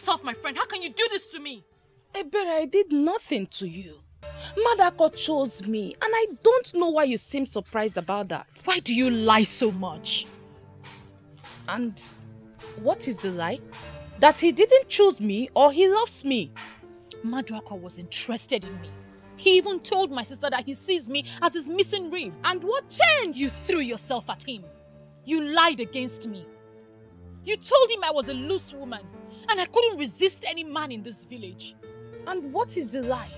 yourself, my friend. How can you do this to me? Ebere, I did nothing to you. Madako chose me, and I don't know why you seem surprised about that. Why do you lie so much? And what is the lie? That he didn't choose me or he loves me. Maduaka was interested in me. He even told my sister that he sees me as his missing rib. And what changed? You threw yourself at him. You lied against me. You told him I was a loose woman and I couldn't resist any man in this village. And what is the lie?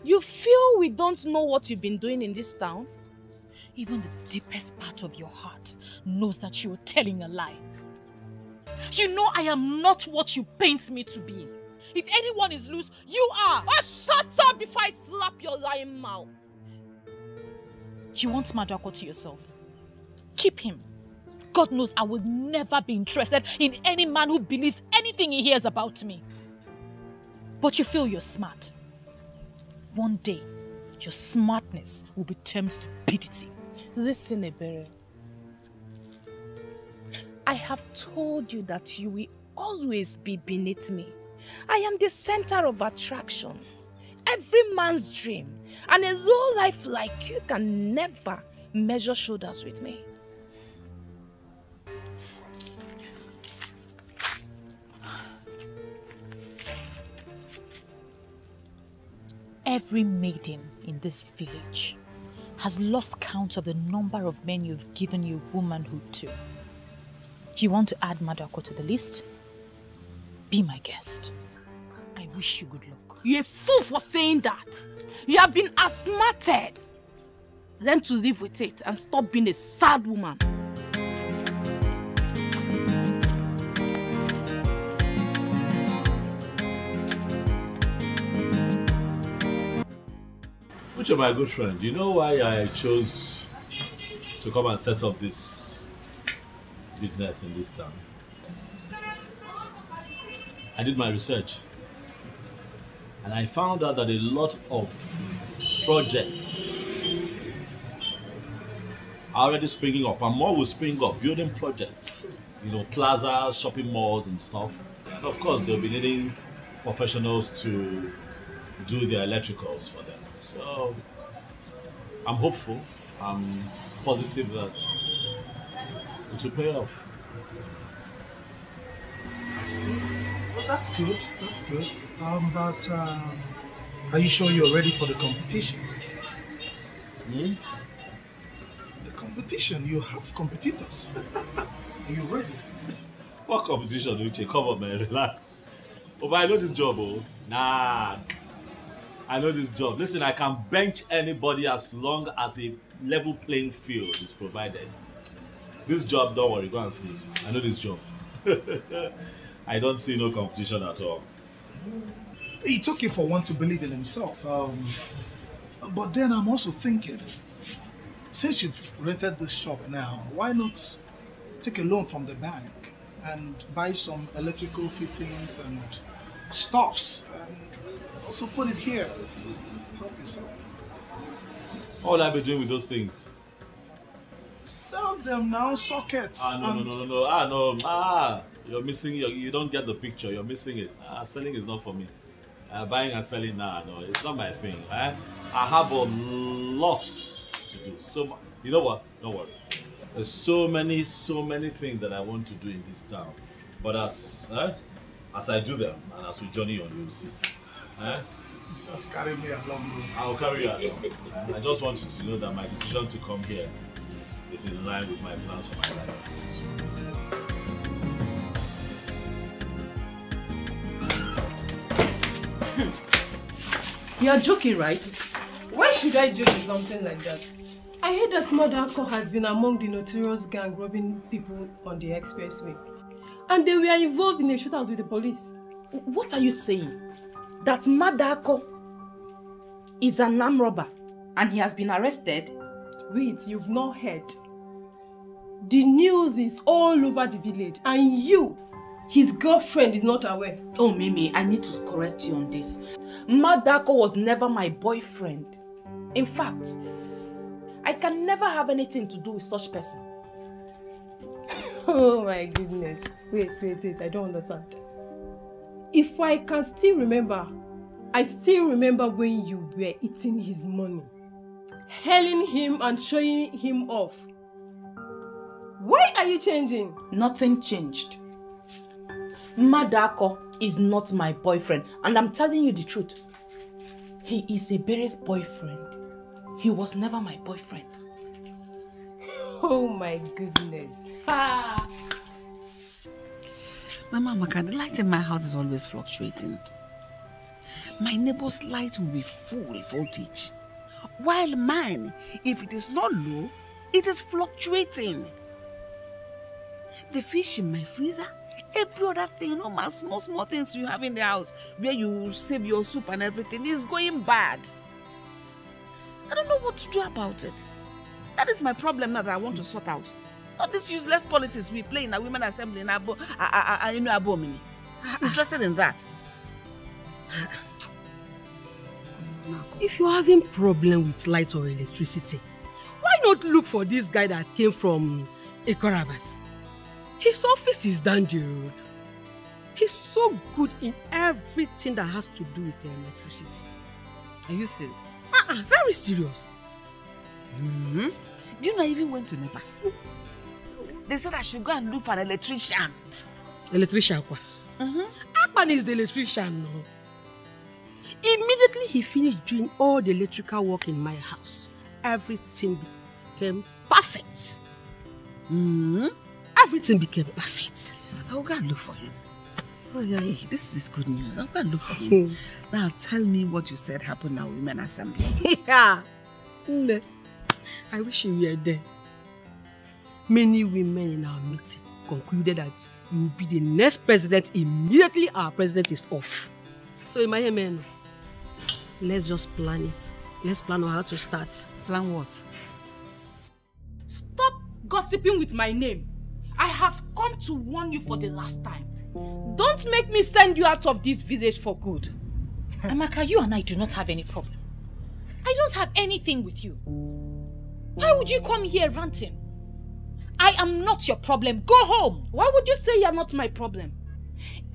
You feel we don't know what you've been doing in this town? Even the deepest part of your heart knows that you are telling a lie. You know I am not what you paint me to be. If anyone is loose, you are. Oh, shut up before I slap your lying mouth. You want Maduako to yourself? Keep him. God knows I will never be interested in any man who believes anything he hears about me. But you feel you're smart. One day, your smartness will be termed stupidity. Listen, Ebere. I have told you that you will always be beneath me. I am the center of attraction. Every man's dream. And a low life like you can never measure shoulders with me. Every maiden in this village has lost count of the number of men you've given your womanhood to. You want to add Maduako to the list? Be my guest. I wish you good luck. You're a fool for saying that. You have been asthmated. Learn to live with it and stop being a sad woman. Uche, my good friend, you know why I chose to come and set up this business in this town? I did my research and I found out that a lot of projects are already springing up and more will spring up, building projects, you know, plazas, shopping malls and stuff. And of course, they'll be needing professionals to do their electricals for them. So, I'm hopeful, I'm positive that it will pay off. I see. Well, that's good, that's good. But are you sure you're ready for the competition? Hmm? The competition, you have competitors. Are you ready? What competition, Uche? Come on, man, relax. Oh, but I know this job, oh. Nah. I know this job. Listen, I can bench anybody as long as a level playing field is provided. This job, don't worry, go and sleep. I know this job. I don't see no competition at all. It's okay for one to believe in himself. But then I'm also thinking, since you've rented this shop now, why not take a loan from the bank and buy some electrical fittings and stuffs and also put it here to help yourself? What will I be doing with those things? Sell them now, sockets. No. You're missing, you don't get the picture, you're missing it. Selling is not for me. Buying and selling, no, it's not my thing. I have a lot to do. So, you know what? Don't worry. There's so many things that I want to do in this town. But as I do them, and as we journey on, you'll see. Just carry me along, bro. I'll carry you along. I just want you to know that my decision to come here is in line with my plans for my life. You're joking, right? Why should I joke with something like that? I heard that Maduako has been among the notorious gang robbing people on the expressway. And they were involved in a shootout with the police. What are you saying? That Maduako is an armed robber and he has been arrested? Wait, you've not heard. The news is all over the village and you, his girlfriend, is not aware. Oh, Mimi, I need to correct you on this. Maduako was never my boyfriend. In fact, I can never have anything to do with such person. Oh my goodness. Wait, I don't understand. If I can still remember, I still remember when you were eating his money, hailing him and showing him off. Why are you changing? Nothing changed. Madako is not my boyfriend, and I'm telling you the truth. He is Ebere's boyfriend. He was never my boyfriend. Oh my goodness. Ha! Mama Amaka, the light in my house is always fluctuating. My neighbor's light will be full voltage, while mine, if it is not low, it is fluctuating. The fish in my freezer, every other thing, my small things you have in the house, where you save your soup and everything, is going bad. I don't know what to do about it. That is my problem now that I want to sort out. All this useless politics we play in a women assembly in Abo, I'm interested in that. If you're having problem with light or electricity, why not look for this guy that came from Ekorabas? His office is down the road. He's so good in everything that has to do with electricity. Are you serious? Very serious. Do you know I even went to NEPA? They said I should go and look for an electrician. Electrician what? Akpan is the electrician. No. Immediately he finished doing all the electrical work in my house, everything became perfect. Everything became perfect. I will go and look for him. Oh yeah, this is good news. I'll go and look for him. Now tell me what you said happened at Women Assembly. Yeah. I wish you were there. Many women in our meeting concluded that you will be the next president immediately our president is off. So in my man, let's just plan it. Let's plan on how to start. Plan what? Stop gossiping with my name. I have come to warn you for the last time. Don't make me send you out of this village for good. Amaka, you and I do not have any problem. I don't have anything with you. Why would you come here ranting? I am not your problem. Go home. Why would you say you are not my problem?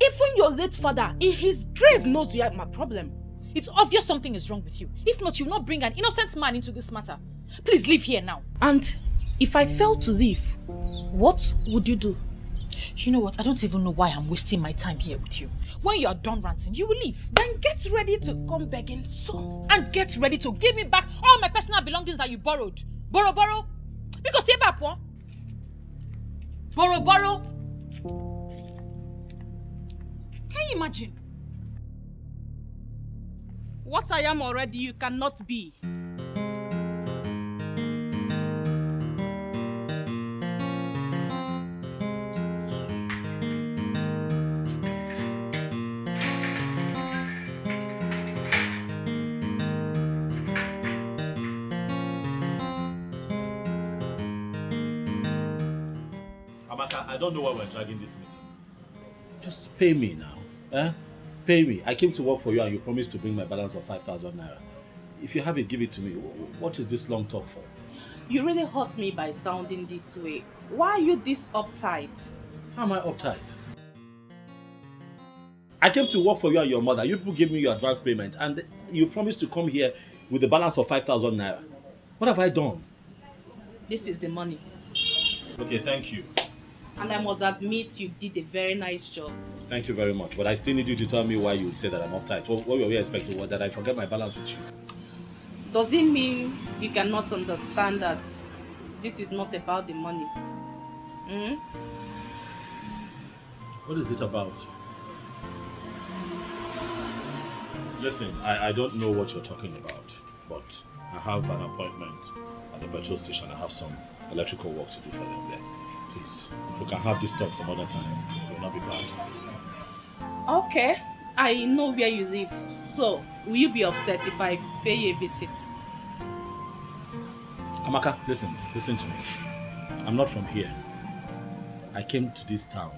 Even your late father in his grave knows you are my problem. It's obvious something is wrong with you. If not, you'll not bring an innocent man into this matter. Please leave here now. And if I fail to leave, what would you do? You know what? I don't even know why I'm wasting my time here with you. When you are done ranting, you will leave. Then get ready to come begging soon. And get ready to give me back all my personal belongings that you borrowed. Borrow. Because you're back, what? Borrow. Can you imagine? What I am already, you cannot be. Amaka, I don't know why we're dragging this meeting. Just pay me now. Pay me. I came to work for you and you promised to bring my balance of 5,000 naira. If you have it, give it to me. What is this long talk for? You really hurt me by sounding this way. Why are you this uptight? How am I uptight? I came to work for you and your mother. You people gave me your advance payment and you promised to come here with the balance of 5,000 naira. What have I done? This is the money. Okay, thank you. And I must admit you did a very nice job. Thank you very much. But I still need you to tell me why you say that I'm uptight. What were we expecting? That I forget my balance with you? Does it mean you cannot understand that this is not about the money? What is it about? Listen, I don't know what you're talking about, but I have an appointment at the petrol station. I have some electrical work to do for them there. Please, if we can have this talk some other time, it will not be bad. Okay, I know where you live. So, will you be upset if I pay you a visit? Amaka, listen to me. I'm not from here. I came to this town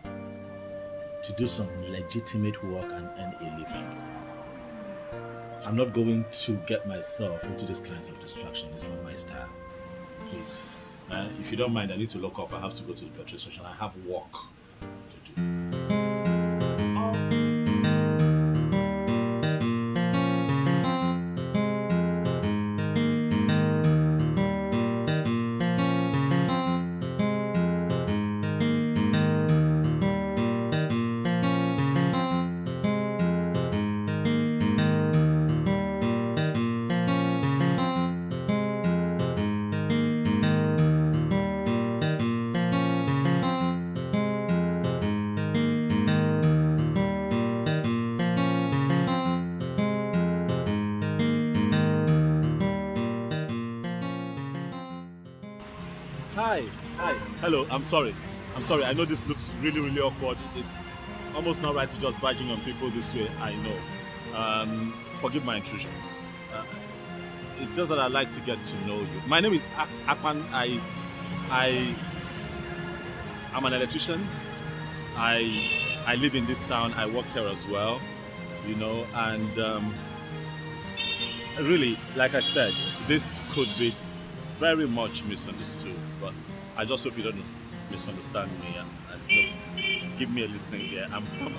to do some legitimate work and earn a living. I'm not going to get myself into these kinds of distraction. It's not my style. Please. If you don't mind, I need to lock up. I have to go to the petrol station. I have work to do. Hi. Hello, I'm sorry. I know this looks really, really awkward. It's almost not right to just barging on people this way, I know. Forgive my intrusion. It's just that I'd like to get to know you. My name is Akpan. I'm an electrician. I live in this town. I work here as well, you know, and really, like I said, this could be very much misunderstood, but I just hope you don't misunderstand me and just give me a listening ear.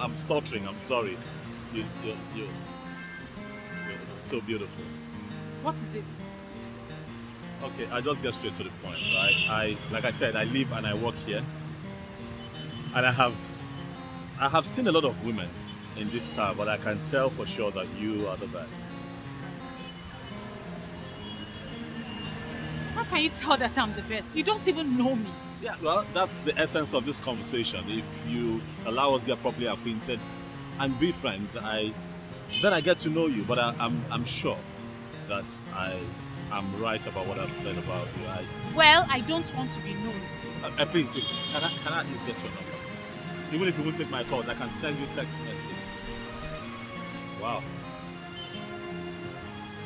I'm stuttering. I'm sorry. You're so beautiful. What is it? Okay, I'll just get straight to the point, right? Like I said, I live and I work here, and I have seen a lot of women in this town, but I can tell for sure that you are the best. How can you tell that I'm the best? You don't even know me. Yeah, well, that's the essence of this conversation. If you allow us to get properly acquainted and be friends, then I get to know you. But I'm sure that I'm right about what I've said about you. Well, I don't want to be known. Please, can I at least get your number? Even if you won't take my calls, I can send you text messages. Wow.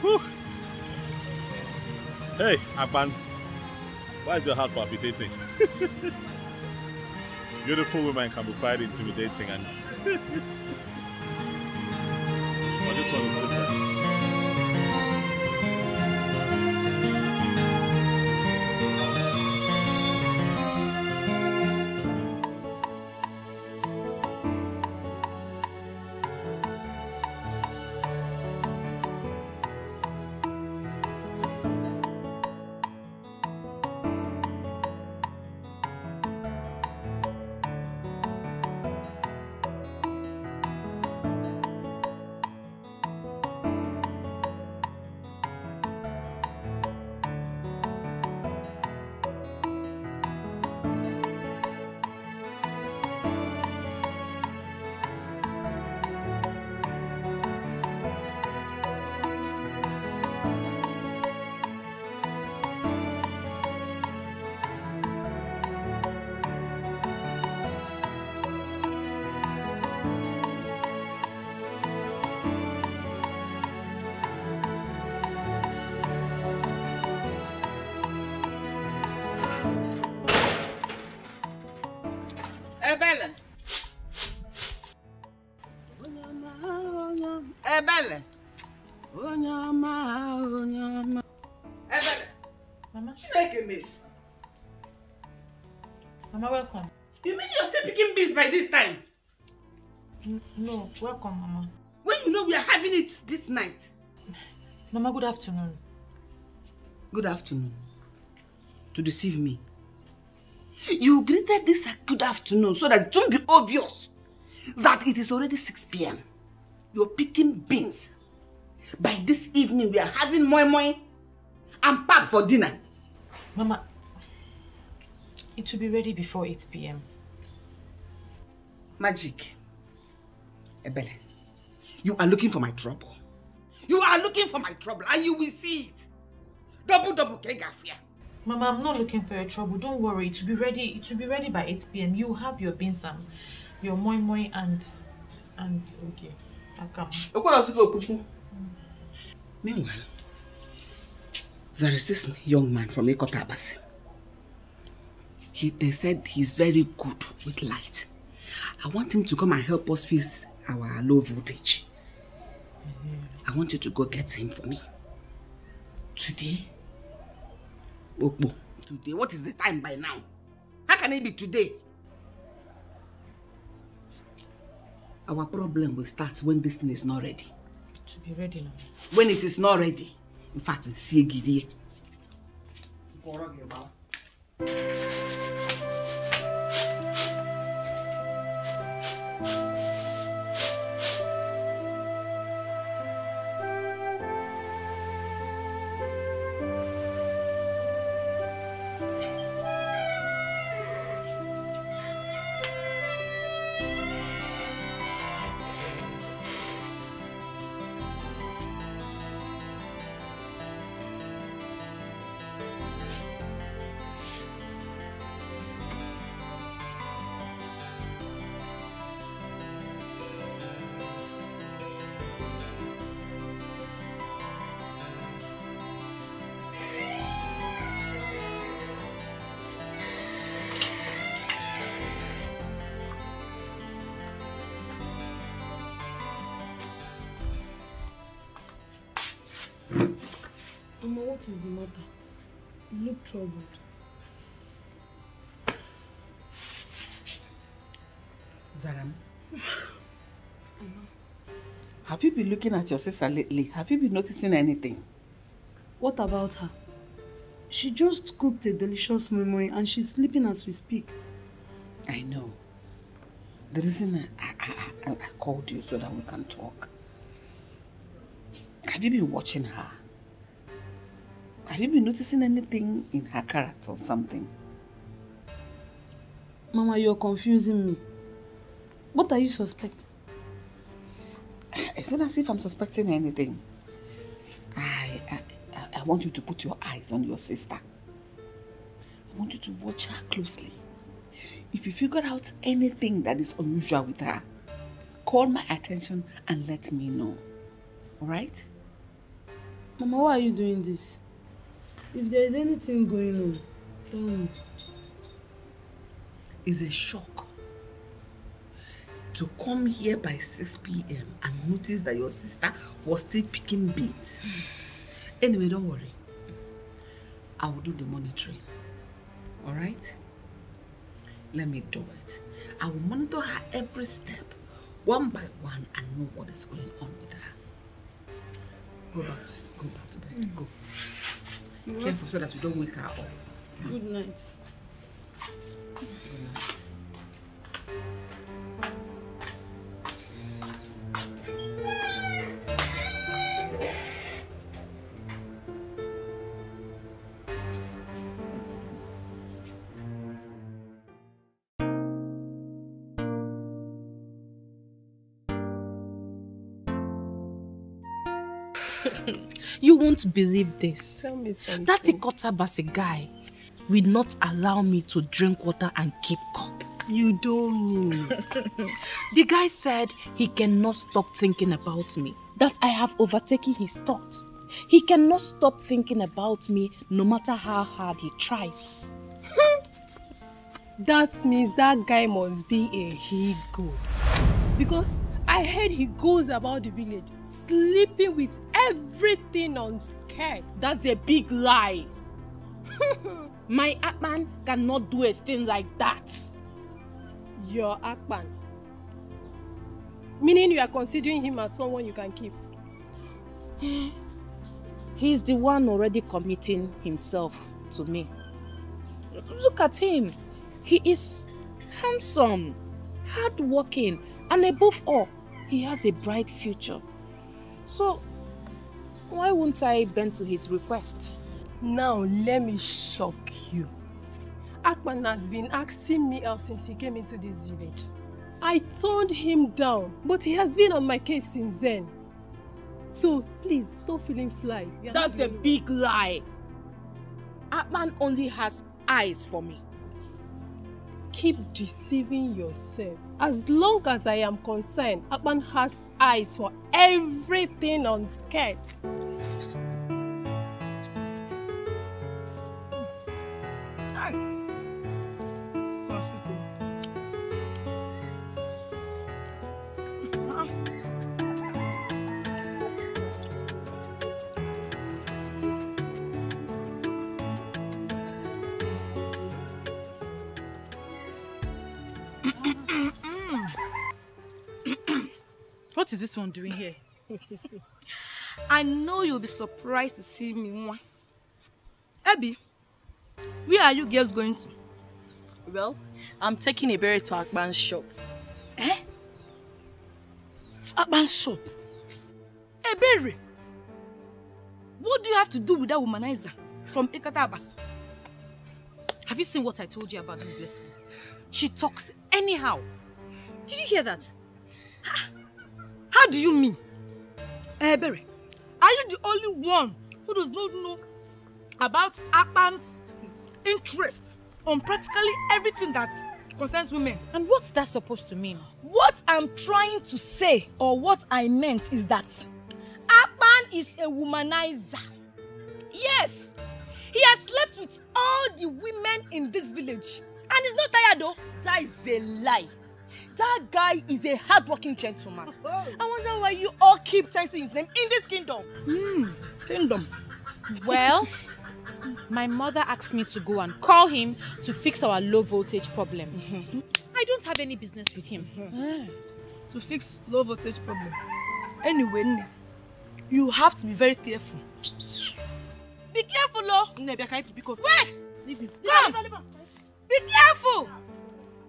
Whew. Hey, Akpan. Why is your heart palpitating? Beautiful women can be quite intimidating, and but this one is different. Ebele. Ebele. Ebele. Mama. Chineke me. Mama, welcome. You mean you're still picking beans by this time? No, welcome, Mama. When you know we are having it this night. Mama, good afternoon. Good afternoon. To deceive me. You greeted this good afternoon so that it won't be obvious that it is already 6 p.m. You're picking beans. By this evening, we are having moi moi and pap for dinner. Mama, it will be ready before 8 p.m. Magic. Ebele, you are looking for my trouble. You are looking for my trouble and you will see it. Double kegafia. Mama, I'm not looking for your trouble. Don't worry. It will be ready. It will be ready by 8 p.m. You have your beans and your moi moi and okay. I'll come. Meanwhile, there is this young man from Ekotabasi. They said he's very good with light. I want him to come and help us fix our low voltage. I want you to go get him for me. Today? Okbo. Today? What is the time by now? How can it be today? Our problem will start when this thing is not ready. To be ready now. When it is not ready. In fact, see Gidi. Mama, what is the matter? You look troubled. Zaram, have you been looking at your sister lately? Have you been noticing anything? What about her? She just cooked a delicious memory and she's sleeping as we speak. I know. The reason I called you so that we can talk. Have you been watching her? Have you been noticing anything in her character or something? Mama, you're confusing me. What are you suspecting? It's not as if I'm suspecting anything. I want you to put your eyes on your sister. I want you to watch her closely. If you figure out anything that is unusual with her, call my attention and let me know. Alright? Mama, why are you doing this? If there is anything going on, tell me. It's a shock to come here by 6 p.m. and notice that your sister was still picking beans. Anyway, don't worry. I will do the monitoring. Alright? Let me do it. I will monitor her every step, one by one, and know what is going on with her. Go back to bed. Go. Be careful so that you don't wake her up. Good night. Good night. You won't believe this. Tell me something. That Ikotabasi guy will not allow me to drink water and keep cup. You don't mean it. The guy said he cannot stop thinking about me, that I have overtaken his thoughts. He cannot stop thinking about me no matter how hard he tries. That means that guy must be a he-goat. Because I heard he goes about the village sleeping with everything on skirt. That's a big lie. My Akman cannot do a thing like that. Your Akman? Meaning you are considering him as someone you can keep? He's the one already committing himself to me. Look at him. He is handsome, hardworking, and above all, he has a bright future. So, why won't I bend to his request? Now, let me shock you. Akman has been asking me out since he came into this village. I turned him down, but he has been on my case since then. So, please, stop feeling fly. That's a big lie. Akman only has eyes for me. Keep deceiving yourself. As long as I am concerned, Akman has eyes for everything on skirts. What is this one doing here? I know you'll be surprised to see me. Abby, where are you girls going to? Well, I'm taking a berry to Akban's shop. Eh? To Akban's shop? A berry? What do you have to do with that womanizer from Ikatabas? Have you seen what I told you about this blessing? She talks anyhow. Did you hear that? How do you mean? Berry, are you the only one who does not know about Akban's interest on practically everything that concerns women? And what's that supposed to mean? What I'm trying to say, or what I meant, is that Akban is a womanizer. Yes, he has slept with all the women in this village. And he's not tired though. That is a lie. That guy is a hardworking gentleman. I wonder why you all keep chanting his name in this kingdom. Kingdom. Well, my mother asked me to go and call him to fix our low voltage problem. I don't have any business with him. To fix low voltage problem. Anyway, you have to be very careful. Be careful, Lo. Wait! Come! Be careful!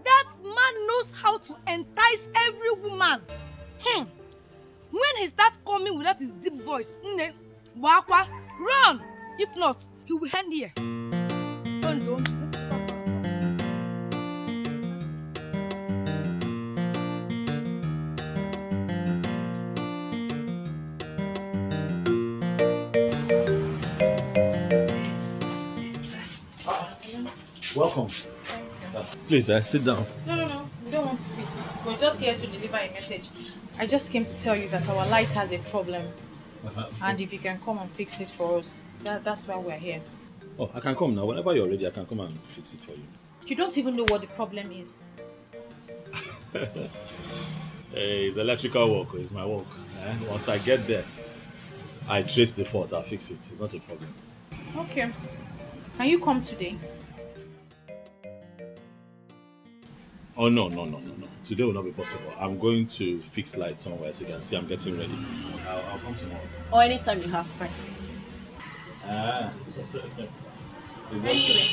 That man knows how to entice every woman. When he starts coming with that his deep voice, run! If not, he will end here. On his own. Welcome. Please, sit down. No. We don't want to sit. We're just here to deliver a message. I just came to tell you that our light has a problem. And if you can come and fix it for us, that's why we're here. Oh, I can come now. Whenever you're ready, I can come and fix it for you. You don't even know what the problem is. Hey, it's electrical work. It's my work. Once I get there, I trace the fault. I'll fix it. It's not a problem. Okay. Can you come today? Oh, no. Today will not be possible. I'm going to fix lights somewhere so you can see I'm getting ready. I'll come tomorrow. Or anytime you have time. Anyway,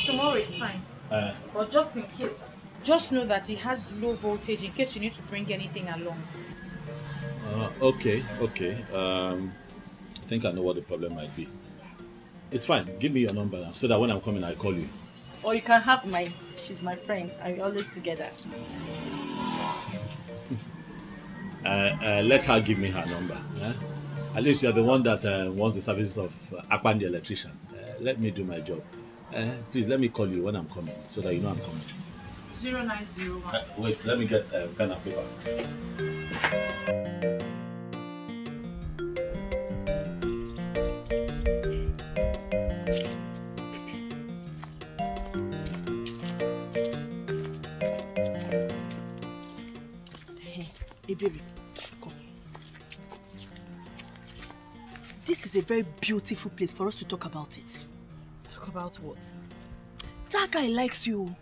tomorrow is fine. But just in case, just know that it has low voltage in case you need to bring anything along. Okay. I think I know what the problem might be. It's fine. Give me your number now so that when I'm coming, I call you. Or you can have mine. She's my friend. And we're always together. Let her give me her number. At least you're the one that wants the services of Akpan the electrician. Let me do my job. Please let me call you when I'm coming so that you know I'm coming. 0901. Wait, let me get pen and paper. Hey baby, come. This is a very beautiful place for us to talk about it. Talk about what? That guy likes you.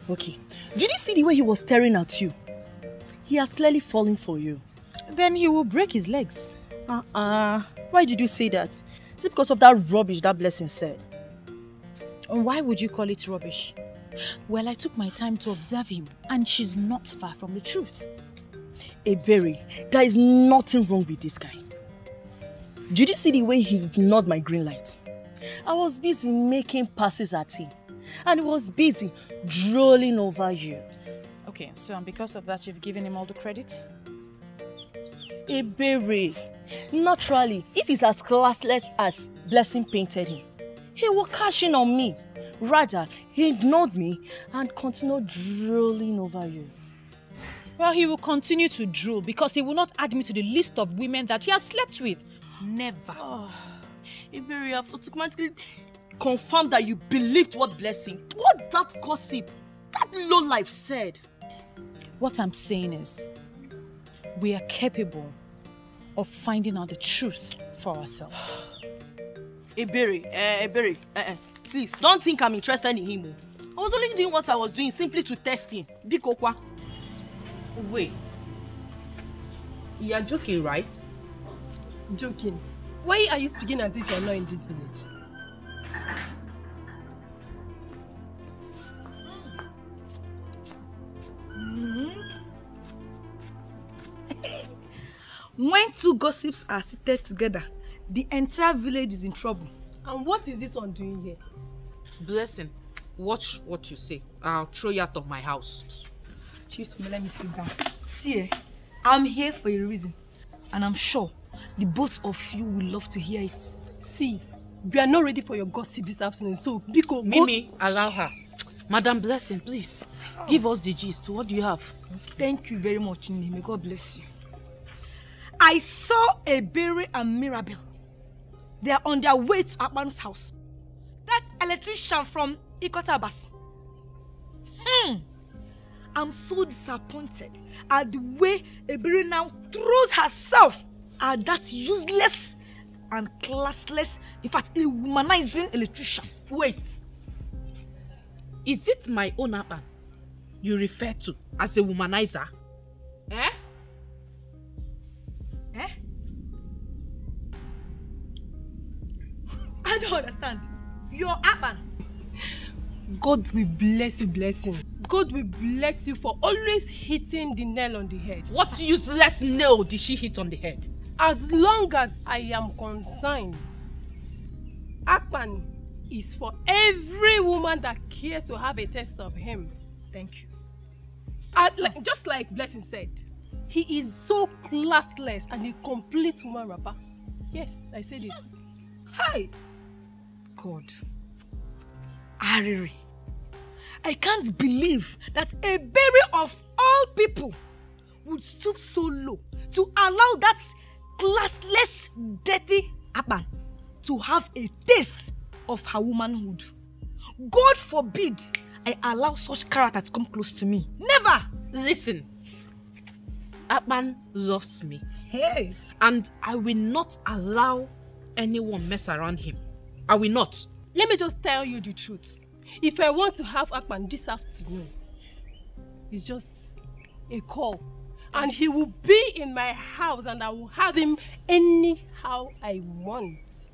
Okay. Did you see the way he was staring at you? He has clearly fallen for you. Then he will break his legs. Why did you say that? Is it because of that rubbish that Blessing said? And why would you call it rubbish? Well, I took my time to observe him, and she's not far from the truth. Berry, there is nothing wrong with this guy. Did you see the way he ignored my green light? I was busy making passes at him, and he was busy drooling over you. Okay, so and because of that, you've given him all the credit? Berry, naturally, if he's as classless as Blessing painted him, he will cash in on me. Rather, he ignored me and continued drooling over you. Well, he will continue to drool because he will not add me to the list of women that he has slept with. Never. Berry, you have automatically confirmed that you believed what that gossip, that lowlife said. What I'm saying is, we are capable of finding out the truth for ourselves. Berry, please, don't think I'm interested in him. I was only doing what I was doing simply to test him. Bikokwa. Wait. You are joking, right? Joking? Why are you speaking as if you are not in this village? When two gossips are seated together, the entire village is in trouble. And what is this one doing here? Blessing, watch what you say. I'll throw you out of my house. Chief, let me sit down. See, I'm here for a reason. And I'm sure the both of you will love to hear it. See, we are not ready for your gossip this afternoon, so Biko, Mimi, allow her. Madam Blessing, please, give us the gist. What do you have? Thank you very much, Nini. May God bless you. I saw Berry and Mirabel. They are on their way to Akpan's house. That electrician from Ikota Abasi. I'm so disappointed at the way Ebere now throws herself at that useless and classless, in fact, a womanizing electrician. Wait. Is it my own Akpan you refer to as a womanizer? Eh? Eh? I don't understand. Your Akpan. God will bless you, blessing. God will bless you for always hitting the nail on the head. What useless nail did she hit on the head? As long as I am concerned, Akpan is for every woman that cares to have a taste of him. Thank you. Just like Blessing said, he is so classless and a complete woman rapper. Yes, I said it. Hi. God. Ariri. I can't believe that a berry of all people would stoop so low to allow that classless, dirty Akpan to have a taste of her womanhood. God forbid I allow such character to come close to me. Never! Listen, Akpan loves me. Hey! And I will not allow anyone mess around him. I will not. Let me just tell you the truth. If I want to have Akpan this afternoon, it's just a call. And he will be in my house and I will have him anyhow I want.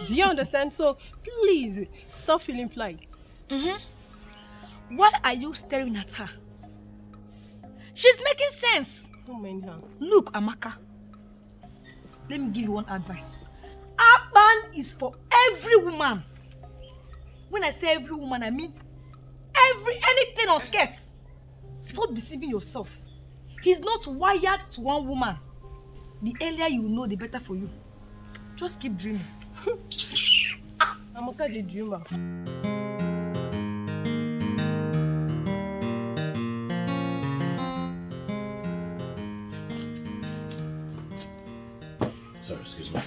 Do you understand? So please, stop feeling fly. Why are you staring at her? She's making sense. Don't mind her. Look, Amaka. Let me give you one advice. Akpan is for every woman. When I say every woman, I mean anything on skirts. Stop deceiving yourself. He's not wired to one woman. The earlier you know, the better for you. Just keep dreaming. Amaka the dreamer. Sorry, excuse me.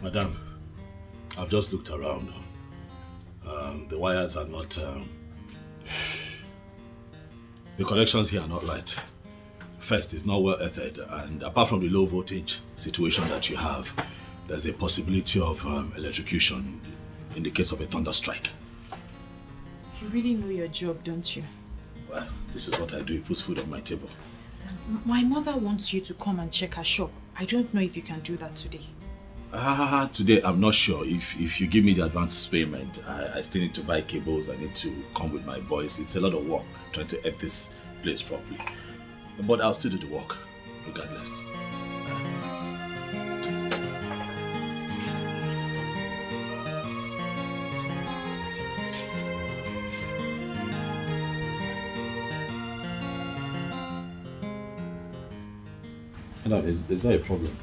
Madam, I've just looked around. The wires are not... the connections here are not right. First, it's not well earthed, and apart from the low voltage situation that you have, there's a possibility of electrocution in the case of a thunder strike. You really know your job, don't you? Well, this is what I do. It puts food on my table. My mother wants you to come and check her shop. I don't know if you can do that today. Today I'm not sure. If you give me the advance payment, I still need to buy cables. I need to come with my boys. It's a lot of work trying to edit this place properly. But I'll still do the work, regardless. Madam, is there a problem?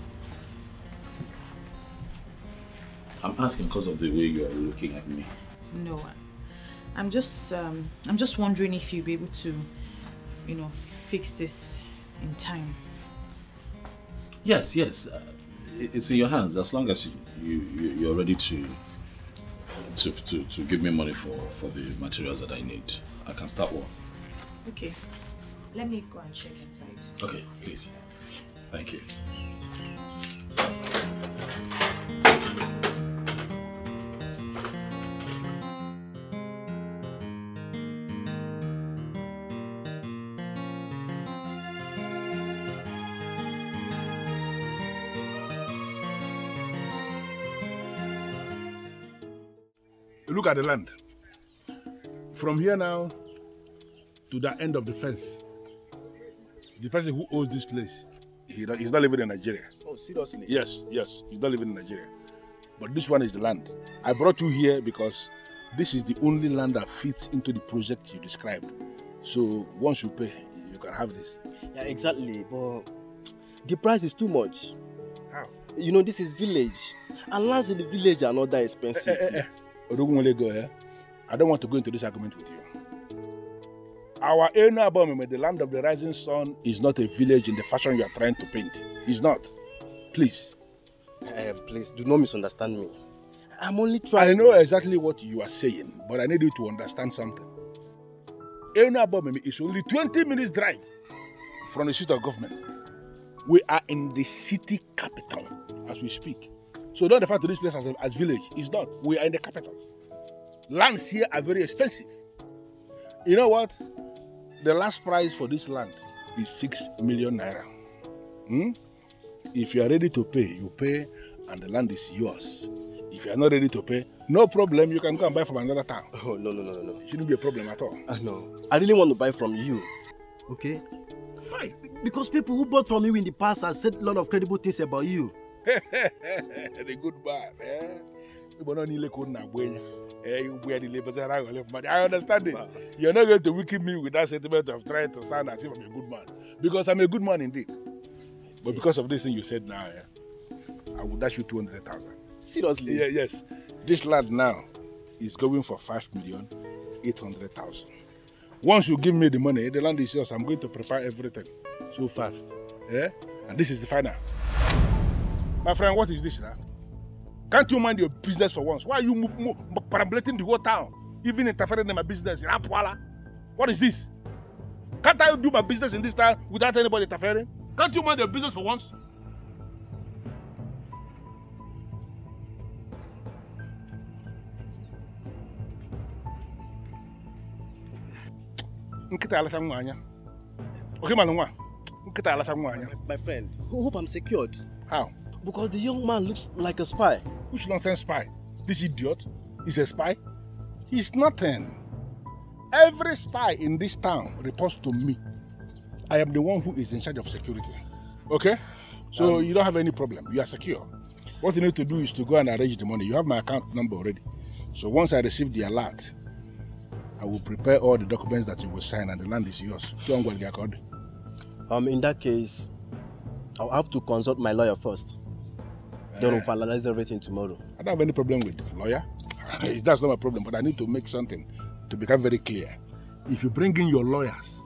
I'm asking because of the way you are looking at me. No, I'm just wondering if you'll be able to, fix this in time. Yes. It's in your hands. As long as you're ready to give me money for the materials that I need, I can start work. Okay. Let me go and check inside. Okay, please. Thank you. Look at the land. From here now to the end of the fence, the person who owns this place, he's not living in Nigeria. Oh, seriously? Yes, he's not living in Nigeria. But this one is the land. I brought you here because this is the only land that fits into the project you described. So once you pay, you can have this. Yeah, exactly. But the price is too much. How? This is village. And lands in the village are not that expensive. I don't want to go into this argument with you. Our Enu Abomeme, the land of the rising sun, is not a village in the fashion you are trying to paint. It's not. Please. Please, do not misunderstand me. I'm only trying. I know exactly what you are saying, but I need you to understand something. Enu Abomeme is only 20 minutes drive from the seat of government. We are in the city capital as we speak. So don't refer to this place as village. It's not. We are in the capital. Lands here are very expensive. You know what? The last price for this land is 6 million naira. If you are ready to pay, you pay and the land is yours. If you are not ready to pay, no problem. You can go and buy from another town. Oh, no. It shouldn't be a problem at all. No. I really want to buy from you. Okay? Why? Because people who bought from you in the past have said a lot of credible things about you. The good man, eh? I understand it. You're not going to weaken me with that sentiment of trying to sound as if I'm a good man. Because I'm a good man indeed. But because of this thing you said now, I would dash you 200,000. Seriously? Yeah, yes. This land now is going for 5,800,000. Once you give me the money, the land is yours. I'm going to prepare everything so fast. Yeah? And this is the final. My friend, what is this now? Can't you mind your business for once? Why are you perambulating the whole town? Even interfering in my business? What is this? Can't I do my business in this town without anybody interfering? Can't you mind your business for once? Okay, my friend, hope I'm secured. How? Because the young man looks like a spy. Which nonsense spy? This idiot is a spy? He's nothing. Every spy in this town reports to me. I am the one who is in charge of security. Okay? So you don't have any problem. You are secure. What you need to do is to go and arrange the money. You have my account number already. So once I receive the alert, I will prepare all the documents that you will sign and the land is yours. In that case, I'll have to consult my lawyer first. Then we'll finalize everything tomorrow. I don't have any problem with lawyer. That's not my problem, but I need to make something to become very clear. If you bring in your lawyers,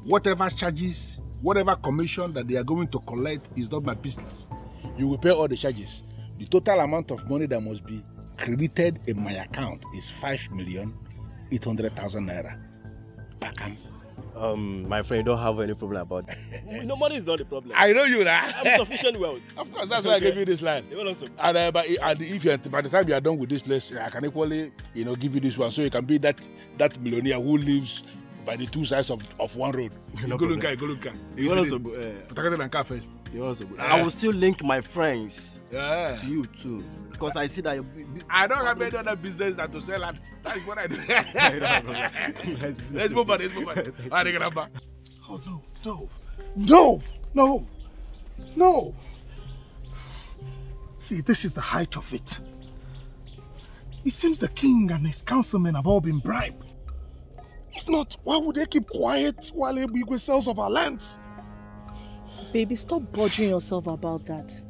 whatever charges, whatever commission that they are going to collect is not my business. You will pay all the charges. The total amount of money that must be credited in my account is 5,800,000 naira. Bakam. My friend, you don't have any problem about that. No, money is not the problem. I know you now. I'm sufficient wealth. Of course, that's why I gave you this land. And if you by the time you are done with this place, I can equally, give you this one, so you can be that millionaire who lives by the two sides of one road. No go problem. look. You also first. I will still link my friends to you too, because I see that I don't have any other business than to sell lands. That is what I do. Let's move on. Oh, no. See, this is the height of it. It seems the king and his councilmen have all been bribed. If not, why would they keep quiet while Ebigwe sells off our lands? Baby, stop bothering yourself about that.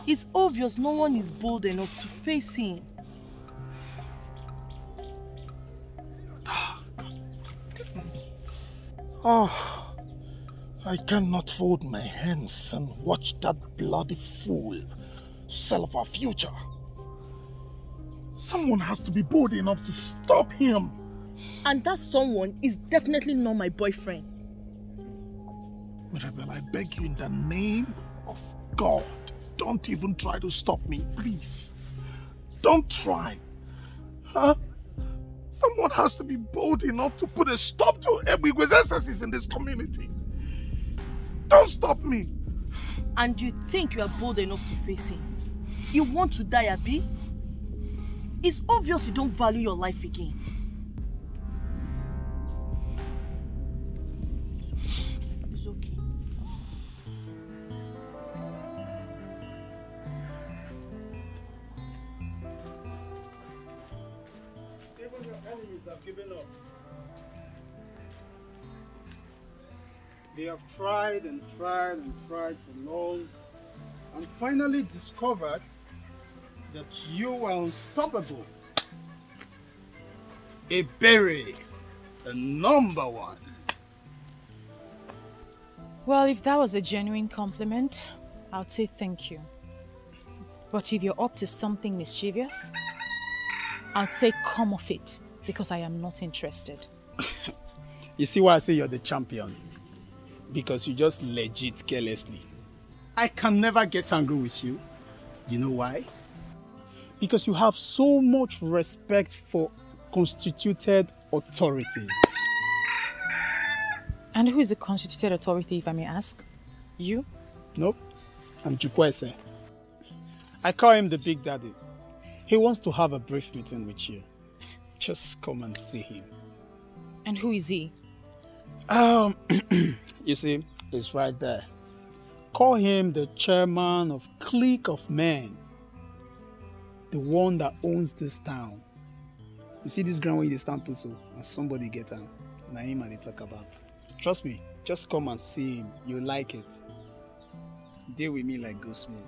It's obvious no one is bold enough to face him. Oh, I cannot fold my hands and watch that bloody fool sell off our future. Someone has to be bold enough to stop him. And that someone is definitely not my boyfriend. Mirabel, I beg you in the name of God, don't even try to stop me, please. Don't try. Huh? Someone has to be bold enough to put a stop to Ebigwe's excesses in this community. Don't stop me. And you think you are bold enough to face him? You want to die, Abi? It's obvious you don't value your life again. It's okay. Even your enemies have given up. They have tried and tried and tried for long and finally discovered that you are unstoppable. A berry, the #1. Well, if that was a genuine compliment, I'd say thank you. But if you're up to something mischievous, I'd say come off it, because I am not interested. You see why I say you're the champion? Because you just legit carelessly. I can never get angry with you. You know why? Because you have so much respect for constituted authorities. And who is the constituted authority, if I may ask? You? Nope. I'm Chukwese. I call him the Big Daddy. He wants to have a brief meeting with you. Just come and see him. And who is he? You see, it's right there. Call him the chairman of clique of men. The one that owns this town. You see this ground where you stand put so, and somebody get him. Now him and they talk about. Trust me, just come and see him. You like it. Deal with me like go smooth.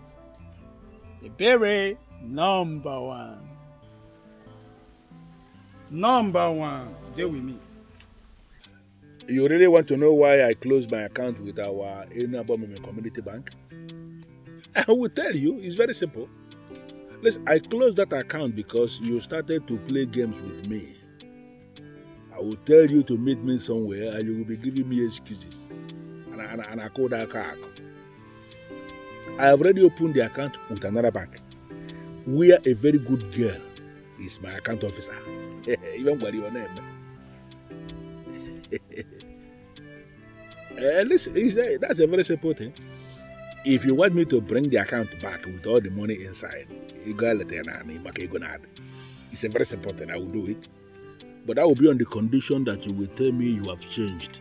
Ebere, number one. Number one. Deal with me. You really want to know why I closed my account with our Enabomime Community Bank? I will tell you, it's very simple. Listen, I closed that account because you started to play games with me. I will tell you to meet me somewhere and you will be giving me excuses. And I call that car. I have already opened the account with another bank, where a very good girl is my account officer. Even by your name. Listen, that's a very simple thing. If you want me to bring the account back with all the money inside, it's a very simple thing. I will do it. But that will be on the condition that you will tell me you have changed.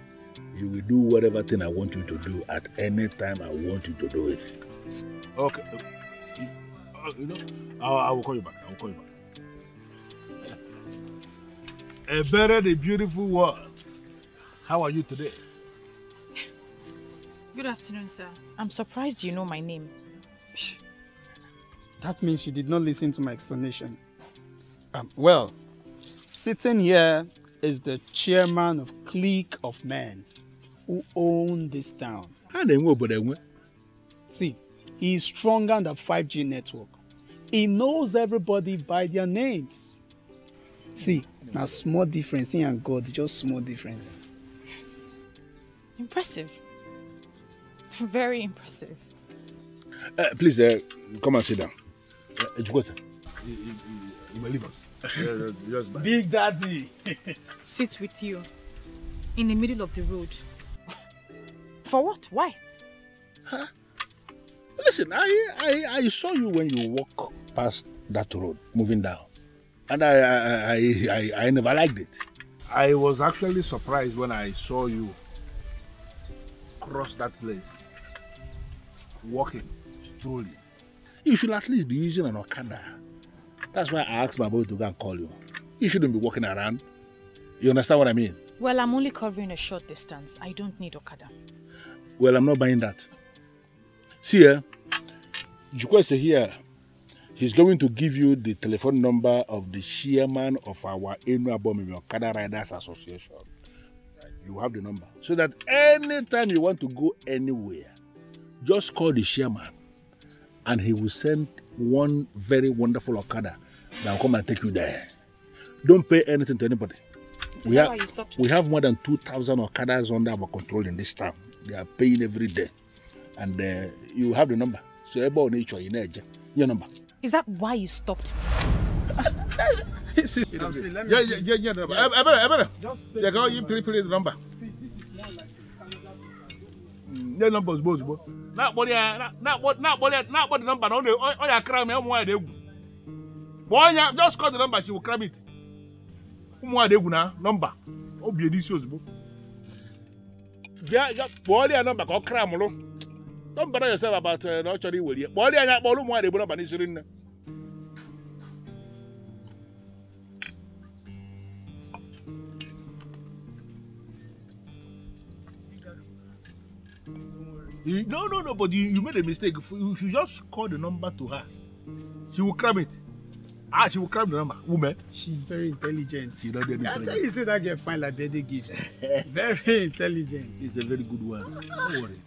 You will do whatever thing I want you to do at any time I want you to do it. Okay. You know, I will call you back. I will call you back. A better, the beautiful world. How are you today? Good afternoon, sir. I'm surprised you know my name. That means you did not listen to my explanation. Well, sitting here is the chairman of clique of men who own this town. See, he is stronger than the 5G network. He knows everybody by their names. See, now small difference, he and God, just small difference. Impressive. Very impressive. Please, come and sit down. You will leave us. Big Daddy. Sit with you in the middle of the road. For what? Why? Huh? Listen, I saw you when you walk past that road, moving down. And I never liked it. I was actually surprised when I saw you cross that place, walking, strolling. You should at least be using an Okada. That's why I asked my boy to go and call you. You shouldn't be walking around. You understand what I mean? Well, I'm only covering a short distance. I don't need Okada. Well, I'm not buying that. See here, Jukwese here, he's going to give you the telephone number of the chairman of our Enuabomime Okada Riders Association. You have the number. So that anytime you want to go anywhere, just call the chairman and he will send one very wonderful Okada that will come and take you there. Don't pay anything to anybody. We have more than 2,000 Okadas under our control in this town. They are paying every day. And you have the number. So everybody nature your number. Is that why you stopped me? Just check out you pretty the number. See, this is more like a Canada. The number is both. Not what the number. Oh, yeah, cram me. Boy, just call the number. She will cram it. Number. Oh, be delicious. Yeah, boy, the number. Go cram. Don't bother yourself about not actually will you. Boy, the number. No, but you made a mistake. You should just call the number to her. She will cram it. She will cram the number. Woman. She's very intelligent. She don't I tell you, say that girl fine like birthday gift. Very intelligent. It's a very good one. Don't worry.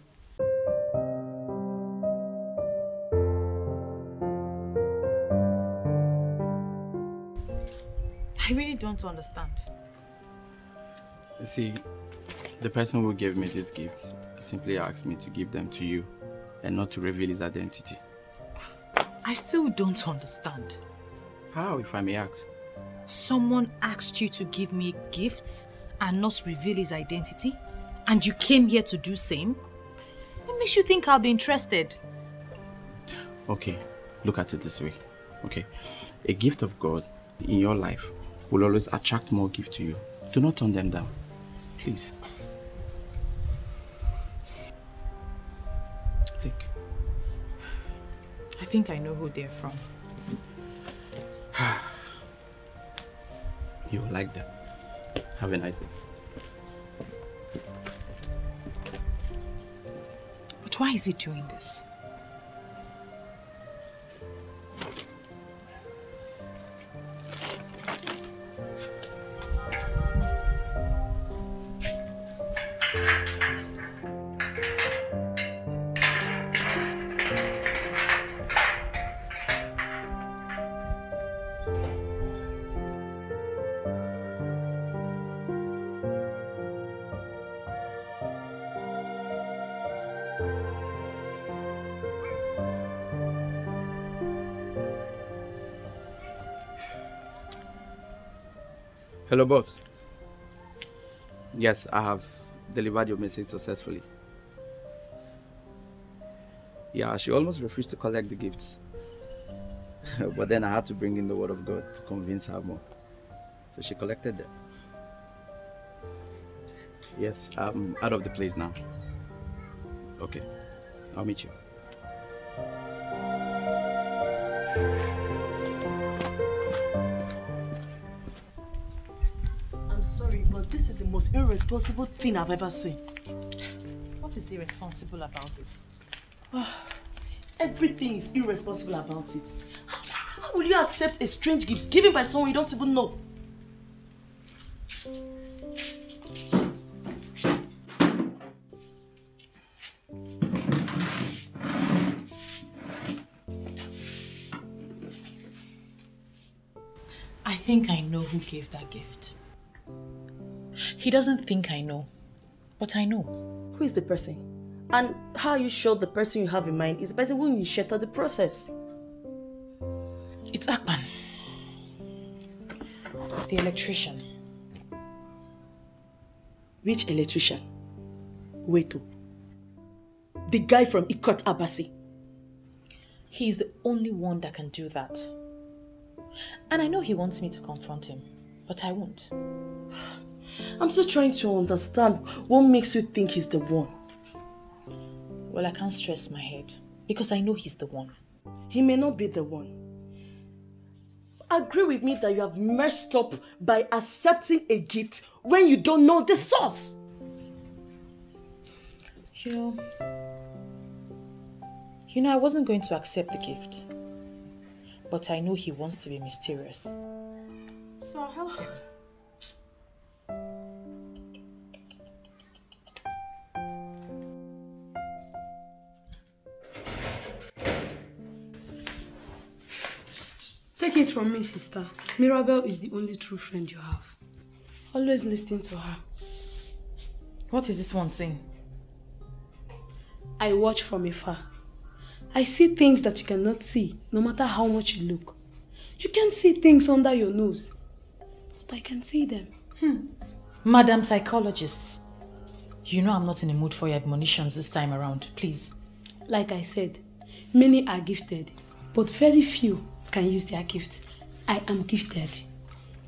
I really don't understand. You see, The person who gave me these gifts simply asked me to give them to you and not to reveal his identity. I still don't understand. How, if I may ask? Someone asked you to give me gifts and not reveal his identity, and you came here to do same? What makes you think I'll be interested? Okay, look at it this way. Okay, a gift of God in your life will always attract more gifts to you. Do not turn them down, please. I think I know who they're from. You will like them. Have a nice day. But why is he doing this? Hello, boss. Yes, I have delivered your message successfully. Yeah, she almost refused to collect the gifts. But then I had to bring in the word of God to convince her more. So she collected them. Yes, I'm out of the place now. Okay, I'll meet you. I'm sorry, but this is the most irresponsible thing I've ever seen. What is irresponsible about this? Everything is irresponsible about it. How will you accept a strange gift given by someone you don't even know? I think I know who gave that gift. He doesn't think I know, but I know. Who is the person? And how are you sure the person you have in mind is the person who initiated the process? It's Akpan, the electrician. Which electrician? Wait, the guy from Ikot Abasi. He's the only one that can do that. And I know he wants me to confront him, but I won't. I'm still trying to understand what makes you think he's the one. Well, I can't stress my head because I know he's the one. He may not be the one. Agree with me that you have messed up by accepting a gift when you don't know the source. You know, I wasn't going to accept the gift. But I know he wants to be mysterious. So I'll help him. Take it from me, sister. Mirabel is the only true friend you have. Always listen to her. What is this one saying? I watch from afar. I see things that you cannot see, no matter how much you look. You can see things under your nose, but I can see them. Madam Psychologist, you know I'm not in the mood for your admonitions this time around, please. Like I said, many are gifted, but very few can use their gifts. I am gifted.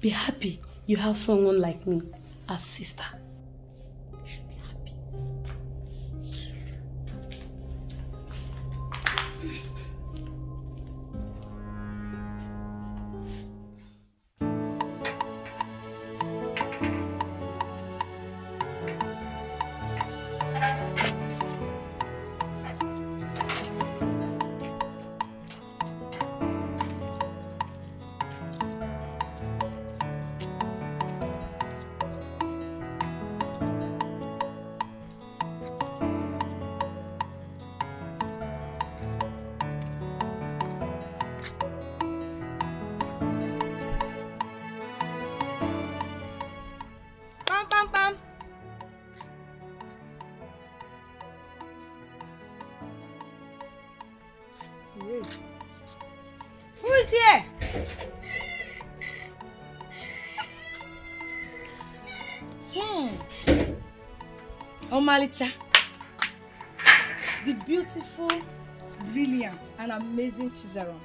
Be happy you have someone like me as sister. Yeah. Who is here? Omalicha. The beautiful, brilliant, and amazing Chizaram.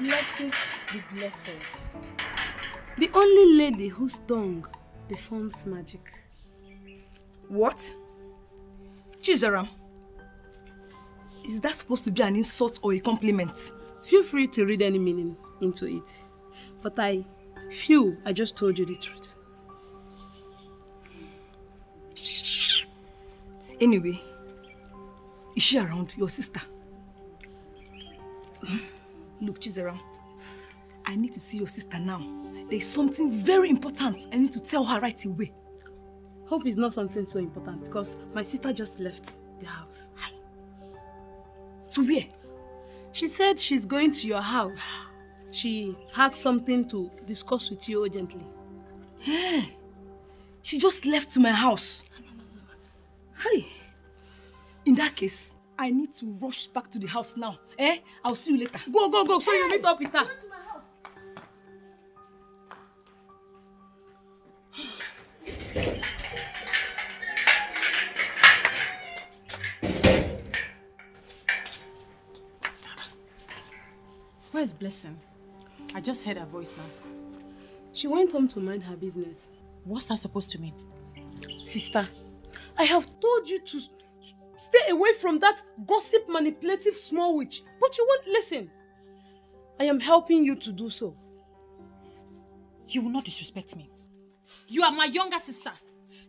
Blessed be blessed. The only lady whose tongue performs magic. What? Chizaram? Is that supposed to be an insult or a compliment? Feel free to read any meaning into it. But I feel I just told you the truth. Anyway, is she around, your sister? Look, Chizaram, I need to see your sister now. There is something very important I need to tell her right away. Hope it's not something so important because my sister just left the house. To where? She said she's going to your house. She had something to discuss with you urgently. Hey, she just left to my house. Hey, in that case, I need to rush back to the house now. I'll see you later. Go, go, go, so you meet up with her. Where's Blessing? I just heard her voice now. She went home to mind her business. What's that supposed to mean? Sister, I have told you to stay away from that gossip manipulative small witch, but you won't listen. I am helping you to do so. You will not disrespect me. You are my younger sister.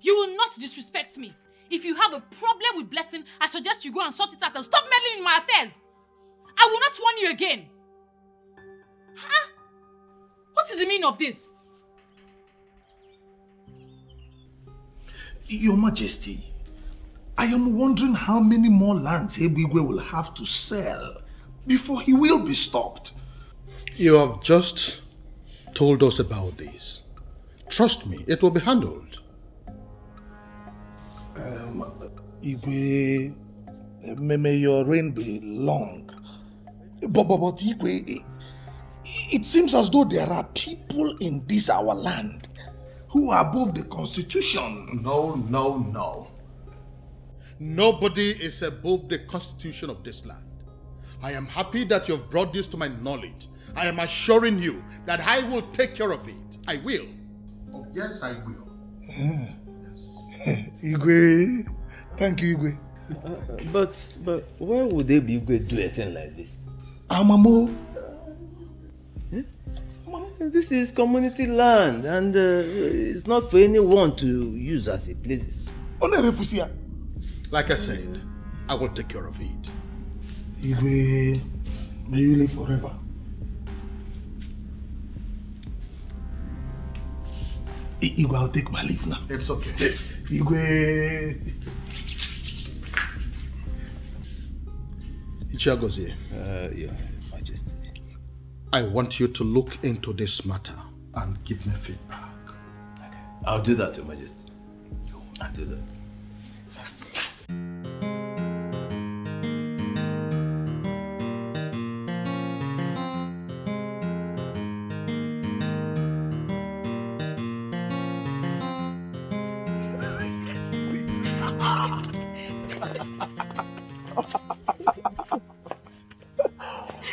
You will not disrespect me. If you have a problem with Blessing, I suggest you go and sort it out and stop meddling in my affairs. I will not warn you again. Huh? What is the meaning of this? Your Majesty, I am wondering how many more lands Ebigwe will have to sell before he will be stopped. You have just told us about this. Trust me, it will be handled. Igwe, may your reign be long. But Igwe, it seems as though there are people in this our land who are above the Constitution. No. Nobody is above the Constitution of this land. I am happy that you have brought this to my knowledge. I am assuring you that I will take care of it. I will. Oh, yes, I will. Igwe, thank you, Igwe. But why would they be Igwe do a thing like this? Amamo. This is community land and it's not for anyone to use as a places. Like I said, I will take care of it. Igwe, may you live forever. Igwe, I'll take my leave now. It's okay. Igwe. Ichiagozie. Your Majesty. I want you to look into this matter and give me feedback. Okay. I'll do that, Your Majesty. I'll do that.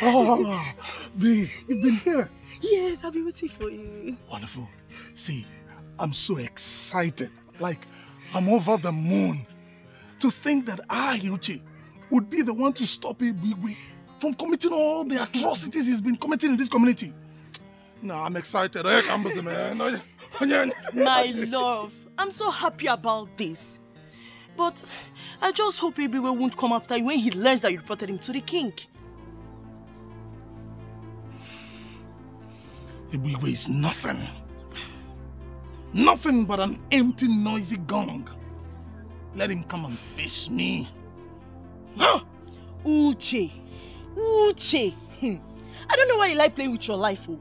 Oh, babe, you've been here. Yes, I've been waiting for you. Wonderful. See, I'm so excited. Like, I'm over the moon. To think that I, Iruchi, would be the one to stop Ibigwe from committing all the atrocities he's been committing in this community. No, I'm excited. My love, I'm so happy about this. But I just hope Ibigwe won't come after you when he learns that you reported him to the king. Ibigwe is nothing. Nothing but an empty, noisy gong. Let him come and face me. Huh? Uche. I don't know why you like playing with your life, oh.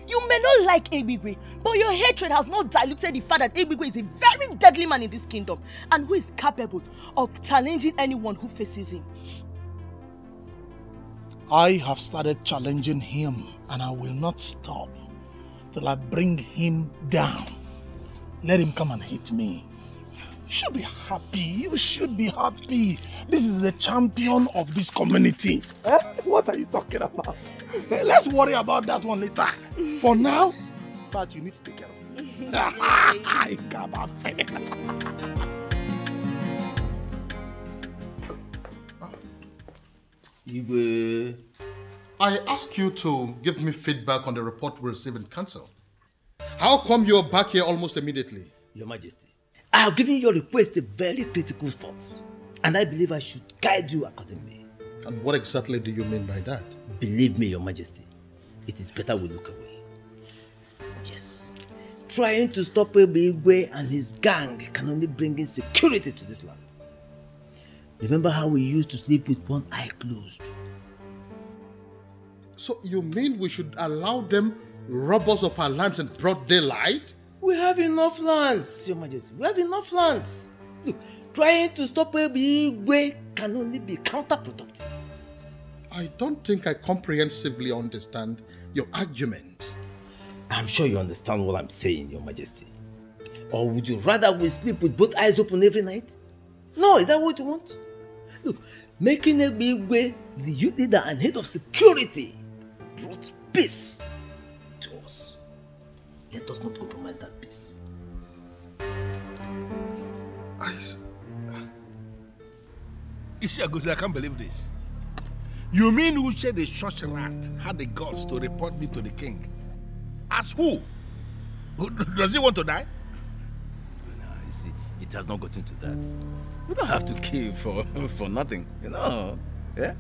You may not like Ibigwe, but your hatred has not diluted the fact that Ibigwe is a very deadly man in this kingdom and who is capable of challenging anyone who faces him. I have started challenging him, and I will not stop till I bring him down. Let him come and hit me. You should be happy. You should be happy. This is the champion of this community. Eh? What are you talking about? Let's worry about that one later. For now, in fact, you need to take care of me. Come on. I ask you to give me feedback on the report we received in council. How come you're back here almost immediately? Your Majesty, I have given your request a very critical thought, and I believe I should guide you accordingly. And what exactly do you mean by that? Believe me, Your Majesty, it is better we look away. Yes, trying to stop Igwe and his gang can only bring insecurity to this land. Remember how we used to sleep with one eye closed? So you mean we should allow them rob us of our lands in broad daylight? We have enough lands, Your Majesty. We have enough lands. Look, trying to stop Igwe can only be counterproductive. I don't think I comprehensively understand your argument. I'm sure you understand what I'm saying, Your Majesty. Or would you rather we sleep with both eyes open every night? No, is that what you want? Look, making Igwe the youth leader and head of security brought peace to us. Let us not compromise that peace. Ishiagozi, I can't believe this. You mean Uche the church rat had the guts to report me to the king? As who? Does he want to die? No, you see, it has not gotten to that. We don't have to kill for nothing, you know. Yeah?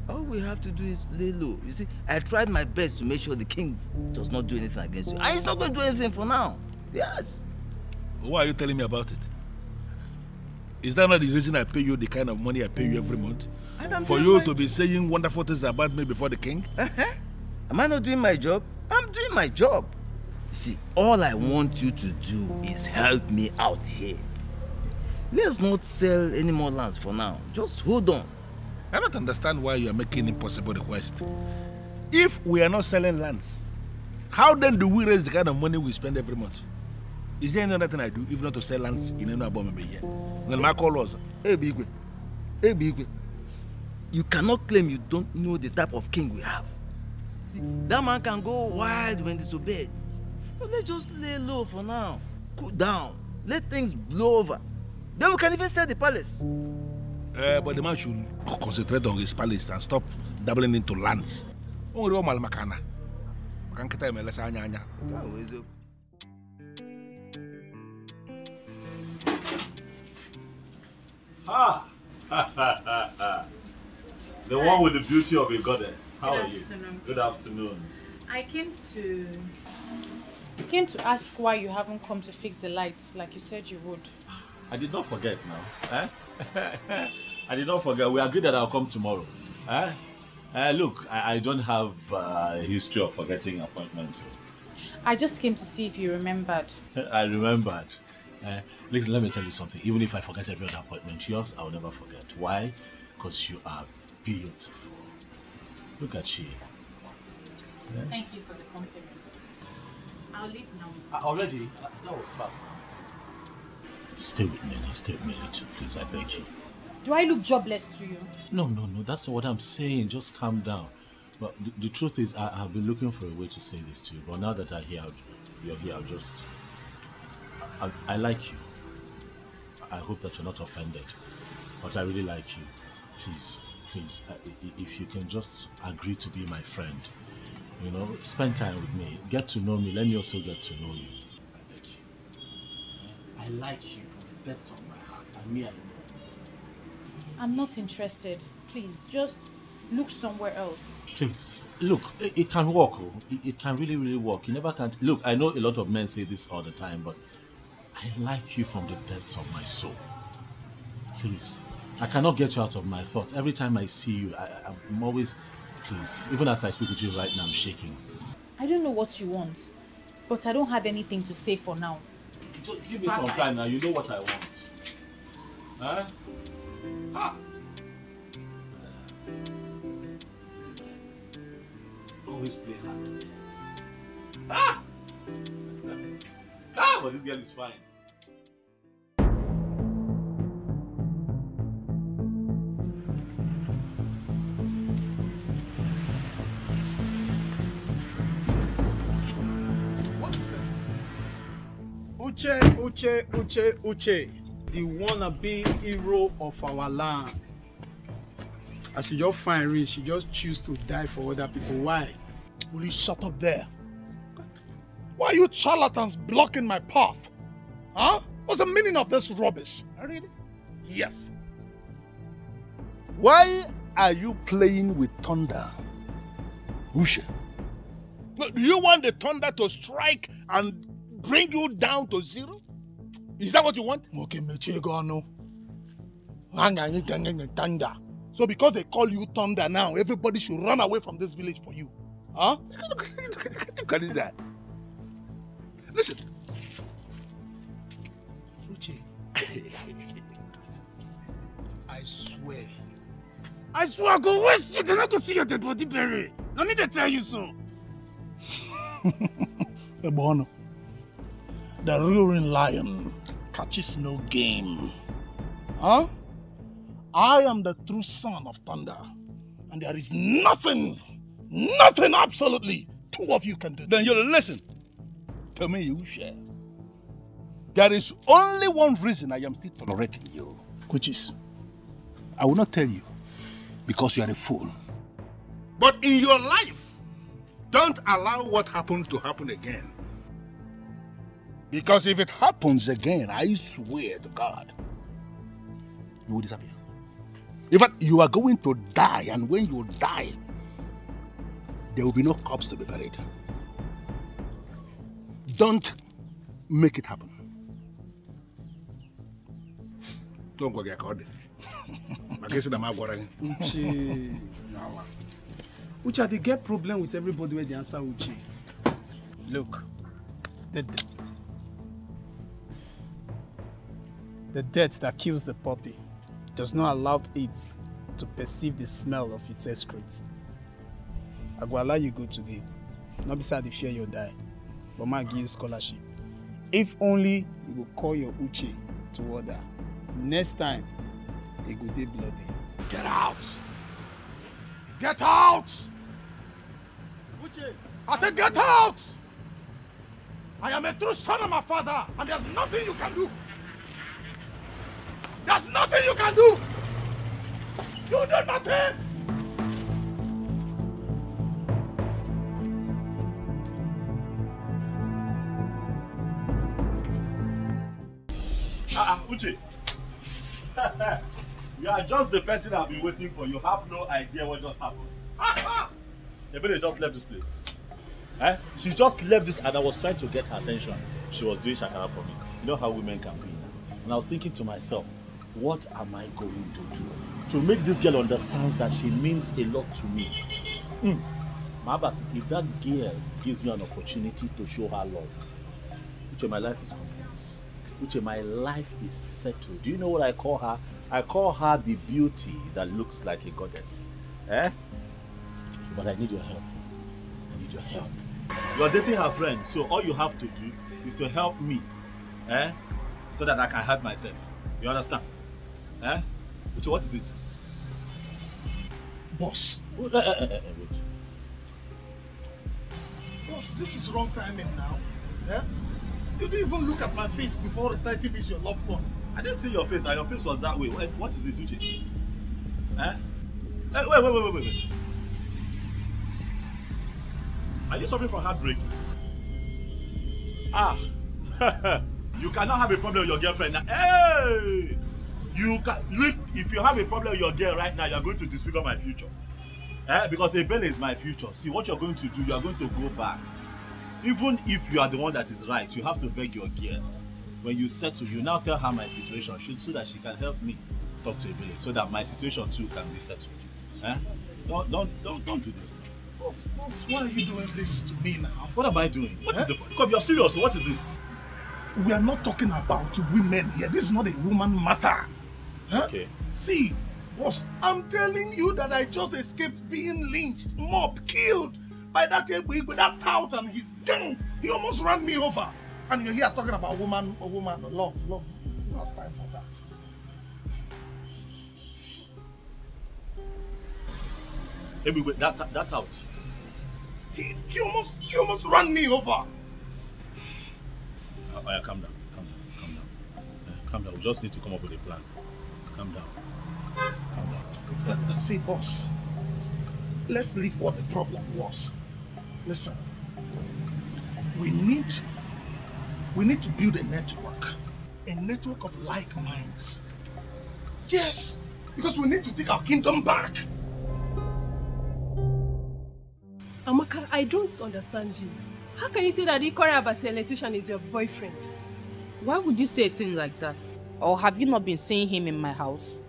All we have to do is lay low. You see, I tried my best to make sure the king does not do anything against you. And he's not going to do anything for now. Yes. Why are you telling me about it? Is that not the reason I pay you the kind of money I pay you every month? For you to be saying wonderful things about me before the king? Am I not doing my job? I'm doing my job. You see, all I want you to do is help me out here. Let's not sell any more lands for now. Just hold on. I don't understand why you are making impossible request. If we are not selling lands, how then do we raise the kind of money we spend every month? Is there any other thing I do if not to sell lands in any above here? When my call was, Hey Bigwe, you cannot claim you don't know the type of king we have. See, that man can go wild when disobeyed. But let's just lay low for now. Cool down. Let things blow over. Then we can even sell the palace. But the man should concentrate on his palace and stop dabbling into lands. Ah! The one with the beauty of a goddess. How are you? Good afternoon. I came to ask why you haven't come to fix the lights like you said you would. I did not forget now. I did not forget. We agreed that I'll come tomorrow. Look, I don't have a history of forgetting appointments. I just came to see if you remembered. I remembered. Listen, let me tell you something. Even if I forget every other appointment, yours I'll never forget. Why? Because you are beautiful. Look at you. Yeah? Thank you for the compliment. I'll leave now. Already? That was fast. Stay with me now. Stay with me a little, please. I beg you. Do I look jobless to you? No. That's not what I'm saying. Just calm down. But the truth is, I've been looking for a way to say this to you. But now that you're here, I'll just... I like you. I hope that you're not offended. But I really like you. Please, if you can just agree to be my friend. You know, spend time with me. Get to know me. Let me also get to know you. I beg you. I like you from the depths of my heart. And me, I know. I'm not interested. Please, just look somewhere else. Please, look, it can work. It can really work. You never can't. Look, I know a lot of men say this all the time, but I like you from the depths of my soul. Please, I cannot get you out of my thoughts. Every time I see you, I'm always... Please, even as I speak with you right now, I'm shaking. I don't know what you want, but I don't have anything to say for now. Just give me some time now. You know what I want. Huh? Ha! always play hard to get. Ah! Ah, but this girl is fine. What is this? Uche, the wannabe hero of our land. As you just find rich, she just choose to die for other people. Why? Will you shut up there? Why are you charlatans blocking my path? Huh? What's the meaning of this rubbish? Really? Yes. Why are you playing with thunder? Uche? Do you want the thunder to strike and bring you down to zero? Is that what you want? Okay, Mechegano. Thunder. So because they call you Thunder now, everybody should run away from this village for you. Huh? What is that? Listen. Uche. I swear I go waste it and I go see your dead body buried. No need to tell you so. Ebono, the roaring lion catches no game. Huh? I am the true son of thunder, and there is nothing, absolutely, two of you can do. Then you listen to me, Uche. There is only one reason I am still tolerating you. Which is? I will not tell you, because you are a fool. But in your life, don't allow what happened to happen again. Because if it happens again, I swear to God, you will disappear. In fact, you are going to die, and when you die, there will be no corpse to be buried. Don't make it happen. Don't go get caught. Uche, they get problem with everybody where they answer Uche. Look, the death that kills the puppy does not allow it to perceive the smell of its excrete. I will allow you go today. Not beside the fear you'll die, but might give you scholarship. If only you will call your Uche to order. Next time, it will be bloody. Get out! Get out! Uche! I said get out! I am a true son of my father, and there's nothing you can do. There's nothing you can do! You do nothing! Uche. You are just the person I've been waiting for. You have no idea what just happened. Ebele just left this place. She just left this, and I was trying to get her attention. She was doing shakara for me. You know how women can be now. And I was thinking to myself, what am I going to do to make this girl understand that she means a lot to me? Mabas, if that girl gives me an opportunity to show her love, Uche, my life is complete. Uche, my life is settled. Do you know what I call her? I call her the beauty that looks like a goddess. But I need your help. I need your help. You're dating her friend, so all you have to do is to help me. So that I can help myself. You understand? Uche, what is it? Boss. Wait. Boss, this is wrong timing now. You didn't even look at my face before reciting this your love poem. I didn't see your face, and your face was that way. What is it, Uche? Wait. Are you suffering from heartbreak? You cannot have a problem with your girlfriend now. Hey! If you have a problem with your girl right now, you're going to disfigure my future. Because Ebele is my future. See, what you're going to do, you're going to go back. Even if you are the one that is right, you have to beg your girl. When you settle, you now tell her my situation so that she can help me talk to Ebele, so that my situation too can be settled. Don't do this now. Boss, why are you doing this to me now? What am I doing? What is the point? Come, you're serious. What is it? We are not talking about women here. This is not a woman matter. Okay. See, boss, I'm telling you that I just escaped being lynched, mobbed, killed by that with that tout and his gang. He almost ran me over. And you're here talking about woman, love. Last time for that. Maybe that out. He almost ran me over. Calm down. Calm down. We just need to come up with a plan. Calm down. See, boss. Let's leave what the problem was. Listen. We need to build a network of like minds. Yes, because we need to take our kingdom back. Amaka, I don't understand you. How can you say that Ikora Abasi electrician is your boyfriend? Why would you say a thing like that? Or have you not been seeing him in my house?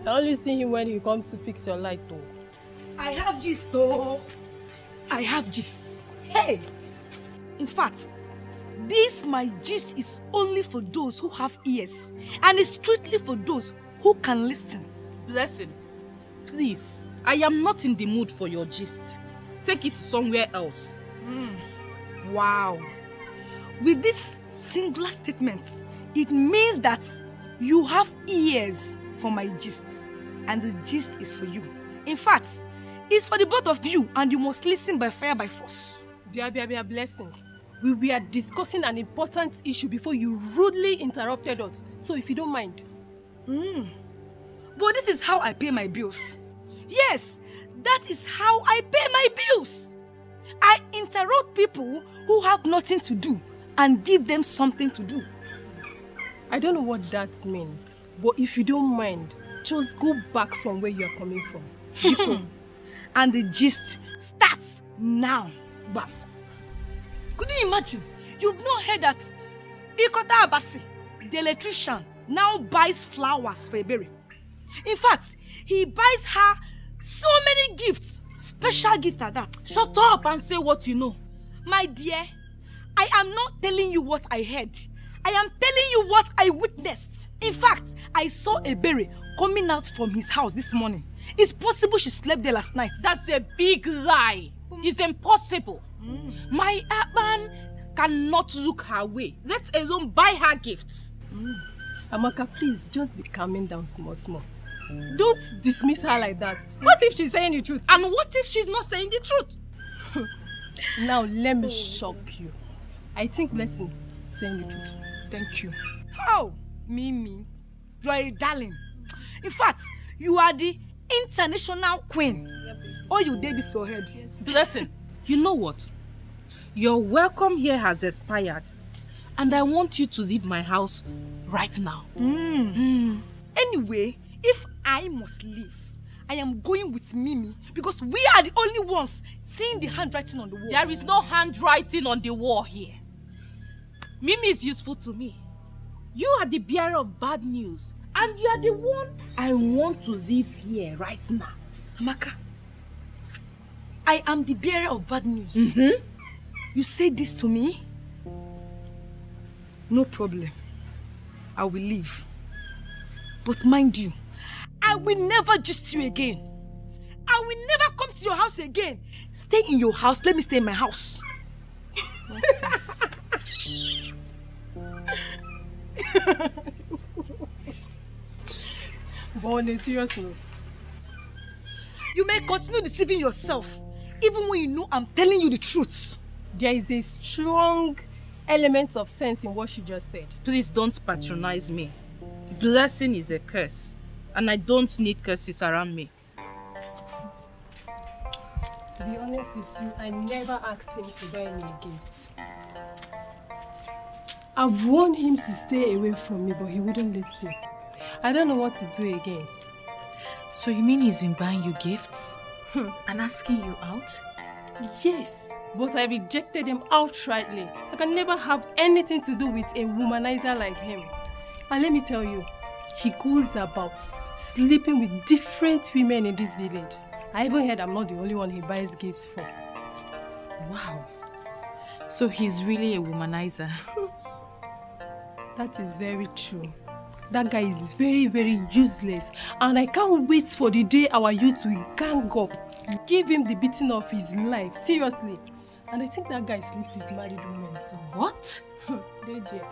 I only see him when he comes to fix your light though. I have gist though. I have gist. Hey! In fact, this my gist is only for those who have ears. And it's strictly for those who can listen. Blessing, please. I am not in the mood for your gist. Take it somewhere else. Wow. With this singular statement, it means that you have ears for my gist. And the gist is for you. In fact, it's for the both of you and you must listen by fire by force. Bia, Blessing. We were discussing an important issue before you rudely interrupted us. So if you don't mind. But this is how I pay my bills. Yes, that is how I pay my bills. I interrupt people who have nothing to do and give them something to do. I don't know what that means, but if you don't mind, just go back from where you are coming from. And the gist starts now. Bam. Could you imagine? You've not heard that Ikota Abasi, the electrician, now buys flowers for Ebere. In fact, he buys her so many gifts, special gifts at that. Shut up and say what you know. My dear, I am not telling you what I heard. I am telling you what I witnessed. In fact, I saw Ebere coming out from his house this morning. It's possible she slept there last night. That's a big lie. It's impossible. My Akpan cannot look her way, let alone buy her gifts. Amaka, please just be calming down small. Don't dismiss her like that. What if she's saying the truth? And what if she's not saying the truth? Now let me shock you. I think Blessing is saying the truth. Thank you. How? Mimi, you are a darling. In fact, you are the international queen. All you did is your head. Blessing, you know what? Your welcome here has expired. And I want you to leave my house right now. Anyway, if I must leave, I am going with Mimi because we are the only ones seeing the handwriting on the wall. There is no handwriting on the wall here. Mimi is useful to me. You are the bearer of bad news. And you are the one I want to leave here right now. Amaka, I am the bearer of bad news. You say this to me? No problem. I will leave. But mind you, I will never gist you again. I will never come to your house again. Stay in your house. Let me stay in my house. Nonsense. But on a serious note, you may continue deceiving yourself, even when you know I'm telling you the truth. There is a strong element of sense in what she just said. Please don't patronize me. Blessing is a curse, and I don't need curses around me. To be honest with you, I never asked him to buy me a gift. I've warned him to stay away from me, but he wouldn't listen. I don't know what to do again. So you mean he's been buying you gifts? And asking you out? Yes, but I rejected him outrightly. I can never have anything to do with a womanizer like him. And let me tell you, he goes about sleeping with different women in this village. I even heard I'm not the only one he buys gifts for. Wow. So he's really a womanizer. That is very true. That guy is very, very useless. And I can't wait for the day our youth will gang up give him the beating of his life, seriously. And I think that guy sleeps with married women, so... What? DJ.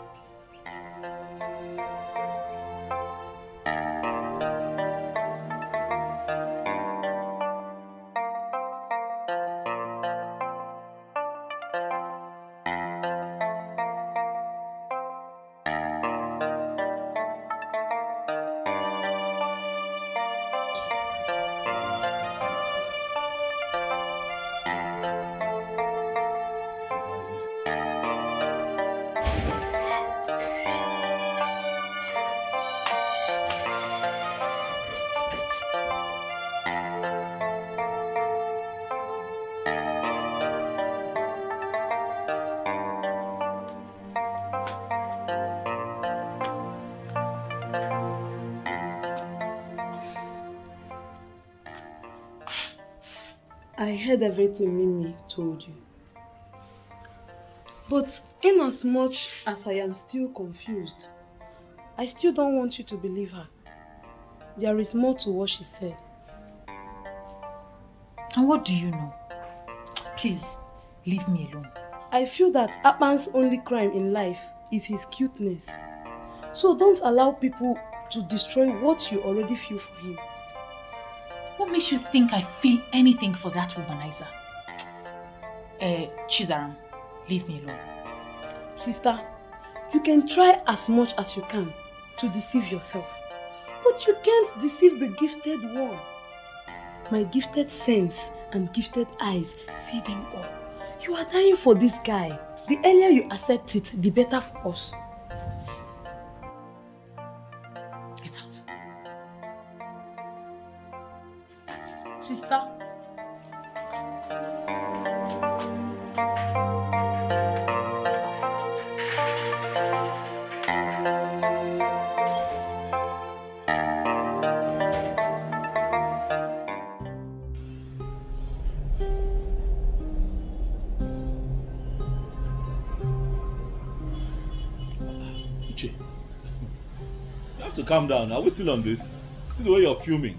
I heard everything Mimi told you. But in as much as I am still confused, I still don't want you to believe her. There is more to what she said. And what do you know? Please, leave me alone. I feel that Akpan's only crime in life is his cuteness. So don't allow people to destroy what you already feel for him. What makes you think I feel anything for that womanizer? Chizaram, leave me alone. Sister, you can try as much as you can to deceive yourself. But you can't deceive the gifted one. My gifted sense and gifted eyes see them all. You are dying for this guy. The earlier you accept it, the better for us. Get out. Sister. To calm down. Are we still on this? See the way you're fuming.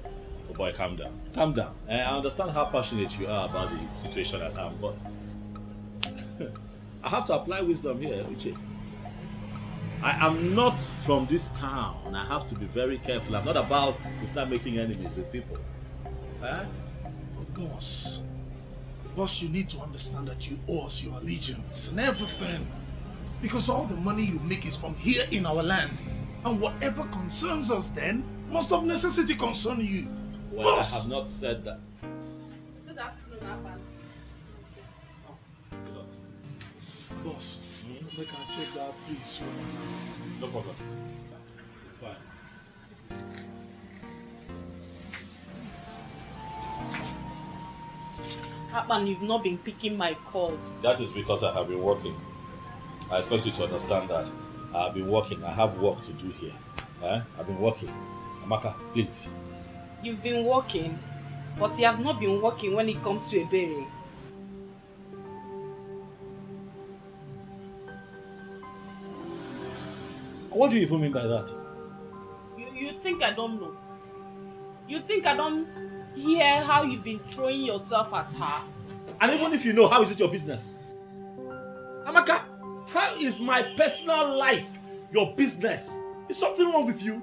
Oh boy, calm down. Calm down. I understand how passionate you are about the situation at hand, but I have to apply wisdom here, Uche. I am not from this town. I have to be very careful. I'm not about to start making enemies with people. But boss, you need to understand that you owe us your allegiance and everything. Because all the money you make is from here in our land. And whatever concerns us then must of necessity concern you. Well, boss. I have not said that. Good afternoon, Abba. Boss, make I check that please. No problem. It's fine. Abba, you've not been picking my calls. That is because I have been working. I expect you to understand that. I've been working. I have work to do here. I've been working. Amaka, please. You've been working, but you have not been working when it comes to Ebere. What do you even mean by that? You think I don't know? You think I don't hear how you've been throwing yourself at her? And even if you know, how is it your business? Amaka, how is my personal life your business? Is something wrong with you?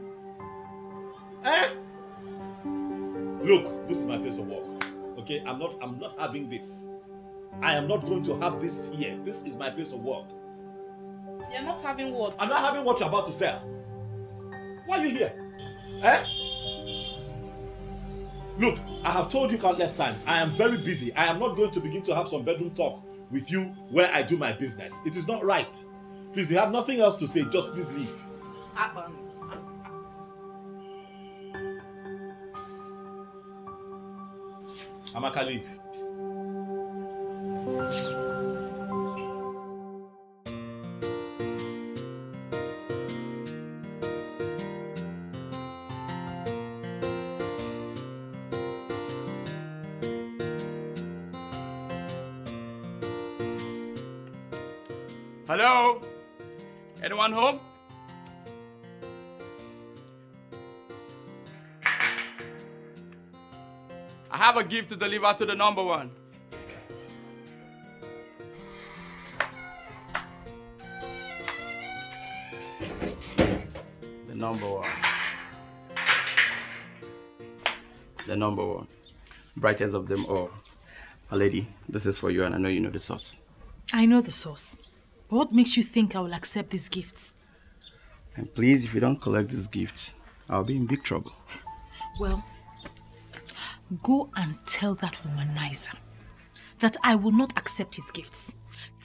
Look, this is my place of work. Okay, I'm not having this. I am not going to have this here. This is my place of work. You're not having what? I'm not having what you're about to sell. Why are you here? Look, I have told you countless times, I am very busy. I am not going to begin to have some bedroom talk with you where I do my business. It is not right. Please, you have nothing else to say. Just please leave. Amaka, leave. Hello? Anyone home? I have a gift to deliver to the number one. The number one. The number one. Brightest of them all. A lady, this is for you and I know you know the source. I know the source. But what makes you think I will accept these gifts? And please, if you don't collect these gifts, I'll be in big trouble. Well, go and tell that womanizer that I will not accept his gifts.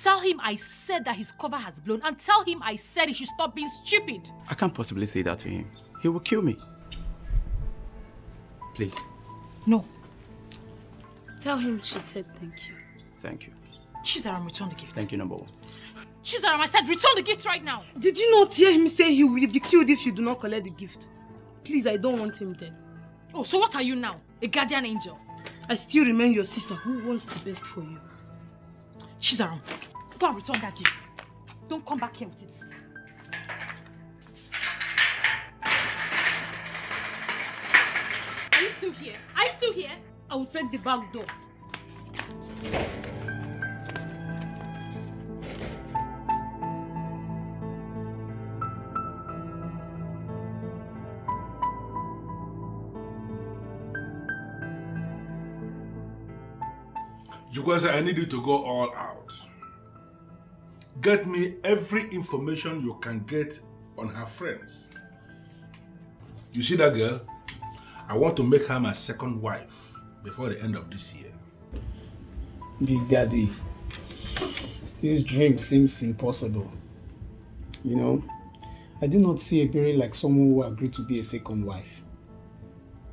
Tell him I said that his cover has blown, and tell him I said he should stop being stupid. I can't possibly say that to him. He will kill me. Please. No. Tell him she said thank you. Thank you. Chizaram, return the gift. Thank you, number one. Chizaram, I said return the gift right now. Did you not hear him say he will be killed if you do not collect the gift? Please, I don't want him dead. Oh, so what are you now? A guardian angel? I still remain your sister who wants the best for you. Chizaram, go and return that gift. Don't come back here with it. Are you still here? Are you still here? I will take the back door. Jukwese, I need you to go all out. Get me every information you can get on her friends. You see that girl? I want to make her my second wife before the end of this year. Big Daddy, this dream seems impossible. You know, I do not see Ebere like someone who agreed to be a second wife.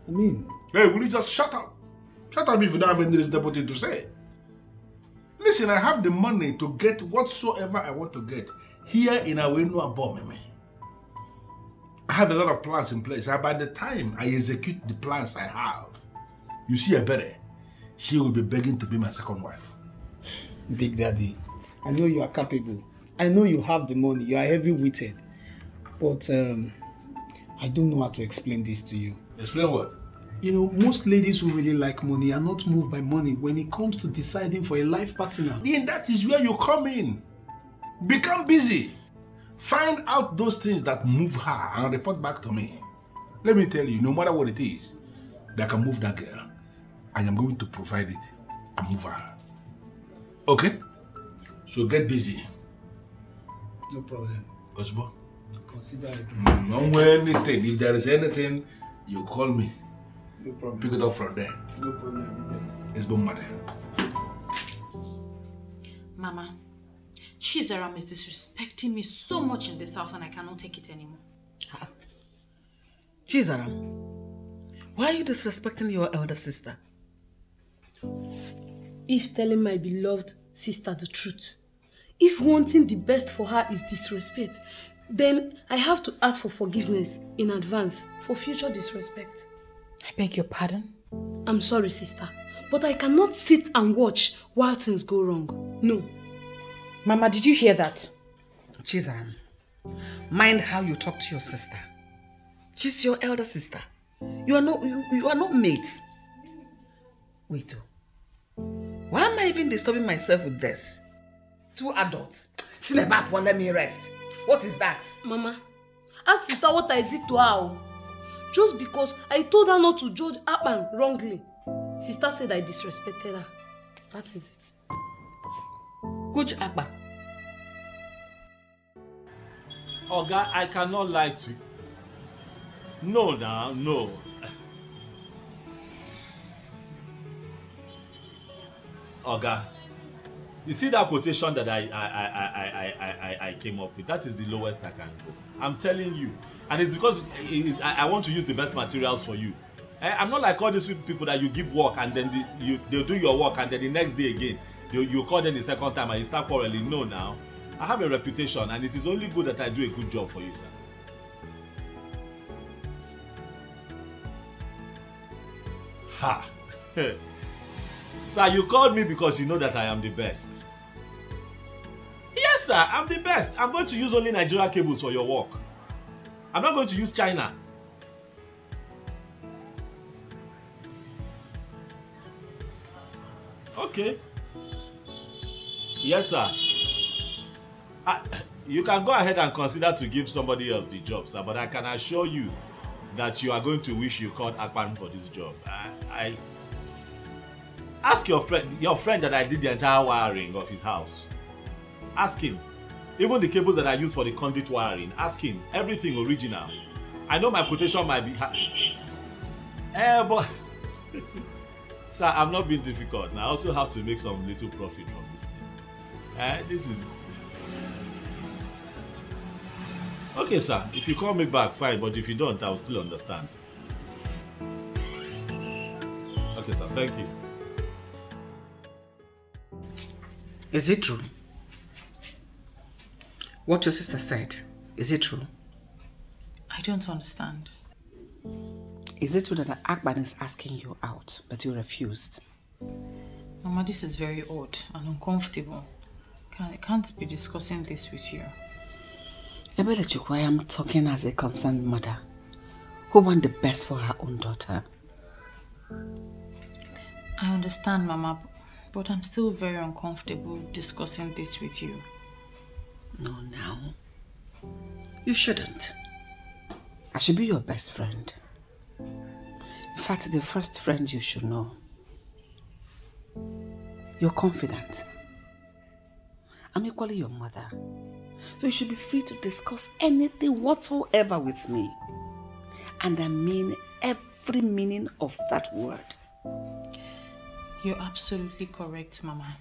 I mean... Hey, will you just shut up? Shut up if you don't have any reasonable thing to say. Listen, I have the money to get whatsoever I want to get here in Awenu Abomeme. I have a lot of plans in place, and by the time I execute the plans I have, you see Ebere, she will be begging to be my second wife. Big Daddy, I know you are capable. I know you have the money. You are heavy-witted. But I don't know how to explain this to you. Explain what? You know, most ladies who really like money are not moved by money when it comes to deciding for a life partner. Then that is where you come in. Become busy. Find out those things that move her and report back to me. Let me tell you, no matter what it is that can move that girl, I am going to provide it and move her. Okay? So get busy. No problem. Osbo? Consider it. Don't wear anything. If there is anything, you call me. No problem. Pick it up from there. No problem. It's been mother. Mama, Chizaram is disrespecting me so much in this house and I cannot take it anymore. Chizaram, why are you disrespecting your elder sister? If telling my beloved sister the truth, if wanting the best for her is disrespect, then I have to ask for forgiveness in advance for future disrespect. I beg your pardon? I'm sorry, sister, but I cannot sit and watch while things go wrong. No. Mama, did you hear that? Chizaram, mind how you talk to your sister. She's your elder sister. You are not mates. Wait, why am I even disturbing myself with this? Two adults. Sleep up, one, let me rest. What is that? Mama, ask sister what I did to her. Just because I told her not to judge Akpan wrongly. Sister said I disrespected her. That is it. Which Akpan? Oga, I cannot lie to you. No, now, no. Oga, you see that quotation that I came up with? That is the lowest I can go. I'm telling you. And it's because I want to use the best materials for you. I'm not like all these people that you give work and then they'll do your work and then the next day again, you call them the second time and you start quarreling. No, now. I have a reputation and it is only good that I do a good job for you, sir. Ha! Sir, you called me because you know that I am the best. Yes, sir, I'm the best. I'm going to use only Nigeria cables for your work. I'm not going to use China. Okay. Yes, sir. You can go ahead and consider to give somebody else the job, sir, but I can assure you that you are going to wish you called Akpan for this job. I ask your friend that I did the entire wiring of his house. Ask him. Even the cables that I use for the conduit wiring, ask him. Everything original. I know my quotation might be but sir, I'm not being difficult. I also have to make some little profit from this thing. This is okay, sir. If you call me back, fine. But if you don't, I will still understand. Okay, sir. Thank you. Is it true? What your sister said, is it true? I don't understand. Is it true that Akban is asking you out, but you refused? Mama, this is very odd and uncomfortable. I can't be discussing this with you. Ebelechukwu, I am talking as a concerned mother who wants the best for her own daughter. I understand, Mama, but I'm still very uncomfortable discussing this with you. No, now. You shouldn't. I should be your best friend. In fact, the first friend you should know. You're confident. I'm equally your mother. So you should be free to discuss anything whatsoever with me. And I mean every meaning of that word. You're absolutely correct, Mama.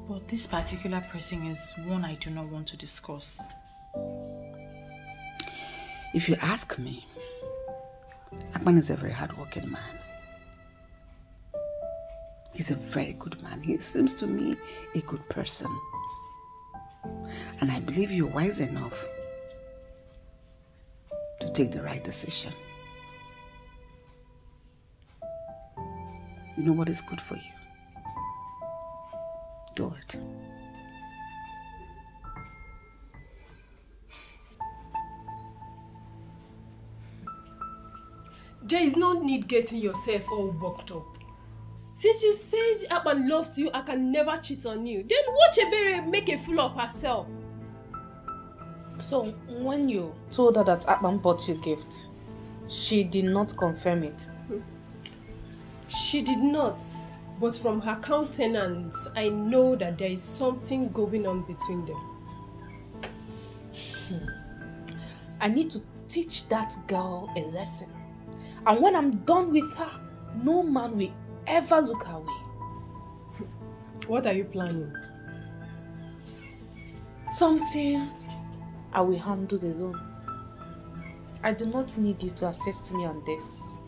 But this particular person is one I do not want to discuss. If you ask me, Akban is a very hard-working man. He's a very good man. He seems to me a good person. And I believe you're wise enough to take the right decision. You know what is good for you. Do it. There is no need getting yourself all worked up. Since you said Akban loves you, I can never cheat on you. Then watch Ebere make a fool of herself. So, when you told her that Akban bought you a gift, she did not confirm it? She did not. But from her countenance, I know that there is something going on between them. I need to teach that girl a lesson. And when I'm done with her, no man will ever look her way. What are you planning? Something I will handle alone. I do not need you to assist me on this.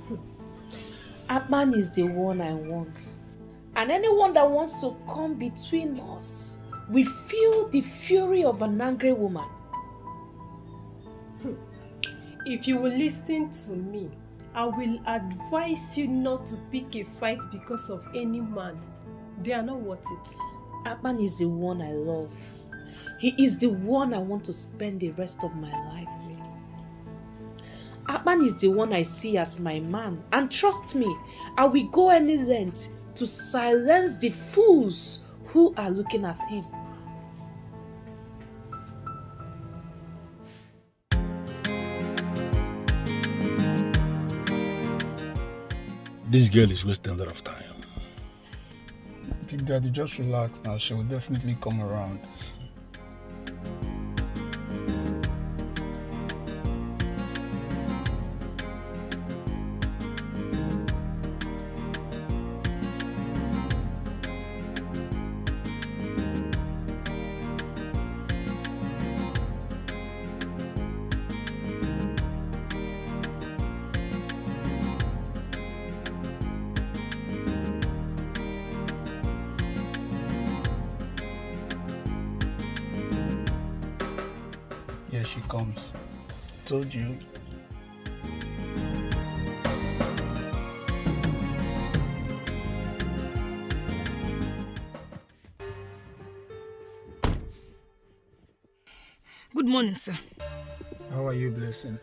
Akban is the one I want. And anyone that wants to come between us will feel the fury of an angry woman. If you will listen to me, I will advise you not to pick a fight because of any man. They are not worth it. Akban is the one I love. He is the one I want to spend the rest of my life with. Akban is the one I see as my man. And trust me, I will go any length to silence the fools who are looking at him. This girl is wasting a lot of time. Big Daddy, just relax now. She will definitely come around. Here she comes. Told you. Good morning, sir. How are you, Blessing?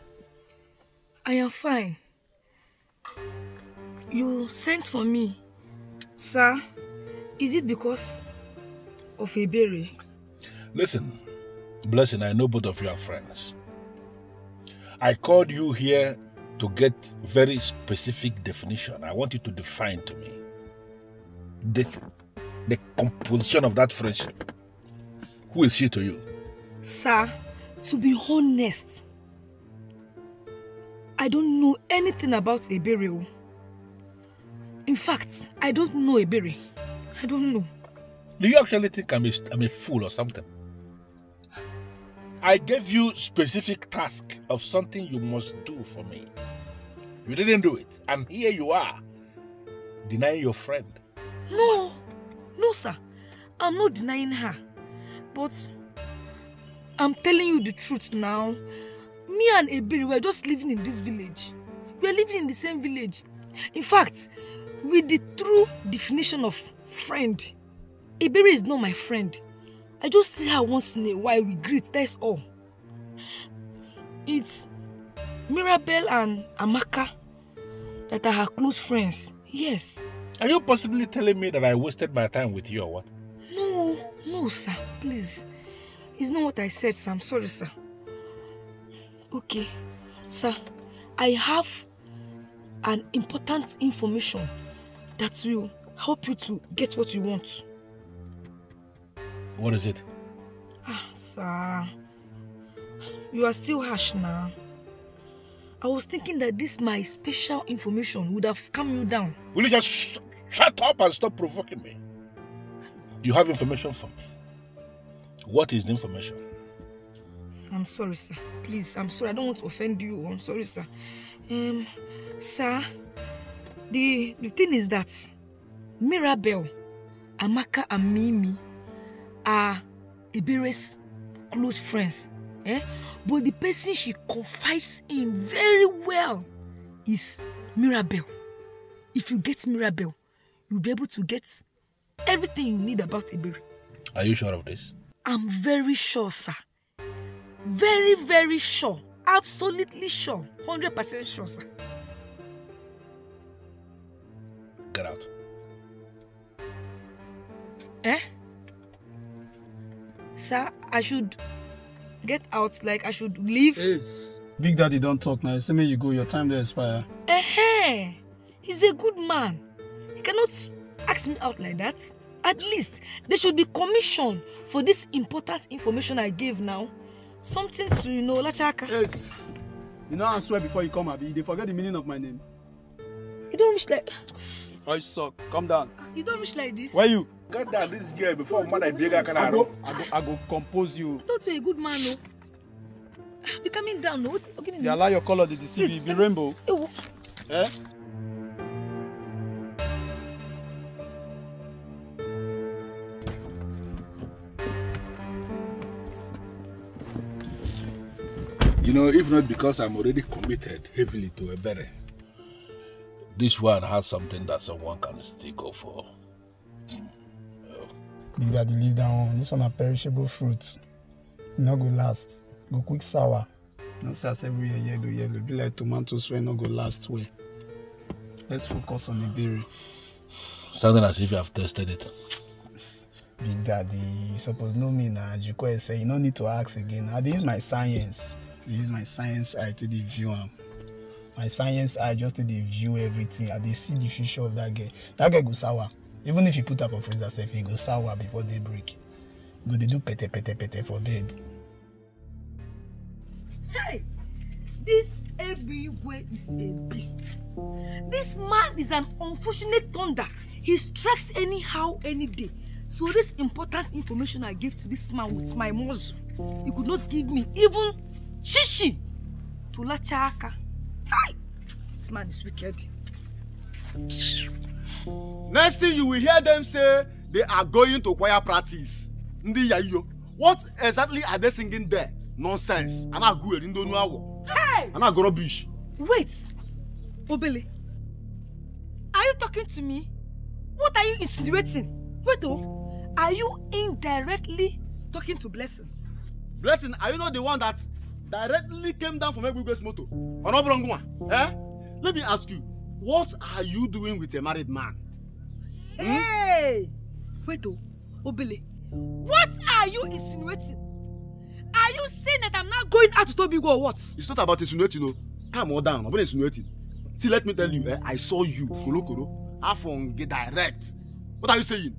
I am fine. You sent for me Sir, is it because of Ebere? Listen, Blessing, I know both of you are friends. I called you here to get very specific definition. I want you to define to me the composition of that friendship. Who is she to you? Sir, to be honest, I don't know anything about Ebere. In fact, I don't know Ebere. I don't know. Do you actually think I'm a fool or something? I gave you specific task of something you must do for me. You didn't do it. And here you are, denying your friend. No, sir. I'm not denying her. But I'm telling you the truth now. Me and Ebere were just living in this village. We're living in the same village. In fact, with the true definition of friend, Ebere is not my friend. I just see her once in a while, we greet, that's all. It's Mirabel and Amaka that are her close friends, yes. Are you possibly telling me that I wasted my time with you or what? No, sir, please. It's not what I said, sir. I'm sorry, sir. Okay, sir, I have an important information that will help you to get what you want. What is it? Sir, you are still harsh now. I was thinking that this my special information would have calmed you down. Will you just shut up and stop provoking me? You have information for me. What is the information? I'm sorry, sir. Please, I'm sorry. I don't want to offend you. I'm sorry, sir. Sir, the thing is that Mirabel, Amaka and Mimi are Ebere's close friends. But the person she confides in very well is Mirabel. If you get Mirabel, you'll be able to get everything you need about Ebere. Are you sure of this? I'm very sure, sir. Very, very sure. Absolutely sure. 100% sure, sir. Get out. Sir, I should get out, like I should leave? Yes. Big Daddy don't talk now. Say me you go, your time to expire. He's a good man. He cannot ask me out like that. At least, there should be commission for this important information I gave now. Something to, Lachaka. Yes. You know I swear before you come, Abi, they forget the meaning of my name. You don't wish like... I suck. Calm down. You don't wish like this? Why you? Get down this girl before man I beg I go compose you. I thought you were a good man, no? Be coming down, no? Okay, you allow your color to deceive you. Be rainbow. If not because I'm already committed heavily to Ebere, this one has something that someone can still go for. Big Daddy, leave that one. This one a perishable fruit. It not go last. Go quick sour. No say every year yellow. Be like tomatoes when not go last way. Let's focus on the berry. Sounding as if you have tested it. Big Daddy, you suppose know me now. You say you don't need to ask again. I use my science. I use my science eye to the view. My science eye just to the view everything. I see the future of that girl. That girl go sour. Even if you put up a freezer safe, he go sour before they break. Go they do pete for bed. Hey, this Ebigwe is a beast. This man is an unfortunate thunder. He strikes anyhow, any day. So this important information I gave to this man with my muzzle, he could not give me even shishi to Lachaka. Hi, this man is wicked. Next thing you will hear them say they are going to choir practice. Ndi yayo. What exactly are they singing there? Nonsense. Ana go in do no. Hey! Ana go rubbish. Wait. Obele. Are you talking to me? What are you insinuating? Wait are you indirectly talking to Blessing? Blessing, are you not the one that directly came down from Ebigwe's motor? Let me ask you, what are you doing with a married man? Hey! Wait, Obele. What are you insinuating? Are you saying that I'm not going out to Toby or what? It's not about insinuating, no. Calm on down. I'm not insinuating. See, let me tell you, I saw you, Kolo, Afon, get direct. What are you saying?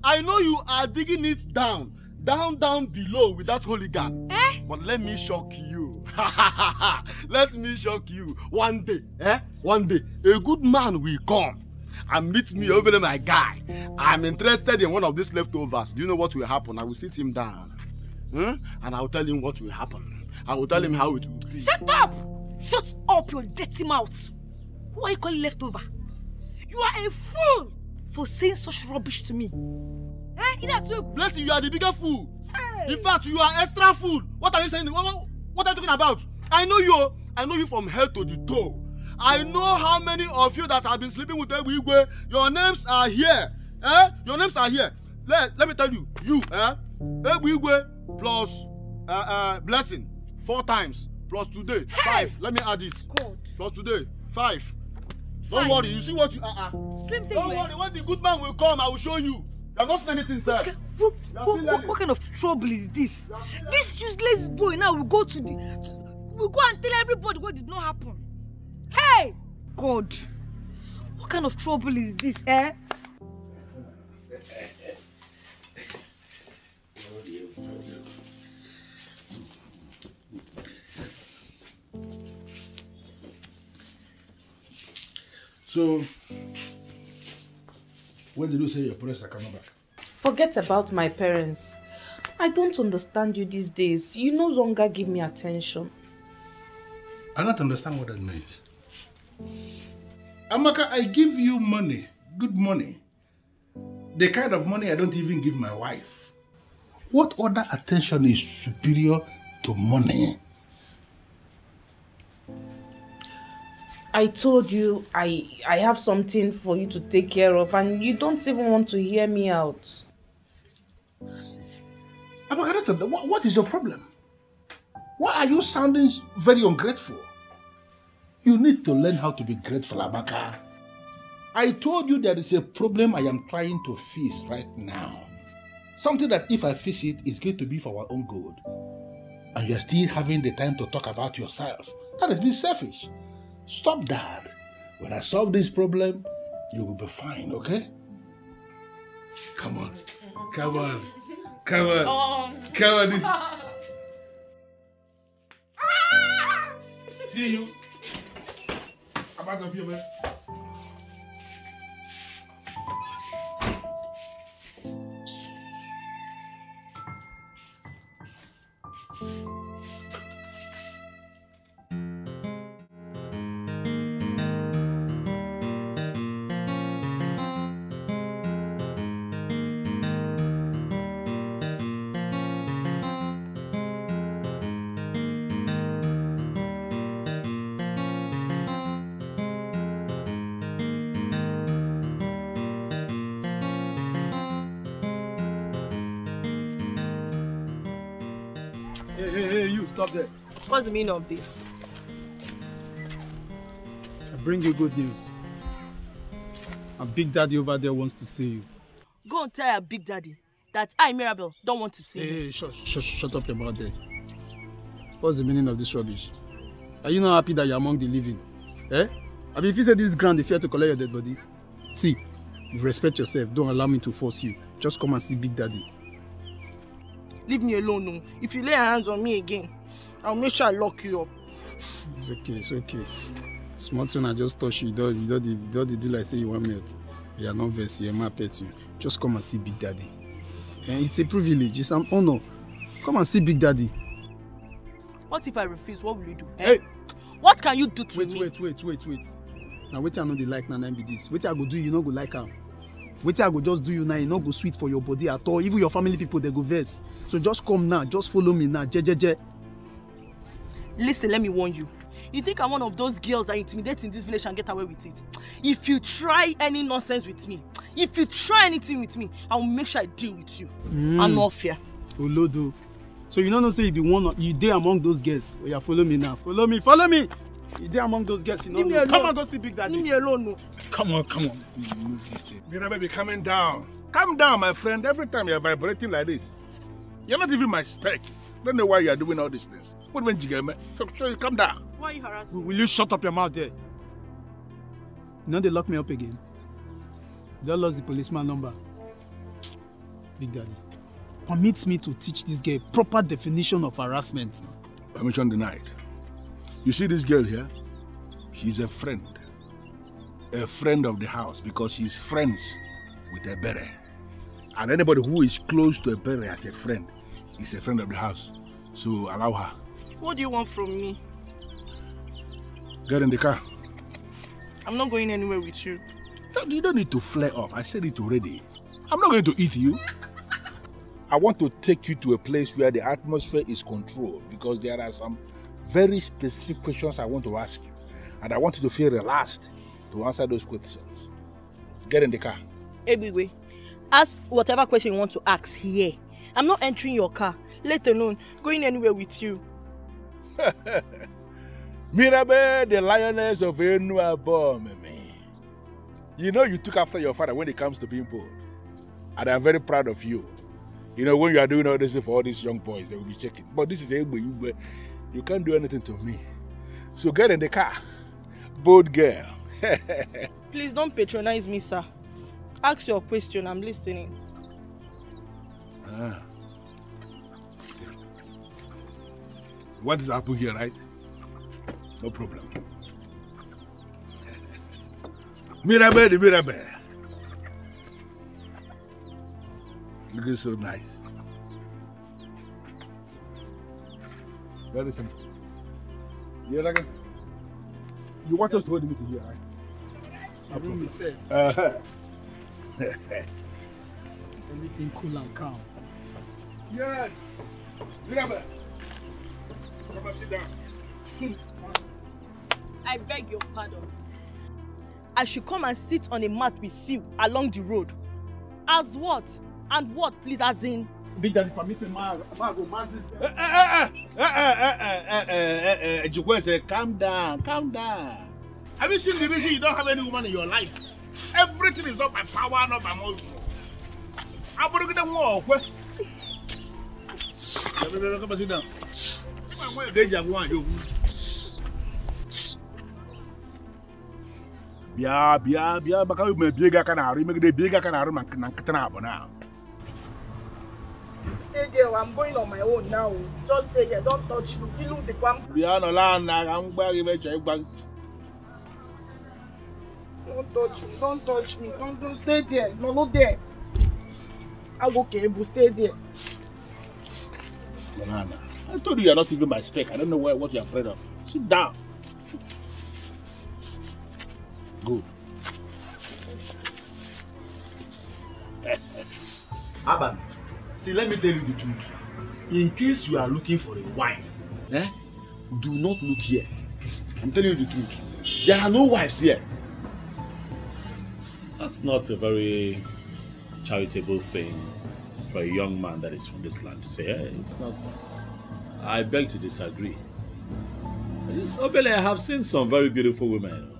I know you are digging it down below with that hooligan. But let me shock you. Let me shock you. One day, a good man will come and meet me over there, my guy. I'm interested in one of these leftovers. Do you know what will happen? I will sit him down. And I'll tell him what will happen. I will tell him how it will be. Shut up! Shut up your dirty mouth. Who are you calling leftover? You are a fool for saying such rubbish to me. Bless you, you are the bigger fool. Hey. In fact, you are extra fool. What are you saying? What are you talking about? I know you from head to the toe. I know how many of you that have been sleeping with Igwe. Your names are here. Your names are here. Let me tell you, Igwe plus Blessing 4 times plus today 5. Let me add it. God. Plus today 5. Don't worry. You see what you Slim thing. Don't worry. When the good man will come, I will show you. You have not seen anything, sir. What kind of trouble is this? This useless boy now will go to we'll go and tell everybody what did not happen. Hey! God! What kind of trouble is this, So, when did you say your parents are coming back? Forget about my parents. I don't understand you these days. You no longer give me attention. I don't understand what that means. Amaka, I give you money, good money. The kind of money I don't even give my wife. What other attention is superior to money? I told you I have something for you to take care of and you don't even want to hear me out. Amaka, what is your problem? Why are you sounding very ungrateful? You need to learn how to be grateful, Amaka. I told you there is a problem I am trying to fix right now. Something that if I fix it, it's going to be for our own good. And you are still having the time to talk about yourself. That is being selfish. Stop that. When I solve this problem, you will be fine, okay? Come on. Come on. Come on. Come on. See you. I'm out of here, man. Hey, you, stop there. What's the meaning of this? I bring you good news. And Big Daddy over there wants to see you. Go and tell your Big Daddy that I, Mirabel, don't want to see you. Hey, shut up about that. What's the meaning of this rubbish? Are you not happy that you're among the living? I mean, if you say this ground, they fear to collect your dead body. See, you respect yourself. Don't allow me to force you. Just come and see Big Daddy. Leave me alone, no. If you lay your hands on me again, I'll make sure I lock you up. It's okay, it's okay. Smart when I just touch you, you don't do like say you want me. You are not vexed, you're my pet you. Just come and see Big Daddy. And it's a privilege, it's an honor. Come and see Big Daddy. What if I refuse? What will you do? Hey! What can you do to me? Wait. Now wait, I know they like Nana be this. Wait, I go do you not go like her. Wait, I go just do you now, you not go sweet for your body at all. Even your family people, they go vex. So just come now, just follow me now. Je. Listen, let me warn you. You think I'm one of those girls that intimidate in this village and get away with it? If you try any nonsense with me, if you try anything with me, I will make sure I deal with you. I'm not fear. Olodo. So you don't know say you be one, you dey among those girls. Oh yeah, follow me now. Follow me. You there among those girls, you know? Leave me alone. Come on, go see Big Daddy. Leave me alone, no. Come on. Move this thing. Mira, baby, calm down. Calm down, my friend. Every time you're vibrating like this, you're not even my spec. Don't know why you're doing all these things. What when you get me? Calm down. Why are you harassing? Will you shut up your mouth there? You know they lock me up again. They lost the policeman number. Big Daddy, permit me to teach this girl proper definition of harassment. Permission denied. You see this girl here? She's a friend of the house because she's friends with a beret. And anybody who is close to a beret as a friend is a friend of the house. So allow her. What do you want from me? Get in the car. I'm not going anywhere with you. You don't need to flare up. I said it already. I'm not going to eat you. I want to take you to a place where the atmosphere is controlled because there are some very specific questions I want to ask you. And I want you to feel relaxed to answer those questions. Get in the car. Ebigwe, ask whatever question you want to ask here. I'm not entering your car, let alone going anywhere with you. Mirabe, the lioness of Enuabo, Mimi. You know you took after your father when it comes to being bold. And I'm very proud of you. You know, when you are doing all this for all these young boys, they will be checking. But this is Egbe, you can't do anything to me. So get in the car. Bold girl. Please don't patronize me, sir. Ask your question, I'm listening. What is happening here, right? No problem. Mirabe. Looking so nice. Very simple. You want us to hold the meeting here, right? I bring me set. Everything cool and calm. Yes! Mirabe! Come and sit down. I beg your pardon. I should come and sit on a mat with you along the road. As what? And what, please, as in? Big Daddy, permit me, go Jukwe said, calm down. Have you seen the reason you don't have any woman in your life? Everything is not by power, not by muscle. I'm going to get them more. Come and sit down. Bia, baka me biega kanaru, me de biega kanaru na kitana abona. Stay there, I'm going on my own now. So stay there, don't touch me. You look the kwam. Bia no la na am gba give e che gba. Don't touch me. Don't stay there. No there. I'll go Kebu, stay there. Banana. I told you you're not even my spec. I don't know what you're afraid of. Sit down. Good. Aban, see, let me tell you the truth. In case you are looking for a wife, do not look here. I'm telling you the truth. There are no wives here. That's not a very charitable thing for a young man that is from this land to say. Hey, it's not. I beg to disagree. Obele, I have seen some very beautiful women.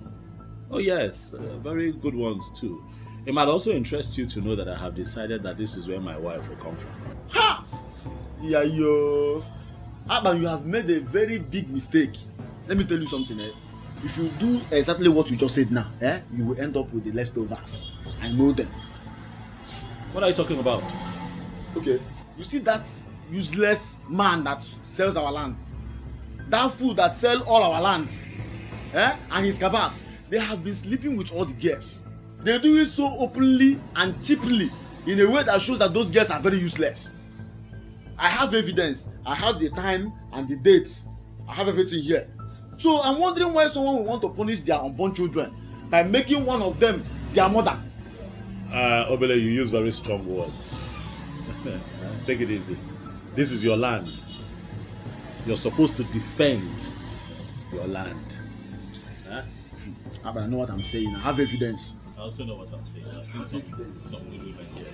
Oh yes, very good ones too. It might also interest you to know that I have decided that this is where my wife will come from. Ha! Yeah, yo. Aban, you have made a very big mistake. Let me tell you something. If you do exactly what you just said now, you will end up with the leftovers. I know them. What are you talking about? Okay, you see that useless man that sells our land? That fool that sells all our lands, and his cabals, they have been sleeping with all the girls. They do it so openly and cheaply in a way that shows that those girls are very useless. I have evidence. I have the time and the dates. I have everything here. So I'm wondering why someone will want to punish their unborn children by making one of them their mother. Obele, you use very strong words. Take it easy. This is your land. You're supposed to defend your land. But I know what I'm saying. I have evidence. I also know what I'm saying. I've seen some good women here.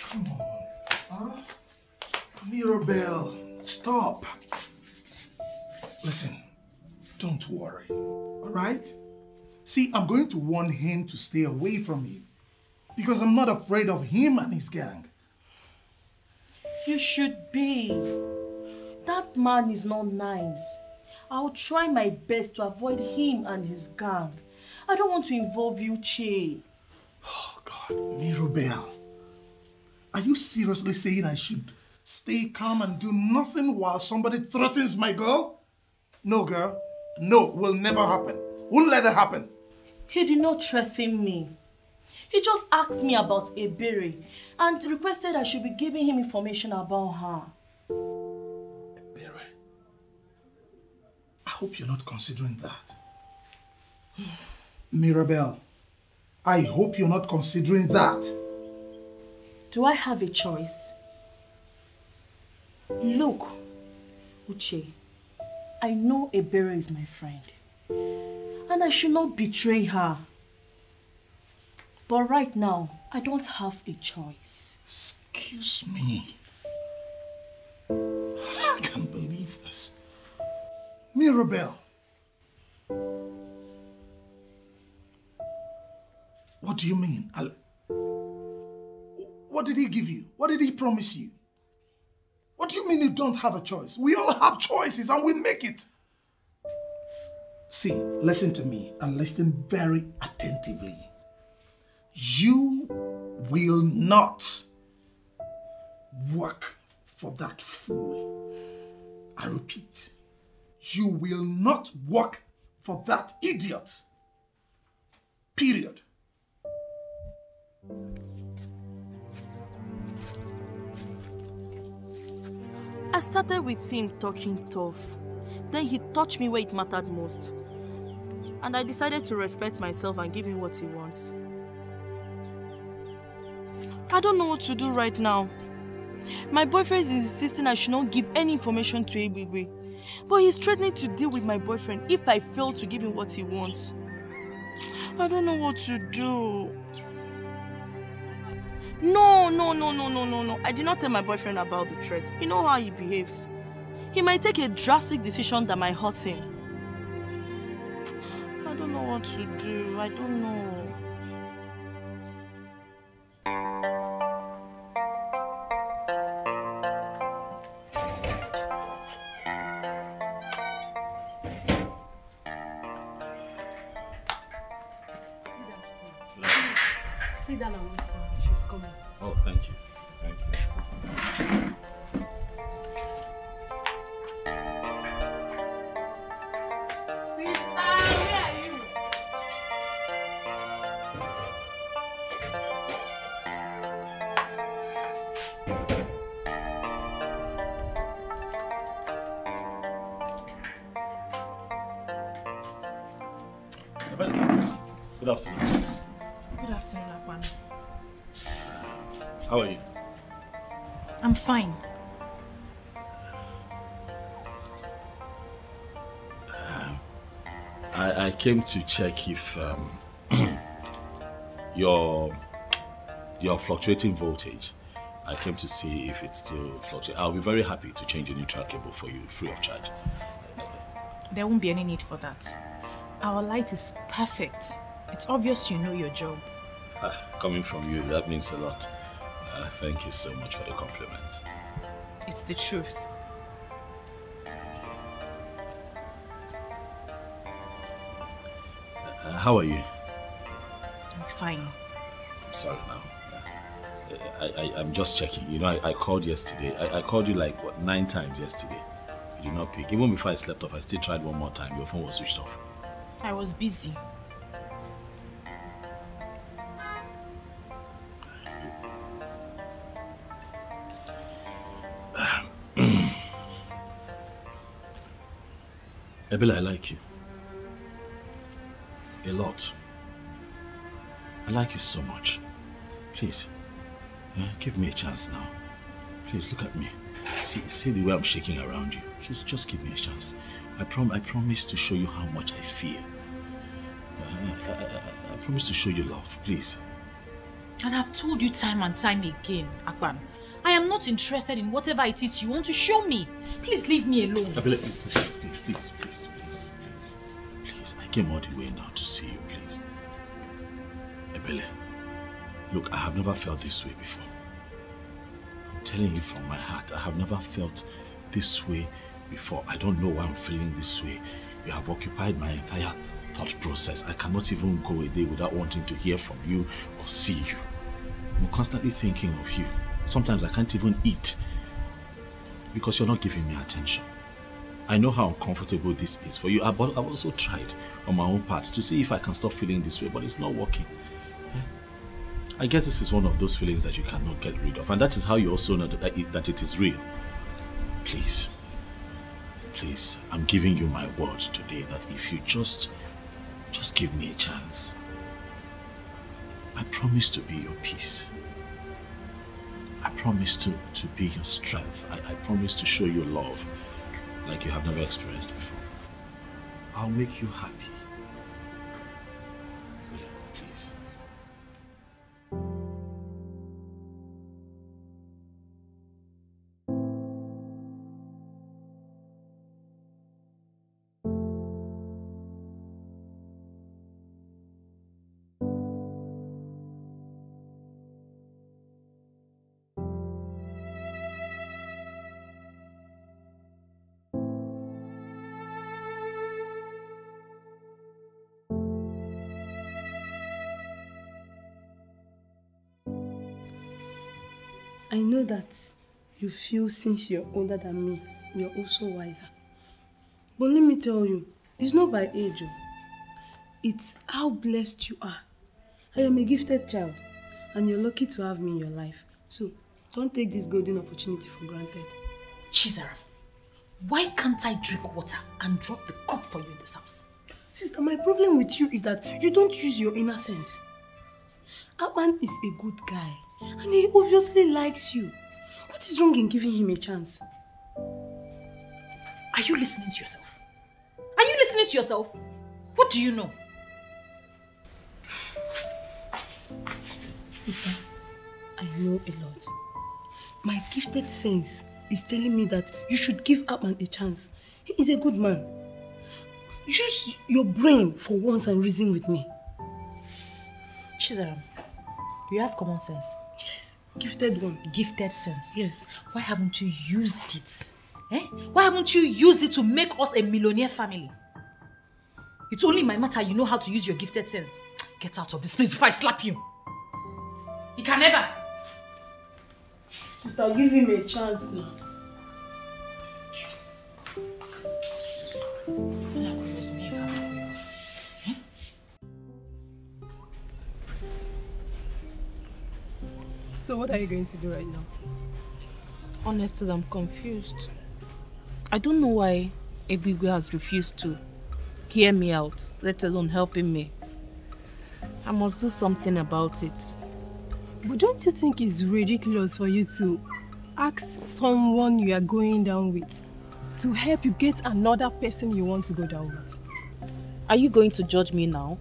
Come on. Mirabelle, stop. Listen, don't worry, all right? See, I'm going to warn him to stay away from you because I'm not afraid of him and his gang. You should be. That man is not nice. I'll try my best to avoid him and his gang. I don't want to involve you, Che. Oh, God. Mirabel, are you seriously saying I should stay calm and do nothing while somebody threatens my girl? No, girl. No, will never happen. Won't let it happen. He did not threaten me. He just asked me about Ebere and requested I should be giving him information about her. Ebere? I hope you're not considering that. Mirabel, I hope you're not considering that. Do I have a choice? Look, Uche, I know Ebere is my friend, and I should not betray her. But right now, I don't have a choice. Excuse me. I can't believe this. Mirabel. What do you mean? What did he give you? What did he promise you? What do you mean you don't have a choice? We all have choices and we make it. See, listen to me and listen very attentively. You will not work for that fool. I repeat, you will not work for that idiot. Period. I started with him talking tough. Then he touched me where it mattered most. And I decided to respect myself and give him what he wants. I don't know what to do right now. My boyfriend is insisting I should not give any information to Ebigwe. But he's threatening to deal with my boyfriend if I fail to give him what he wants. I don't know what to do. No. I did not tell my boyfriend about the threat. You know how he behaves. He might take a drastic decision that might hurt him. I don't know what to do. I don't know. Sit down and wait for her. She's coming. Oh, thank you. Thank you. Good afternoon. Good afternoon, Akwan. How are you? I'm fine. I came to check if your fluctuating voltage. I came to see if it's still fluctuating. I'll be very happy to change a neutral cable for you free of charge. There won't be any need for that. Our light is perfect. It's obvious you know your job. Coming from you, that means a lot. Thank you so much for the compliment. It's the truth. How are you? I'm fine. I'm sorry now. I'm just checking. You know, I called yesterday. I called you like, what, 9 times yesterday. You did not pick. Even before I slept off, I still tried one more time. Your phone was switched off. I was busy. Ebele, I like you. A lot. I like you so much. Please, give me a chance now. Please, look at me. See the way I'm shaking around you. Just give me a chance. I promise to show you how much I feel. I promise to show you love, please. And I've told you time and time again, Akban, I am not interested in whatever it is you want to show me. Please leave me alone. Ebele, please. I came all the way now to see you, please. Ebele, look, I have never felt this way before. I'm telling you from my heart, I have never felt this way before. I don't know why I'm feeling this way. You have occupied my entire thought process. I cannot even go a day without wanting to hear from you or see you. I'm constantly thinking of you. Sometimes I can't even eat because you're not giving me attention. I know how uncomfortable this is for you, but I've also tried on my own part to see if I can stop feeling this way, but it's not working. I guess this is one of those feelings that you cannot get rid of, and that is how you also know that it is real. Please, I'm giving you my word today that if you just give me a chance, I promise to be your peace. I promise to be your strength. I promise to show you love like you have never experienced before. I'll make you happy. Please. I know that you feel since you're older than me, you're also wiser. But let me tell you, it's not by age. It's how blessed you are. I am a gifted child, and you're lucky to have me in your life. So, don't take this golden opportunity for granted. Chizaram, why can't I drink water and drop the cup for you in this house? Sister, my problem with you is that you don't use your inner sense. Aban is a good guy, and he obviously likes you. What is wrong in giving him a chance? Are you listening to yourself? Are you listening to yourself? What do you know? Sister, I know a lot. My gifted sense is telling me that you should give Aban a chance. He is a good man. Use your brain for once and reason with me. Chizaram, you have common sense. Yes, gifted one. Gifted sense. Yes. Why haven't you used it? Why haven't you used it to make us a millionaire family? It's only my matter you know how to use your gifted sense. Get out of this place before I slap you. You can never. Sister, give him a chance now. So what are you going to do right now? Honestly, I'm confused. I don't know why Ebigwe has refused to hear me out, let alone helping me. I must do something about it. But don't you think it's ridiculous for you to ask someone you are going down with to help you get another person you want to go down with? Are you going to judge me now?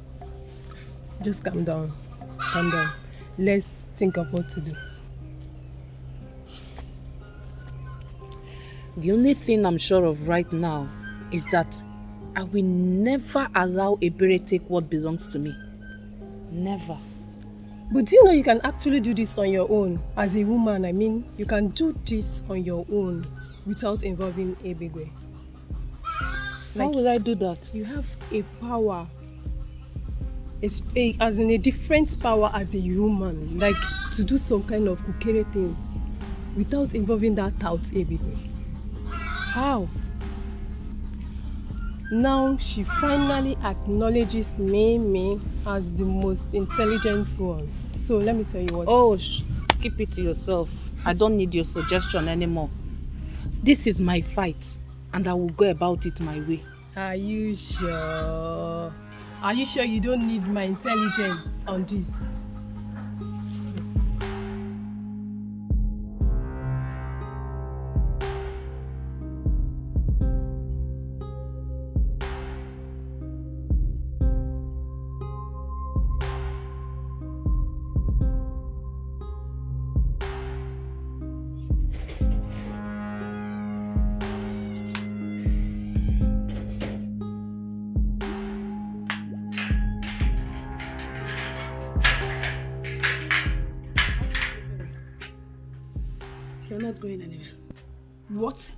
Just calm down. Calm down. Let's think of what to do. The only thing I'm sure of right now is that I will never allow Ebere take what belongs to me. Never. But do you know you can actually do this on your own? As a woman, I mean, you can do this on your own without involving Ebigwe. How will I do that? You have a power. As in a different power as a human, like to do some kind of kukere things without involving that tout Ebigwe. How? Now she finally acknowledges me as the most intelligent one. So let me tell you what. Oh, keep it to yourself. I don't need your suggestion anymore. This is my fight, and I will go about it my way. Are you sure? Are you sure you don't need my intelligence on this? We're not going anywhere. What?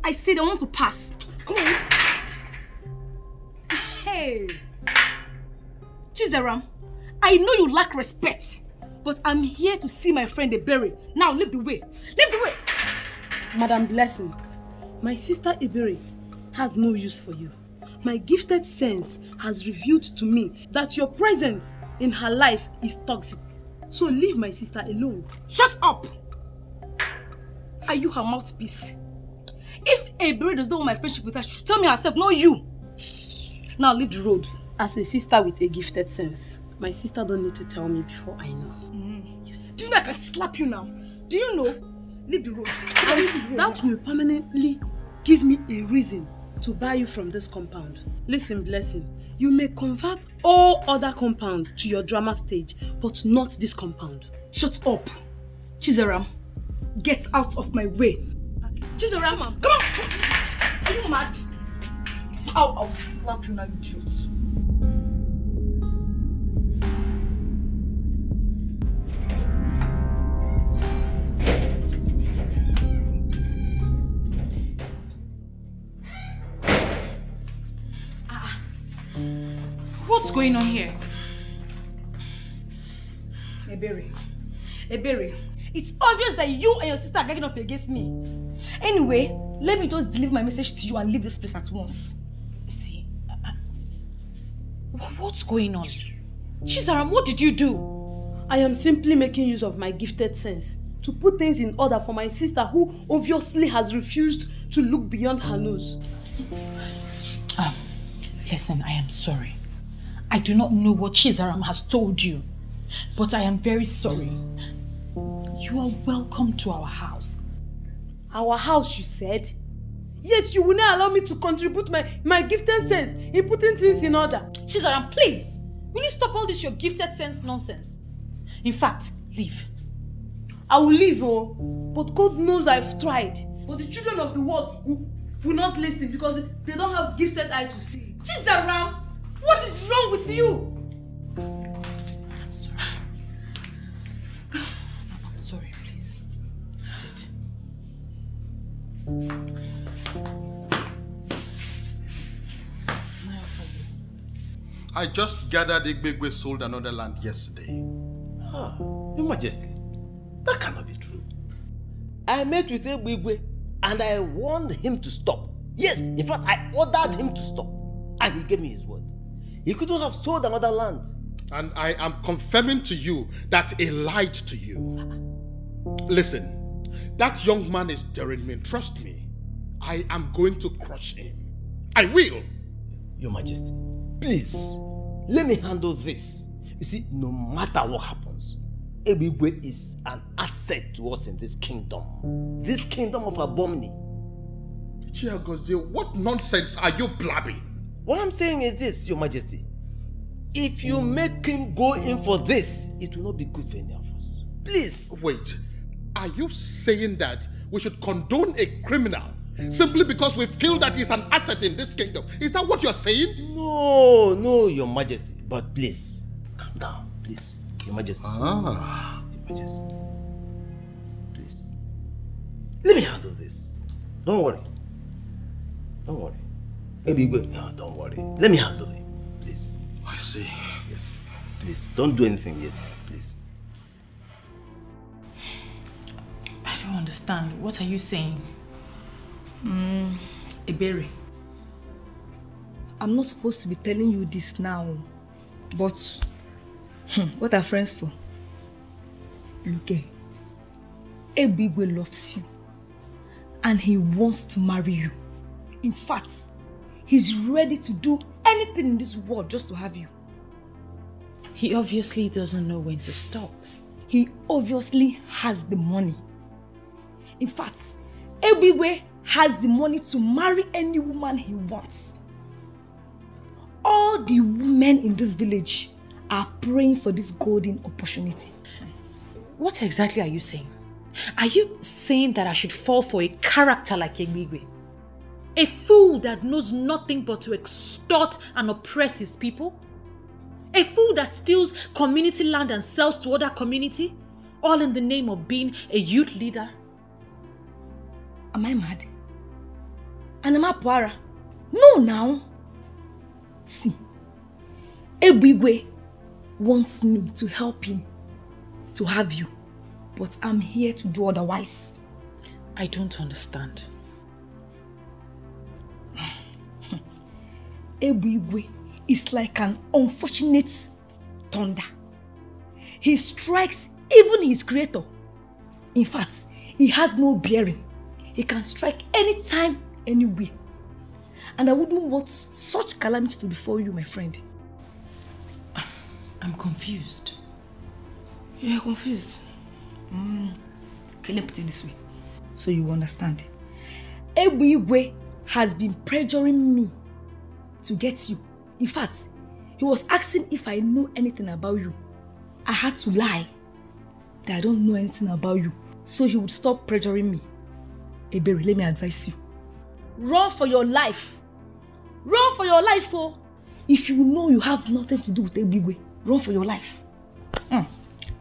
I said I want to pass. Come on. Hey. Chizaram, I know you lack respect, but I'm here to see my friend Ebere. Now leave the way. Leave the way. Madam Blessing, my sister Ebere has no use for you. My gifted sense has revealed to me that your presence in her life is toxic. So leave my sister alone. Shut up! Are you her mouthpiece? If Ebere does not want my friendship with her, she should tell me herself, not you. Now leave the road. As a sister with a gifted sense, my sister don't need to tell me before I know. Yes. Do you know I can slap you now? Do you know? Leave the road. That will permanently give me a reason to buy you from this compound. Listen, Blessing, you may convert all other compound to your drama stage, but not this compound. Shut up. Chizaram, get out of my way. Okay. Chizaram, come on. Are you mad? I'll slap you now, you idiot. What's going on here? Ebere, it's obvious that you and your sister are getting up against me. Anyway, let me just deliver my message to you and leave this place at once. See, what's going on? Chizaram, what did you do? I am simply making use of my gifted sense to put things in order for my sister who obviously has refused to look beyond her nose. Listen, I am sorry. I do not know what Chizaram has told you, but I am very sorry. You are welcome to our house. Our house, you said? Yet you will not allow me to contribute my gifted sense in putting things in order. Chizaram, please! Will you stop all this your gifted sense nonsense? In fact, leave. I will leave, oh. But God knows I've tried. But the children of the world will not listen because they don't have gifted eye to see. Chizaram, what is wrong with you? I'm sorry. I'm sorry, please. Sit. I just gathered Igbegwe sold another land yesterday. Your Majesty, that cannot be true. I met with Igbegwe and I warned him to stop. Yes, in fact, I ordered him to stop. And he gave me his word. He couldn't have sold another land. And I am confirming to you that he lied to you. Listen, that young man is daring me. Trust me. I am going to crush him. I will. Your Majesty, please, let me handle this. You see, no matter what happens, Ebigwe is an asset to us in this kingdom. This kingdom of Abomni. Chiagozie, what nonsense are you blabbing? What I'm saying is this, Your Majesty. If you make him go in for this, it will not be good for any of us. Please. Wait, are you saying that we should condone a criminal simply because we feel that he's an asset in this kingdom? Is that what you're saying? No, Your Majesty. But please, calm down, please. Your Majesty. Your Majesty. Please. Let me handle this. Don't worry. Don't worry. No, don't worry. Let me handle it, please. I see. Yes. Please, don't do anything yet, please. I don't understand. What are you saying? Ebere, I'm not supposed to be telling you this now, but what are friends for? Look, Ebigwe loves you and he wants to marry you. In fact, he's ready to do anything in this world just to have you. He obviously doesn't know when to stop. He obviously has the money. In fact, Ebigwe has the money to marry any woman he wants. All the women in this village are praying for this golden opportunity. What exactly are you saying? Are you saying that I should fall for a character like Ebigwe? A fool that knows nothing but to extort and oppress his people? A fool that steals community land and sells to other community? All in the name of being a youth leader. Am I mad? And am I Puara? No, now. See, Ebigwe wants me to help him to have you, but I'm here to do otherwise. I don't understand. Ebigwe is like an unfortunate thunder. He strikes even his creator. In fact, he has no bearing. He can strike anytime, anywhere. And I wouldn't want such calamity to befall you, my friend. I'm confused. You're confused? Okay, let me put it this way, so you understand. Ebigwe has been pressuring me to get you. In fact, he was asking if I know anything about you. I had to lie that I don't know anything about you, so he would stop pressuring me. Ebere, let me advise you. Run for your life. Run for your life, oh. If you know you have nothing to do with Ebigwe, run for your life.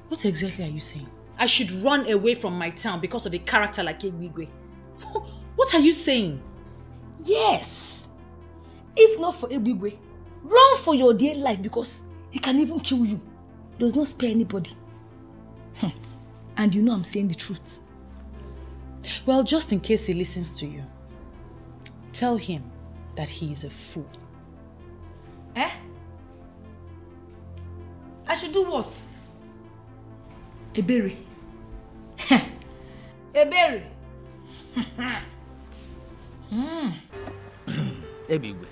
What exactly are you saying? I should run away from my town because of a character like Ebigwe. What are you saying? Yes. If not for Ebigwe, run for your dear life because he can even kill you. He does not spare anybody. And you know I'm saying the truth. Well, just in case he listens to you, tell him that he is a fool. Eh? I should do what? Ebere. Ebere. Ebigwe,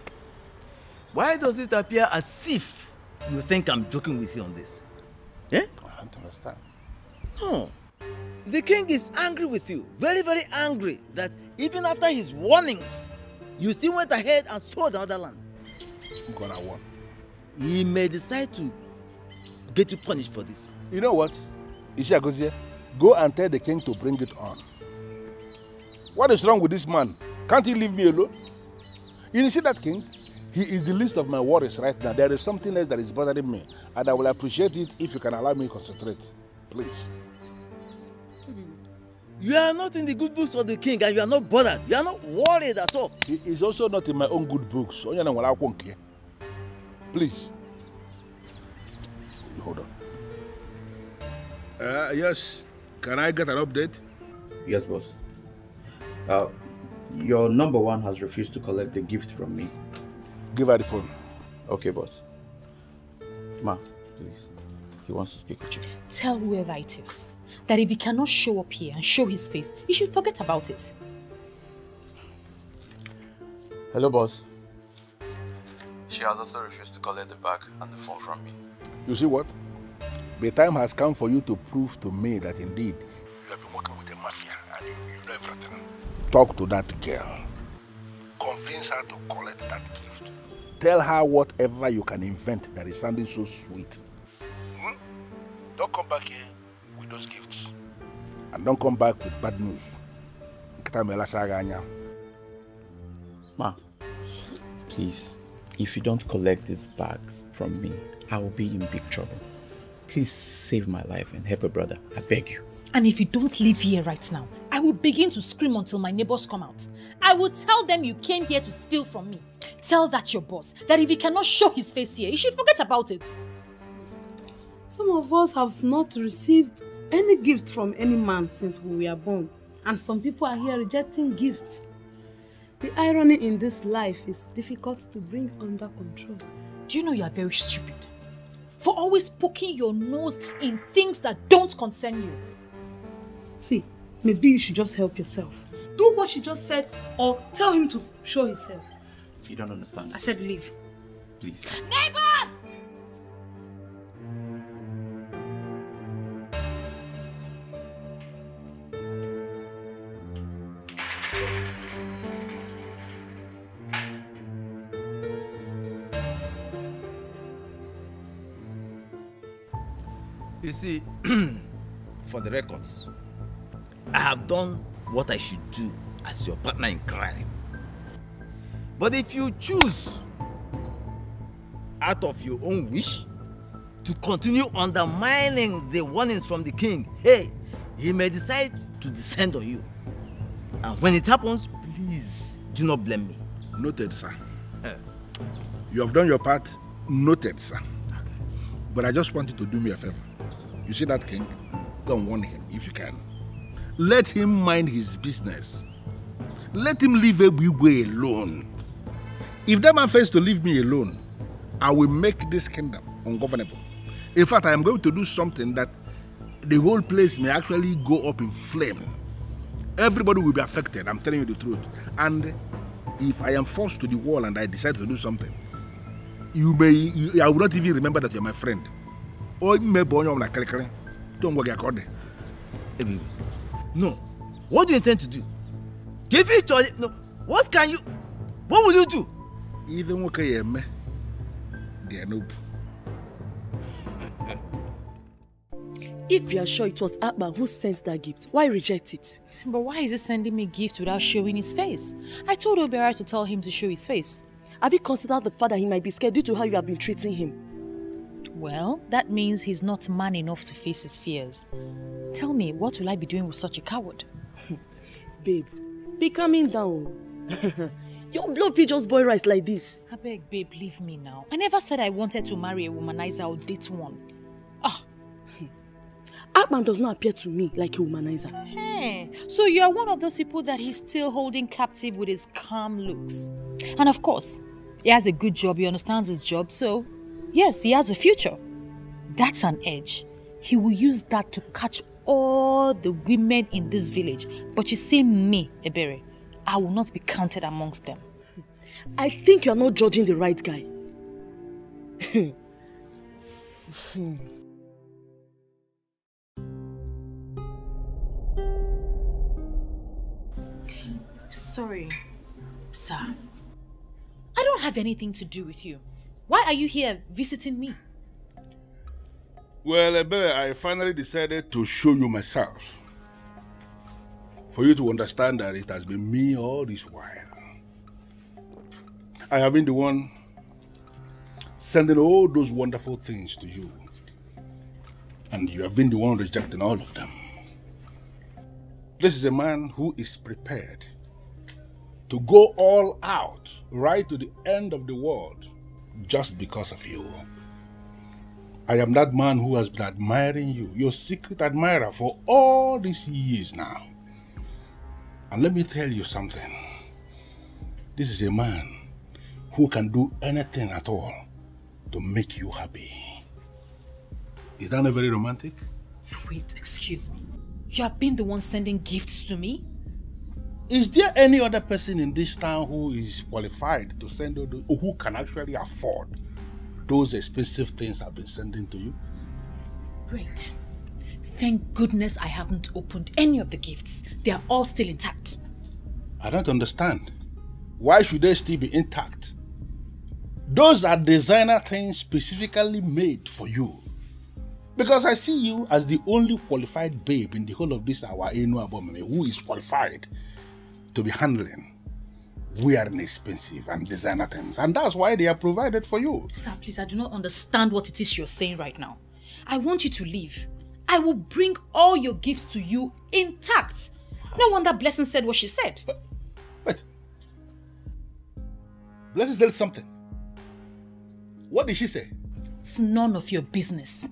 why does it appear as if you think I'm joking with you on this? Eh? I don't understand. No. The king is angry with you. Very, very angry that even after his warnings, you still went ahead and sold another land. I'm gonna warn. He may decide to get you punished for this. You know what? Ishiagozie, go and tell the king to bring it on. What is wrong with this man? Can't he leave me alone? You see that king? He is the least of my worries right now. There is something else that is bothering me, and I will appreciate it if you can allow me to concentrate. Please. You are not in the good books of the king and you are not bothered. You are not worried at all. He is also not in my own good books. Please. Hold on. Yes. Can I get an update? Yes, boss. Your number one has refused to collect the gift from me. Give her the phone. Okay, boss. Ma, please. He wants to speak with you. Tell whoever it is that if he cannot show up here and show his face, he should forget about it. Hello, boss. She has also refused to collect the bag and the phone from me. You see what? The time has come for you to prove to me that indeed you have been working with the mafia and you know everything. Talk to that girl. Convince her to collect that gift. Tell her whatever you can invent that is sounding so sweet. Don't come back here with those gifts. And don't come back with bad news. Ma, please, if you don't collect these bags from me, I will be in big trouble. Please save my life and help a brother. I beg you. And if you don't leave here right now, I will begin to scream until my neighbors come out. I will tell them you came here to steal from me. Tell that your boss, that if he cannot show his face here, he should forget about it. Some of us have not received any gift from any man since we were born. And some people are here rejecting gifts. The irony in this life is difficult to bring under control. Do you know you are very stupid? For always poking your nose in things that don't concern you. See, maybe you should just help yourself. Do what she just said or tell him to show himself. You don't understand. I said leave. Please. Neighbors! You see, for the records, I have done what I should do as your partner in crime. But if you choose, out of your own wish, to continue undermining the warnings from the king, hey, he may decide to descend on you. And when it happens, please do not blame me. Noted, sir. You have done your part. Noted, sir. Okay. But I just want you to do me a favor. You see that king? Go and warn him if you can. Let him mind his business. Let him leave Ebigwe alone. If that man fails to leave me alone, I will make this kingdom ungovernable. In fact, I am going to do something that the whole place may actually go up in flame. Everybody will be affected, I'm telling you the truth. And if I am forced to the wall and I decide to do something, I will not even remember that you're my friend. Don't worry, no. What do you intend to do? Give it to... No. What will you do? Even okay, they are noob. If you are sure it was Akban who sent that gift, why reject it? But why is he sending me gifts without showing his face? I told Obiara to tell him to show his face. Have you considered the fact that he might be scared due to how you have been treating him? Well, that means he's not man enough to face his fears. Tell me, what will I be doing with such a coward? Babe, be calming down. Your blood feed just boil rice like this. I beg, babe, leave me now. I never said I wanted to marry a womanizer or date one. Akman does not appear to me like a womanizer. Hey, so you are one of those people that he's still holding captive with his calm looks. And of course, he has a good job, he understands his job, so yes, he has a future. That's an edge. He will use that to catch all the women in this village. But you see me, Ebere, I will not be counted amongst them. I think you're not judging the right guy. Sorry, sir. I don't have anything to do with you. Why are you here visiting me? Well, Ebere, I finally decided to show you myself. For you to understand that it has been me all this while. I have been the one sending all those wonderful things to you. And you have been the one rejecting all of them. This is a man who is prepared to go all out, right to the end of the world, just because of you. I am that man who has been admiring you, your secret admirer for all these years now. And let me tell you something. This is a man who can do anything at all to make you happy. Is that not very romantic? Wait, excuse me. You have been the one sending gifts to me? Is there any other person in this town who is qualified to send those, or who can actually afford those expensive things I've been sending to you? Great. Thank goodness I haven't opened any of the gifts. They are all still intact. I don't understand. Why should they still be intact? Those are designer things specifically made for you. Because I see you as the only qualified babe in the whole of this our Enu Abomeme who is qualified to be handling wearing expensive and designer things. And that's why they are provided for you. Sir, please, I do not understand what it is you're saying right now. I want you to leave. I will bring all your gifts to you intact. No wonder Blessing said what she said. Wait. Blessing said something. What did she say? It's none of your business.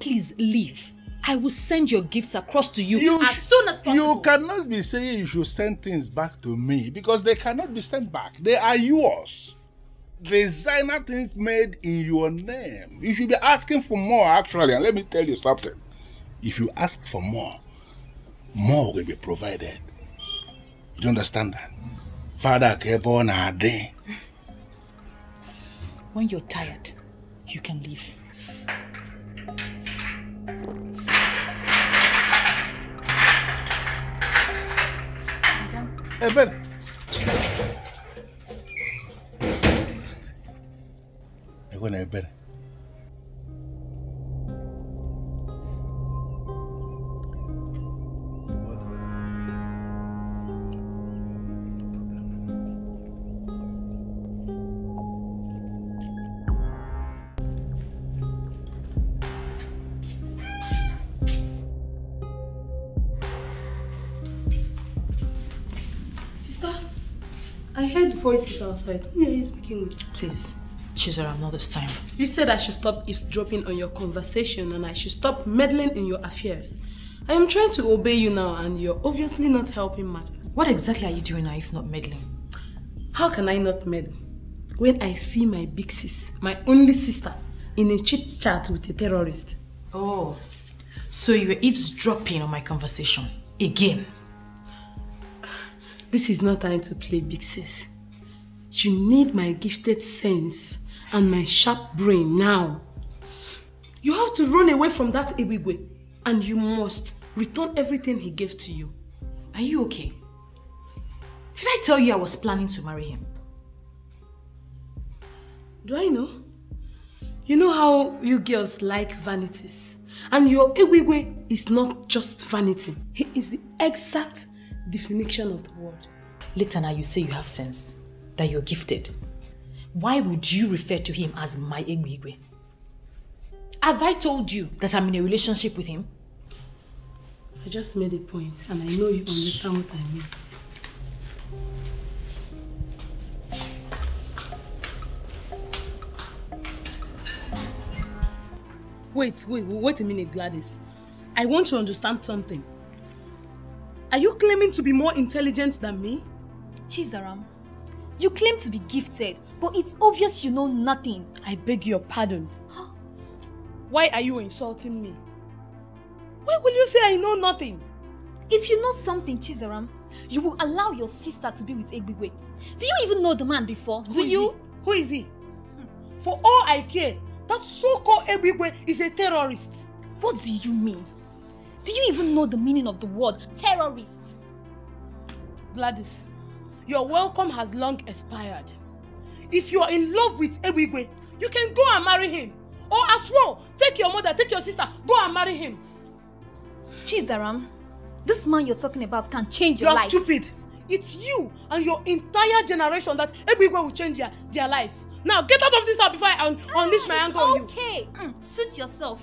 Please leave. I will send your gifts across to you as soon as possible. You cannot be saying you should send things back to me because they cannot be sent back. They are yours. Designer things made in your name. You should be asking for more actually. And let me tell you something. If you ask for more, more will be provided. You understand that? Father kept on a day. When you're tired, you can leave. Ebere. Ebere. I heard voices outside. Who are you speaking with? Please, Chizoram, not this time. You said I should stop eavesdropping on your conversation and I should stop meddling in your affairs. I am trying to obey you now and you're obviously not helping matters. What exactly are you doing now if not meddling? How can I not meddle? When I see my big sis, my only sister, in a chit-chat with a terrorist. Oh, so you were eavesdropping on my conversation again? This is not time to play big sis. You need my gifted sense and my sharp brain now. You have to run away from that Ebigwe and you must return everything he gave to you. Are you okay? Did I tell you I was planning to marry him? Do I know? You know how you girls like vanities. And your Ebigwe is not just vanity. He is the exact definition of the word. Later now you say you have sense, that you're gifted. Why would you refer to him as my Ebigwe? Have I told you that I'm in a relationship with him? I just made a point and I know you understand what I mean. Wait a minute, Gladys. I want to understand something. Are you claiming to be more intelligent than me? Chizaram, you claim to be gifted, but it's obvious you know nothing. I beg your pardon. Why are you insulting me? Why will you say I know nothing? If you know something, Chizaram, you will allow your sister to be with Ebigwe. Do you even know the man before? Who is he? For all I care, that so-called Ebigwe is a terrorist. What do you mean? Do you even know the meaning of the word terrorist? Gladys, your welcome has long expired. If you are in love with Ebigwe, you can go and marry him. Or as well, take your mother, take your sister, go and marry him. Chizaram, this man you're talking about can change your life. You are stupid. It's you and your entire generation that Ebigwe will change their life. Now get out of this house before I unleash my anger on you. Okay, suit yourself.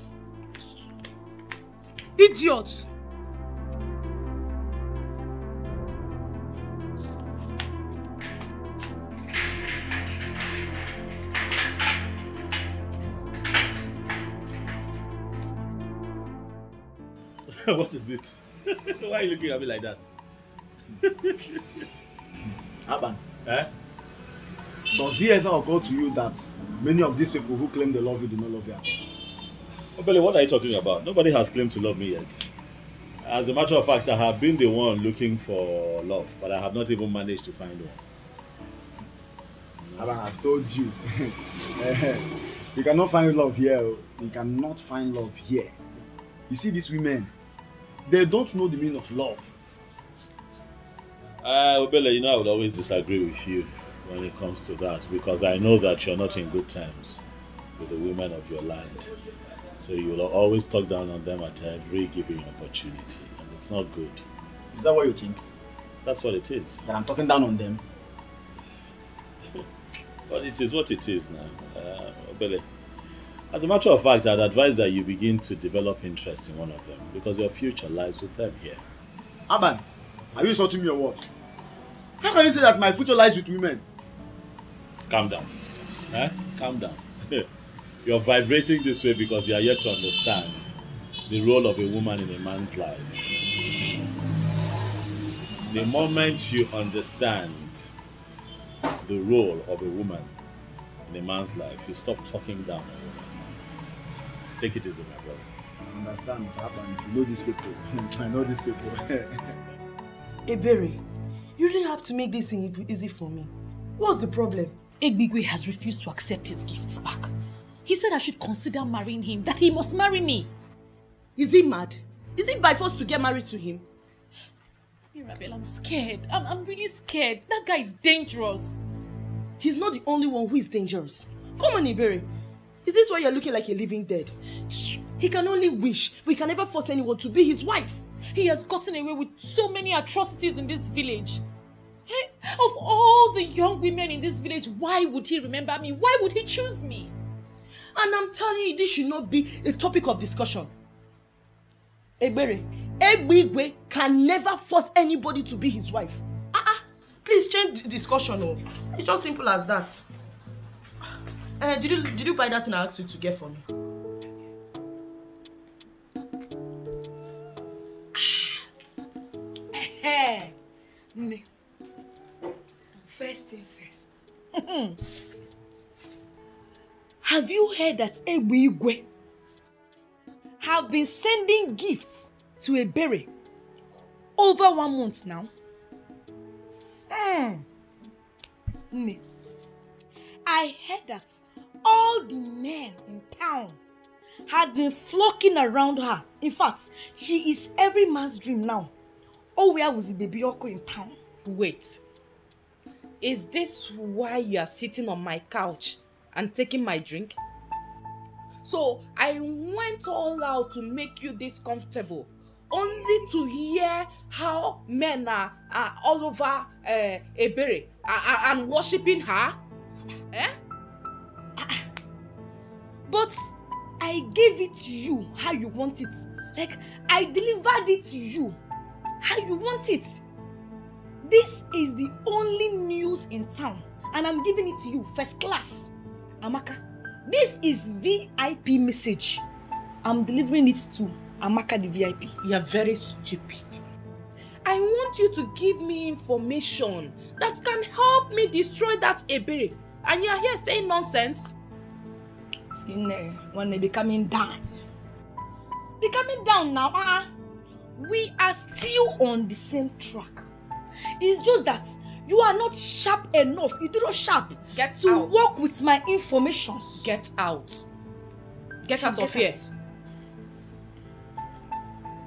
Idiot. What is it? Why are you looking at me like that? Aban, Eh? does it ever occur to you that many of these people who claim they love you do not love you at all? Obele, what are you talking about? Nobody has claimed to love me yet. As a matter of fact, I have been the one looking for love, but I have not even managed to find one. Aban, I've told you. You cannot find love here. You cannot find love here. You see these women, they don't know the meaning of love. Obele, you know I would always disagree with you when it comes to that, because I know that you're not in good terms with the women of your land. So you will always talk down on them at every given opportunity, and it's not good. Is that what you think? That's what it is. That I'm talking down on them? But it is what it is now. Obele, as a matter of fact, I'd advise that you begin to develop interest in one of them, because your future lies with them here. Aban, are you insulting me or what? How can you say that my future lies with women? Calm down. Calm down. You're vibrating this way because you are yet to understand the role of a woman in a man's life. The moment you understand the role of a woman in a man's life, you stop talking down on women. Take it easy, my brother. I understand what happened. You know these people. I know these people. Ebere, you really have to make this thing easy for me. What's the problem? Ebigwe has refused to accept his gifts back. He said I should consider marrying him, that he must marry me. Is he mad? Is it by force to get married to him? Mirabel, I'm scared. I'm really scared. That guy is dangerous. He's not the only one who is dangerous. Come on, Ebere. Is this why you're looking like a living dead? He can only wish, but he can never force anyone to be his wife. He has gotten away with so many atrocities in this village. Hey, of all the young women in this village, why would he remember me? Why would he choose me? And I'm telling you, this should not be a topic of discussion. Ebere, Ebigwe can never force anybody to be his wife. Please change the discussion. Oh. It's just simple as that. Did you buy that thing I asked you to get for me? First thing first. Have you heard that Ebuigwe have been sending gifts to Ebere over 1 month now? I heard that all the men in town has been flocking around her. In fact, she is every man's dream now. Oh, where was the baby Oko in town? Wait. Is this why you are sitting on my couch and taking my drink? So I went all out to make you this comfortable, only to hear how men are all over Ebere and worshipping her? Eh? But I gave it to you how you want it. Like, I delivered it to you how you want it. This is the only news in town, and I'm giving it to you first class. Amaka, this is VIP message. I'm delivering it to Amaka the VIP. You're very stupid. I want you to give me information that can help me destroy that Ebere. And you're here saying nonsense? See, when they be coming down. Be coming down now. We are still on the same track. It's just that you are not sharp enough. You do not sharp to work with my information. Get out. Get out of here.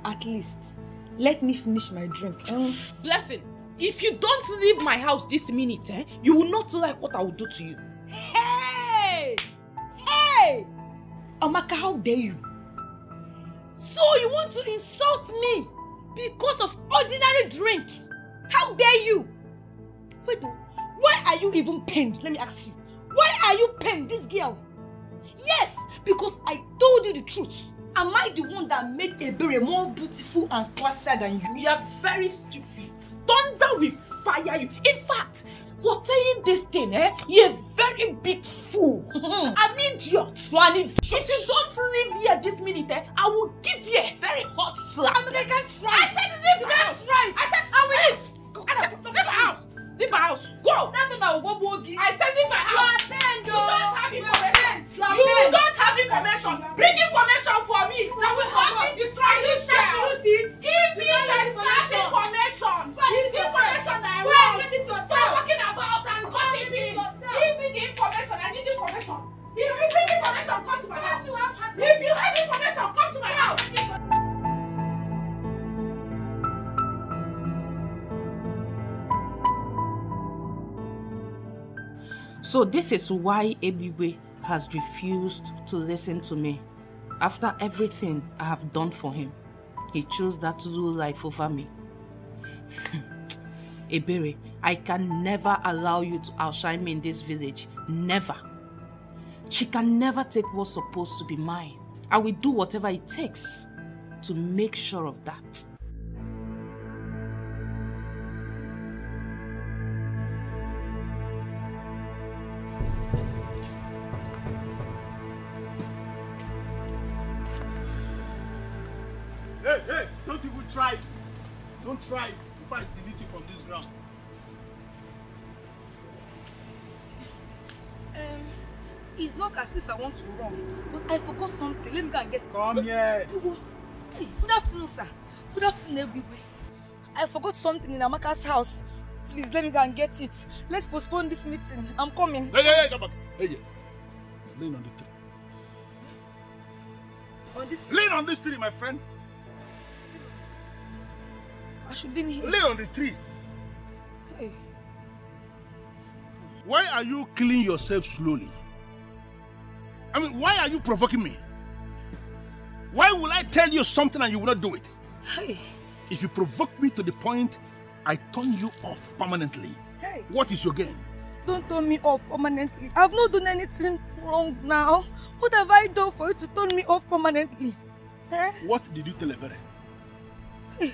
At least, let me finish my drink. Blessing, if you don't leave my house this minute, you will not like what I will do to you. Hey! Hey! Amaka, how dare you? So you want to insult me because of ordinary drink? How dare you? Wait, why are you even pained? Let me ask you. Why are you pained, this girl? Yes, because I told you the truth. Am I the one that made Ebere more beautiful and classier than you? You are very stupid. Thunder will fire you. In fact, for saying this thing, you're a very big fool. An idiot. If you don't leave here this minute, I will give you a very hot slap. I mean, I can't try. I said leave my house. I said I will leave. I said leave my house. Leave my house. Go. I said leave my house. You don't have information. You don't have information. Bring information for me. That will help me destroy this shell. Give me first-class information. It's the information that I want. Stop talking about and gossiping. Give me the information. I need the information. If you bring information, come to my house. If you have information, come to my house. So this is why Ebiwe has refused to listen to me. After everything I have done for him, he chose that low life over me. Ebere, I can never allow you to outshine me in this village. Never. She can never take what's supposed to be mine. I will do whatever it takes to make sure of that. Hey, don't even try it. Don't try it before I delete you from this ground. It's not as if I want to run, but I forgot something. Let me go and get it. Come here. Hey, good afternoon, sir. Good afternoon, everybody. I forgot something in Amaka's house. Please, let me go and get it. Let's postpone this meeting. I'm coming. Hey, come back. Hey, lean on the tree. On this? Lean on this tree, my friend. I should lean here. Lean on this tree. Hey. Why are you killing yourself slowly? I mean, why are you provoking me? Why will I tell you something and you will not do it? Hey. If you provoke me to the point I turn you off permanently, hey, what is your game? Don't turn me off permanently. I've not done anything wrong now. What have I done for you to turn me off permanently? Eh? What did you tell Ebere? Hey.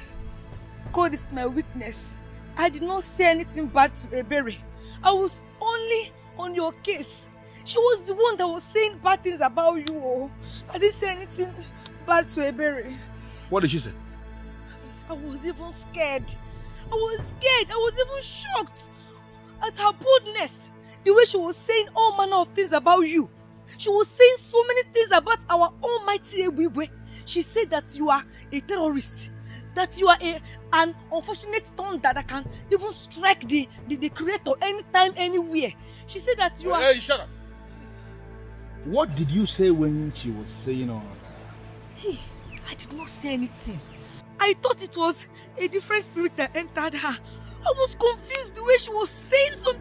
God is my witness. I did not say anything bad to Ebere. I was only on your case. She was the one that was saying bad things about you. Oh. I didn't say anything bad to Ebere. What did she say? I was even scared. I was even shocked at her boldness. The way she was saying all manner of things about you. She was saying so many things about our almighty Ebigwe. She said that you are a terrorist. That you are an unfortunate thunder that can even strike the creator anytime, anywhere. She said that you are... Hey, shut up! What did you say when she was saying all that? Hey, I did not say anything. I thought it was a different spirit that entered her. I was confused the way she was saying so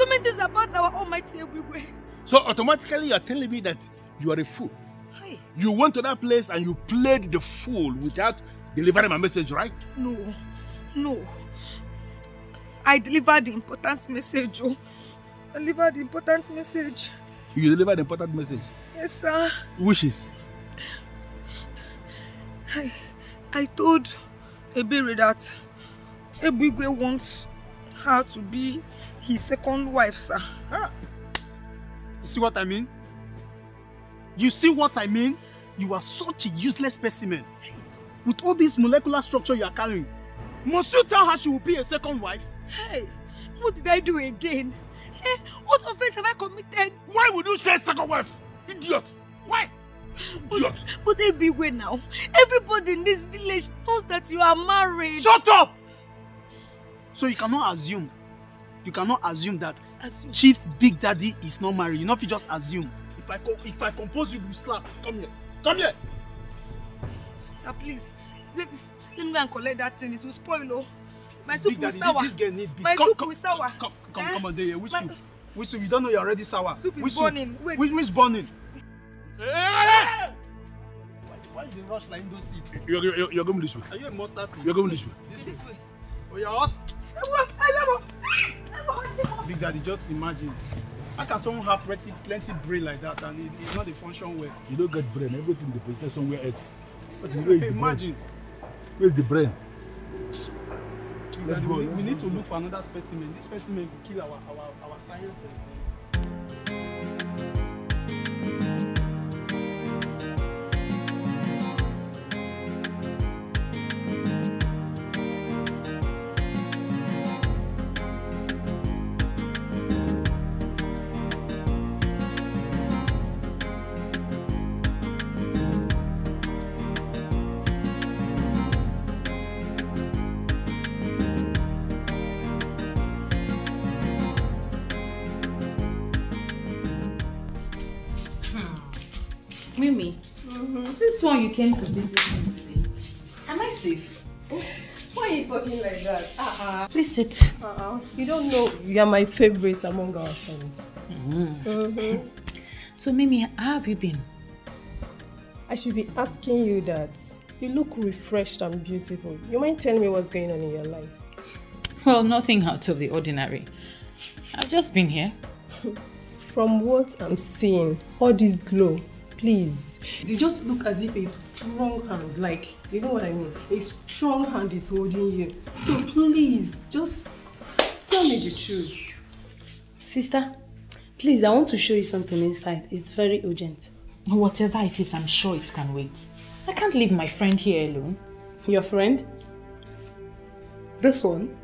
many things about our almighty Ebigwe. So automatically you are telling me that you are a fool. Hey. You went to that place and you played the fool without delivering my message, right? No. I delivered the important message, oh. I delivered the important message. You delivered the important message? Yes, sir. Wishes? I told Ebere that Ebigwe wants her to be his second wife, sir. You see what I mean? You see what I mean? You are such a useless specimen. With all this molecular structure you are carrying, must you tell her she will be a second wife? Hey, what did I do again? Hey, what offense have I committed? Why would you say second wife? Idiot! Why? Idiot! But Ebigwe now, everybody in this village knows that you are married. Shut up! So you cannot assume that Chief Big Daddy is not married. You know if you just assume. If I compose you, you slap. Come here. Come here. Sir, please. Let me go and collect that thing. It will spoil, oh. My soup will sour. This girl need beat. My soup will sour. Come on, there. Which soup? Which soup? You don't know you're already sour. Soup is burning. Wait. Which burning? Hey! Why did you rush like those seeds? You're going this way. Are you a mustard seed? You're going this way. This way. Oh, you're us. Big Daddy, just imagine. How can someone have plenty brain like that and it's not a function well? You don't get brain. Everything they position somewhere else. But imagine. Where's the brain? Daddy, we need to look for another specimen. This specimen will kill our science. Mimi, this one you came to visit me today. Am I safe? Why are you talking like that? Please sit. You don't know you are my favorite among our friends. So Mimi, how have you been? I should be asking you that. You look refreshed and beautiful. You mind telling me what's going on in your life? Well, nothing out of the ordinary. I've just been here. From what I'm seeing, all this glow, please. You just look as if a strong hand, like, you know what I mean? A strong hand is holding you. So please, just tell me the truth. Sister, please, I want to show you something inside. It's very urgent. Whatever it is, I'm sure it can wait. I can't leave my friend here alone. Your friend? This one?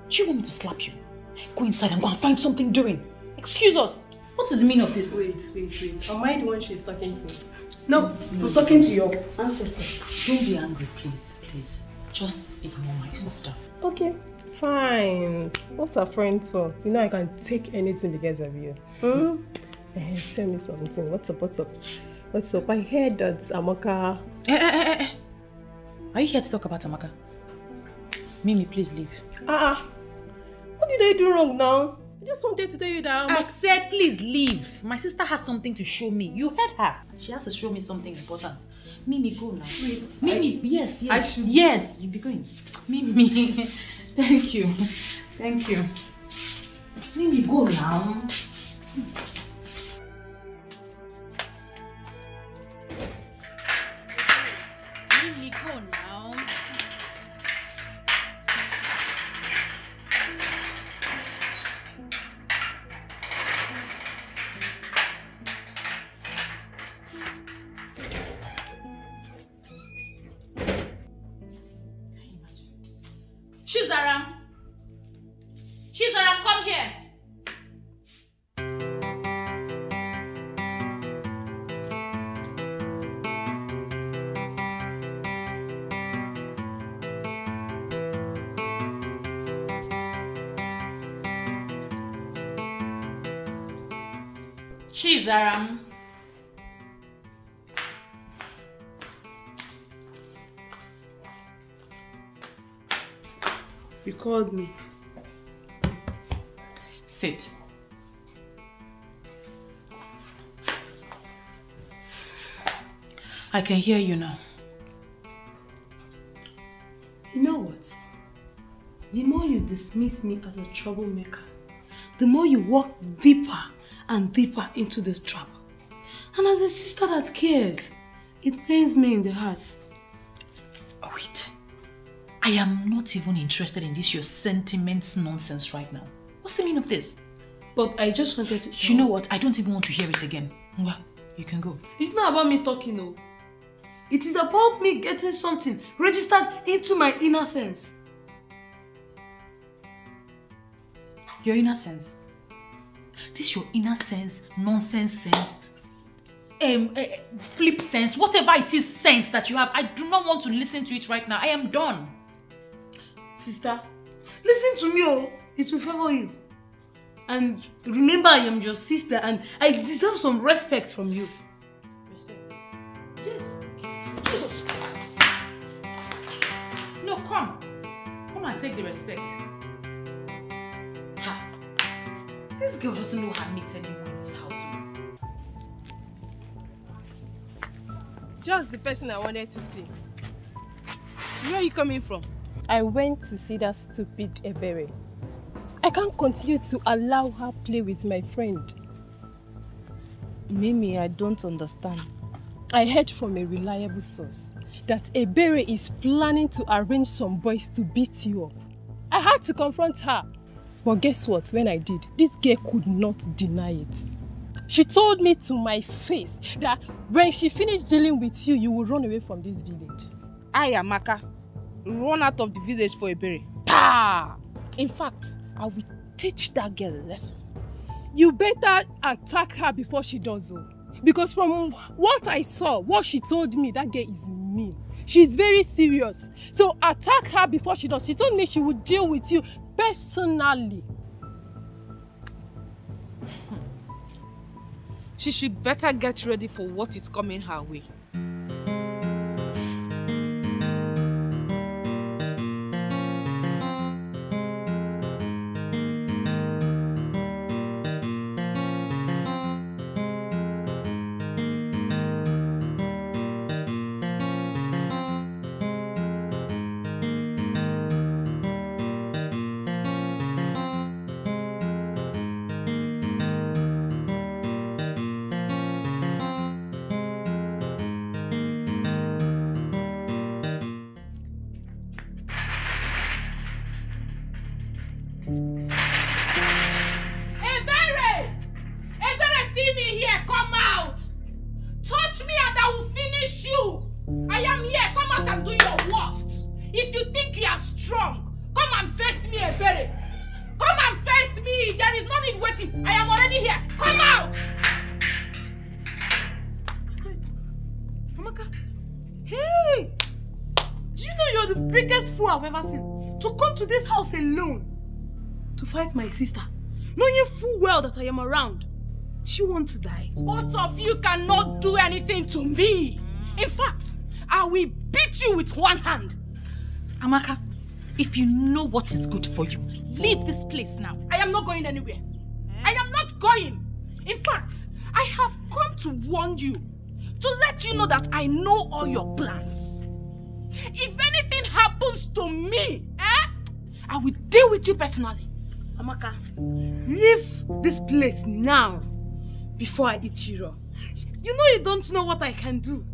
Do you want me to slap you? Go inside and go and find something doing. Excuse us. What is the meaning of this? Wait. Am I the one she's talking to? No, I'm talking to your ancestors. Don't be angry, please. Just ignore my sister. Okay, fine. What's a friend for? You know I can take anything because of you. Tell me something. What's up? I heard that Amaka... Are you here to talk about Amaka? Mimi, please leave. What did I do wrong now? I just wanted to tell you that I said please leave. My sister has something to show me. You heard her. She has to show me something important. Mimi, go now. Wait, Mimi, yes. I should... Yes, you be going. Mimi, thank you. Mimi, go now. Mimi, go now. Chizaram! Chizaram, come here! Chizaram. You called me. Sit. I can hear you now. You know what? The more you dismiss me as a troublemaker, the more you walk deeper and deeper into this trap. And as a sister that cares, it pains me in the heart. Wait. I am not even interested in this your sentiments nonsense right now. What's the meaning of this? But I just wanted to... You know what? I don't even want to hear it again. Well, you can go. It's not about me talking, no. It is about me getting something registered into my inner sense. Your inner sense? This your inner sense, nonsense sense, flip sense, whatever it is sense that you have, I do not want to listen to it right now. I am done. Sister, listen to me, oh. It will favor you. And remember, I am your sister and I deserve some respect from you. Respect? Yes. Jesus. No, come. Come and take the respect. Ha. This girl doesn't know her mates anymore in this house. Just the person I wanted to see. Where are you coming from? I went to see that stupid Ebere. I can't continue to allow her play with my friend. Mimi, I don't understand. I heard from a reliable source that Ebere is planning to arrange some boys to beat you up. I had to confront her. But guess what? When I did, this girl could not deny it. She told me to my face that when she finished dealing with you, you will run away from this village. I, Amaka, run out of the village for Ebere. Ta! In fact, I will teach that girl a lesson. You better attack her before she does so. Because from what I saw, what she told me, that girl is mean. She's very serious. So attack her before she does. She told me she would deal with you personally. She should better get ready for what is coming her way. I've ever seen. To come to this house alone to fight my sister, knowing full well that I am around. Do you want to die? Both of you cannot do anything to me. In fact, I will beat you with one hand. Amaka, if you know what is good for you, leave this place now. I am not going anywhere. I am not going. In fact, I have come to warn you, to let you know that I know all your plans. If anything happens to me, I will deal with you personally. Amaka, leave this place now before I eat you raw. You know you don't know what I can do.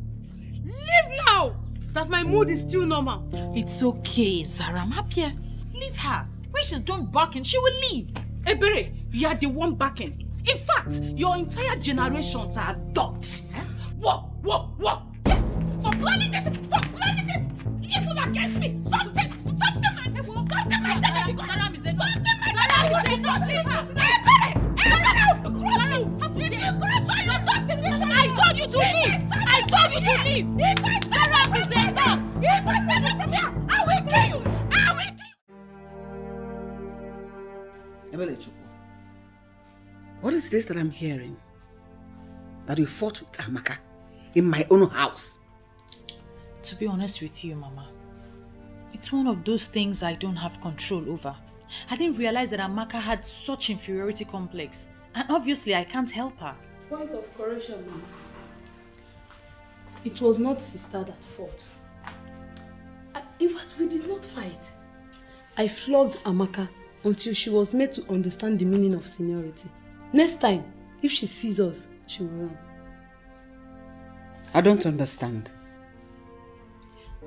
Leave now that my mood is still normal. It's okay, Zara. I'm happier. Leave her. When she's done barking, she will leave. Ebere, you are the one barking. In fact, your entire generations are dogs. What? Yes, for planning this, evil against me. Something Something might tell you because Saram is enough. Something might tell you because I told you to leave. I told you to leave. Saram is enough. If I step away from here, I will kill you. I will kill you. Ebele Chukwu, what is this that I'm hearing? That you fought with Amaka in my own house? To be honest with you, Mama, it's one of those things I don't have control over. I didn't realize that Amaka had such inferiority complex. And obviously I can't help her. Point of correction, Mama. It was not sister that fought. In fact, we did not fight. I flogged Amaka until she was made to understand the meaning of seniority. Next time, if she sees us, she will run. I don't understand.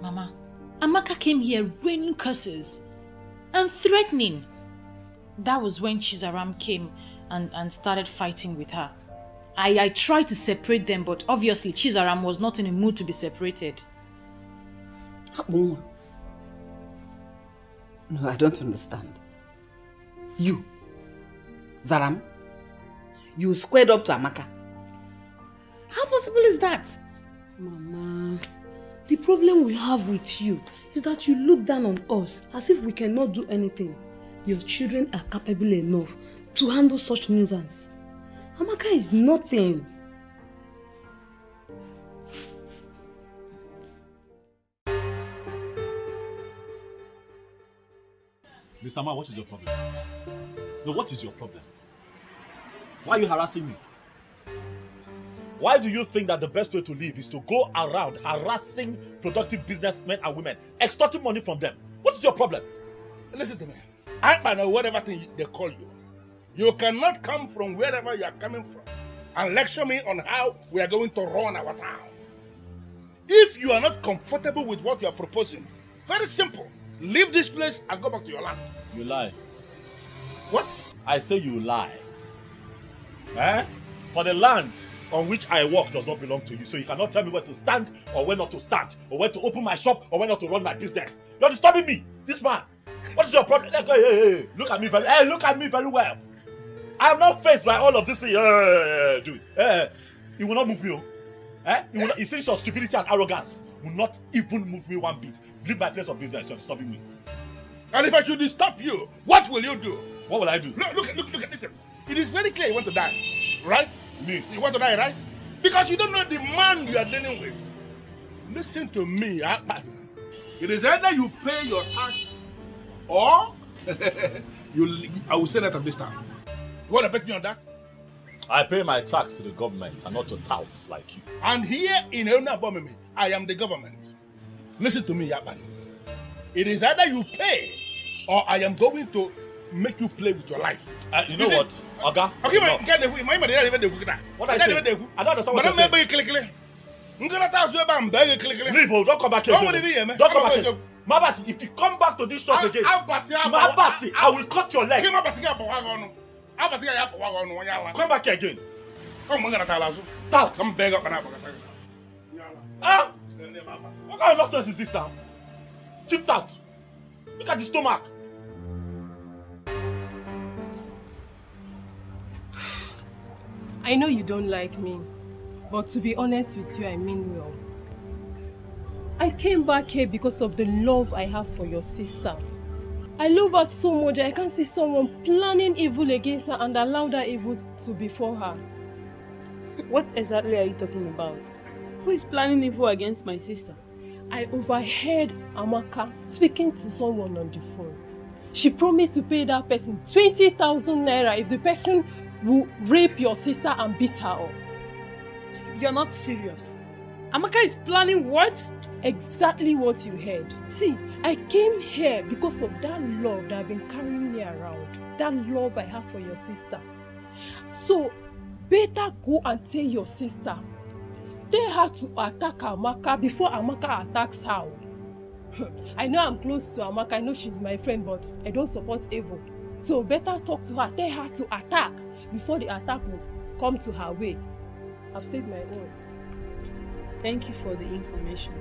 Mama, Amaka came here raining curses and threatening. That was when Chizaram came and started fighting with her. I tried to separate them, but obviously Chizaram was not in a mood to be separated. No, I don't understand. You, Zaram, you squared up to Amaka. How possible is that? Mama, the problem we have with you is that you look down on us as if we cannot do anything. Your children are capable enough to handle such nuisance. Amaka is nothing. Mr. Man, what is your problem? No, what is your problem? Why are you harassing me? Why do you think that the best way to live is to go around harassing productive businessmen and women, extorting money from them? What is your problem? Listen to me. I know whatever thing they call you. You cannot come from wherever you are coming from and lecture me on how we are going to run our town. If you are not comfortable with what you are proposing, very simple. Leave this place and go back to your land. You lie. What? I say you lie. Eh? For the land on which I work does not belong to you, so you cannot tell me where to stand or where not to stand, or where to open my shop or where not to run my business. You're disturbing me, this man. What is your problem? Hey, look at me very well. I am not faced by all of this thing. Dude, it will not move me. It seems your stupidity and arrogance will not even move me one bit. Leave my place of business. You're disturbing me. And if I should stop you, what will you do? What will I do? Look at this. It is very clear you want to die, right? Me? You want to die, right? Because you don't know the man you are dealing with. Listen to me. It is either you pay your tax or I will send out of this town. You want to bet me on that? I pay my tax to the government and not to touts like you. And here in Elna, I am the government. Listen to me, Yaban. It is either you pay or I am going to make you play with your life. You know what? Oga? Okay, what I say? I don't understand what you're saying. Leave, don't come back here. Don't come back here. Mabasi, if you come back to this shop again, Mabasi, I will cut your leg. Come back here again. What kind of nonsense is this now? Chief out. Look at the stomach. I know you don't like me, but to be honest with you, I mean well. I came back here because of the love I have for your sister. I love her so much I can't see someone planning evil against her and allow that evil to befall her. What exactly are you talking about? Who is planning evil against my sister? I overheard Amaka speaking to someone on the phone. She promised to pay that person 20,000 naira if the person will rape your sister and beat her up. You're not serious. Amaka is planning what? Exactly what you heard. See, I came here because of that love that I've been carrying me around. That love I have for your sister. So, better go and tell your sister. Tell her to attack Amaka before Amaka attacks her. I know I'm close to Amaka, I know she's my friend, but I don't support evil. So better talk to her, tell her to attack before the attack will come to her way. I've said my own. Thank you for the information.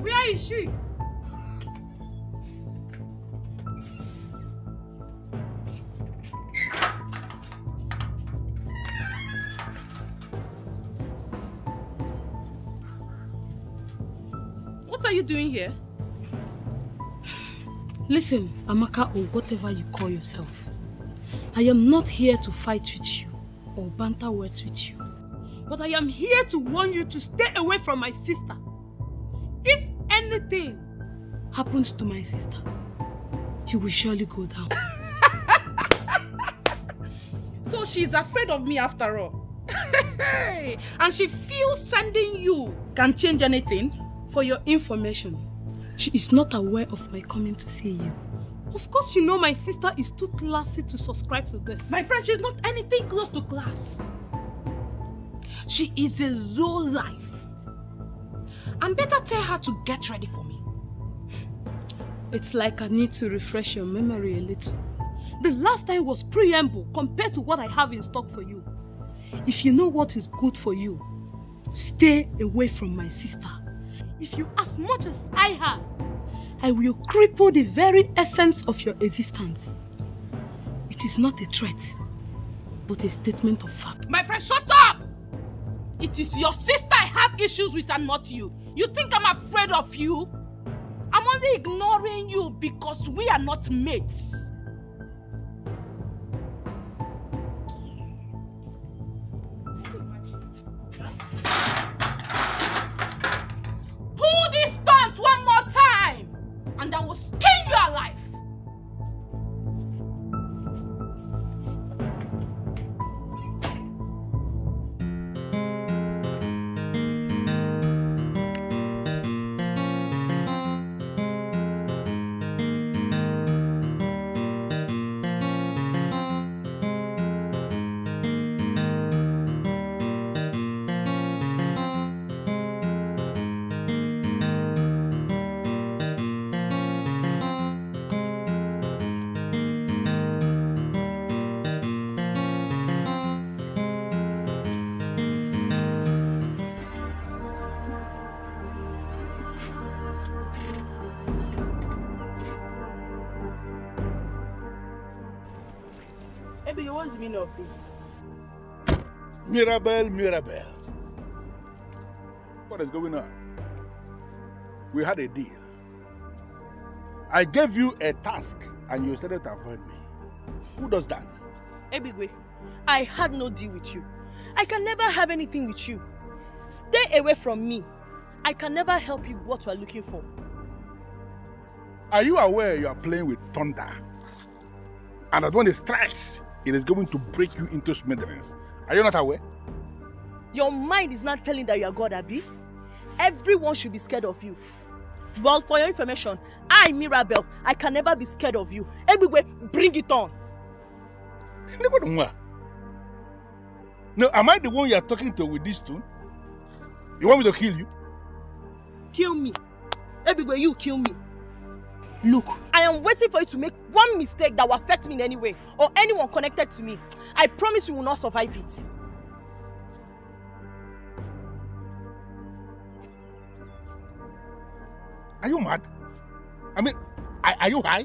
Where is she? What are you doing here? Listen, Amaka, or whatever you call yourself. I am not here to fight with you or banter words with you. But I am here to warn you to stay away from my sister. If anything happens to my sister, you will surely go down. So she's afraid of me after all. And she feels sending you can change anything? For your information, she is not aware of my coming to see you. Of course you know my sister is too classy to subscribe to this. My friend, she's not anything close to class. She is a low life. And better tell her to get ready for me. It's like I need to refresh your memory a little. The last time was preamble compared to what I have in stock for you. If you know what is good for you, stay away from my sister. If you as much as I have, I will cripple the very essence of your existence. It is not a threat, but a statement of fact. My friend, shut up! It is your sister I have issues with and not you. You think I'm afraid of you? I'm only ignoring you because we are not mates. Pull this stunt one more time and I will skin you alive. What's the meaning of this? Mirabel, Mirabel. What is going on? We had a deal. I gave you a task and you started to avoid me. Who does that? Ebigwe, I had no deal with you. I can never have anything with you. Stay away from me. I can never help you with what you are looking for. Are you aware you are playing with thunder? And that when it strikes, it is going to break you into smithereens. Are you not aware? Your mind is not telling that you are God, Abi. Everyone should be scared of you. Well, for your information, I, Mirabel, I can never be scared of you. Everywhere, bring it on. No, am I the one you are talking to with this tune? You want me to kill you? Kill me. Everywhere, you kill me. Look, I am waiting for you to make one mistake that will affect me in any way, or anyone connected to me. I promise you will not survive it. Are you mad? I mean, are you high?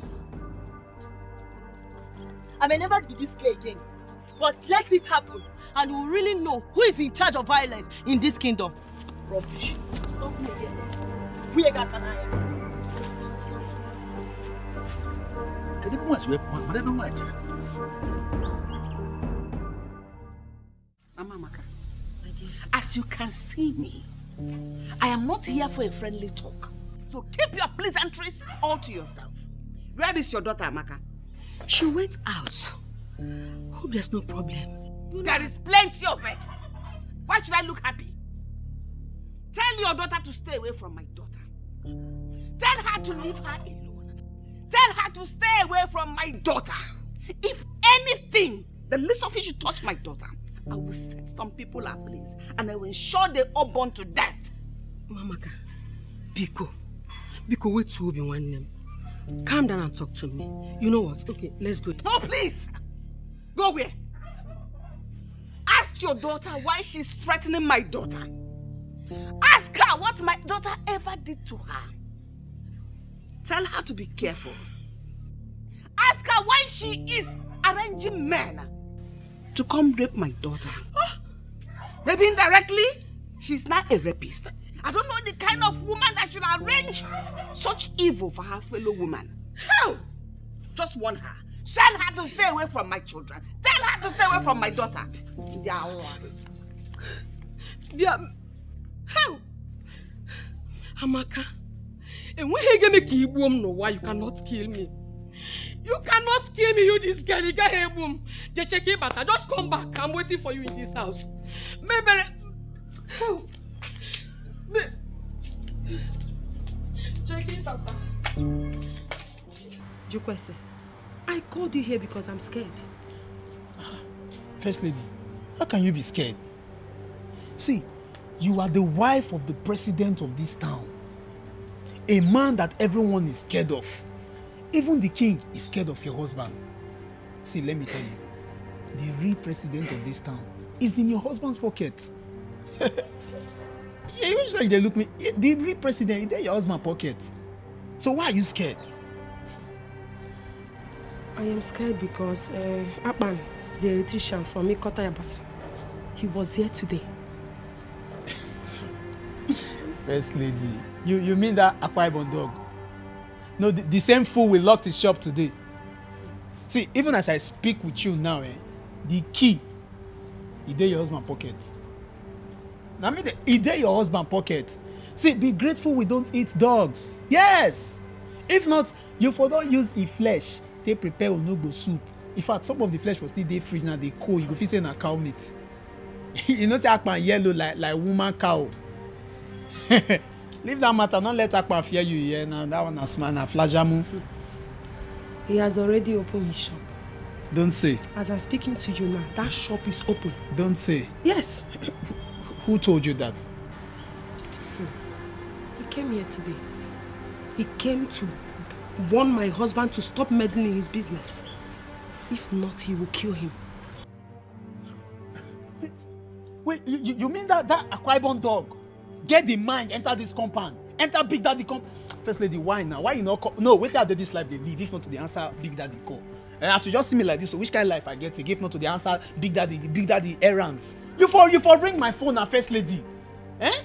I may never be this gay again, but let it happen, and we will really know who is in charge of violence in this kingdom. Rubbish. Stop me again. We are gonna. Mama Maka, as you can see me, I am not here for a friendly talk. So keep your pleasantries all to yourself. Where is your daughter, Amaka? She went out. Hope there's no problem. There is plenty of it. Why should I look happy? Tell your daughter to stay away from my daughter. Tell her to leave her alone. Tell her to stay away from my daughter. If anything, the least of it should touch my daughter, I will set some people ablaze and I will ensure they all burn to death. Mamaka, Biko, wait to be one name. Calm down and talk to me. You know what? Okay, let's go. No, please. Go where? Ask your daughter why she's threatening my daughter. Ask her what my daughter ever did to her. Tell her to be careful. Ask her why she is arranging men to come rape my daughter. Maybe indirectly, she's now a rapist. I don't know the kind of woman that should arrange such evil for her fellow woman. How? Just warn her. Tell her to stay away from my children. Tell her to stay away from my daughter. How? Amaka, and when you make you boom, no why you cannot kill me. You cannot kill me, you this girl. You got boom. Just check it, but I just come back. I'm waiting for you in this house. Maybe. How? Check it, Papa. Jukwese, I called you here because I'm scared. First lady, how can you be scared? See, you are the wife of the president of this town. A man that everyone is scared of. Even the king is scared of your husband. See, let me tell you, the real president of this town is in your husband's pocket. Usually they look me, the real president is in your husband's pocket. So why are you scared? I am scared because Akpan, the electrician from Ikota Yabasa, he was here today. First lady, you mean that Akwa Ibom dog? No, the same fool will lock his shop today. See, even as I speak with you now, the key is in your husband's pocket. I mean, it's in your husband's pocket. See, be grateful we don't eat dogs. Yes! If not, you for don't use e flesh. They prepare onugbo soup. In fact, some of the flesh was still day free now, they cold. You go feel say na cow meat. You know, say Akpan yellow like woman cow. Leave that matter, not let Akpan fear you here. Now that one is man, flajamu. He has already opened his shop. Don't say. As I'm speaking to you now, that shop is open. Don't say. Yes. Who told you that? He came here today. He came to warn my husband to stop meddling in his business. If not, he will kill him. Wait, you mean that Akwa Ibom dog get the mind, enter this compound, enter Big Daddy compound? First lady, why now? Why you not call? No, wait till this life they live, if not to the answer Big Daddy call. And as you just see me like this, so which kind of life I get to give not to the answer Big Daddy errands? You for ring my phone now, first lady. Eh?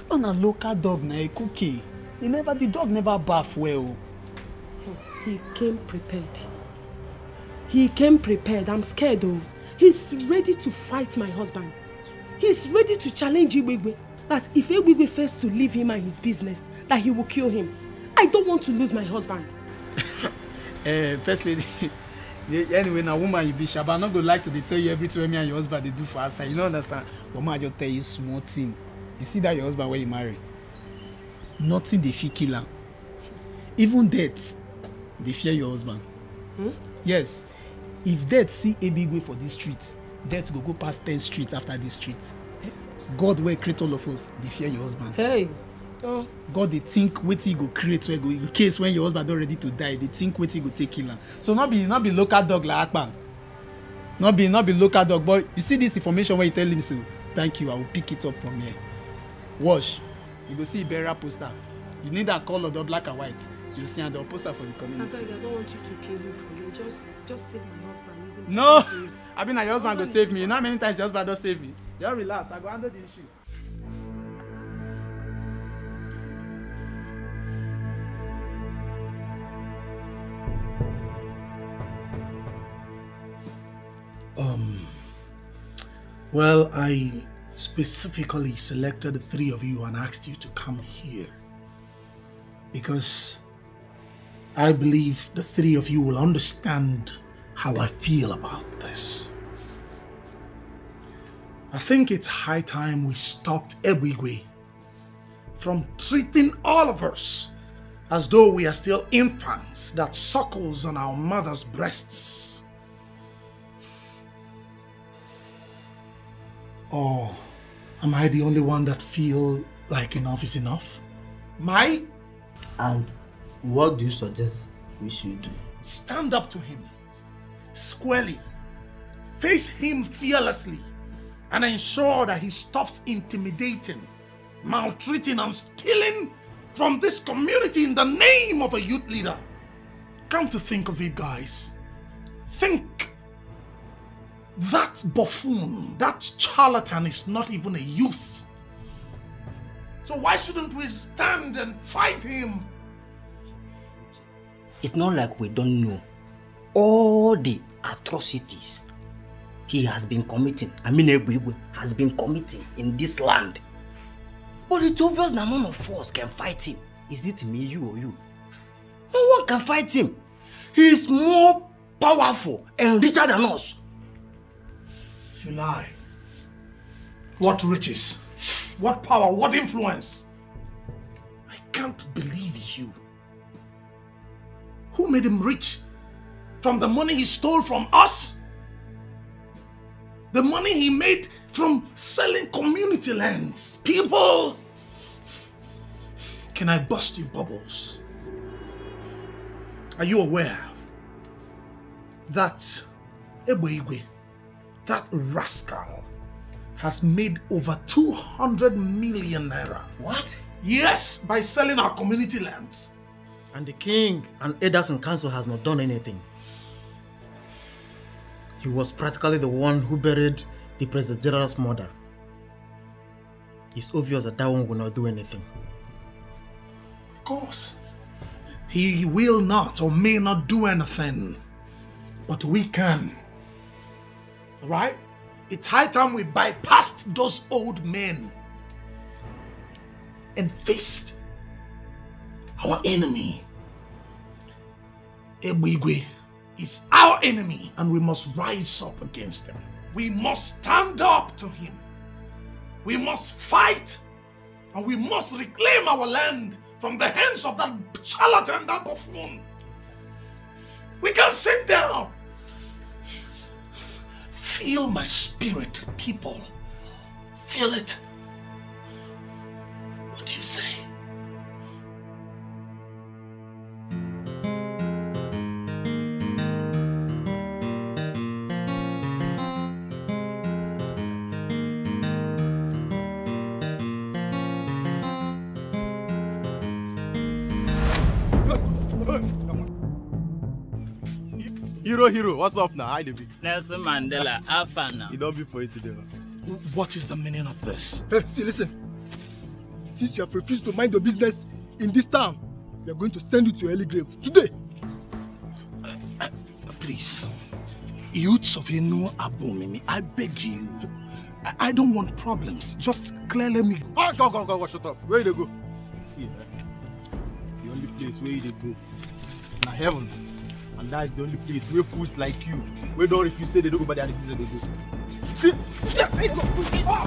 On a local dog na a cookie. The dog never bath well. He came prepared. He came prepared. I'm scared though. He's ready to fight my husband. He's ready to challenge Igwegwe. That if Igwegwe fails to leave him and his business, that he will kill him. I don't want to lose my husband. First lady, anyway, now woman you be sharp. I'm not gonna like to tell you everything me and your husband they do for us. You don't understand. But I just tell you small thing. You see that your husband when you marry, nothing they feel kill him. Even death, they fear your husband. Yes. If death see a big way for this streets, death go past 10 streets after this street. God will create all of us, they fear your husband. Hey. Oh. God they think what he go create where go in case when your husband don't ready to die, they think what he go take kill him. So not be local dog like Akpan. Not be local dog, but you see this information when you tell him so thank you, I will pick it up from here. Wash. You go see a burial poster. You need that color, the black and white. You see the poster for the community. I don't want you to kill him for me. Just save my husband. No! I mean, your husband go save me. You know how many times your husband don't save me? Just relax. I go handle the issue. Well, I specifically selected the three of you and asked you to come here because I believe the three of you will understand how I feel about this. I think it's high time we stopped Ebwigwe from treating all of us as though we are still infants that suckles on our mother's breasts. Or am I the only one that feel like enough is enough? My? And what do you suggest we should do? Stand up to him, squarely, face him fearlessly, and ensure that he stops intimidating maltreating and stealing from this community in the name of a youth leader. Come to think of it, guys. Think. That buffoon, that charlatan is not even a youth. So why shouldn't we stand and fight him? It's not like we don't know all the atrocities he has been committing. Egbe has been committing in this land. But it's obvious that none of us can fight him. Is it me, you, or you? No one can fight him. He is more powerful and richer than us. You lie. What riches? What power? What influence? I can't believe you. Who made him rich? From the money he stole from us? The money he made from selling community lands? People! Can I bust your bubbles? Are you aware that Egbe, that rascal, has made over 200 million naira? What? Yes, by selling our community lands. And the king and elders in council has not done anything. He was practically the one who buried the President General's mother. It's obvious that that one will not do anything. Of course. He will not or may not do anything. But we can. Right? It's high time we bypassed those old men and faced our enemy. Egbe is our enemy and we must rise up against him. We must stand up to him. We must fight and we must reclaim our land from the hands of that charlatan, that buffoon. We can't sit down. Feel my spirit, people. Feel it. What do you say? Hero, what's up now? Hi, David. Nelson Mandela, Alpha now. You don't be for it today. What is the meaning of this? Hey, see, listen. Since you have refused to mind your business in this town, we are going to send you to your early grave today. Please, youths of Enu Abomimi, I beg you. I don't want problems. Just clearly me. Oh, go, shut up. Where they go? See, the only place where they go, now heaven. And that's the only place where fools like you, where don't if you say they don't go by the other things that they go. See?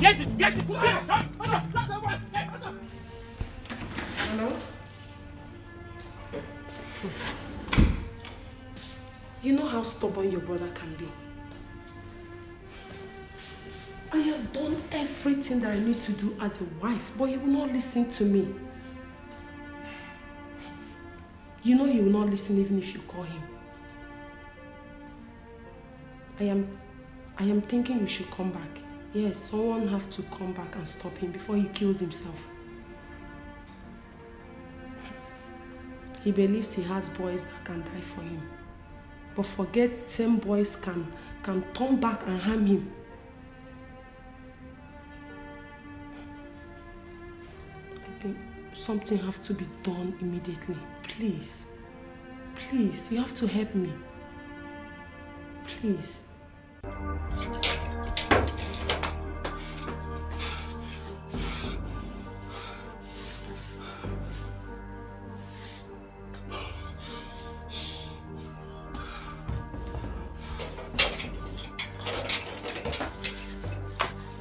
Get it! Hello? You know how stubborn your brother can be. I have done everything that I need to do as a wife, but he will not listen to me. You know he will not listen even if you call him. I am thinking you should come back. Yes, someone have to come back and stop him before he kills himself. He believes he has boys that can die for him. But forget same boys can turn back and harm him. I think something has to be done immediately. Please. Please, you have to help me. Please.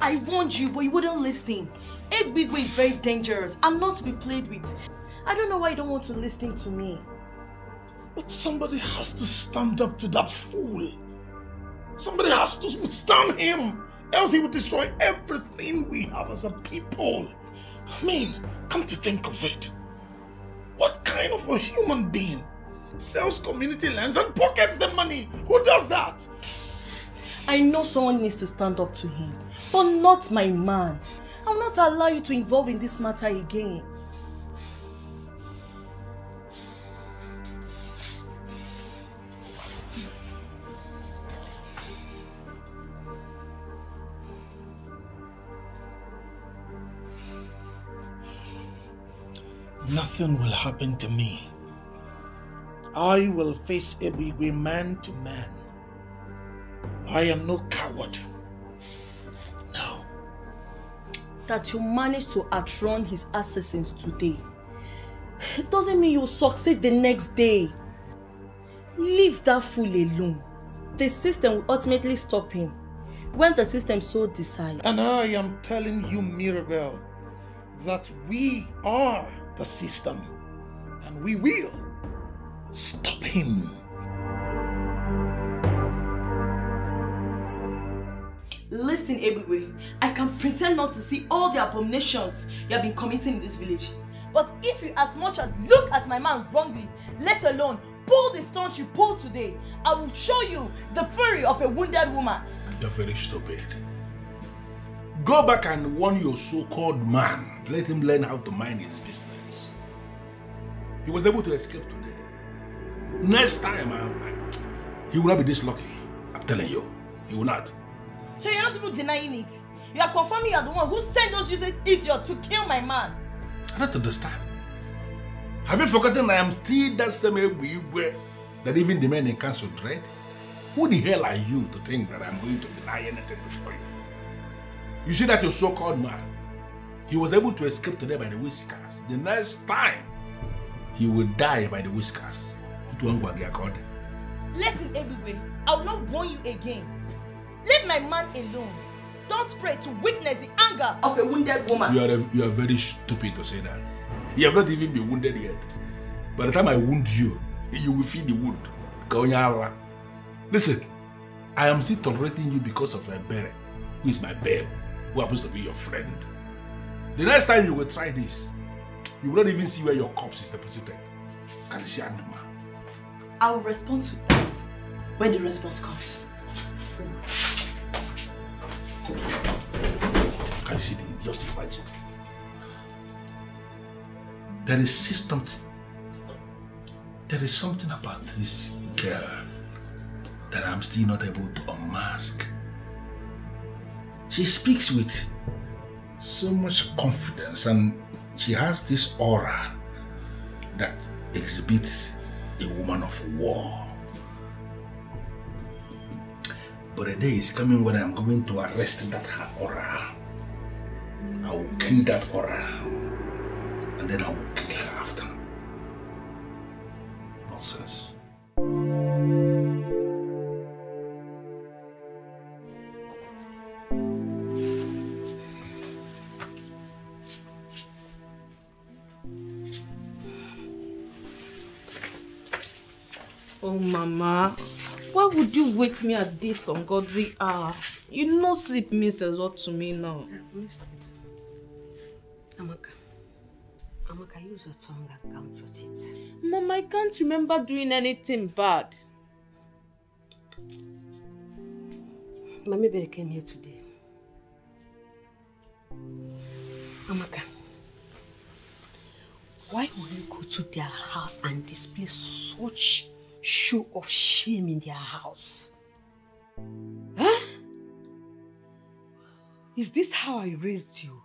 I warned you, but you wouldn't listen. Egbe is very dangerous and not to be played with. I don't know why you don't want to listen to me. But somebody has to stand up to that fool. Somebody has to withstand him, else he will destroy everything we have as a people. I mean, come to think of it, what kind of a human being sells community lands and pockets the money? Who does that? I know someone needs to stand up to him, but not my man. I will not allow you to involve in this matter again. Nothing will happen to me. I will face Ebigwe man to man. I am no coward. No. That you managed to outrun his assassins today, it doesn't mean you'll succeed the next day. Leave that fool alone. The system will ultimately stop him when the system so decides. And I am telling you, Mirabel, that we are the system, and we will stop him. Listen, Ebigwe, I can pretend not to see all the abominations you have been committing in this village. But if you as much as look at my man wrongly, let alone pull the stunt you pulled today, I will show you the fury of a wounded woman. You're very stupid. Go back and warn your so-called man. Let him learn how to mind his business. He was able to escape today. Next time, he will not be this lucky. I'm telling you, he will not. So you're not even denying it. You are confirming you are the one who sent those useless idiots to kill my man. I don't understand. Have you forgotten I am still that same Ebigwe that even the men in council dread? Who the hell are you to think that I'm going to deny anything before you? You see that your so-called man, he was able to escape today by the whiskers. The next time, he will die by the whiskers. Listen, Ebigwe, I will not warn you again. Leave my man alone. Don't pray to witness the anger of a wounded woman. You are very stupid to say that. You have not even been wounded yet. By the time I wound you, you will feel the wound. Listen, I am still tolerating you because of Ebere, who is my babe, who happens to be your friend. The next time you will try this, you will not even see where your corpse is deposited. I will respond to that when the response comes. Can you see the, just imagine. There is something about this girl that I'm still not able to unmask. She speaks with so much confidence and she has this aura that exhibits a woman of war. But a day is coming when I'm going to arrest that her aura. I will kill that aura and then I will kill her after. Nonsense. Oh, Mama, why would you wake me at this ungodly hour? You know sleep means a lot to me now. I've missed it. Amaka, use your tongue and count your teeth. Mama, I can't remember doing anything bad. Mommy Berry came here today. Amaka, why will you go to their house and display such show of shame in their house? Huh? Is this how I raised you?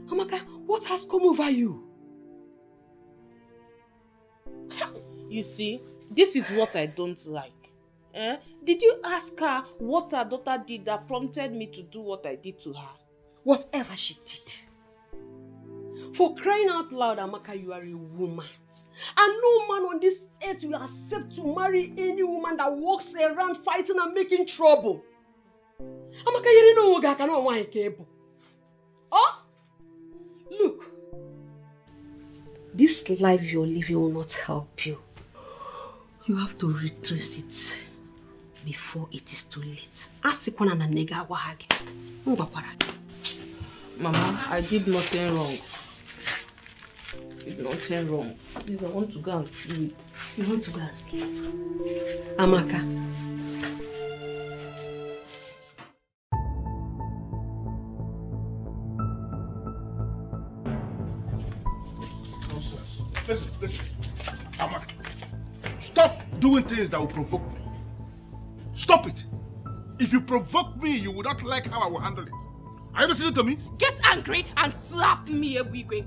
Amaka, what has come over you? You see, this is what I don't like. Did you ask her what her daughter did that prompted me to do what I did to her? Whatever she did. For crying out loud, Amaka, you are a woman. And no man on this earth will accept to marry any woman that walks around fighting and making trouble. Amaka, you don't know what I cannot want to. Oh? Look. This life you're living will not help you. You have to retrace it before it is too late. Mama, I did nothing wrong. Nothing wrong. Please, I want to go and sleep. You want to go and sleep? Amaka. Listen. Amaka, stop doing things that will provoke me. Stop it. If you provoke me, you will not like how I will handle it. Are you listening to me? Get angry and slap me, Ebigwe.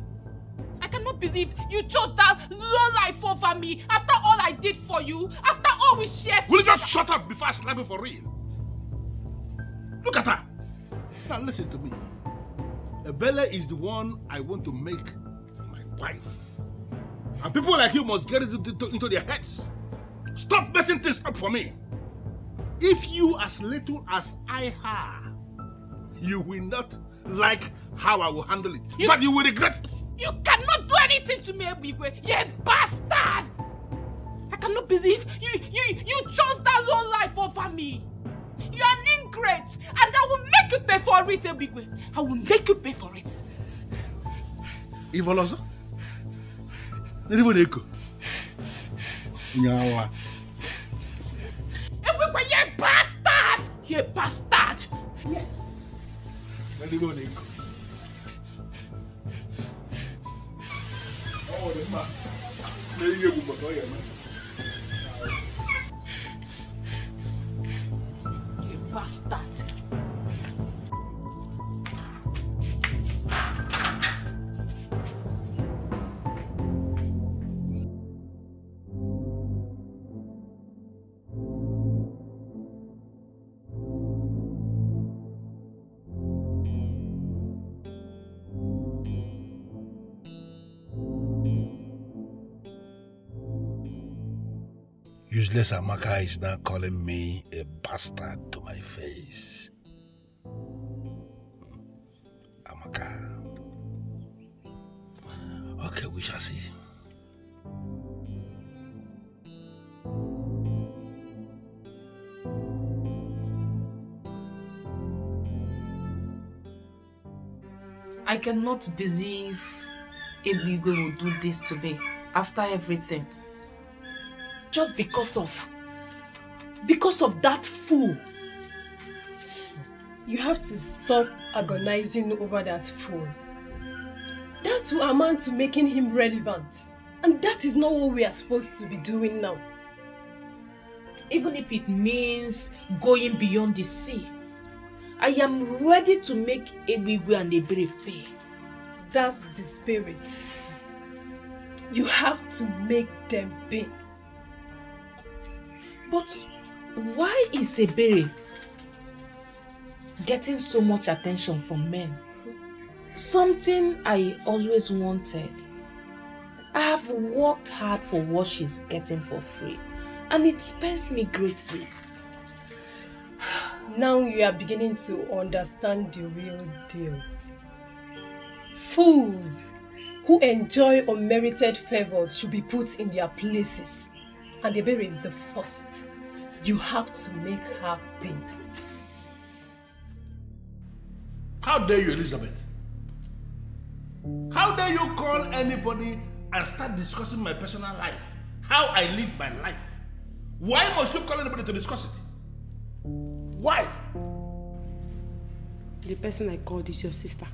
I cannot believe you chose that low life over me after all I did for you, after all we shared. Will you just shut up before I slap you for real? Look at her. Now listen to me. Ebele is the one I want to make my wife. And people like you must get it into their heads. Stop messing things up for me. If you as little as I have, you will not like how I will handle it. In fact, you will regret it. You cannot do anything to me, Ebigwe. You bastard! I cannot believe you chose that low life over me. You are an ingrate, and I will make you pay for it, Ebigwe. I will make you pay for it. Ivoloso? Ebigwe, you bastard! You bastard! Yes. Oh, the man. You bastard. Useless Amaka is now calling me a bastard to my face. Amaka. Okay, we shall see. I cannot believe Ebigwe will do this to me after everything. Just because of that fool. You have to stop agonizing over that fool. That will amount to making him relevant. And that is not what we are supposed to be doing now. Even if it means going beyond the sea, I am ready to make Ebigwe and Ebere pay. That's the spirit. You have to make them pay. But why is Ebere getting so much attention from men? Something I always wanted. I have worked hard for what she's getting for free, and it pains me greatly. Now you are beginning to understand the real deal. Fools who enjoy unmerited favors should be put in their places. And Ebere is the first. You have to make her pay. How dare you, Elizabeth? How dare you call anybody and start discussing my personal life? How I live my life? Why must you call anybody to discuss it? Why? The person I called is your sister.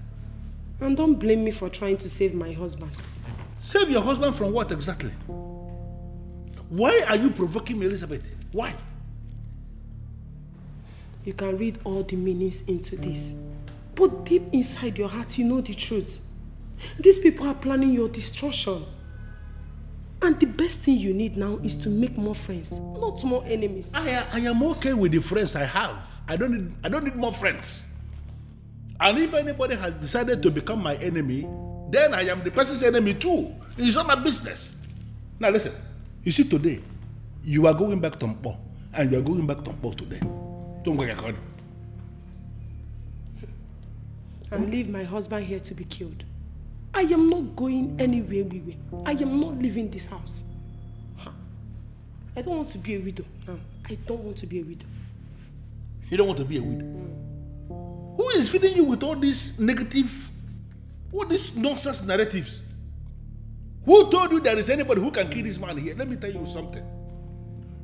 And don't blame me for trying to save my husband. Save your husband from what exactly? Why are you provoking me, Elizabeth? Why? You can read all the meanings into this. But deep inside your heart, you know the truth. These people are planning your destruction. And the best thing you need now is to make more friends, not more enemies. I am okay with the friends I have. I don't need more friends. And if anybody has decided to become my enemy, then I am the person's enemy too. It's not my business. Now listen. You see, today, you are going back to Mpo, and you are going back to Mpo today. Don't go ahead. And leave my husband here to be killed. I am not going anywhere. I am not leaving this house. I don't want to be a widow now. I don't want to be a widow. You don't want to be a widow? Who is feeding you with all these negative, all these nonsense narratives? Who told you there is anybody who can kill this man here? Let me tell you something.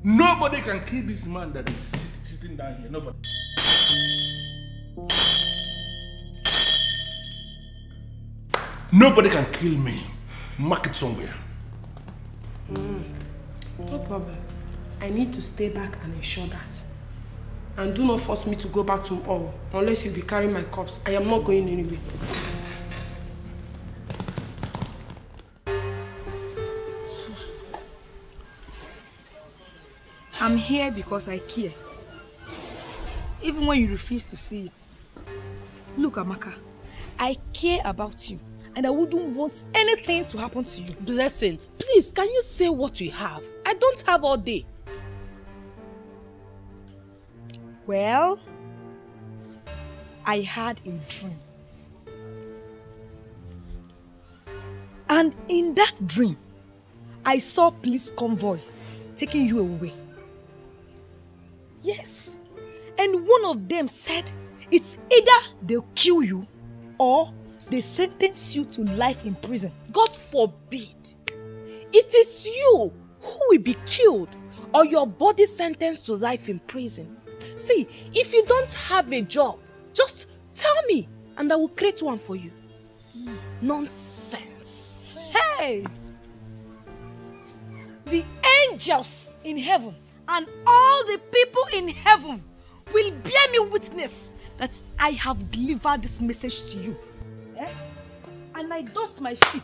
Nobody can kill this man that is sitting down here. Nobody. Nobody can kill me. Mark it somewhere. No problem. I need to stay back and ensure that. And do not force me to go back to all unless you be carrying my corpse. I am not going anywhere. I'm here because I care. Even when you refuse to see it. Look, Amaka, I care about you. And I wouldn't want anything to happen to you. Blessing, please, can you say what you have? I don't have all day. Well, I had a dream. And in that dream, I saw police convoy taking you away. Yes. And one of them said, it's either they'll kill you or they sentence you to life in prison. God forbid. It is you who will be killed or your body sentenced to life in prison. See, if you don't have a job, just tell me and I will create one for you. Nonsense. Hey! The angels in heaven and all the people in heaven will bear me witness that I have delivered this message to you. And I dust my feet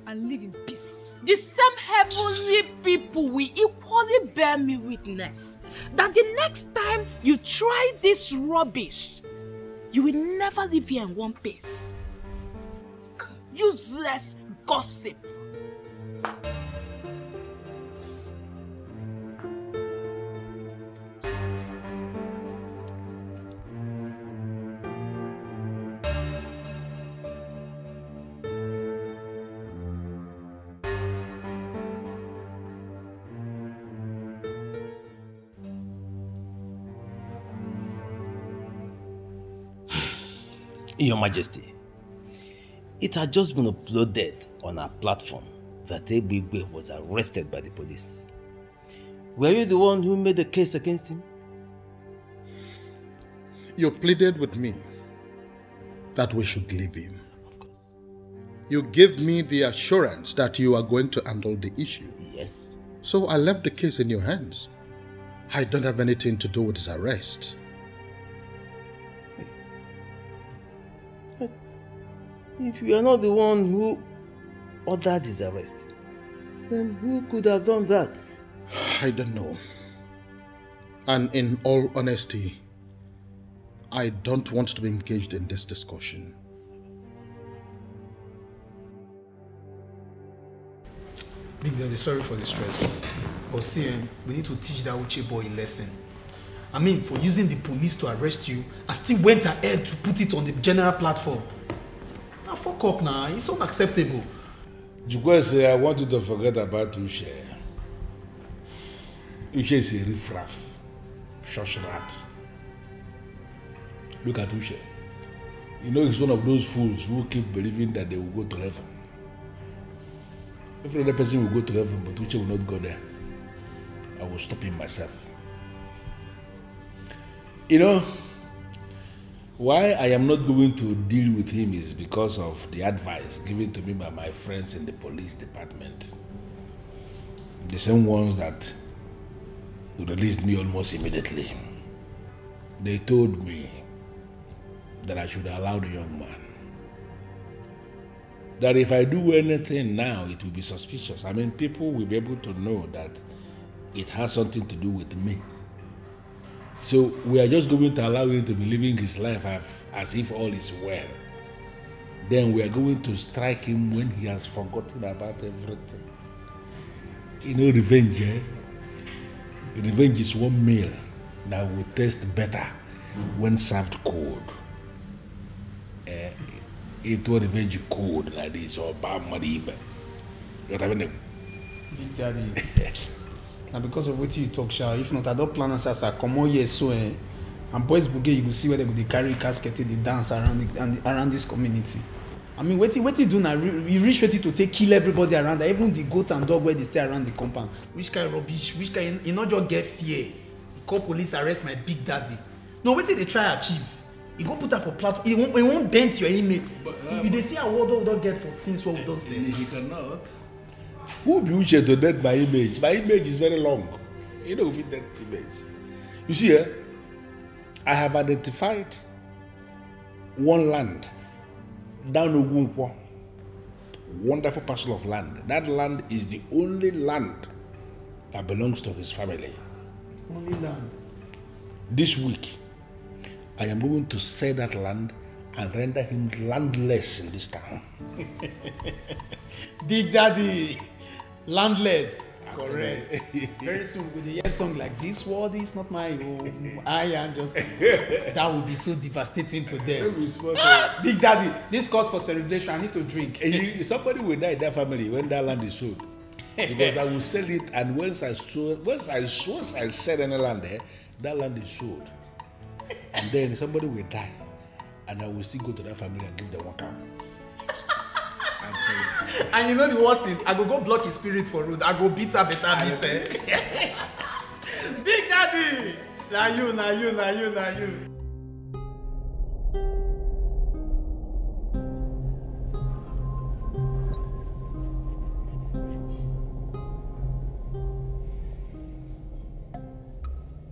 and live in peace. The same heavenly people will equally bear me witness that the next time you try this rubbish, you will never live here in one piece. Useless gossip. Your Majesty, it had just been uploaded on our platform that Ebigwe was arrested by the police. Were you the one who made the case against him? You pleaded with me that we should leave him. Of course. You gave me the assurance that you are going to handle the issue. Yes. So I left the case in your hands. I don't have anything to do with his arrest. If you are not the one who ordered his arrest, then who could have done that? I don't know. And in all honesty, I don't want to be engaged in this discussion. Big Daddy, sorry for the stress. But see, we need to teach that Uche boy a lesson. I mean, for using the police to arrest you, I still went ahead to put it on the general platform. Now fuck up now, it's unacceptable. Jukwese, I want you to forget about Uche. Uche is a riffraff, shush rat. Look at Uche. You know he's one of those fools who keep believing that they will go to heaven. Every other person will go to heaven, but Uche will not go there. I will stop him myself. You know, why I am not going to deal with him is because of the advice given to me by my friends in the police department. The same ones that released me almost immediately. They told me that I should allow the young man. That if I do anything now, it will be suspicious. I mean, people will be able to know that it has something to do with me. So we are just going to allow him to be living his life as if all is well. Then we are going to strike him when he has forgotten about everything. You know, revenge, eh? Revenge is one meal that will taste better when served cold. It will revenge cold like this or bad mariba. What I mean? Big Daddy. Now because of what you talk, Shah, if not, I don't plan as I come on here so and boys bougie, you will see where they go carry casket, they dance around this community. I mean, what you do now? You reach ready to kill everybody around there, even the goat and dog where they stay around the compound. Which kind of rubbish? Which kind? You not just get fear. You call police arrest my Big Daddy. No, what did they try to achieve? You go put that for platform. It won't dent your image. If they see a word we don't get for things what we don't say. He cannot. Who be Uche to date my image? My image is very long. You know, with that image. You see, I have identified one land down Ogunkwo. Wonderful parcel of land. That land is the only land that belongs to his family. Only land. This week, I am going to sell that land and render him landless in this town. Big Daddy, landless. Correct. Very soon with a yes song like this world is not my home. I am just that would be so devastating to them. Big Daddy, this calls for celebration. I need to drink. Somebody will die in that family when that land is sold. Because I will sell it, and once I sell any land there, that land is sold. And then somebody will die, and I will still go to that family and give them one cow. And you know the worst thing, I go block his spirit for road. I go beat her better. Big Daddy! Now you.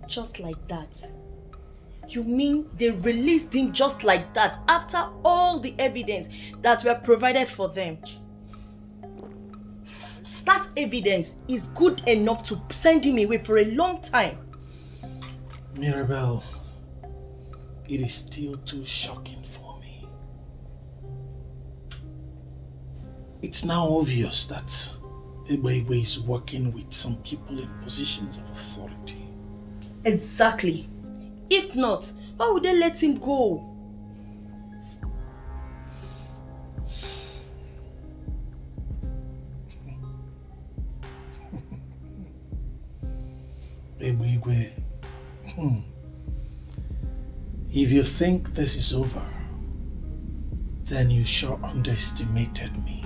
Just like that? You mean they released him just like that after all the evidence that were provided for them? That evidence is good enough to send him away for a long time. Mirabel, it is still too shocking for me. It's now obvious that Ebegbe is working with some people in positions of authority. Exactly. If not, why would they let him go? Ebegbe, if you think this is over, then you sure underestimated me.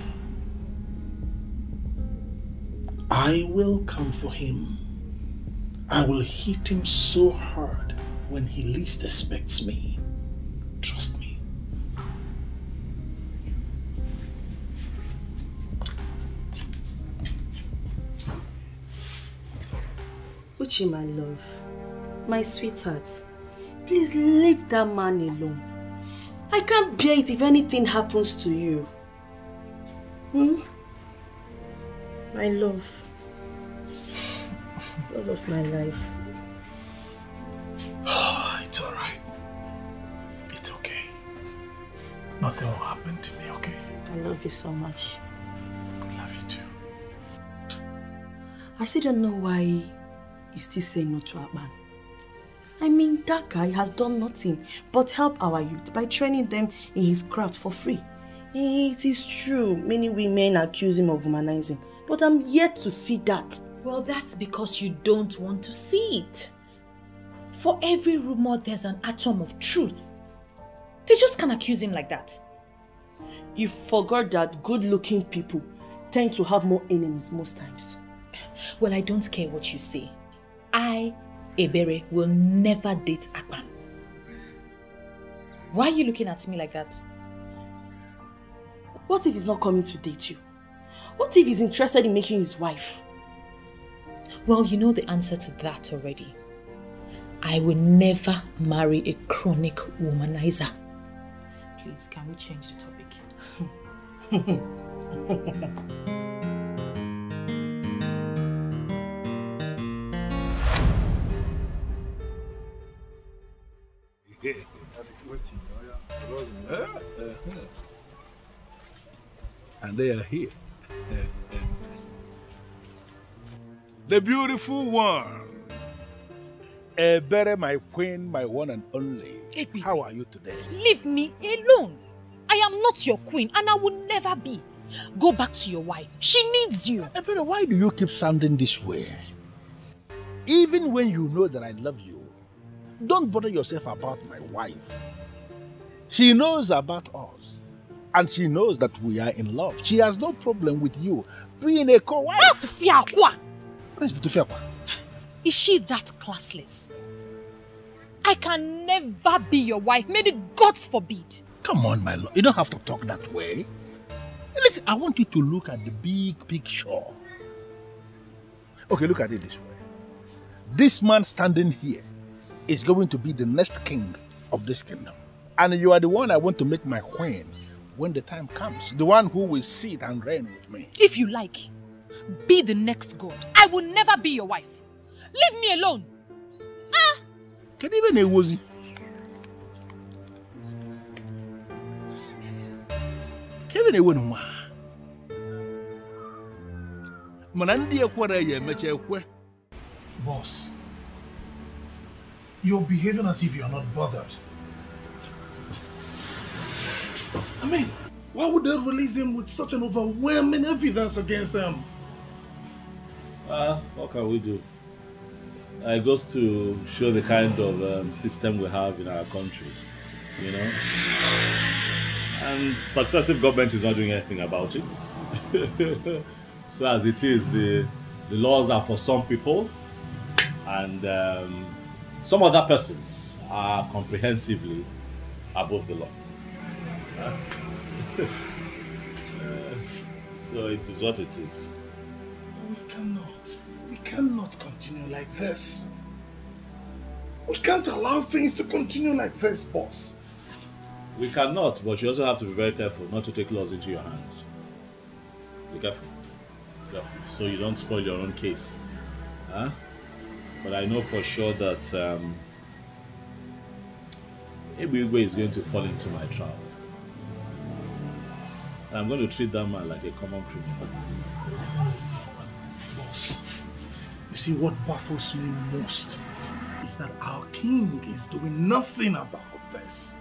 I will come for him. I will hit him so hard when he least expects me. Trust me. Uchi, my love, my sweetheart, please leave that man alone. I can't bear it if anything happens to you. My love. Love of my life. It's alright. It's okay. Nothing will happen to me, okay? I love you so much. I love you too. I still don't know why you still say no to Akpan. I mean, that guy has done nothing but help our youth by training them in his craft for free. It is true, many women accuse him of womanizing, but I'm yet to see that. Well, that's because you don't want to see it. For every rumor, there's an atom of truth. They just can't accuse him like that. You forgot that good-looking people tend to have more enemies most times. Well, I don't care what you say. I, Ebere, will never date Akpan. Why are you looking at me like that? What if he's not coming to date you? What if he's interested in making his wife? Well, you know the answer to that already. I will never marry a chronic womanizer. Please, can we change the topic? And they are here. The beautiful one. Ebere, my queen, my one and only. How are you today? Leave me alone. I am not your queen and I will never be. Go back to your wife. She needs you. Ebere, why do you keep sounding this way? Even when you know that I love you, don't bother yourself about my wife. She knows about us. And she knows that we are in love. She has no problem with you being a co-wife. What is Tufiakwa? Is she that classless? I can never be your wife. May the gods forbid. Come on, my love. You don't have to talk that way. Listen, I want you to look at the big picture. Okay, look at it this way. This man standing here is going to be the next king of this kingdom. And you are the one I want to make my queen when the time comes. The one who will sit and reign with me. If you like, be the next god. I will never be your wife. Leave me alone. Ah! Can even a wozy? Kevin a woman. Manandi akwara ye meche ekwe. Boss, you're behaving as if you're not bothered. I mean, why would they release him with such an overwhelming evidence against them? What can we do? It goes to show the kind of system we have in our country, you know? And successive government is not doing anything about it. So as it is, the laws are for some people, and some other persons are comprehensively above the law. So it is what it is. We cannot continue like this. We can't allow things to continue like this, boss. We cannot, but you also have to be very careful not to take laws into your hands. Be careful. So you don't spoil your own case. Huh? But I know for sure that Ebigwe is going to fall into my trap. And I'm going to treat that man like a common criminal. Boss, you see what baffles me most is that our king is doing nothing about this.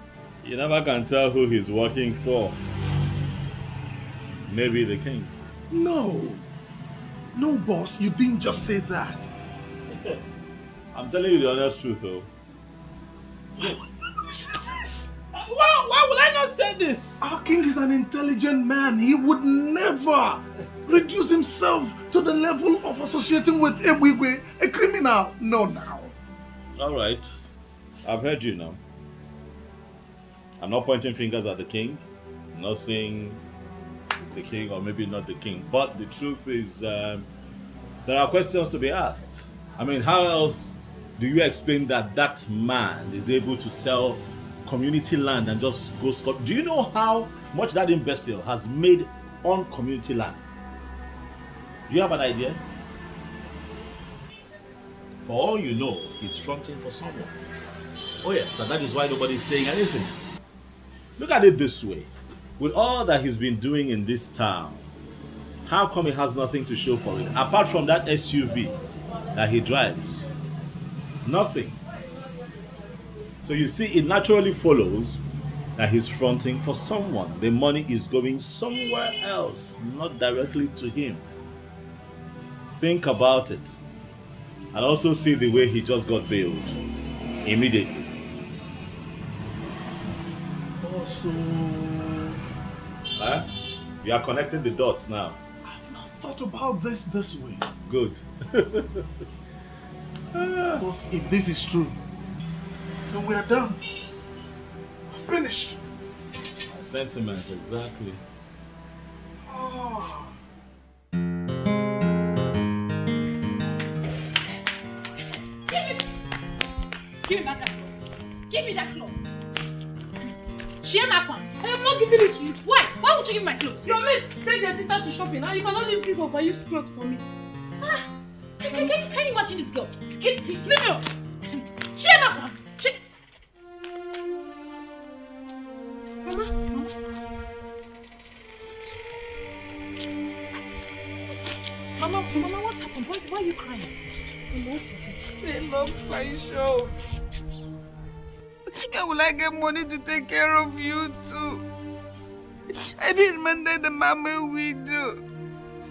You never can tell who he's working for. Maybe the king. No, boss, you didn't just say that. I'm telling you the honest truth, though. Why would you say this? Why would I not say this? Our king is an intelligent man. He would never reduce himself to the level of associating with Ebigwe, a criminal. No, now. All right. I've heard you now. I'm not pointing fingers at the king. I'm not saying it's the king or maybe not the king. But the truth is, there are questions to be asked. I mean, how else do you explain that that man is able to sell community land and just go scot? Do you know how much that imbecile has made on community lands? Do you have an idea? For all you know, he's fronting for someone. Oh yes, and that is why nobody's saying anything. Look at it this way. With all that he's been doing in this town, how come he has nothing to show for it? Apart from that SUV that he drives. Nothing. So you see, it naturally follows that he's fronting for someone. The money is going somewhere else, not directly to him. Think about it. And also see the way he just got bailed. Immediately. Also, you are connecting the dots now. I've not thought about this way. Good. Boss, if this is true, then we are done. Finished. My sentiments, exactly. Oh. Give me back that cloth. Give me that cloth. Chiamakwan. I am not giving it to you. Why? Why would you give me my clothes? Your mate take your sister to shopping and you cannot leave this overused cloth for me. Can you imagine this girl? Leave me alone. Chiamakwan. Mama, what happened? Why are you crying? Mama, what is it? They lost my show. How will I get money to take care of you too? I didn't remember the mama we do.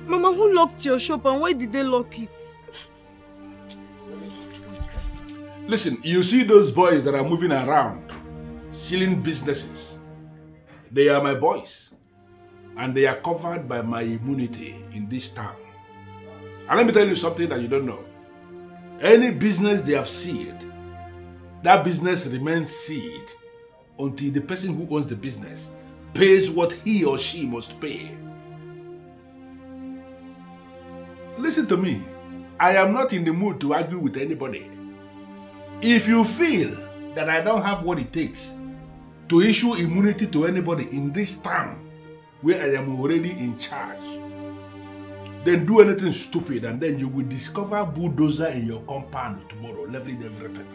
Mama, who locked your shop and why did they lock it? Listen, you see those boys that are moving around, stealing businesses. They are my boys. And they are covered by my immunity in this town. And let me tell you something that you don't know. Any business they have sealed, that business remains sealed until the person who owns the business pays what he or she must pay. Listen to me. I am not in the mood to argue with anybody. If you feel that I don't have what it takes to issue immunity to anybody in this town where I am already in charge, then do anything stupid and then you will discover bulldozer in your compound tomorrow, leveling everything.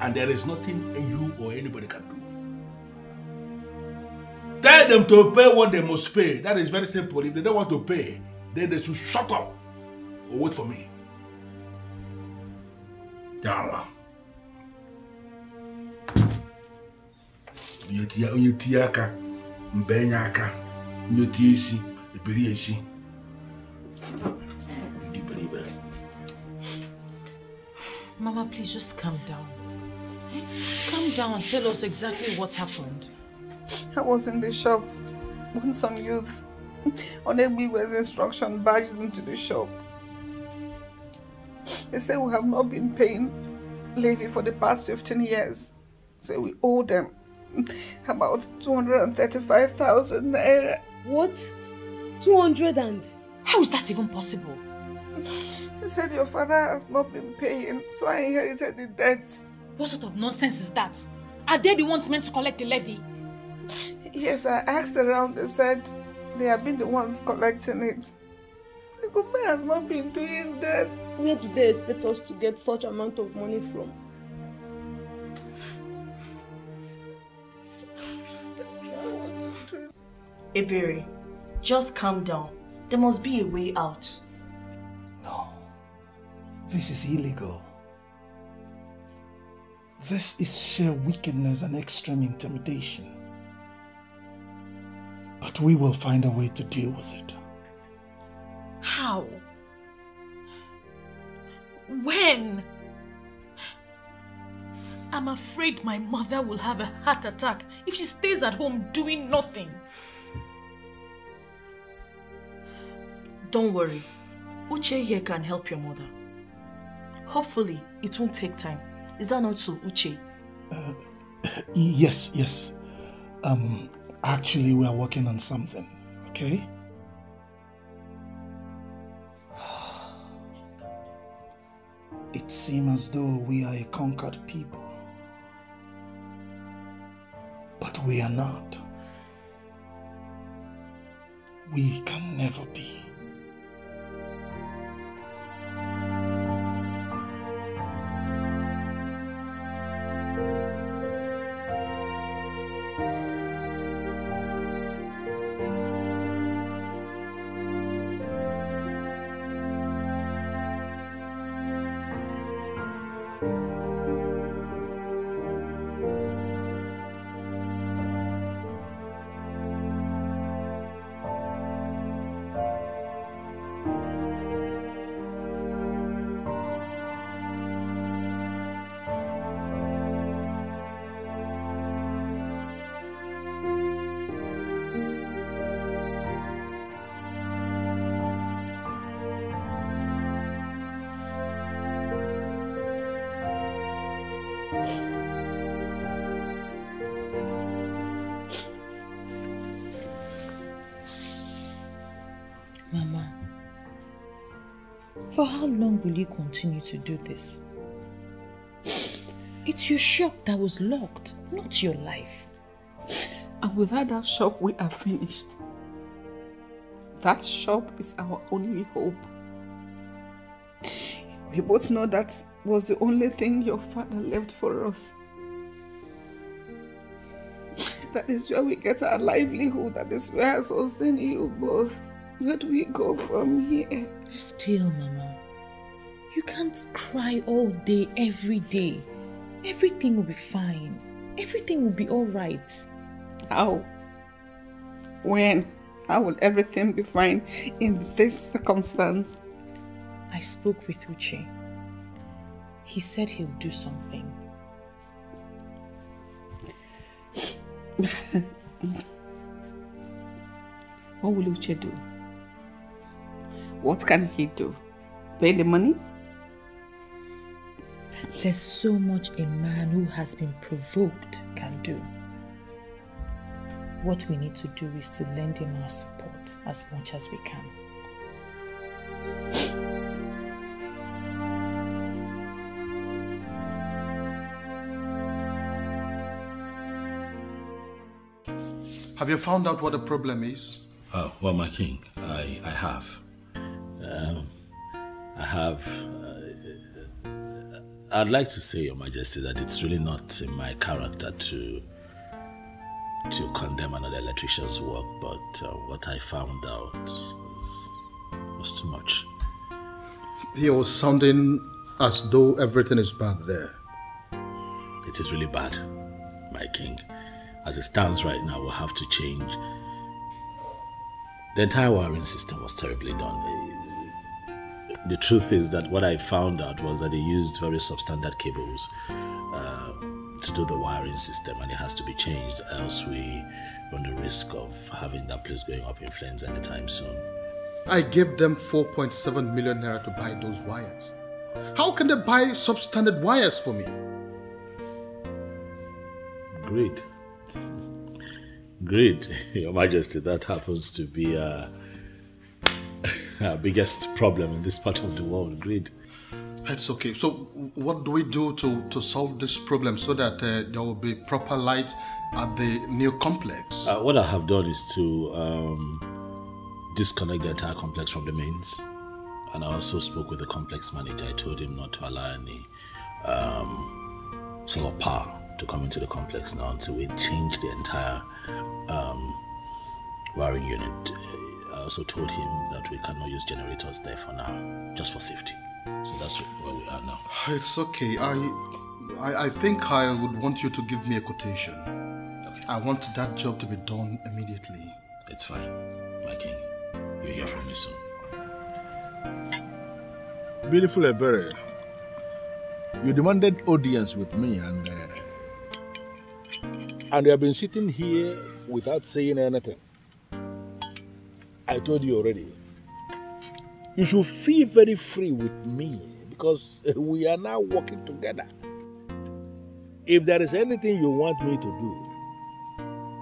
And there is nothing you or anybody can do. Tell them to pay what they must pay. That is very simple. If they don't want to pay, then they should shut up or wait for me. Yalla. Onye tie aka, mbenye aka, onye tie isi, ebiri isi. Mama, please just calm down. Calm down and tell us exactly what happened. I was in the shop when some youths on Egbiwe's instruction barged into the shop. They say we have not been paying levy for the past 15 years. So we owe them about 235,000 naira. What? 200 and? How is that even possible? He said your father has not been paying, so I inherited the debt. What sort of nonsense is that? Are they the ones meant to collect the levy? Yes, I asked around. They said they have been the ones collecting it. The government has not been doing that. Where do they expect us to get such amount of money from? Ebere, just calm down. There must be a way out. No. This is illegal. This is sheer wickedness and extreme intimidation. But we will find a way to deal with it. How? When? I'm afraid my mother will have a heart attack if she stays at home doing nothing. Don't worry. Uche here can help your mother. Hopefully, it won't take time. Is that not so, Uche? Yes. Actually, we are working on something, okay? It seems as though we are a conquered people. But we are not. We can never be. Mama, for how long will you continue to do this? It's your shop that was locked, not your life. And without that shop, we are finished. That shop is our only hope. We both know that was the only thing your father left for us. That is where we get our livelihood. That is where I sustain you both. Where do we go from here? Still, Mama, you can't cry all day, every day. Everything will be fine. Everything will be all right. How? When? How will everything be fine in this circumstance? I spoke with Uche. He said he'll do something. What will Uche do? What can he do? Pay the money? There's so much a man who has been provoked can do. What we need to do is to lend him our support as much as we can. Have you found out what the problem is? Oh, well, my king, I have. I'd like to say, Your Majesty, that it's really not in my character to condemn another electrician's work, but what I found out was too much. You're sounding as though everything is bad there. It is really bad, my king. As it stands right now, we'll have to change. The entire wiring system was terribly done. The truth is that what I found out was that they used very substandard cables to do the wiring system, and it has to be changed, else we run the risk of having that place going up in flames anytime soon. I gave them 4.7 million naira to buy those wires. How can they buy substandard wires for me? Greed. Greed, Your Majesty, that happens to be our biggest problem in this part of the world, greed. It's okay. So what do we do to solve this problem so that there will be proper light at the new complex? What I have done is to disconnect the entire complex from the mains. And I also spoke with the complex manager. I told him not to allow any solar power to come into the complex now until we change the entire wiring unit. I also told him that we cannot use generators there for now, just for safety. So that's where we are now. It's okay. I think I would want you to give me a quotation. Okay. I want that job to be done immediately. It's fine, my king. You'll hear from me soon. Beautiful Ebere, you demanded audience with me and you have been sitting here without saying anything. I told you already. You should feel very free with me because we are now working together. If there is anything you want me to do,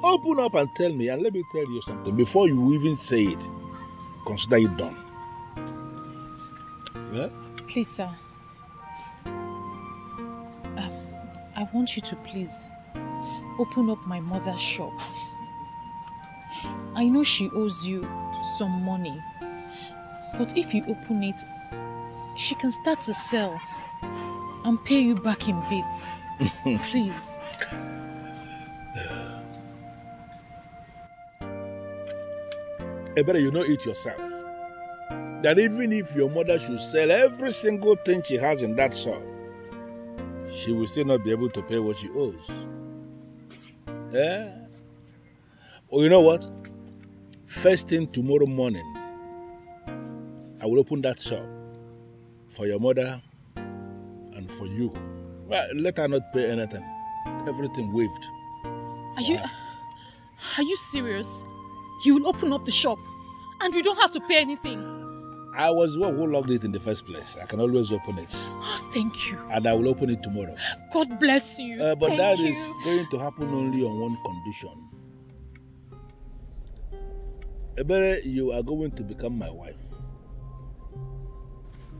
open up and tell me, and let me tell you something. Before you even say it, consider it done. Yeah? Please, sir. I want you to please open up my mother's shop. I know she owes you some money, but if you open it, she can start to sell and pay you back in bits. Please. Ebere, you know it yourself. That even if your mother should sell every single thing she has in that shop, she will still not be able to pay what she owes. Yeah? Oh, you know what? First thing tomorrow morning, I will open that shop for your mother and for you. Well, let her not pay anything. Everything waived. Are you serious? You will open up the shop and you don't have to pay anything? I was the one who locked it in the first place. I can always open it. Oh, thank you. And I will open it tomorrow. God bless you. But that is going to happen only on one condition. Ebere, you are going to become my wife.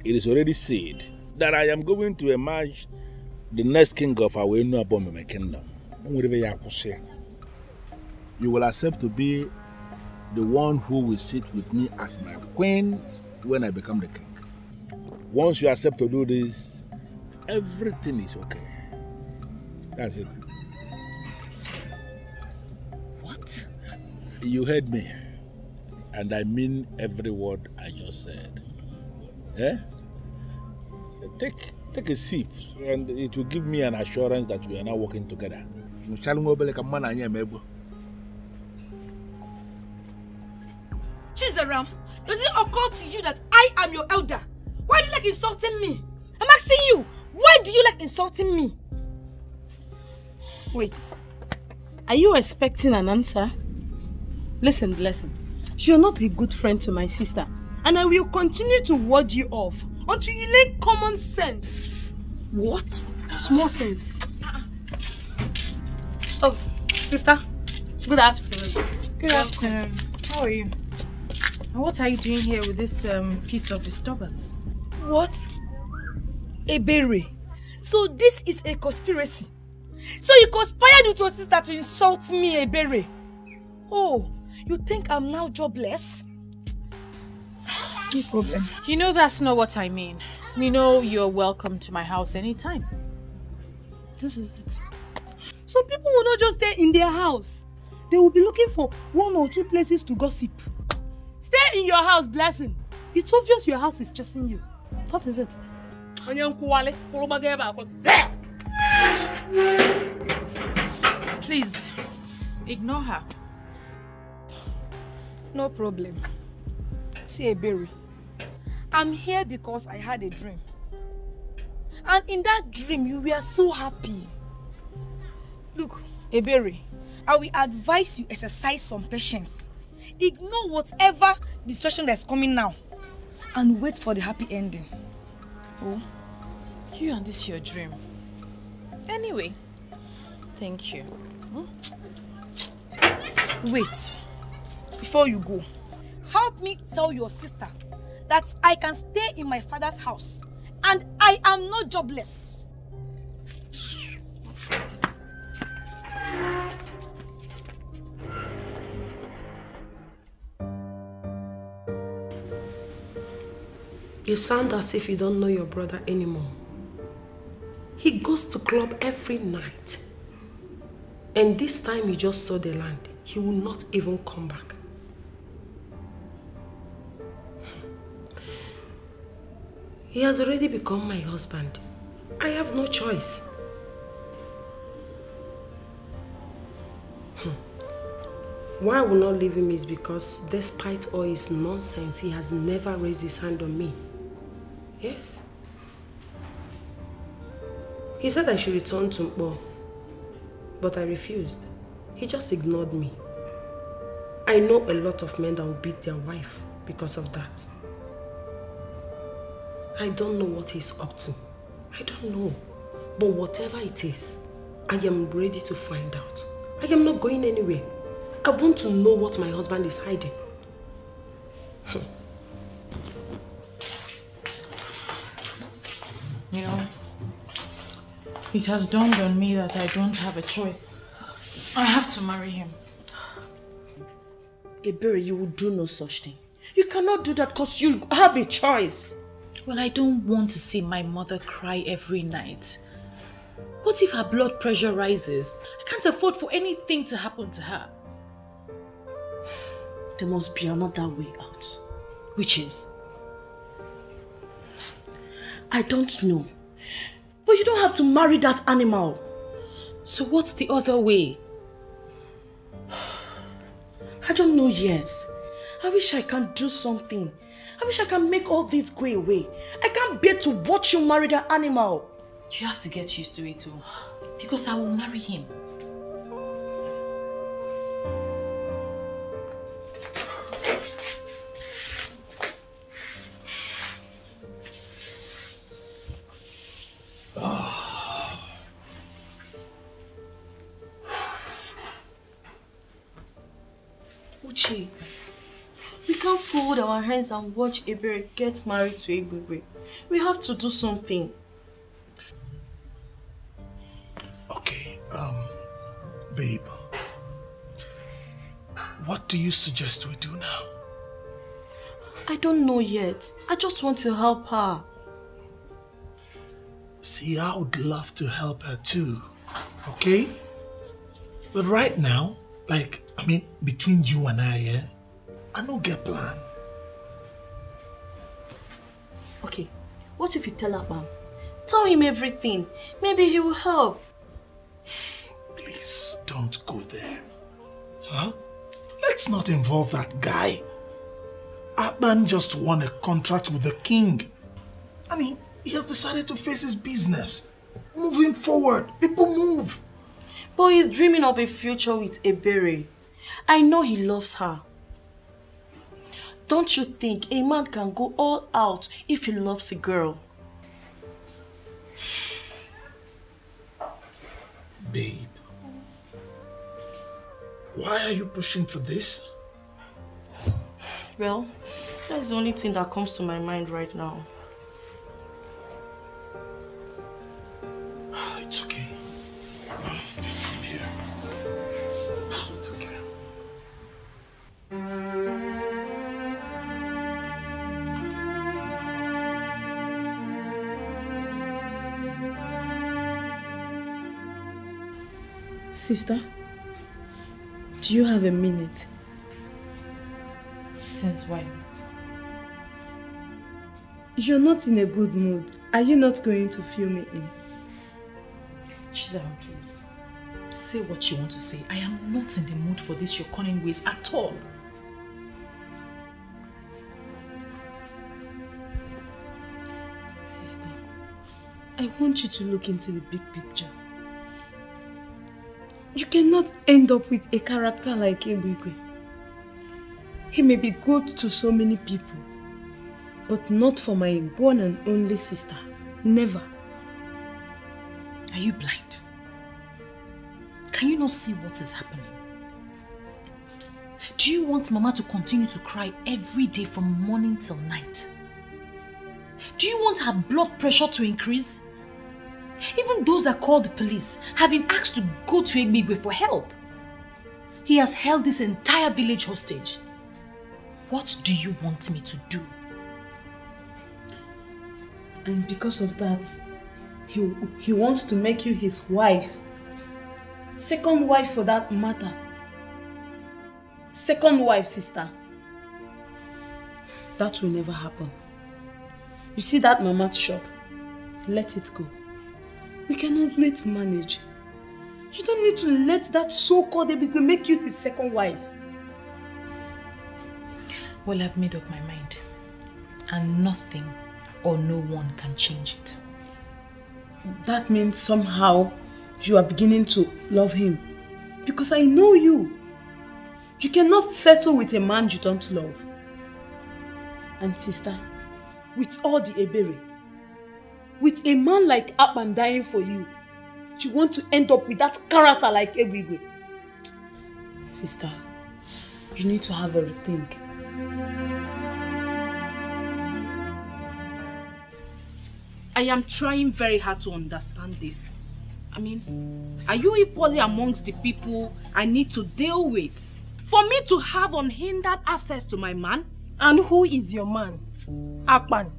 It is already said that I am going to emerge the next king of our Abomeme kingdom. You will accept to be the one who will sit with me as my queen when I become the king. Once you accept to do this, everything is okay. That's it. So, what? You heard me. And I mean every word I just said. Eh? Take a sip, and it will give me an assurance that we are now working together. Chizaram, does it occur to you that I am your elder? Why do you like insulting me? I'm asking you, why do you like insulting me? Wait, are you expecting an answer? Listen, Blessing. You're not a good friend to my sister, and I will continue to ward you off until you learn common sense. What? Small sense. Oh, sister. Good afternoon. Good afternoon. How are you? And what are you doing here with this piece of disturbance? What? Ebere. So this is a conspiracy. So you conspired with your sister to insult me, Ebere. Oh, you think I'm now jobless? No problem. You know that's not what I mean. You know you're welcome to my house anytime. This is it. Some people will not just stay in their house. They will be looking for 1 or 2 places to gossip. Stay in your house, Blessing. It's obvious your house is chasing you. What is it? Please, ignore her. No problem. See, Ebere, I'm here because I had a dream. And in that dream, you were so happy. Look, Ebere, I will advise you exercise some patience. Ignore whatever distraction that's coming now. And wait for the happy ending. Oh, you and this your dream. Anyway, thank you. Wait. Before you go, help me tell your sister that I can stay in my father's house and I am not jobless. What's this? You sound as if you don't know your brother anymore. He goes to club every night. And this time he just saw the land. He will not even come back. He has already become my husband. I have no choice. Why I will not leave him is because despite all his nonsense, he has never raised his hand on me. Yes. He said I should return to Mpo, but I refused. He just ignored me. I know a lot of men that will beat their wife because of that. I don't know what he's up to. I don't know. But whatever it is, I am ready to find out. I am not going anywhere. I want to know what my husband is hiding. You know, it has dawned on me that I don't have a choice. I have to marry him. Ebere, you will do no such thing. You cannot do that because you have a choice. Well, I don't want to see my mother cry every night. What if her blood pressure rises? I can't afford for anything to happen to her. There must be another way out. Which is? I don't know. But you don't have to marry that animal. So what's the other way? I don't know yet. I wish I can do something. I wish I can make all this go away. I can't bear to watch you marry that animal. You have to get used to it too. Because I will marry him. Uche, we can't fold our hands and watch Ebere get married to Ebube. We have to do something. Okay, babe. What do you suggest we do now? I don't know yet. I just want to help her. See, I would love to help her too, okay? But right now, between you and I, I don't get plan. Okay, what if you tell Abam? Tell him everything. Maybe he will help. Please, don't go there. Huh? Let's not involve that guy. Abam just won a contract with the king. He has decided to face his business. Moving forward, people move. But he's dreaming of a future with Ebere. I know he loves her. Don't you think a man can go all out if he loves a girl? Babe, why are you pushing for this? Well, that's the only thing that comes to my mind right now. It's okay. Just come here. It's okay. Sister, do you have a minute? Since when? You're not in a good mood. Are you not going to fill me in? Chizaram, please. Say what you want to say. I am not in the mood for this your cunning ways at all. Sister, I want you to look into the big picture. You cannot end up with a character like Ebigwe. He may be good to so many people, but not for my one and only sister. Never. Are you blind? Can you not see what is happening? Do you want Mama to continue to cry every day from morning till night? Do you want her blood pressure to increase? Even those that called the police have been asked to go to Egbigwe for help. He has held this entire village hostage. What do you want me to do? And because of that, he wants to make you his wife. Second wife for that matter. Second wife, sister. That will never happen. You see that Mama's shop? Let it go. We can always manage. You don't need to let that so-called Ebigwe make you his second wife. Well, I've made up my mind. And nothing or no one can change it. That means somehow you are beginning to love him. Because I know you. You cannot settle with a man you don't love. And sister, with all the ebere, with a man like Akpan dying for you, you want to end up with that character like Ebigwe. Sister, you need to have a rethink. I am trying very hard to understand this. I mean, are you equally amongst the people I need to deal with for me to have unhindered access to my man? And who is your man? Akpan.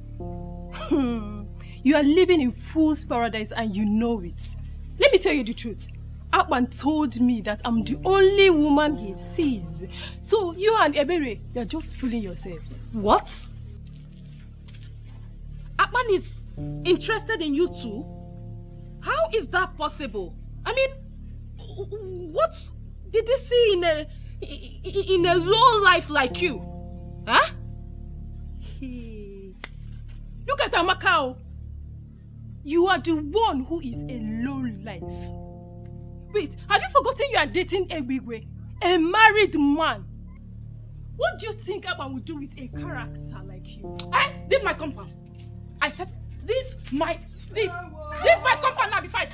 You are living in fool's paradise and you know it. Let me tell you the truth. Akpan told me that I'm the only woman he sees. So you and Ebere, you're just fooling yourselves. What? Akpan is interested in you too? How is that possible? I mean, what did he see in a low life like you? Huh? Look at Amakao. You are the one who is a low life. Wait, have you forgotten you are dating Ebigwe, a married man? What do you think Akpan would do with a character like you? Leave my compound. I said, leave my compound now before I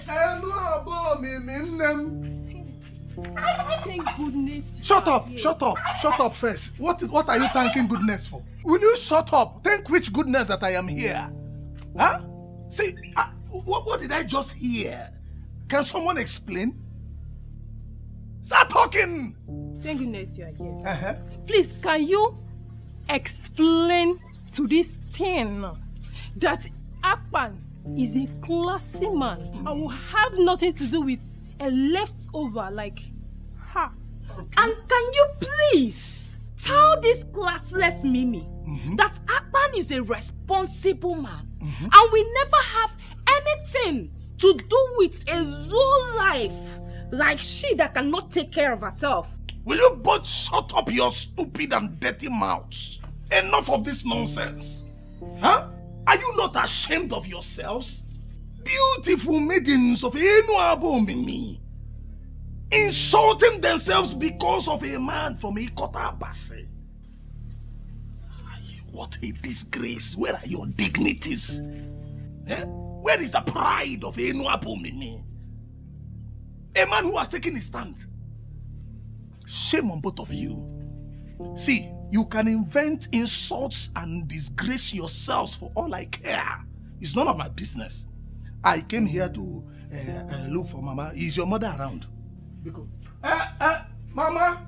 Thank goodness. Shut up first. What are you thanking goodness for? Will you shut up? Thank which goodness that I am here? Huh? See, what did I just hear? Can someone explain? Start talking! Thank goodness you are here. Please, can you explain to this thing that Akpan is a classy man and will have nothing to do with a leftover like her? Okay. And can you please tell this classless Mimi that Akpan is a responsible man and we never have anything to do with a low life like she that cannot take care of herself? Will you both shut up your stupid and dirty mouths? Enough of this nonsense. Huh? Are you not ashamed of yourselves? Beautiful maidens of Enuabo Mimi, insulting themselves because of a man from Ikota Abase. What a disgrace. Where are your dignities? Where is the pride of Enuabo Mimi? A man who has taken his stand. Shame on both of you. See, you can invent insults and disgrace yourselves for all I care. It's none of my business. I came here to look for Mama. Is your mother around? Because, Mama!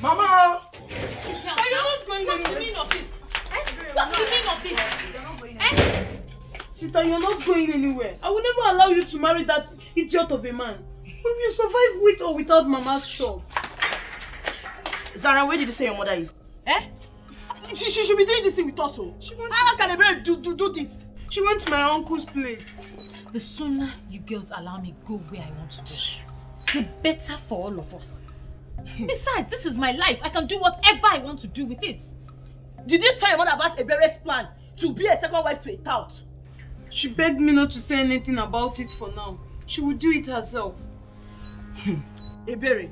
Mama! Are you not going anywhere? What's the meaning of this? What's the meaning of this? You're not going anywhere. Sister, you're not going anywhere. I will never allow you to marry that idiot of a man. We will survive with or without Mama's shop. Zara, where did you say your mother is? Eh? She should be doing this thing with us. How can Ebere do this? She went to my uncle's place. The sooner you girls allow me go where I want to go, the better for all of us. Besides, this is my life. I can do whatever I want to do with it. Did you tell your mother about Ebere's plan to be a second wife to a tout? She begged me not to say anything about it for now. She will do it herself. Ebere.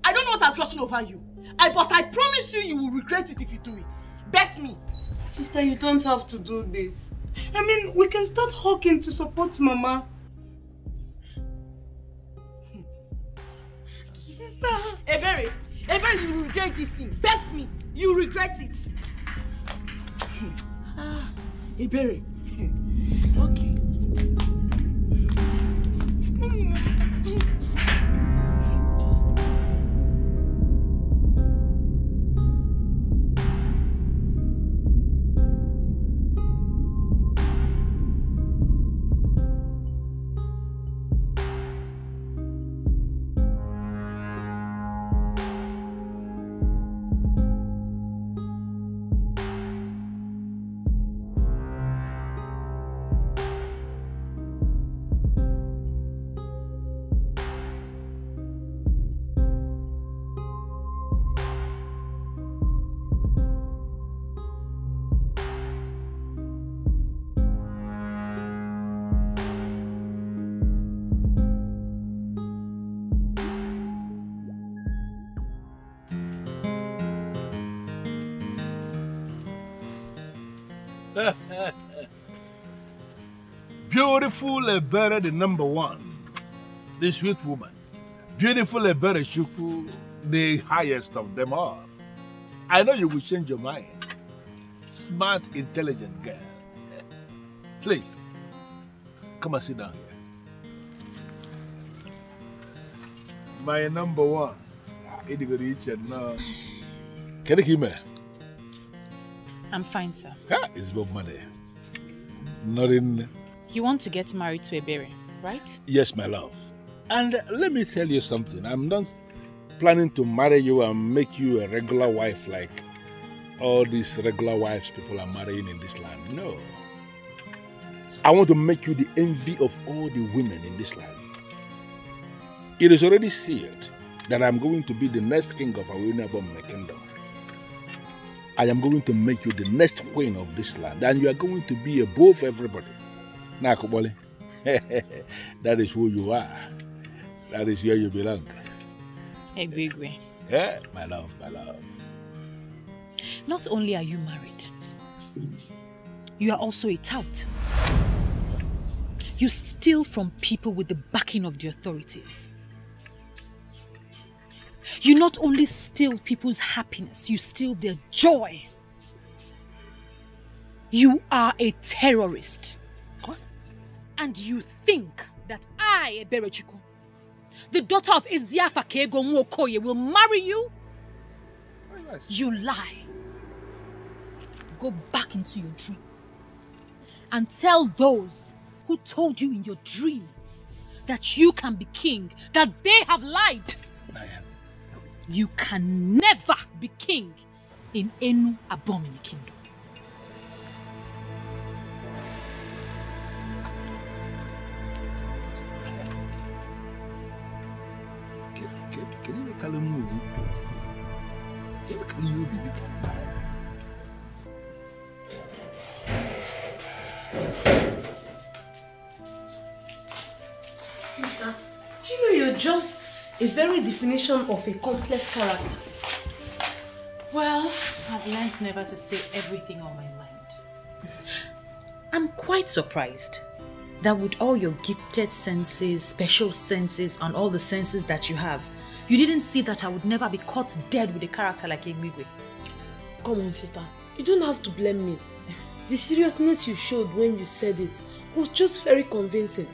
I don't know what has gotten over you. But I promise you will regret it if you do it. Bet me. Sister, you don't have to do this. I mean, we can start hawking to support Mama. Sister. Ebere, you will regret this thing. Bet me. You regret it. Ebere. Okay. Beautiful Ebere, the number one, the sweet woman. Beautiful Ebere Shuku, the highest of them all. I know you will change your mind. Smart, intelligent girl. Please, come and sit down here. My number one. Can you hear me? I'm fine, sir. It's about money. Nothing. You want to get married to Ebere, right? Yes, my love. And let me tell you something. I'm not planning to marry you and make you a regular wife like all these regular wives people are marrying in this land. No. I want to make you the envy of all the women in this land. It is already sealed that I'm going to be the next king of Awunabom kingdom. I am going to make you the next queen of this land, and you are going to be above everybody. Nakobole, that is who you are. That is where you belong. Egwegwe. Yeah, my love, my love. Not only are you married, you are also a tout. You steal from people with the backing of the authorities. You not only steal people's happiness, you steal their joy. You are a terrorist. What? And you think that I, Ebere Chukwu, the daughter of Eziafa Kego Nwokoye, will marry you? You lie. Go back into your dreams and tell those who told you in your dream that you can be king, that they have lied. You can never be king in Enu Abomini kingdom. Sister, do you know you're just a very definition of a complex character? Well, I've learned never to say everything on my mind. I'm quite surprised that with all your gifted senses, special senses, and all the senses that you have, you didn't see that I would never be caught dead with a character like Egwigwe. Come on, sister. You don't have to blame me. The seriousness you showed when you said it was just very convincing.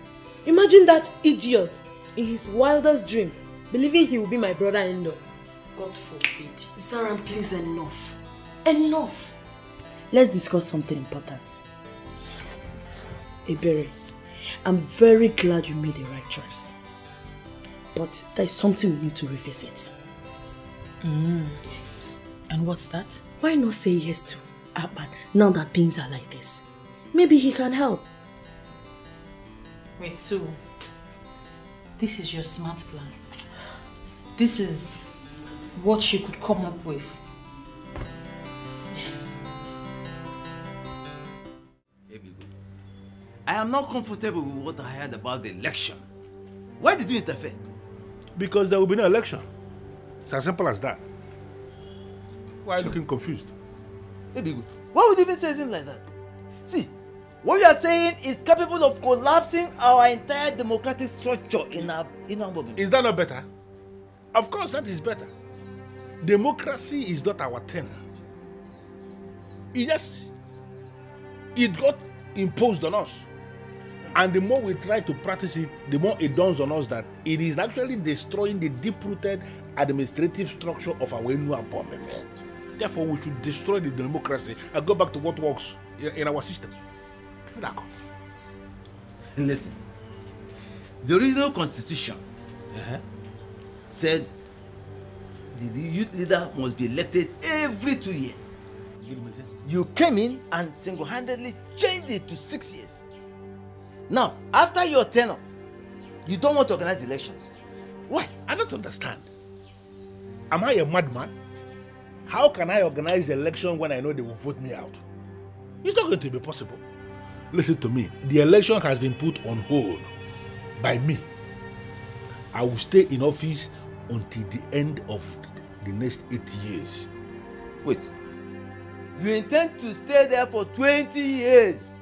Imagine that idiot in his wildest dream believing he will be my brother-in-law. God forbid. Zara, please, enough. Enough. Let's discuss something important. Ebere, I'm very glad you made the right choice. But there's something we need to revisit. Yes. And what's that? Why not say yes to Akpan now that things are like this? Maybe he can help. Wait, so this is your smart plan? This is what she could come up with? Yes. I am not comfortable with what I heard about the election. Why did you interfere? Because there will be no election. It's as simple as that. Why are you looking confused? Why would you even say something like that? See, what you are saying is capable of collapsing our entire democratic structure in our movement. Is that not better? Of course, that is better. Democracy is not our thing. It got imposed on us. And the more we try to practice it, the more it dawns on us that it is actually destroying the deep-rooted administrative structure of our new government. Therefore, we should destroy the democracy and go back to what works in our system. Listen, the original constitution said the youth leader must be elected every 2 years. You came in and single-handedly changed it to 6 years. Now, after your tenure, you don't want to organize elections. Why? I don't understand. Am I a madman? How can I organize the election when I know they will vote me out? It's not going to be possible. Listen to me. The election has been put on hold by me. I will stay in office until the end of the next 8 years. Wait. You intend to stay there for 20 years?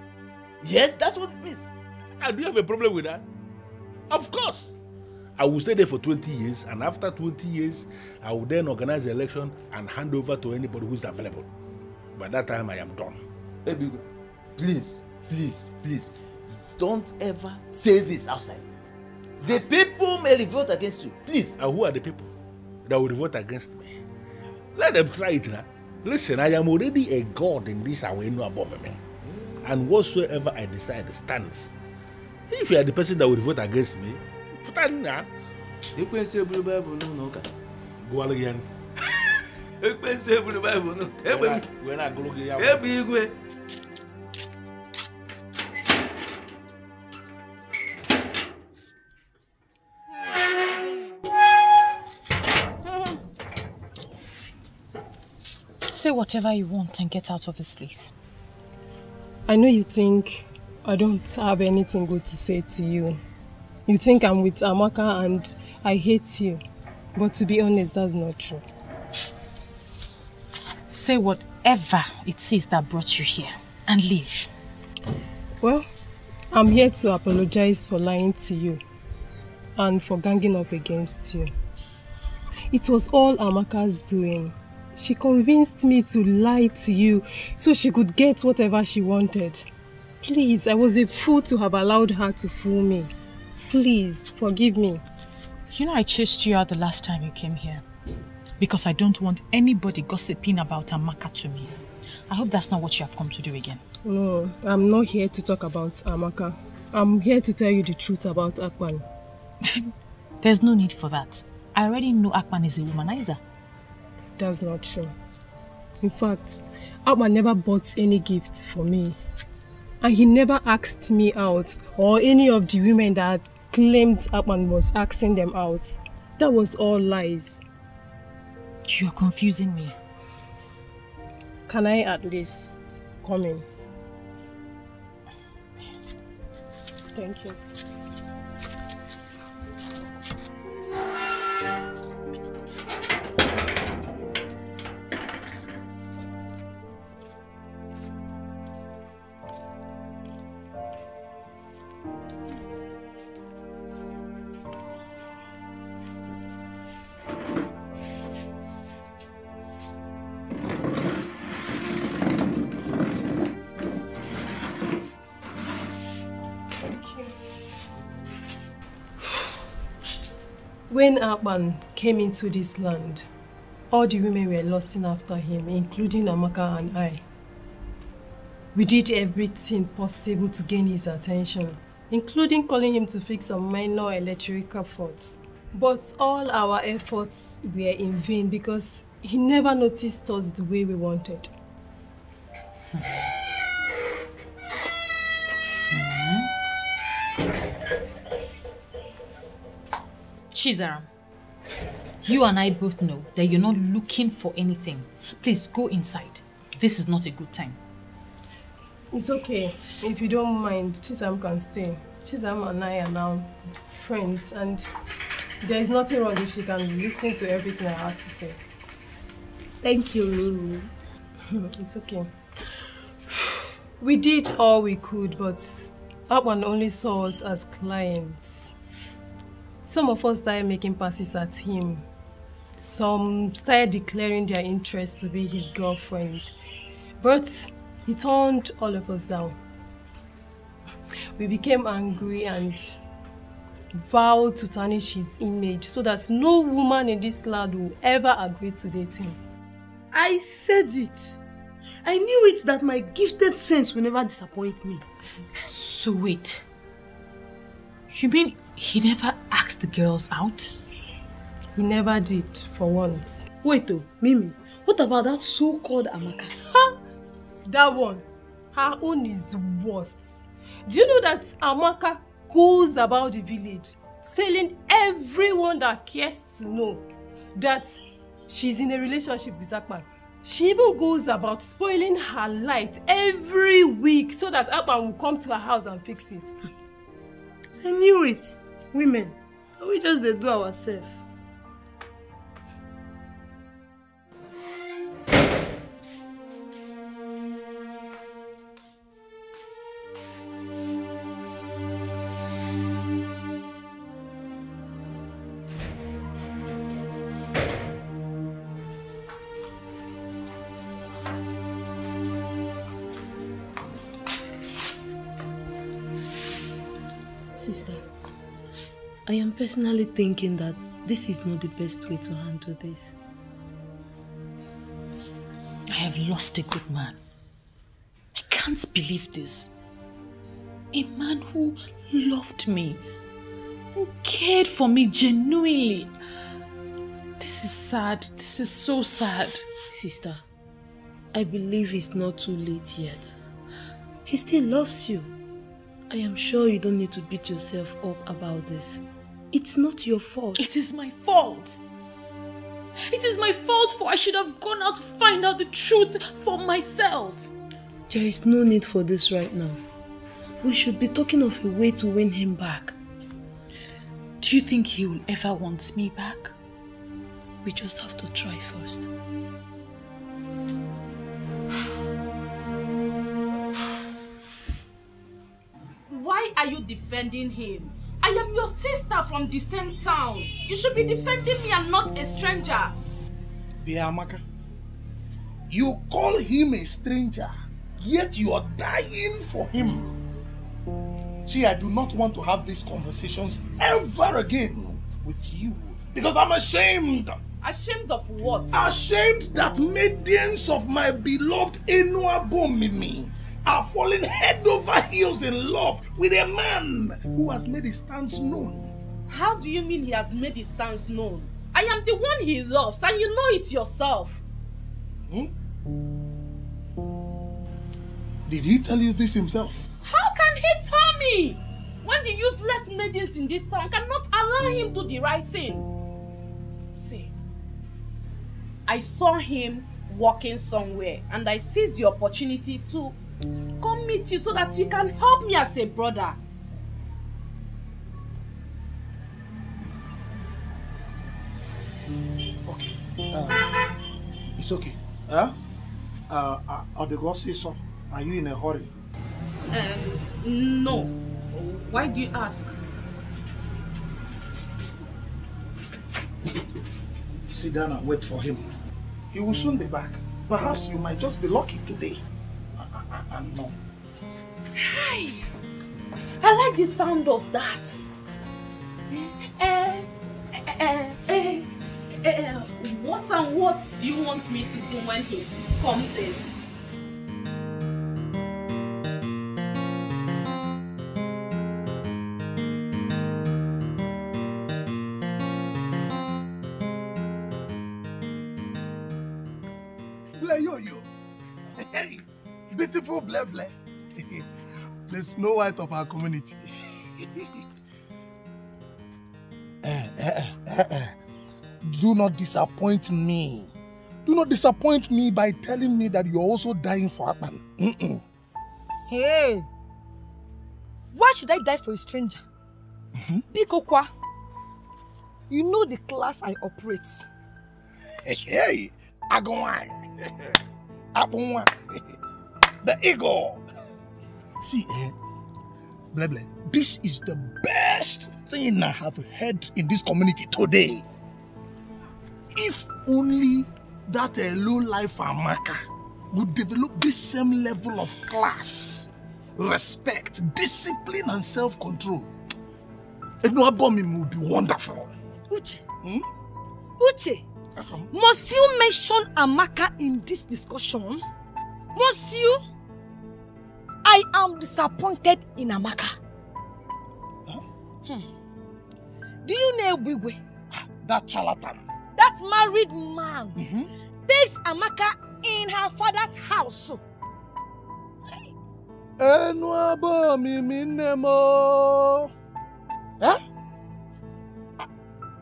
Yes, that's what it means. And do you have a problem with that? Of course. I will stay there for 20 years, and after 20 years, I will then organize the election and hand over to anybody who is available. By that time, I am done. Hey, please, don't ever say this outside. The people may revolt against you, please. And who are the people that will revolt against me? Let them try it now. Listen, I am already a god in this Awenu Abomeme, and whatsoever I decide stands. If you are the person that will vote against me, put that in there. You can say blue Bible no. Go on again. You can say blue Bible no. We're not going to get Say whatever you want and get out of this place. I know you think I don't have anything good to say to you. You think I'm with Amaka and I hate you. But to be honest, that's not true. Say whatever it is that brought you here and leave. Well, I'm here to apologize for lying to you and for ganging up against you. It was all Amaka's doing. She convinced me to lie to you so she could get whatever she wanted. Please, I was a fool to have allowed her to fool me. Please, forgive me. You know I chased you out the last time you came here. Because I don't want anybody gossiping about Amaka to me. I hope that's not what you have come to do again. No, I'm not here to talk about Amaka. I'm here to tell you the truth about Akpan. There's no need for that. I already know Akpan is a womanizer. That's not true. In fact, Akpan never bought any gifts for me. And he never asked me out, or any of the women that claimed Akpan was asking them out. That was all lies. You're confusing me. Can I at least come in? Thank you. When Akpan came into this land, all the women were lusting after him, including Amaka and I. We did everything possible to gain his attention. including calling him to fix some minor electrical faults. But all our efforts were in vain because he never noticed us the way we wanted. Chizaram, you and I both know that you're not looking for anything. Please go inside. This is not a good time. It's okay. If you don't mind, Chizaram can stay. Chizaram and I are now friends, and there is nothing wrong if she can listen to everything I have to say. Thank you, Mimi. It's okay. We did all we could, but Akpan only saw us as clients. Some of us started making passes at him. Some started declaring their interest to be his girlfriend. But he turned all of us down. We became angry and vowed to tarnish his image so that no woman in this land will ever agree to date him. I said it. I knew it that my gifted sense will never disappoint me. So wait. You mean he never asked the girls out? He never did, for once. Wait though, Mimi, what about that so-called Amaka? That one, her own is worst. Do you know that Amaka goes about the village telling everyone that cares to know that she's in a relationship with Akpan? She even goes about spoiling her light every week so that Akpan will come to her house and fix it. I knew it. Women, we just do ourselves. Sister, I am personally thinking that this is not the best way to handle this. I have lost a good man. I can't believe this. A man who loved me, who cared for me genuinely. This is sad. This is so sad. Sister, I believe it's not too late yet. He still loves you. I am sure you don't need to beat yourself up about this. It's not your fault. It is my fault. It is my fault, for I should have gone out to find out the truth for myself. There is no need for this right now. We should be talking of a way to win him back. Do you think he will ever want me back? We just have to try first. Why are you defending him? I am your sister from the same town. You should be defending me and not a stranger. Biamaka, you call him a stranger, yet you are dying for him. See, I do not want to have these conversations ever again with you because I'm ashamed. Ashamed of what? Ashamed that maidens of my beloved Enuabomimi are falling head over heels in love with a man who has made his stance known. How do you mean he has made his stance known? I am the one he loves, and you know it yourself. Did he tell you this himself? How can he tell me? When the useless maidens in this town cannot allow him to do the right thing. See, I saw him walking somewhere, and I seized the opportunity to come meet you so that you can help me as a brother. Okay. It's okay. Or the God say so. Are you in a hurry? No. Why do you ask? Sit down and wait for him. He will soon be back. Perhaps you might just be lucky today. No. Hi! I like the sound of that. What and what do you want me to do when he comes in? Ble yo-yo. Hey, beautiful Ble Ble. The Snow White of our community. Do not disappoint me. Do not disappoint me by telling me that you're also dying for Akpan. Hey, why should I die for a stranger? Bikokwa, you know the class I operate. Hey, Agumwa. Abunwa. The ego. See, Ble Ble, this is the best thing I have heard in this community today. If only that low-life Amaka would develop this same level of class, respect, discipline, and self-control, Enuabomim would be wonderful. Uche, Uche, must you mention Amaka in this discussion? Must you? I am disappointed in Amaka. Do you know Bigwe? That charlatan. That married man takes Amaka in her father's house. Huh?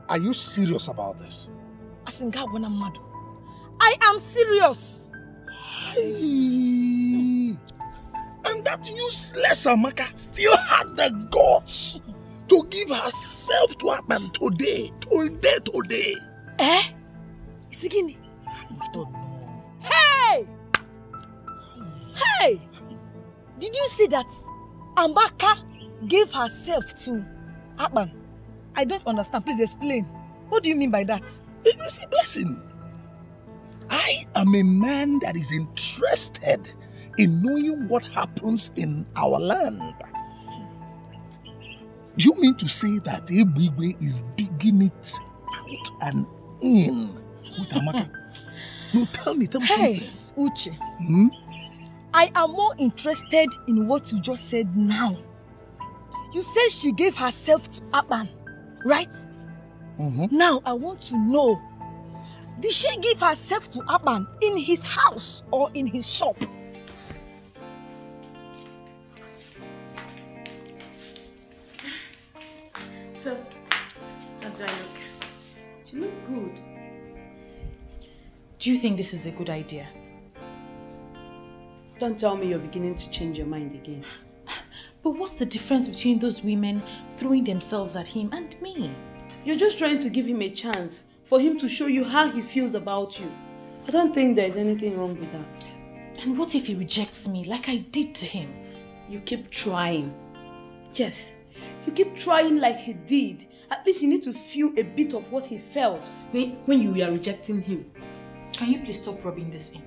Are you serious about this? I am serious. And that useless Amaka still had the guts to give herself to Akpan today. Eh? Isigini? I don't know. Hey! Hey! Did you see that Amaka gave herself to Akpan? I don't understand. Please explain. What do you mean by that? It was a blessing. I am a man that is interested in knowing what happens in our land. Do you mean to say that Ebigwe is digging it out and in with Amaka? No, tell me something. Hey, Uche. I am more interested in what you just said now. You said she gave herself to Akpan, right? Now I want to know, did she give herself to Akpan in his house or in his shop? So, how do I look? You look good. Do you think this is a good idea? Don't tell me you're beginning to change your mind again. But what's the difference between those women throwing themselves at him and me? You're just trying to give him a chance for him to show you how he feels about you. I don't think there's anything wrong with that. And what if he rejects me like I did to him? You keep trying. Yes, you keep trying like he did. At least you need to feel a bit of what he felt when you were rejecting him. Can you please stop rubbing this in?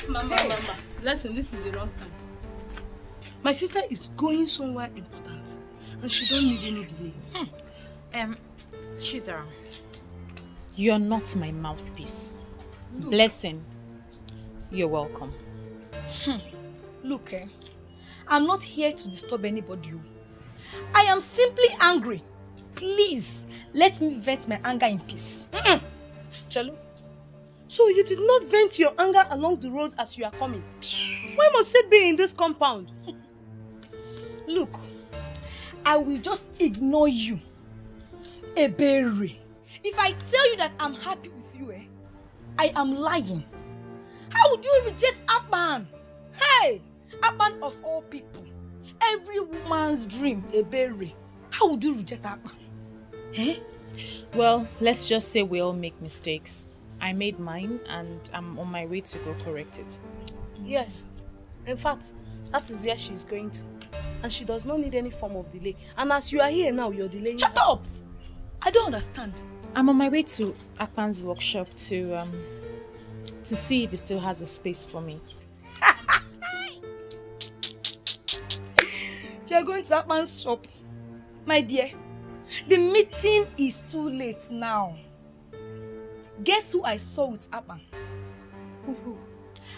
Mama, listen, this is the wrong time. My sister is going somewhere important and she don't need any delay. Chizara, you're not my mouthpiece. Blessing, you're welcome. Look, I'm not here to disturb anybody. I am simply angry. Please, let me vent my anger in peace. Chalu, so you did not vent your anger along the road as you are coming. Why must it be in this compound? Look, I will just ignore you. Ebere. If I tell you that I'm happy with you, I am lying. How would you reject Akpan? Hey, Akpan of all people. Every woman's dream, Ebere. How would you reject Akpan? Well, let's just say we all make mistakes. I made mine and I'm on my way to go correct it. Yes. In fact, that is where she is going to. And she does not need any form of delay. And as you are here now, you're delaying. Shut up! I don't understand. I'm on my way to Akpan's workshop to see if he still has a space for me. You're going to Akpan's shop. My dear, The meeting is too late now. Guess who I saw with Akpan?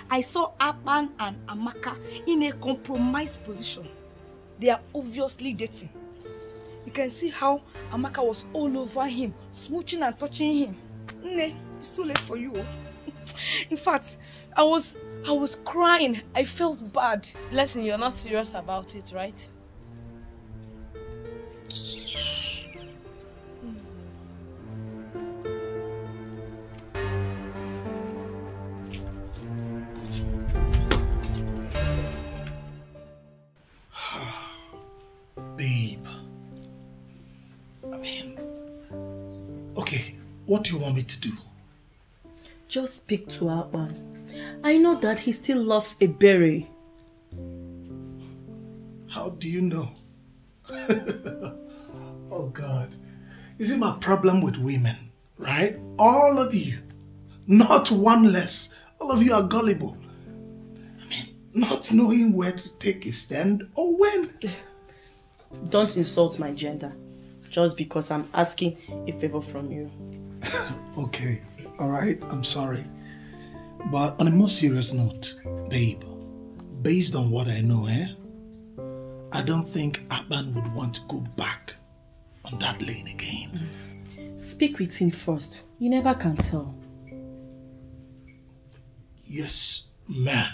I saw Akpan and Amaka in a compromised position. They are obviously dating. You can see how Amaka was all over him, smooching and touching him. Nne, it's too late for you. In fact, I was crying. I felt bad. Blessing, you're not serious about it, right? Babe. I mean, okay, what do you want me to do? Just speak to Akpan. I know that he still loves Ebere. How do you know? Oh God. Is it my problem with women, right? All of you. Not one less. All of you are gullible. I mean, not knowing where to take a stand or when. Don't insult my gender. Just because I'm asking a favor from you. Okay, alright, I'm sorry. But on a more serious note, babe, based on what I know, I don't think Akpan would want to go back on that lane again. Speak with him first. You never can tell. Yes, ma'am.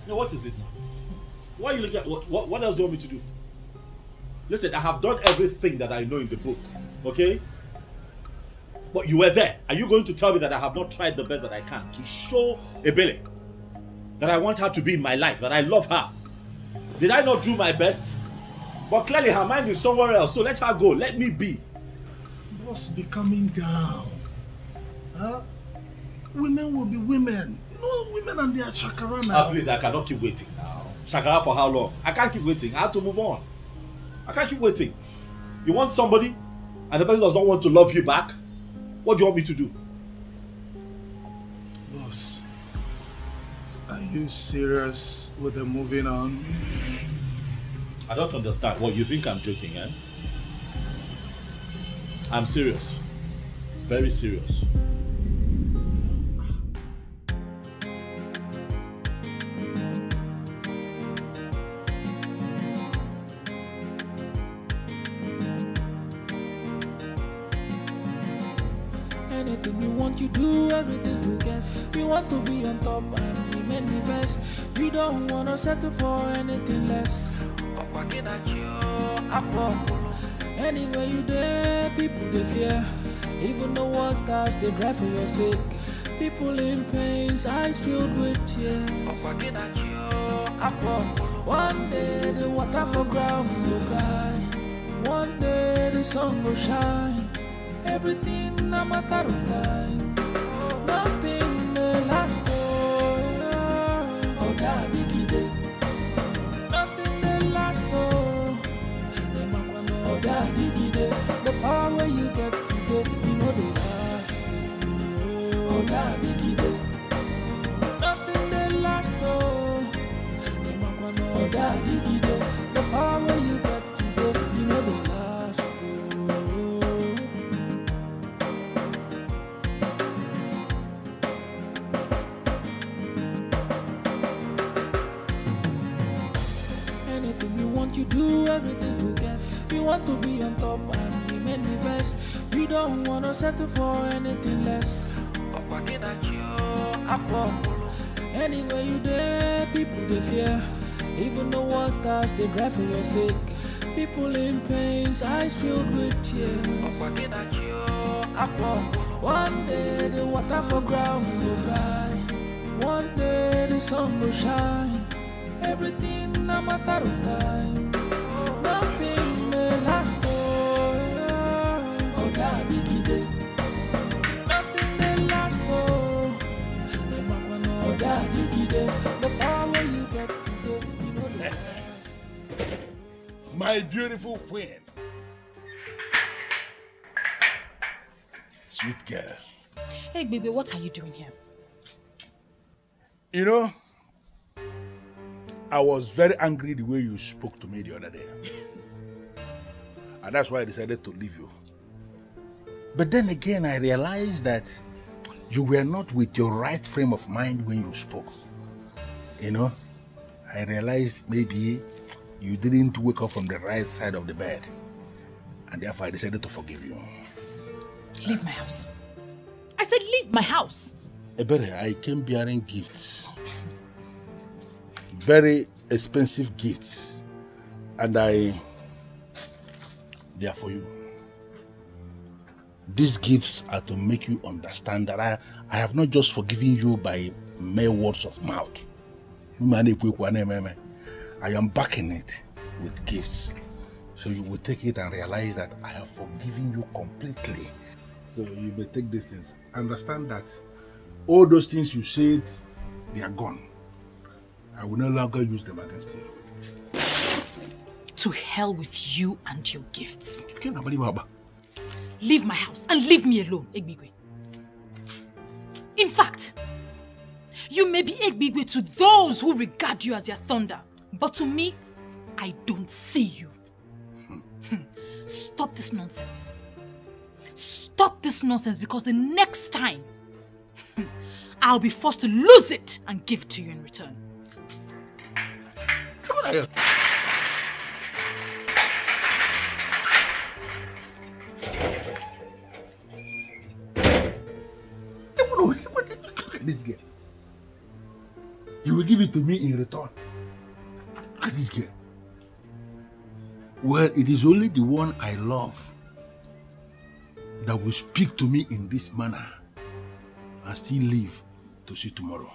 Now, what is it now? Why are you looking at what else do you want me to do? Listen, I have done everything that I know in the book, okay? But you were there. Are you going to tell me that I have not tried the best that I can to show Ebele that I want her to be in my life, that I love her? Did I not do my best? But clearly her mind is somewhere else, so let her go. Let me be. Boss, be coming down. Huh? Women will be women. You know, women and their shakara now. Please, I cannot keep waiting now. Shakara for how long? I can't keep waiting. I have to move on. I can't keep waiting. You want somebody and the person does not want to love you back? What do you want me to do? Boss, are you serious with the moving on? I don't understand. What, you think I'm joking, eh? I'm serious. Very serious. Anything you want, you do everything to get. You want to be on top and remain the best. You don't want to settle for anything less. Anywhere you there, people they fear. Even the waters they drive for your sake. People in pains, eyes filled with tears. One day the water for ground will cry. One day the sun will shine. Everything a matter of time. Nothing may last. Oh, daddy gide. Nothing may last. Oh, daddy gide. The power where you get today, you know they last. Oh, daddy gide. Nothing may last. Oh, daddy gide. The power where you get today, you know they last. You do everything to get. You want to be on top and remain the best. You don't want to settle for anything less. Anywhere you there, people they fear. Even the waters they drive for your sake. People in pains, eyes filled with tears. One day the water for ground will dry. One day the sun will shine. Everything a matter of time. Nothing may last. Oh, daddy gide. Nothing may last. Oh, daddy gide. The power you get today, you know the last. My beautiful queen. Sweet girl. Hey, baby, what are you doing here? You know, I was very angry the way you spoke to me the other day. And that's why I decided to leave you. But then again, I realized that you were not with your right frame of mind when you spoke. You know, I realized maybe you didn't wake up from the right side of the bed. And therefore I decided to forgive you. Leave my house. I said leave my house. Ebere, I came bearing gifts. Very expensive gifts. And they are for you. These gifts are to make you understand that I have not just forgiven you by mere words of mouth. I am backing it with gifts. So you will take it and realize that I have forgiven you completely. So you may take these things. Understand that all those things you said, they are gone. I will no longer use them against you. To hell with you and your gifts. Leave my house and leave me alone, Egbigwe. In fact, you may be Egbigwe to those who regard you as their thunder, but to me, I don't see you. Stop this nonsense. Stop this nonsense, because the next time, I'll be forced to lose it and give it to you in return. Come on here. Look at this girl. You will give it to me in return. Look at this girl. Well, it is only the one I love that will speak to me in this manner and still live to see tomorrow.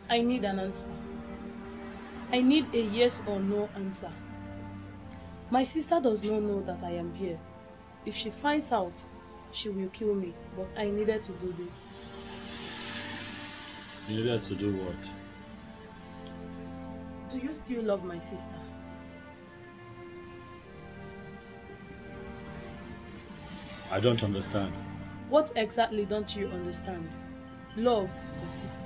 I need an answer. I need a yes or no answer. My sister does not know that I am here. If she finds out, she will kill me. But I needed to do this. You needed to do what? Do you still love my sister? I don't understand. What exactly don't you understand? Love or sister?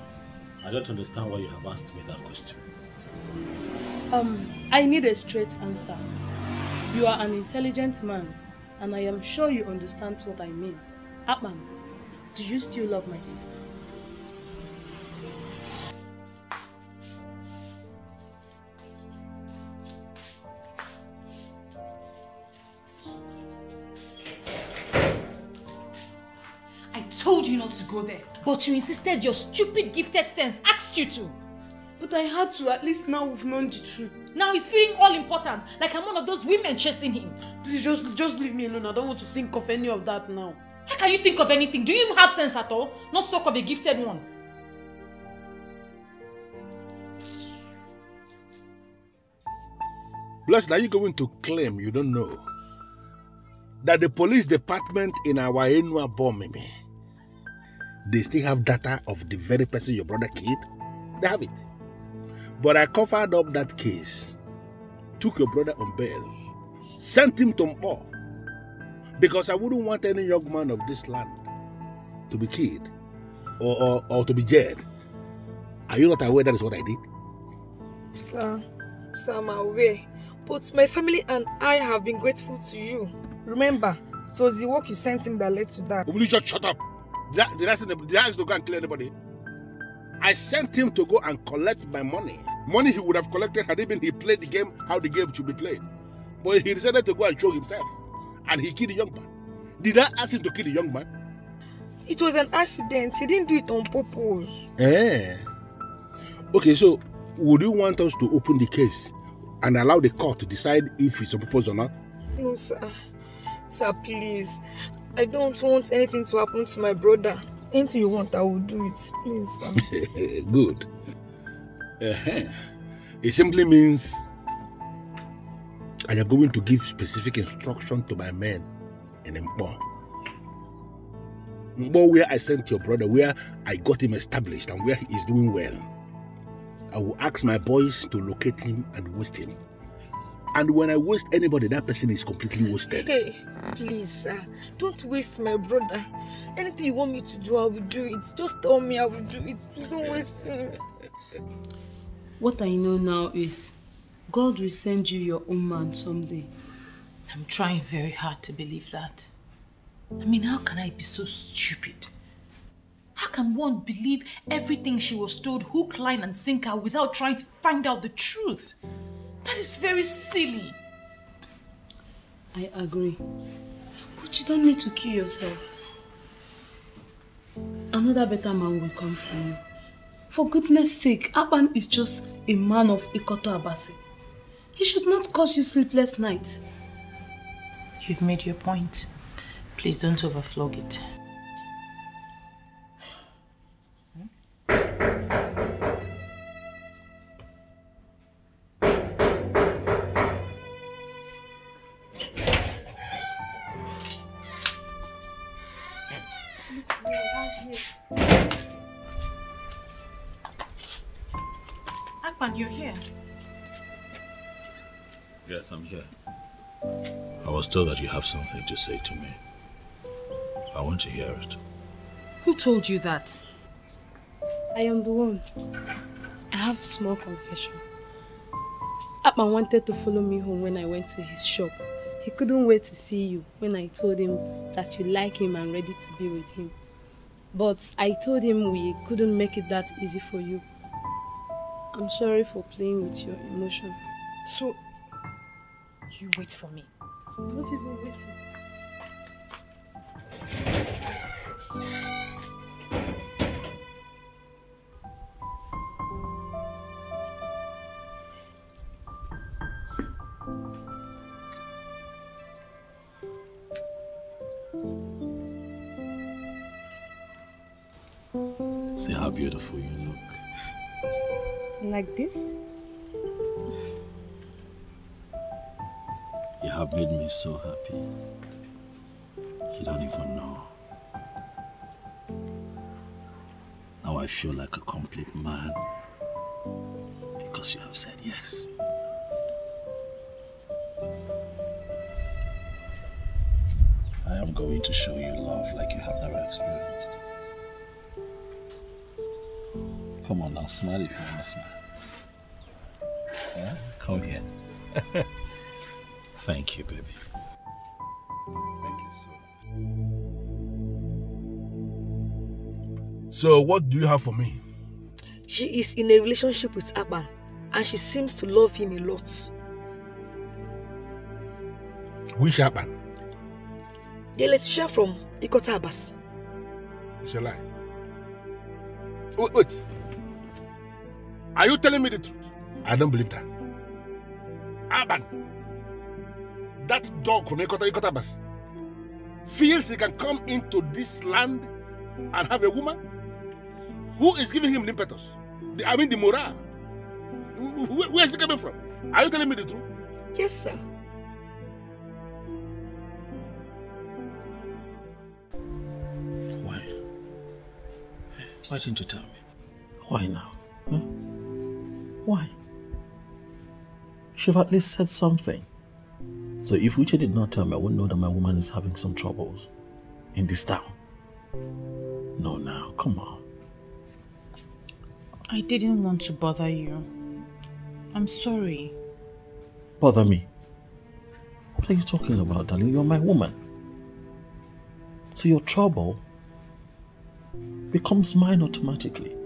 I don't understand why you have asked me that question. I need a straight answer. You are an intelligent man, and I am sure you understand what I mean. Atman, do you still love my sister? I told you not to go there, but you insisted. Your stupid gifted sense asked you to. But I had to. At least now we've known the truth. Now he's feeling all important, like I'm one of those women chasing him. Please, just leave me alone. I don't want to think of any of that now. How can you think of anything? Do you even have sense at all? Not to talk of a gifted one. Blessed, are you going to claim you don't know that the police department in our Enua Bomimi, they still have data of the very person your brother killed? They have it. But I covered up that case, took your brother on bail, sent him to Mpo, because I wouldn't want any young man of this land to be killed or to be jailed. Are you not aware that is what I did? Sir, I'm aware. But my family and I have been grateful to you. Remember, it was the work you sent him that led to that. Will you just shut up? Did I ask to go and kill anybody? I sent him to go and collect my money. Money he would have collected had he played the game how the game should be played. But he decided to go and show himself. And he killed the young man. Did I ask him to kill the young man? It was an accident. He didn't do it on purpose. Okay, so would you want us to open the case and allow the court to decide if it's on purpose or not? No, sir. Sir, please. I don't want anything to happen to my brother. Anything you want, I will do it. Please, sir. Good. It simply means I am going to give specific instruction to my men in Mpo Mbo, where I sent your brother, where I got him established and where he is doing well. I will ask my boys to locate him and waste him. And when I waste anybody, that person is completely wasted. Hey, please, sir, don't waste my brother. Anything you want me to do, I will do it. Just tell me I will do it. Please don't waste him. What I know now is God will send you your own man someday. I'm trying very hard to believe that. I mean, how can I be so stupid? How can one believe everything she was told hook, line and sinker without trying to find out the truth? That is very silly. I agree. But you don't need to kill yourself. Another better man will come for you. For goodness sake, Aban is just a man of Ikoto Abasi. He should not cause you sleepless nights. You've made your point. Please don't overflog it. Akpan, you're here. Yes, I'm here. I was told that you have something to say to me. I want to hear it. Who told you that? I am the one. I have small confession. Akpan wanted to follow me home when I went to his shop. He couldn't wait to see you when I told him that you like him and ready to be with him. But I told him we couldn't make it that easy for you. I'm sorry for playing with your emotion. So, you wait for me. Not even waiting. See how beautiful you look. Like this? You have made me so happy. You don't even know. Now I feel like a complete man because you have said yes. I am going to show you love like you have never experienced. Come on now, smile if you want to smile. Yeah? Come here. Thank you, baby. Thank you so. So, what do you have for me? She is in a relationship with Aban and she seems to love him a lot. Which Aban? The electrician from Ikoto Abasi. It's a lie. Wait. Are you telling me the truth? I don't believe that. Aban, that dog from Ikoto Abasi, feels he can come into this land and have a woman? Who is giving him the impetus? The morale. Where is he coming from? Are you telling me the truth? Yes, sir. Why? Why didn't you tell me? Why now? Huh? Why? You should have at least said something. So if Uche did not tell me, I wouldn't know that my woman is having some troubles in this town. No, now, come on. I didn't want to bother you. I'm sorry. Bother me? What are you talking about, darling? You're my woman. So your trouble becomes mine automatically.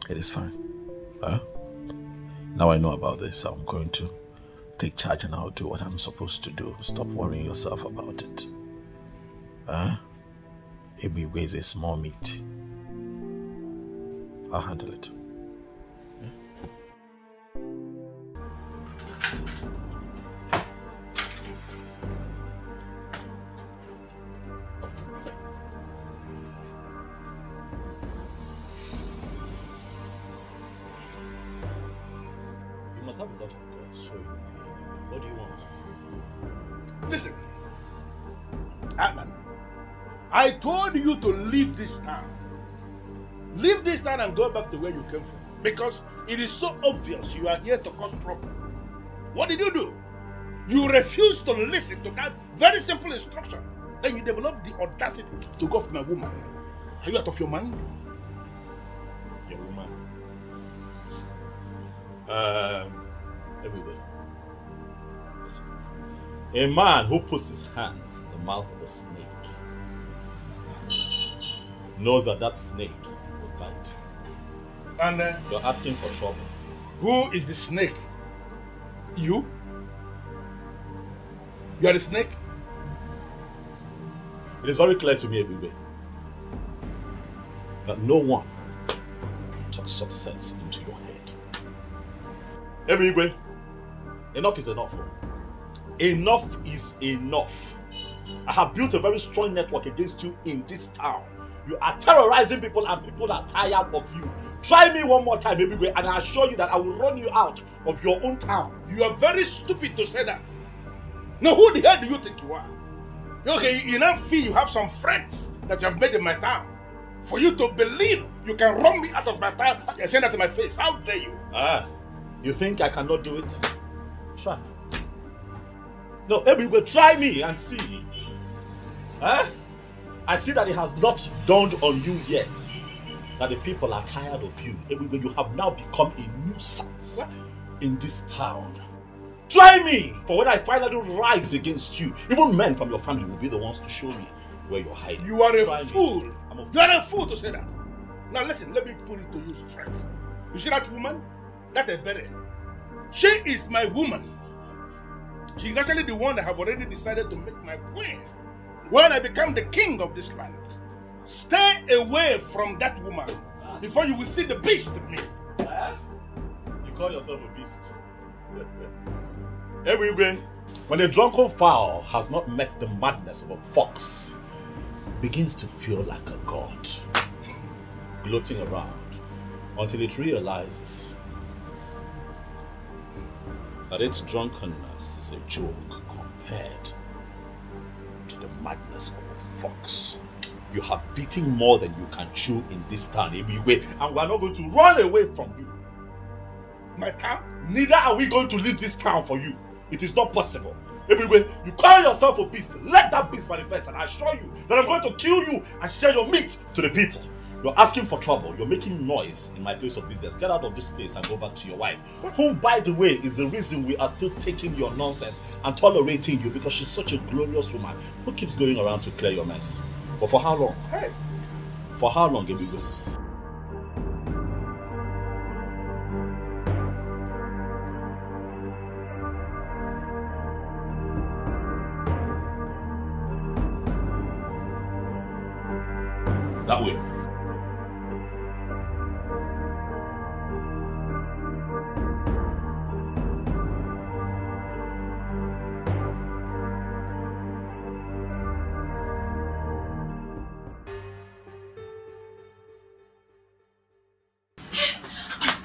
It is fine. Now I know about this, I'm going to take charge and I'll do what I'm supposed to do. Stop worrying yourself about it. Ibigwe is a small meat. I'll handle it. You must have a lot of guts, so What do you want? Listen, Atman, I told you to leave this town. Leave this town and go back to where you came from. Because it is so obvious you are here to cause trouble. What did you do? You refused to listen to that very simple instruction. Then you developed the audacity to go for my woman. Are you out of your mind? Your woman? Everybody. Listen. A man who puts his hands in the mouth of a snake knows that that snake will bite. And you're asking for trouble. Who is the snake? You? You are the snake? It is very clear to me, Ebube, that no one talks some sense into your head. Ebube, enough is enough. Enough is enough. I have built a very strong network against you in this town. You are terrorizing people and people are tired of you. Try me one more time, Ebube, and I assure you that I will run you out of your own town. You are very stupid to say that. Now, who the hell do you think you are? Okay, you now feel you have some friends that you have made in my town. For you to believe you can run me out of my town and say that to my face. How dare you? You think I cannot do it? Try. No, Ebube, try me and see. I see that it has not dawned on you yet that the people are tired of you. Ebube, you have now become a nuisance in this town. Try me! For when I finally rise against you, even men from your family will be the ones to show me where you're hiding. You are a fool. You are a fool to say that. Now listen, let me put it to you straight. You see that woman? That a berry. She is my woman. She's actually the one that have already decided to make my queen when I become the king of this land. Stay away from that woman before you will see the beast in me. You call yourself a beast? Everywhere, when a drunken fowl has not met the madness of a fox, begins to feel like a god, gloating around until it realizes that its drunkenness is a joke compared to the madness of a fox. You have beaten more than you can chew in this town, Ebube, and we are not going to run away from you. My town? Neither are we going to leave this town for you. It is not possible. Ebube, you call yourself a beast. Let that beast manifest, and I assure you that I'm going to kill you and share your meat to the people. You're asking for trouble. You're making noise in my place of business. Get out of this place and go back to your wife, whom, by the way, is the reason we are still taking your nonsense and tolerating you, because she's such a glorious woman who keeps going around to clear your mess. But for how long? Hey. For how long, Ebube? That way.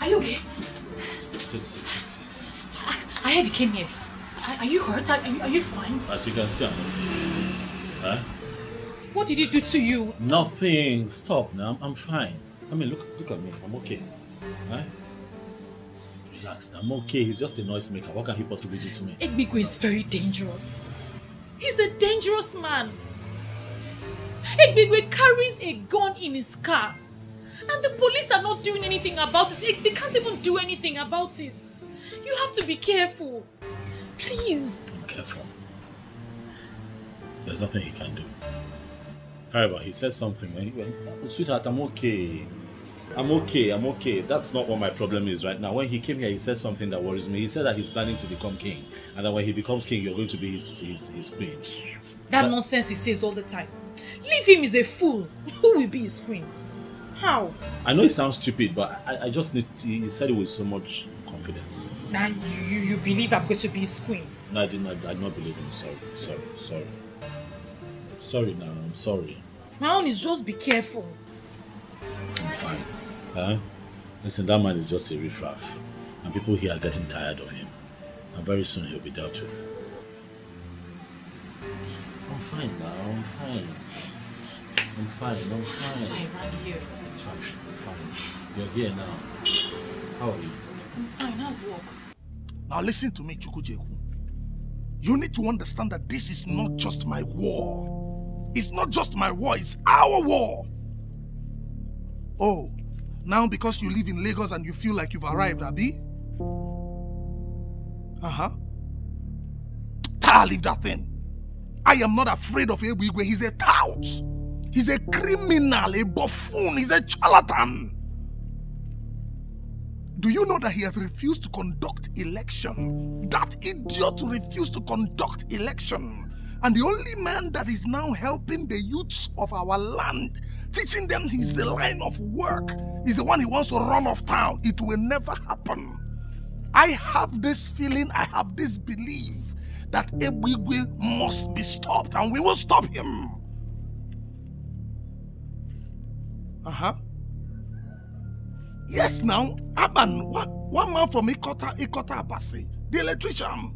Are you okay? Sit. I heard you came here. Are you hurt? Are you fine? As you can see, I'm okay. Huh? What did he do to you? Nothing. Stop now. I'm fine. I mean, look at me. I'm okay. Huh? Relax. I'm okay. He's just a noisemaker. What can he possibly do to me? Egbigwe is very dangerous. He's a dangerous man. Egbigwe carries a gun in his car. And the police are not doing anything about it. They can't even do anything about it. You have to be careful. Please. I'm careful. There's nothing he can do. However, he said something. Sweetheart, I'm okay. I'm okay. That's not what my problem is right now. When he came here, he said something that worries me. He said that he's planning to become king. And that when he becomes king, you're going to be his queen. That nonsense he says all the time. Leave him, he's a fool. Who will be his queen? How? I know it sounds stupid, but I just need... He said it with so much confidence. Now you believe I'm going to be his queen? No, I did not believe him. Sorry. Sorry now, I'm sorry. My own is just be careful. I'm fine. Huh? Listen, that man is just a riffraff. And people here are getting tired of him. I'm very soon he'll be dealt with. I'm fine now, I'm fine. I'm fine. That's why I ran here. It's fine, I'm fine. You're here now. How are you? I'm fine, how's work? Now listen to me, Chukwujeku. You need to understand that this is not just my war. It's not just my war, it's our war. Oh, now because you live in Lagos and you feel like you've arrived, Abi? Leave that thing. I am not afraid of Ebigwe. He's a tout. He's a criminal, a buffoon, he's a charlatan. Do you know that he has refused to conduct election? That idiot refused to conduct election. And the only man that is now helping the youths of our land, teaching them his line of work, is the one he wants to run off town. It will never happen. I have this feeling, I have this belief that Ebigwe must be stopped, and we will stop him. Yes, now, Aban, one man from Ikota Abasi, the electrician.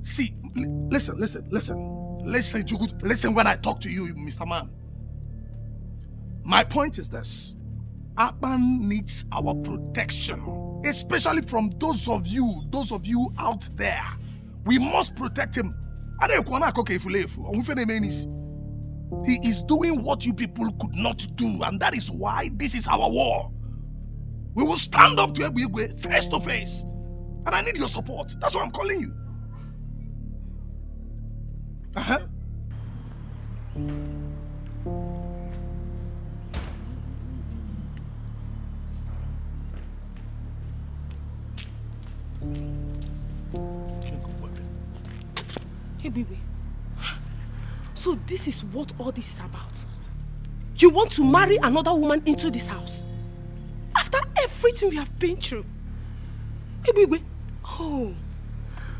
See, listen, listen when I talk to you, Mr. Man. My point is this. Aban needs our protection, especially from those of you out there. We must protect him. He is doing what you people could not do, and that is why this is our war. We will stand up to Ebigwe face to face, and I need your support. That's why I'm calling you. Hey, baby. So this is what all this is about. You want to marry another woman into this house? After everything we have been through? Hey, baby. Oh.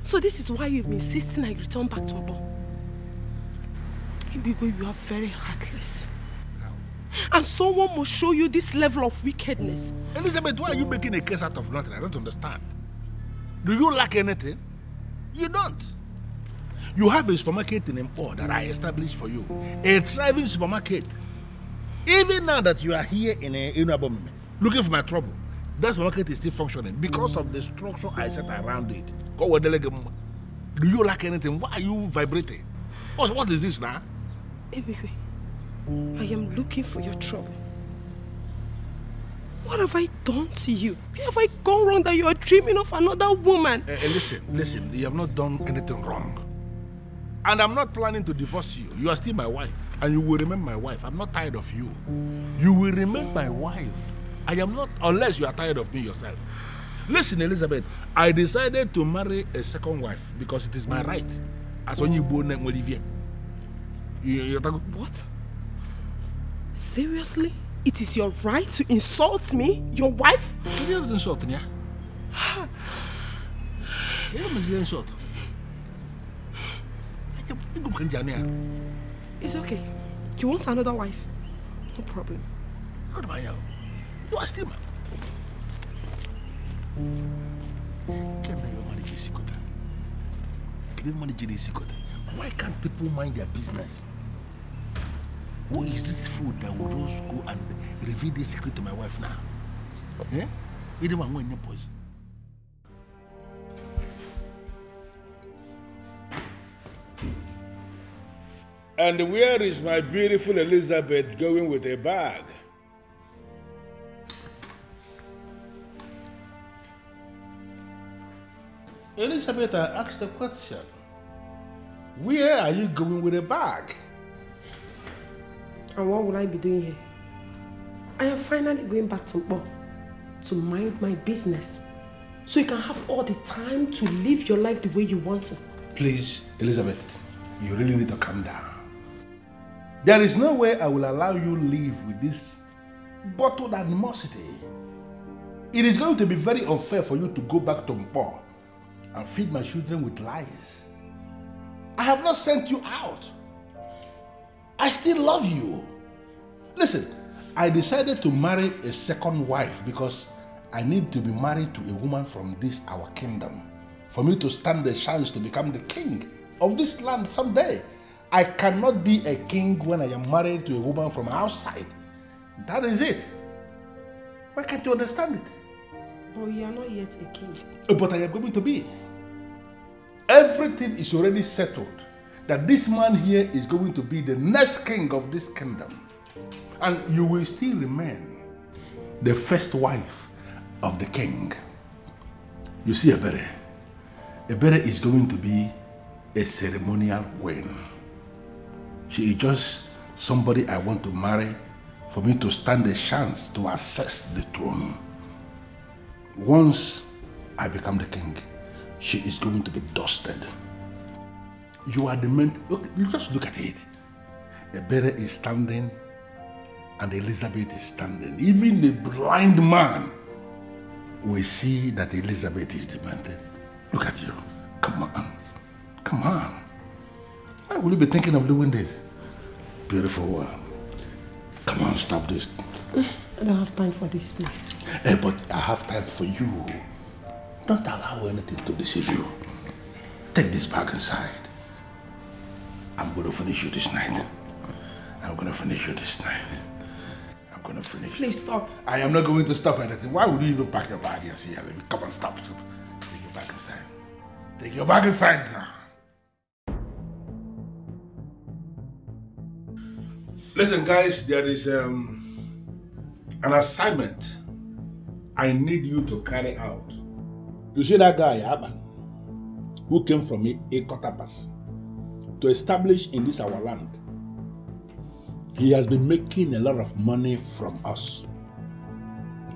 So this is why you've been insisting I return back to Mbo. Hey, baby, you are very heartless. And someone must show you this level of wickedness. Elizabeth, why are you making a case out of nothing? I don't understand. Do you lack anything? You don't. You have a supermarket in Mpo that I established for you. A thriving supermarket. Even now that you are here in Unabom, looking for my trouble, that supermarket is still functioning because of the structure I set around it. Do you lack anything? Why are you vibrating? What is this now? Ebigwe, I am looking for your trouble. What have I done to you? Where have I gone wrong that you are dreaming of another woman? Listen, you have not done anything wrong. And I'm not planning to divorce you. You are still my wife. And you will remain my wife. I'm not tired of you. You will remain my wife. I am not, unless you are tired of me yourself. Listen, Elizabeth, I decided to marry a second wife because it is my right. As when you born Olivier. What? Seriously? It is your right to insult me? Your wife? Can you insult me? Insult. It's okay. You want another wife? No problem. How do I know? You are still why can't people mind their business? Who is this fool that will just go and reveal this secret to my wife now? Eh? You don't want any poison. And where is my beautiful Elizabeth going with a bag? Elizabeth, I asked the question. Where are you going with a bag? And what will I be doing here? I am finally going back to Mbo to mind my business so you can have all the time to live your life the way you want to. Please, Elizabeth, you really need to calm down. There is no way I will allow you live with this bottled animosity. It is going to be very unfair for you to go back to Mpo and feed my children with lies. I have not sent you out. I still love you. Listen, I decided to marry a second wife because I need to be married to a woman from this our kingdom for me to stand the chance to become the king of this land someday. I cannot be a king when I am married to a woman from outside. That is it. Why can't you understand it? But you are not yet a king. But I am going to be. Everything is already settled that this man here is going to be the next king of this kingdom. And you will still remain the first wife of the king. You see, Ebere is going to be a ceremonial queen. She is just somebody I want to marry for me to stand a chance to access the throne. Once I become the king, she is going to be dusted. You are the man. Look, you just look at it. Ebere is standing and Elizabeth is standing. Even the blind man will see that Elizabeth is demented. Look at you. Come on. Come on. Why will you be thinking of doing this? Beautiful one. Come on, stop this. I don't have time for this, please. But I have time for you. Don't allow anything to deceive you. Take this bag inside. I'm going to finish you this night. I'm going to finish you this night. I'm going to finish you. Please stop. I am not going to stop anything. Why would you even pack your bag here? See, come on, stop. Take your bag inside. Take your bag inside now. Listen, guys, there is an assignment I need you to carry out. You see that guy, Aban, who came from Ekotapas to establish in this our land. He has been making a lot of money from us.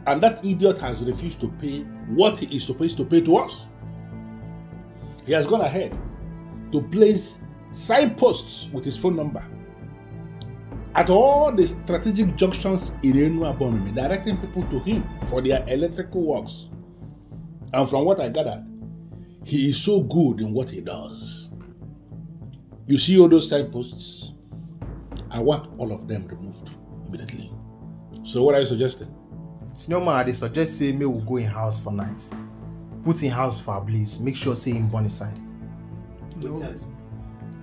And that idiot has refused to pay what he is supposed to pay to us. He has gone ahead to place signposts with his phone number at all the strategic junctions in Enuabomimi, directing people to him for their electrical works. And from what I gathered, he is so good in what he does. You see all those signposts? I want all of them removed immediately. So what are you suggesting? Senior man, they suggest say me will go in house for night. Put in house for a blaze. Make sure say him born inside. No,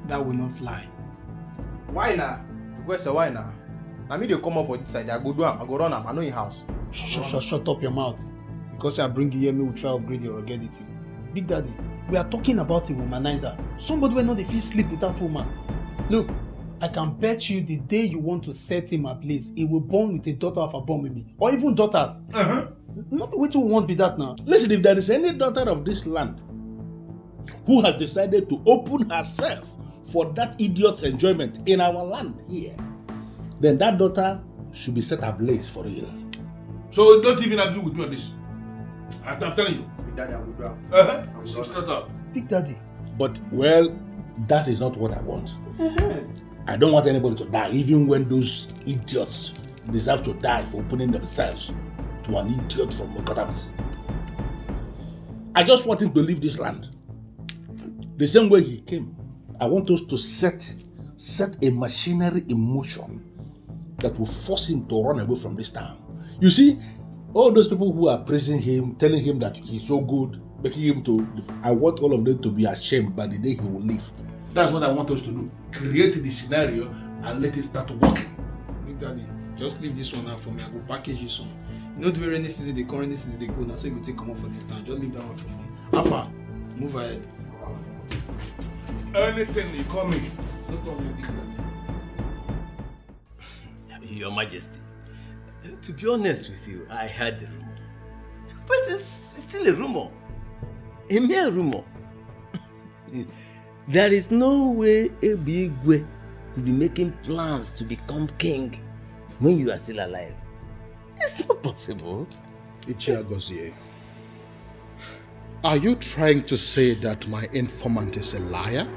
that will not fly. Why now? Why now? I mean they come up for this side. I go do am. I go run am. I know in house. Shut up your mouth. Because I bring you here, me will try to upgrade your ruggedity. Big Daddy, we are talking about a womanizer. Somebody will not feel sleep without woman. Look, I can bet you the day you want to set him ablaze, he will born with a daughter of a bomb with me. Or even daughters. Not the way to want be that now. Listen, if there is any daughter of this land who has decided to open herself for that idiot's enjoyment in our land here, then that daughter should be set ablaze for real. So don't even agree with me on this. I'm telling you. Big Daddy, I will do. Straight up. Big Daddy. But, well, that is not what I want. I don't want anybody to die, even when those idiots deserve to die for opening themselves to an idiot from Mokotabas. I just want him to leave this land. The same way he came. I want us to set a machinery in motion that will force him to run away from this town. You see, all those people who are praising him, telling him that he's so good, making him to, I want all of them to be ashamed by the day he will leave. That's what I want us to do. Create the scenario and let it start working. Big Daddy, just leave this one out for me. I will package you some. You know the way rainy season they come, rainy season they go. Now so you go take come up for this time. Just leave that one for me. Alpha, move ahead. Anything you call me. No problem, Big Daddy. Your Majesty, to be honest with you, I heard the rumor. But it's still a rumor. A mere rumor. There is no way Ebigwe could be making plans to become king when you are still alive. It's not possible. Ichiagozie, are you trying to say that my informant is a liar?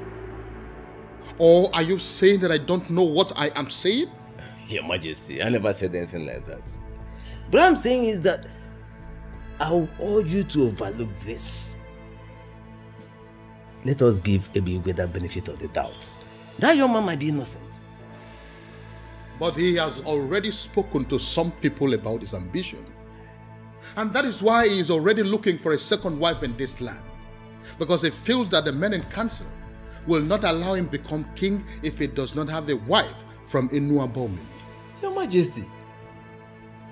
Or are you saying that I don't know what I am saying? Your Majesty, I never said anything like that. What I'm saying is that I will urge you to overlook this. Let us give Ebigwe the benefit of the doubt. That young man might be innocent. But he has already spoken to some people about his ambition. And that is why he is already looking for a second wife in this land. Because he feels that the men in council will not allow him become king if he does not have a wife from Inuabomini. Your Majesty,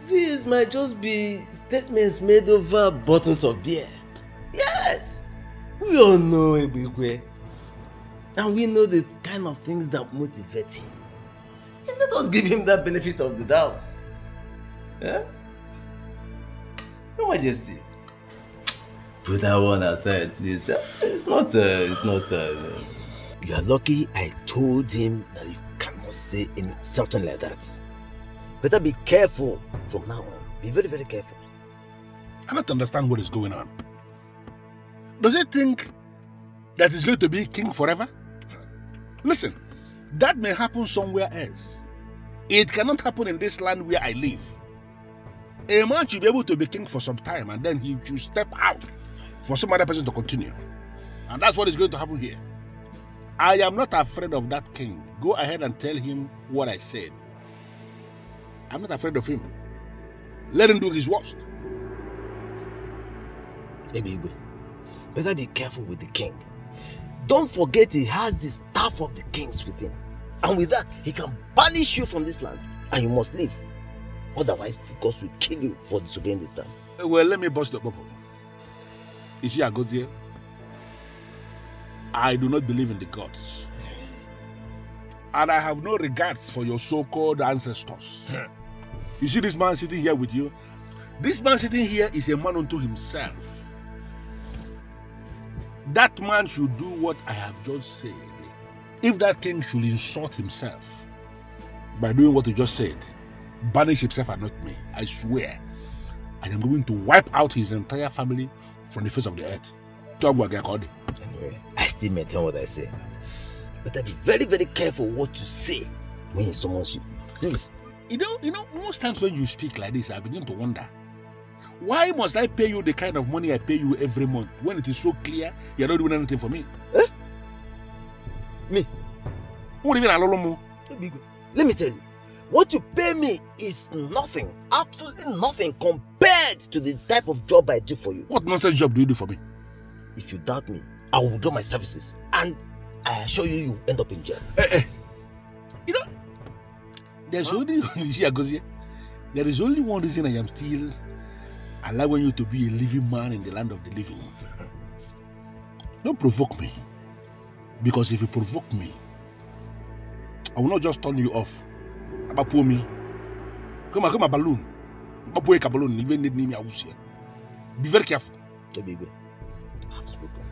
these might just be statements made over bottles of beer. Yes, we all know Ebigwe. And we know the kind of things that motivate him. And let us give him that benefit of the doubt. Yeah? Your Majesty, put that one aside, please. It's not. You are lucky I told him that you cannot say something like that. Better be careful from now on. Be very, very careful. I don't understand what is going on. Does he think that he's going to be king forever? Listen, that may happen somewhere else. It cannot happen in this land where I live. A man should be able to be king for some time and then he should step out for some other person to continue. And that's what is going to happen here. I am not afraid of that king. Go ahead and tell him what I said. I'm not afraid of him. Let him do his worst. Ebigwe, better be careful with the king. Don't forget he has the staff of the kings with him. And with that, he can banish you from this land. And you must leave. Otherwise, the gods will kill you for disobeying this time. Well, let me bust the bubble. Is she a god here? I do not believe in the gods. And I have no regards for your so-called ancestors. You see this man sitting here with you? This man sitting here is a man unto himself. That man should do what I have just said. If that king should insult himself by doing what he just said, banish himself and not me, I swear, I am going to wipe out his entire family from the face of the earth. Anyway, I still maintain what I say. But be very, very careful what you say when he summons you. Please. You know, most times when you speak like this, I begin to wonder, why must I pay you the kind of money I pay you every month when it is so clear you're not doing anything for me? Eh? Me? What do you mean, let me tell you, what you pay me is nothing, absolutely nothing compared to the type of job I do for you. What nonsense job do you do for me? If you doubt me, I will withdraw my services and I assure you, you end up in jail. You know, there's only, you see, Agozie, there is only one reason I am still allowing you to be a living man in the land of the living. Don't provoke me. Because if you provoke me, I will not just turn you off. About me. Come on, balloon. About balloon, even need me. Be very careful. Baby, I have spoken.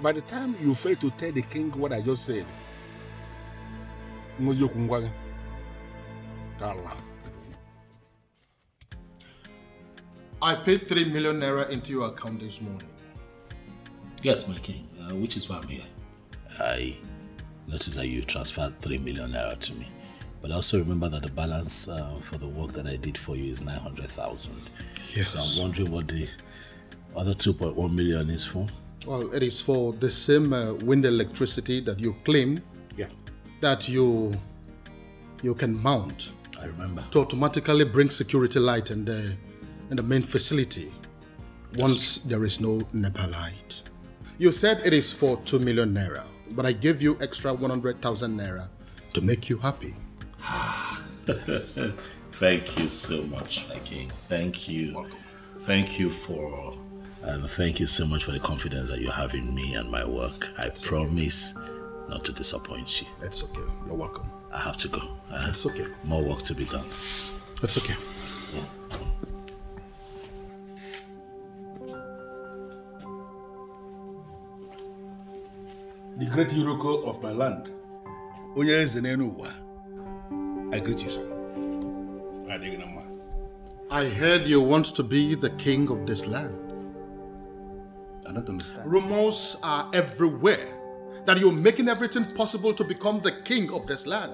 By the time you fail to tell the king what I just said, I paid 3 million naira into your account this morning. Yes, my king, which is why I'm here. I noticed that you transferred 3 million naira to me. But also remember that the balance for the work that I did for you is 900,000. Yes. So I'm wondering what the other 2.1 million is for. Well, it is for the same wind electricity that you claim that you can mount. I remember. To automatically bring security light in the main facility once there is no NEPA light. You said it is for 2 million naira, but I gave you extra 100,000 naira to make you happy. Thank you so much, my king. Thank you. Welcome. Thank you for, and thank you so much for the confidence that you have in me and my work. I promise not to disappoint you. That's okay. You're welcome. I have to go. It's okay. More work to be done. That's okay. Yeah. The great Yuroko of my land, I greet you, sir. I heard you want to be the king of this land. I don't understand. Rumors are everywhere that you're making everything possible to become the king of this land.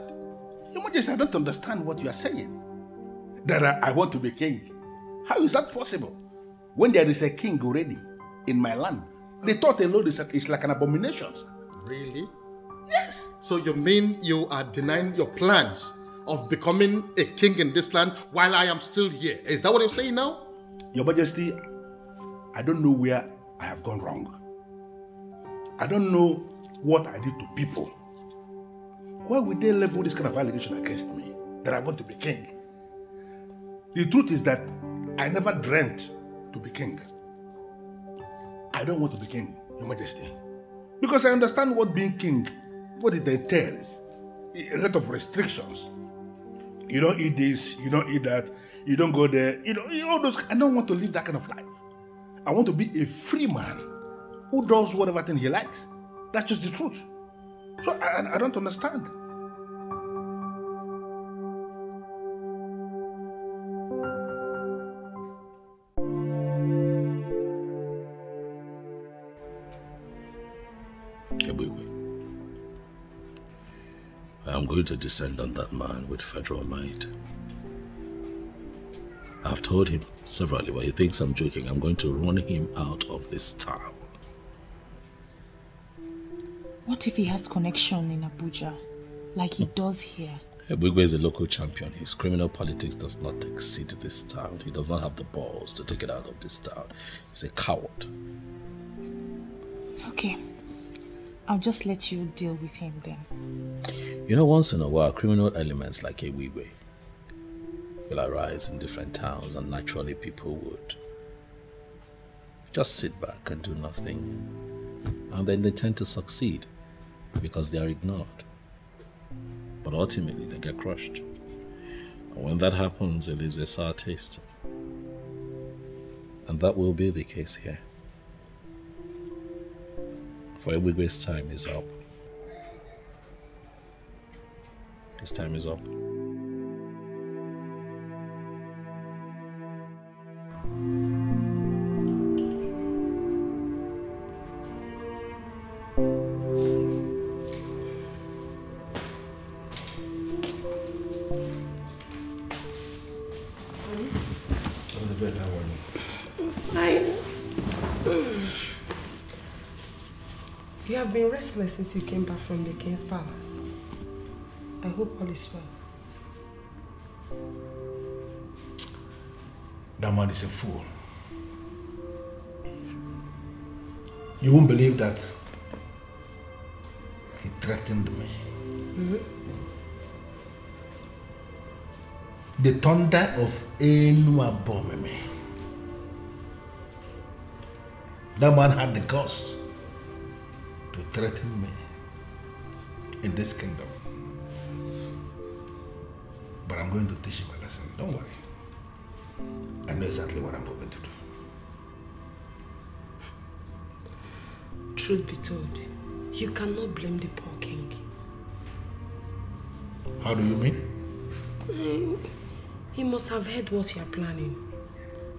Your Majesty, I don't understand what you are saying. That I want to be king. How is that possible? When there is a king already in my land, the thought alone is like an abomination. Really? Yes. So you mean you are denying your plans of becoming a king in this land while I am still here? Is that what you're saying now? Your Majesty, I don't know where I have gone wrong. I don't know what I did to people. Why would they level this kind of allegation against me that I want to be king? The truth is that I never dreamt to be king. I don't want to be king, Your Majesty. Because I understand what being king, what it entails. A lot of restrictions. You don't eat this, you don't eat that, you don't go there, you know, all those. I don't want to live that kind of life. I want to be a free man who does whatever thing he likes. That's just the truth. So I don't understand. I am going to descend on that man with federal might. I've told him severally, but he thinks I'm joking. I'm going to run him out of this town. What if he has connection in Abuja, like he does here? Ebugwe is a local champion. His criminal politics does not exceed this town. He does not have the balls to take it out of this town. He's a coward. Okay. I'll just let you deal with him then. You know, once in a while, criminal elements like Ebugwe will arise in different towns, and naturally people would just sit back and do nothing. And then they tend to succeed because they are ignored. But ultimately they get crushed. And when that happens, it leaves a sour taste. And that will be the case here. For Ebugwe's time is up. His time is up. You have been restless since you came back from the king's palace. I hope all is well. That man is a fool. You won't believe that he threatened me. Mm-hmm. The thunder of Enua Bomeme. That man had the guts to threaten me in this kingdom. But I'm going to teach him a lesson. Don't worry. I know exactly what I'm going to do. Truth be told, you cannot blame the poor king. How do you mean? He must have heard what you are planning.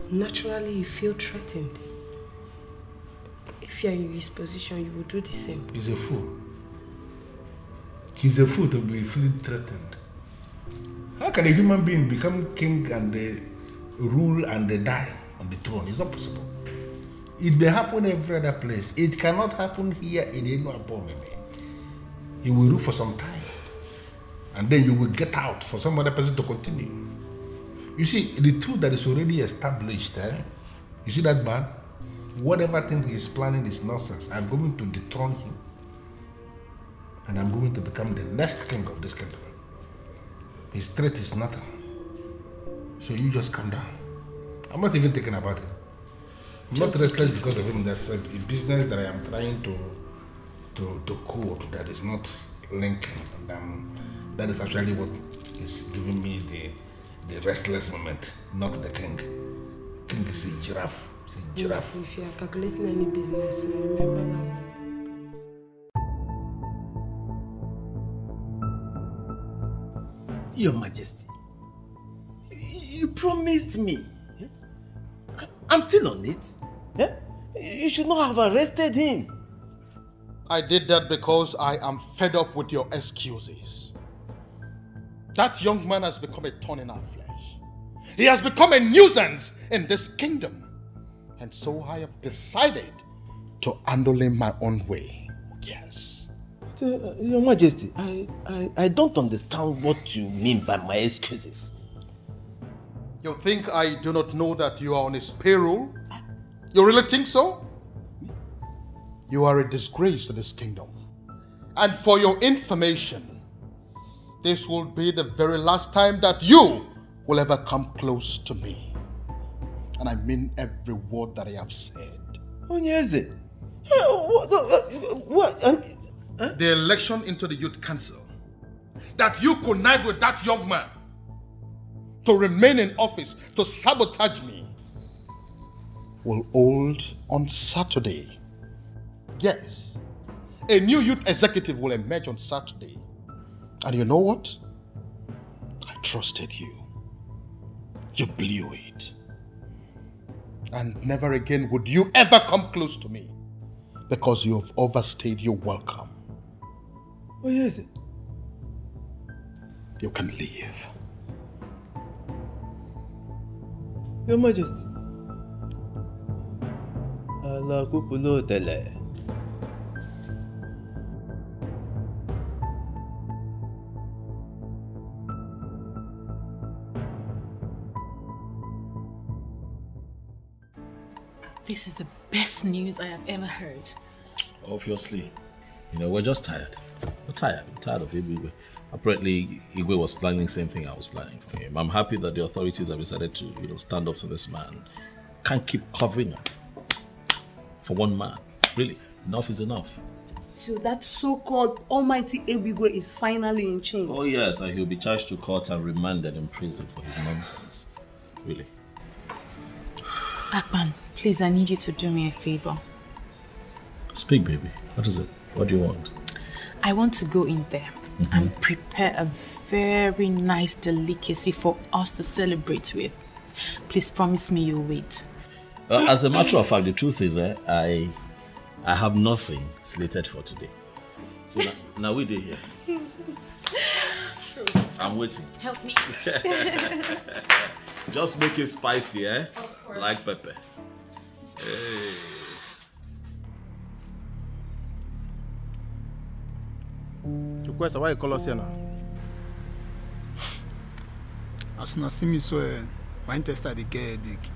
Naturally, you feel threatened. If you are in his position, you will do the same. He's a fool. He's a fool to be feeling threatened. How can a human being become king and rule and die on the throne? It's not possible. It may happen every other place. It cannot happen here in Enua Bomeme. You will rule for some time. And then you will get out for some other person to continue. You see, the truth that is already established, you see that man? Whatever thing he is planning is nonsense. I'm going to dethrone him. And I'm going to become the next king of this kingdom. His threat is nothing. So you just calm down. I'm not even thinking about it. I'm not restless because of him. There's a business that I am trying to code that is not linking. And that is actually what is giving me the restless moment, not the king. King is a giraffe. It's a giraffe. If you are calculating any business, remember that. Your Majesty, you promised me. I'm still on it. You should not have arrested him. I did that because I am fed up with your excuses. That young man has become a thorn in our flesh. He has become a nuisance in this kingdom. And so I have decided to handle him my own way. Yes. Your Majesty, I don't understand what you mean by my excuses. You think I do not know that you are on his payroll? You really think so? You are a disgrace to this kingdom. And for your information, this will be the very last time that you will ever come close to me. And I mean every word that I have said. Onyeze, what? The election into the youth council, that you connive with that young man to remain in office, to sabotage me, will hold on Saturday. Yes, a new youth executive will emerge on Saturday. And you know what? I trusted you. You blew it. And never again would you ever come close to me, because you have overstayed your welcome. Where is it? You can leave. Your Majesty. Allah kupulo tele. This is the best news I have ever heard. Obviously. You know, we're just tired. We're tired. We're tired of Igwe. Apparently, Igwe was planning the same thing I was planning for him. I'm happy that the authorities have decided to, stand up to this man. Can't keep covering up for one man. Really, enough is enough. So that so-called almighty Ebigwe is finally in chains. Oh yes, and he'll be charged to court and remanded in prison for his nonsense. Really. Akpan, please, I need you to do me a favor. Speak, baby. What is it? What do you want? I want to go in there and prepare a very nice delicacy for us to celebrate with. Please promise me you'll wait. As a matter of fact, the truth is, I have nothing slated for today. So now we're here. So, I'm waiting. help me. Just make it spicy, eh? Like pepper. Hey. Chukwesa, why you call us here now? As soon as see me so, my intestine they get headache.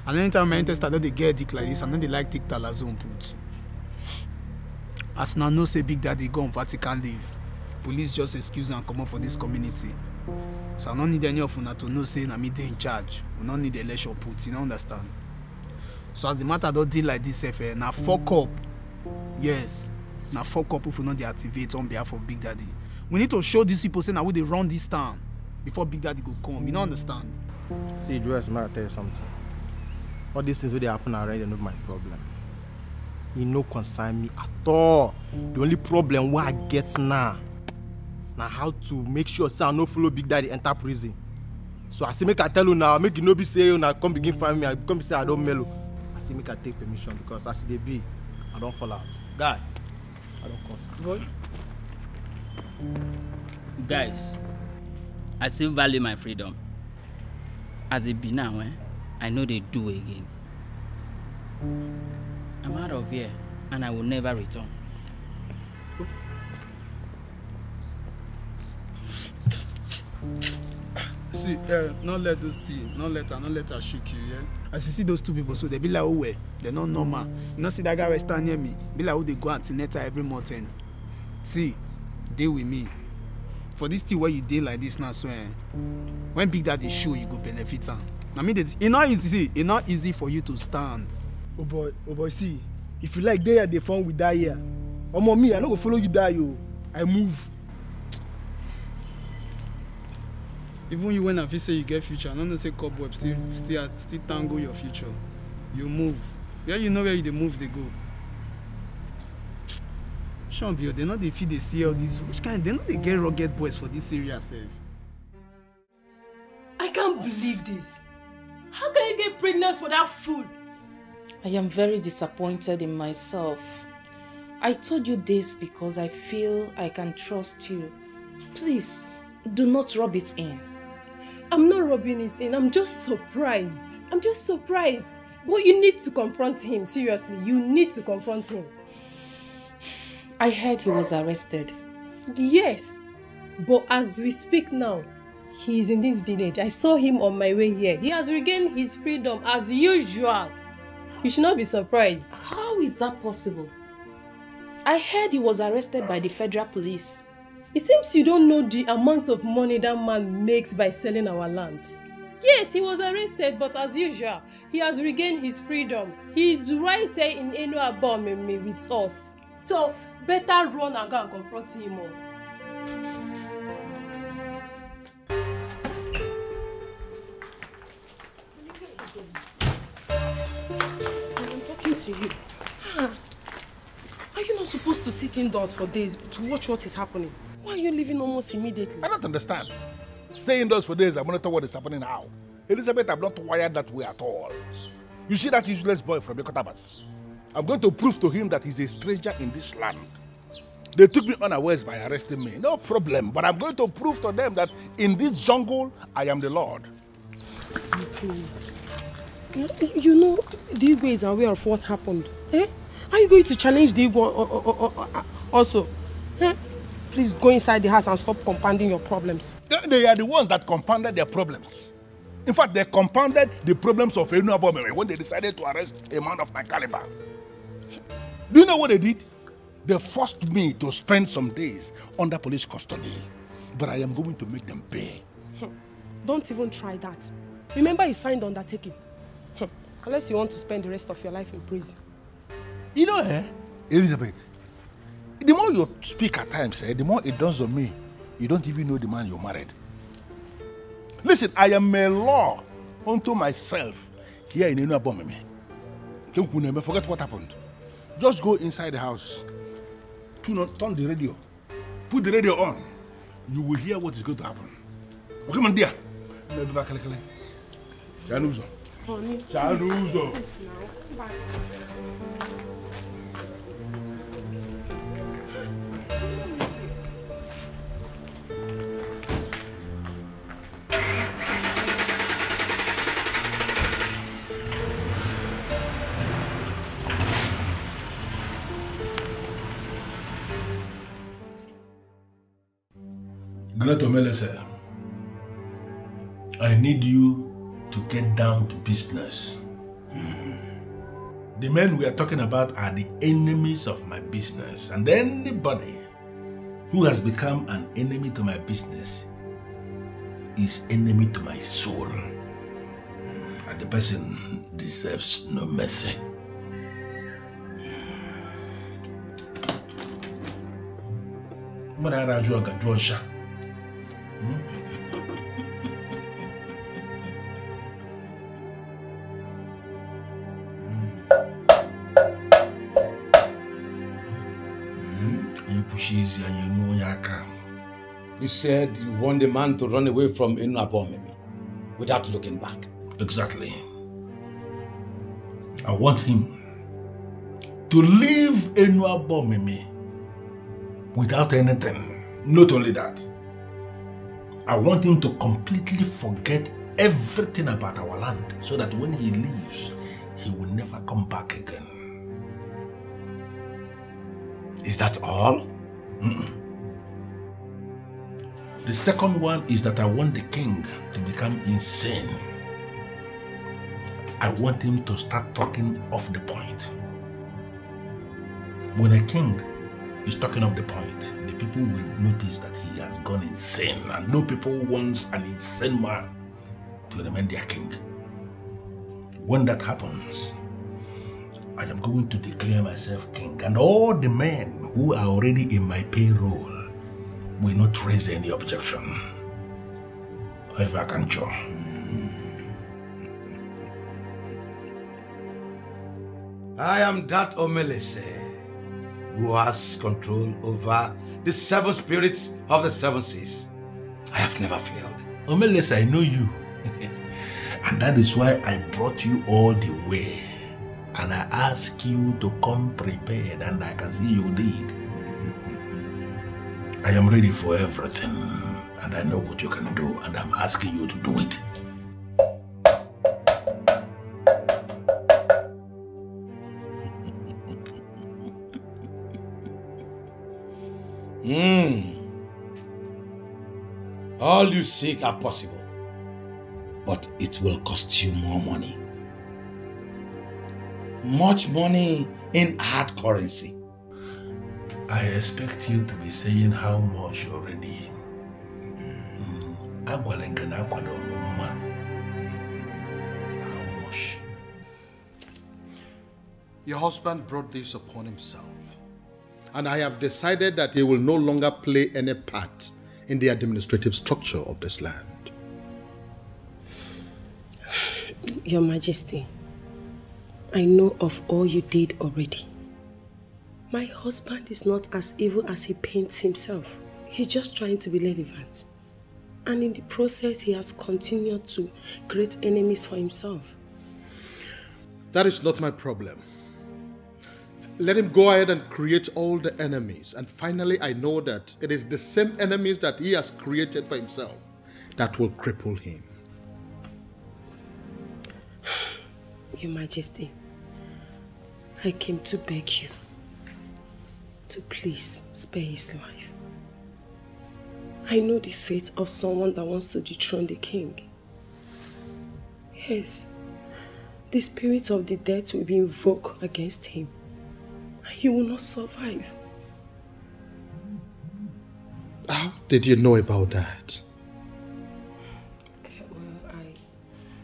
And anytime my intestine they get headache like this, and then they like take Talazone put. As now no say Big Daddy go on Vatican leave. Police just excuse and come up for this community. So I don't need any of you to know say na me dey in charge. We don't need the election put, you don't understand? So as the matter don't deal like this, now fuck up. Yes. Now fuck up if we not deactivate on behalf of Big Daddy. We need to show these people say now we they run this town before Big Daddy go come. You don't understand? See, Joyce, I tell you something. All these things where they happen already are not my problem. It no concern me at all. The only problem what I get now how to make sure say I no follow Big Daddy enter prison. So I say make I tell you now, make you no be say you now come begin find me. I come say I don't mellow. I say make I take permission because as they be, I don't fall out. Guy, I don't cut. Boy. Guys, I still value my freedom. As it be now, I know they do again. I'm out of here and I will never return. See, not let those things, not let her shake you, yeah? As you see those two people, so they be like, oh, where? They're not normal. You know, see that guy right stand near me? Be like, oh, they go antenatal every month end. See, deal with me. For this thing where you deal like this now, so when Big Daddy show, you go benefit am. I mean, it's not easy for you to stand. Oh boy, see, if you like there, they phone we die here. Omo me, I no go follow you die, yo. I move. Even you when I feel say you get future, I don't know say cobweb still tangle your future. You move. Yeah, you know where you they move, they go. Shambio, they know they feed they see all these. Which kind? They know they get rugged boys for this area, self. I can't believe this. How can you get pregnant for that fool? I am very disappointed in myself. I told you this because I feel I can trust you. Please, do not rub it in. I'm not rubbing it in. I'm just surprised. But you need to confront him. Seriously, you need to confront him. I heard he was arrested. Yes, but as we speak now, he is in this village. I saw him on my way here. He has regained his freedom as usual. You should not be surprised. How is that possible? I heard he was arrested by the federal police. It seems you don't know the amount of money that man makes by selling our lands. Yes, he was arrested, but as usual, he has regained his freedom. He is right here in Enuabomeme with us. So, better run and go and confront him all. I'm talking to you. Are you not supposed to sit indoors for days to watch what is happening? Why are you leaving almost immediately? I don't understand. Stay indoors for days and monitor what is happening now. Elizabeth, I'm not wired that way at all. You see that useless boy from Yokotabas? I'm going to prove to him that he's a stranger in this land. They took me unawares by arresting me. No problem. But I'm going to prove to them that in this jungle, I am the Lord. Please. You know, the Igwe is aware of what happened. Eh? Are you going to challenge the Igwe also? Eh? Please go inside the house and stop compounding your problems. They are the ones that compounded their problems. In fact, they compounded the problems of Enuabomeme when they decided to arrest a man of my caliber. Do you know what they did? They forced me to spend some days under police custody. But I am going to make them pay. Don't even try that. Remember you signed undertaking. Unless you want to spend the rest of your life in prison. You know, Elizabeth, the more you speak at times, the more it dawns on me, you don't even know the man you married. Listen, I am a law unto myself here in Enuabomeme. Don't you never forget what happened. Just go inside the house, turn the radio, put the radio on. You will hear what is going to happen. Okay, man, dear. Chanuzo. Chanuzo. Great Omelese, I need you to get down to business. The men we are talking about are the enemies of my business, and anybody who has become an enemy to my business is enemy to my soul, and the person deserves no mercy. You said you want the man to run away from Enuabomeme without looking back. Exactly. I want him to leave Enuabomeme without anything. Not only that, I want him to completely forget everything about our land so that when he leaves, he will never come back again. Is that all? The second one is that I want the king to become insane. I want him to start talking off the point. When a king is talking off the point, the people will notice that he has gone insane, and no people wants an insane man to remain their king. When that happens, I am going to declare myself king, and all the men who are already in my payroll will not raise any objection. If I can show. I am that Omelese who has control over the 7 spirits of the 7 seas. I have never failed. Omelese, I know you. And that is why I brought you all the way. And I ask you to come prepared, and I can see you did. I am ready for everything, and I know what you can do, and I'm asking you to do it. All you seek are possible, but it will cost you more money. Much money in hard currency. I expect you to be saying how much already. How much? Your husband brought this upon himself. And I have decided that he will no longer play any part in the administrative structure of this land. Your Majesty, I know of all you did already. My husband is not as evil as he paints himself. He's just trying to be relevant. And in the process, he has continued to create enemies for himself. That is not my problem. Let him go ahead and create all the enemies. And finally, I know that it is the same enemies that he has created for himself that will cripple him. Your Majesty, I came to beg you to please spare his life. I know the fate of someone that wants to dethrone the king. Yes, the spirit of the dead will be invoked against him. He will not survive. How did you know about that? Well,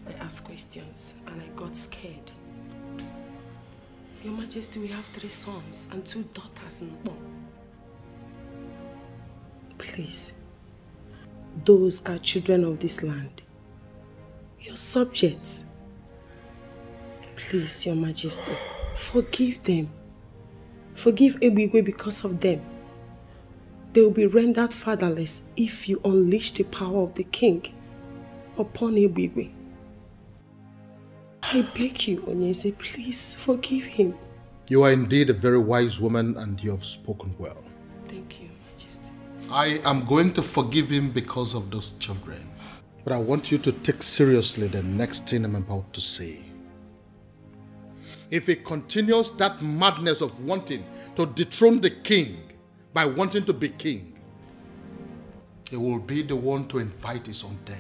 I asked questions and I got scared. Your Majesty, we have 3 sons and 2 daughters in Bo. Please, those are children of this land. Your subjects. Please, Your Majesty, forgive them. Forgive Ebigwe because of them. They will be rendered fatherless if you unleash the power of the king upon Ebigwe. I beg you, Onyeze, please forgive him. You are indeed a very wise woman and you have spoken well. Thank you, Majesty. I am going to forgive him because of those children. But I want you to take seriously the next thing I'm about to say. If he continues that madness of wanting to dethrone the king by wanting to be king, he will be the one to invite his own death.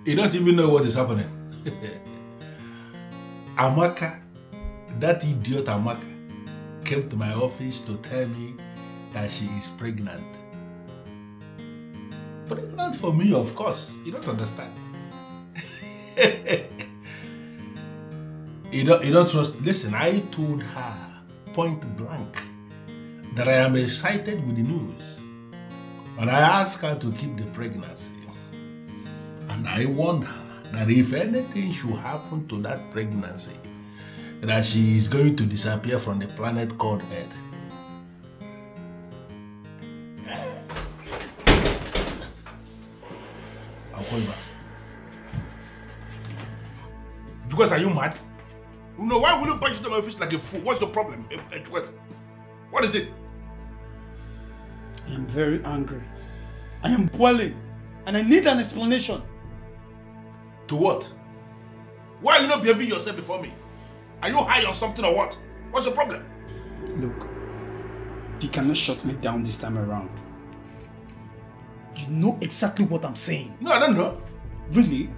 You don't even know what is happening. Amaka, that idiot Amaka, came to my office to tell me that she is pregnant. Pregnant for me, of course. You don't understand. You don't trust. Listen, I told her point blank that I am excited with the news. And I asked her to keep the pregnancy. And I warned her that if anything should happen to that pregnancy, that she is going to disappear from the planet called Earth. I'll call you back. Because are you mad? No, why will you punch them in my face like a fool? What's the problem? What is it? I am very angry. I am boiling. And I need an explanation. To what? Why are you not behaving yourself before me? Are you high on something or what? What's the problem? Look, you cannot shut me down this time around. You know exactly what I'm saying. No, I don't know. Really?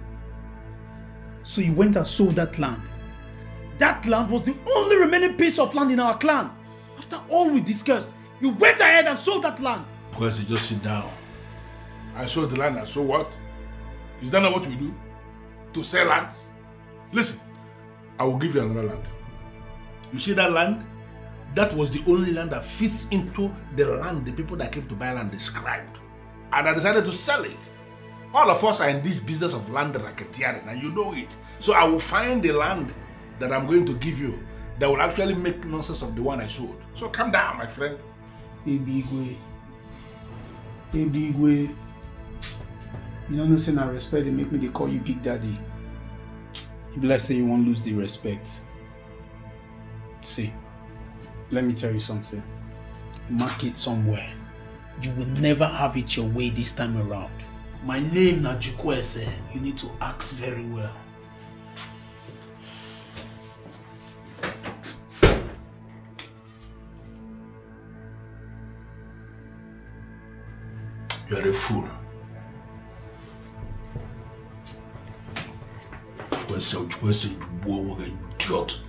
So you went and sold that land. That land was the only remaining piece of land in our clan. After all we discussed, you went ahead and sold that land. Because you just sit down. I sold the land and so what? Is that not what we do? To sell lands? Listen, I will give you another land. You see that land? That was the only land that fits into the land the people that came to buy land described. And I decided to sell it. All of us are in this business of land racketeering and you know it. So I will find the land that I'm going to give you that will actually make nonsense of the one I sold. So calm down, my friend. Ebigwe. Ebigwe. You don't know, saying I respect, they make me, they call you Big Daddy. If let's say you won't lose the respect. See, let me tell you something. Mark it somewhere. You will never have it your way this time around. My name na Jukwese. You need to ask very well. You're a fool. Where's the idiot?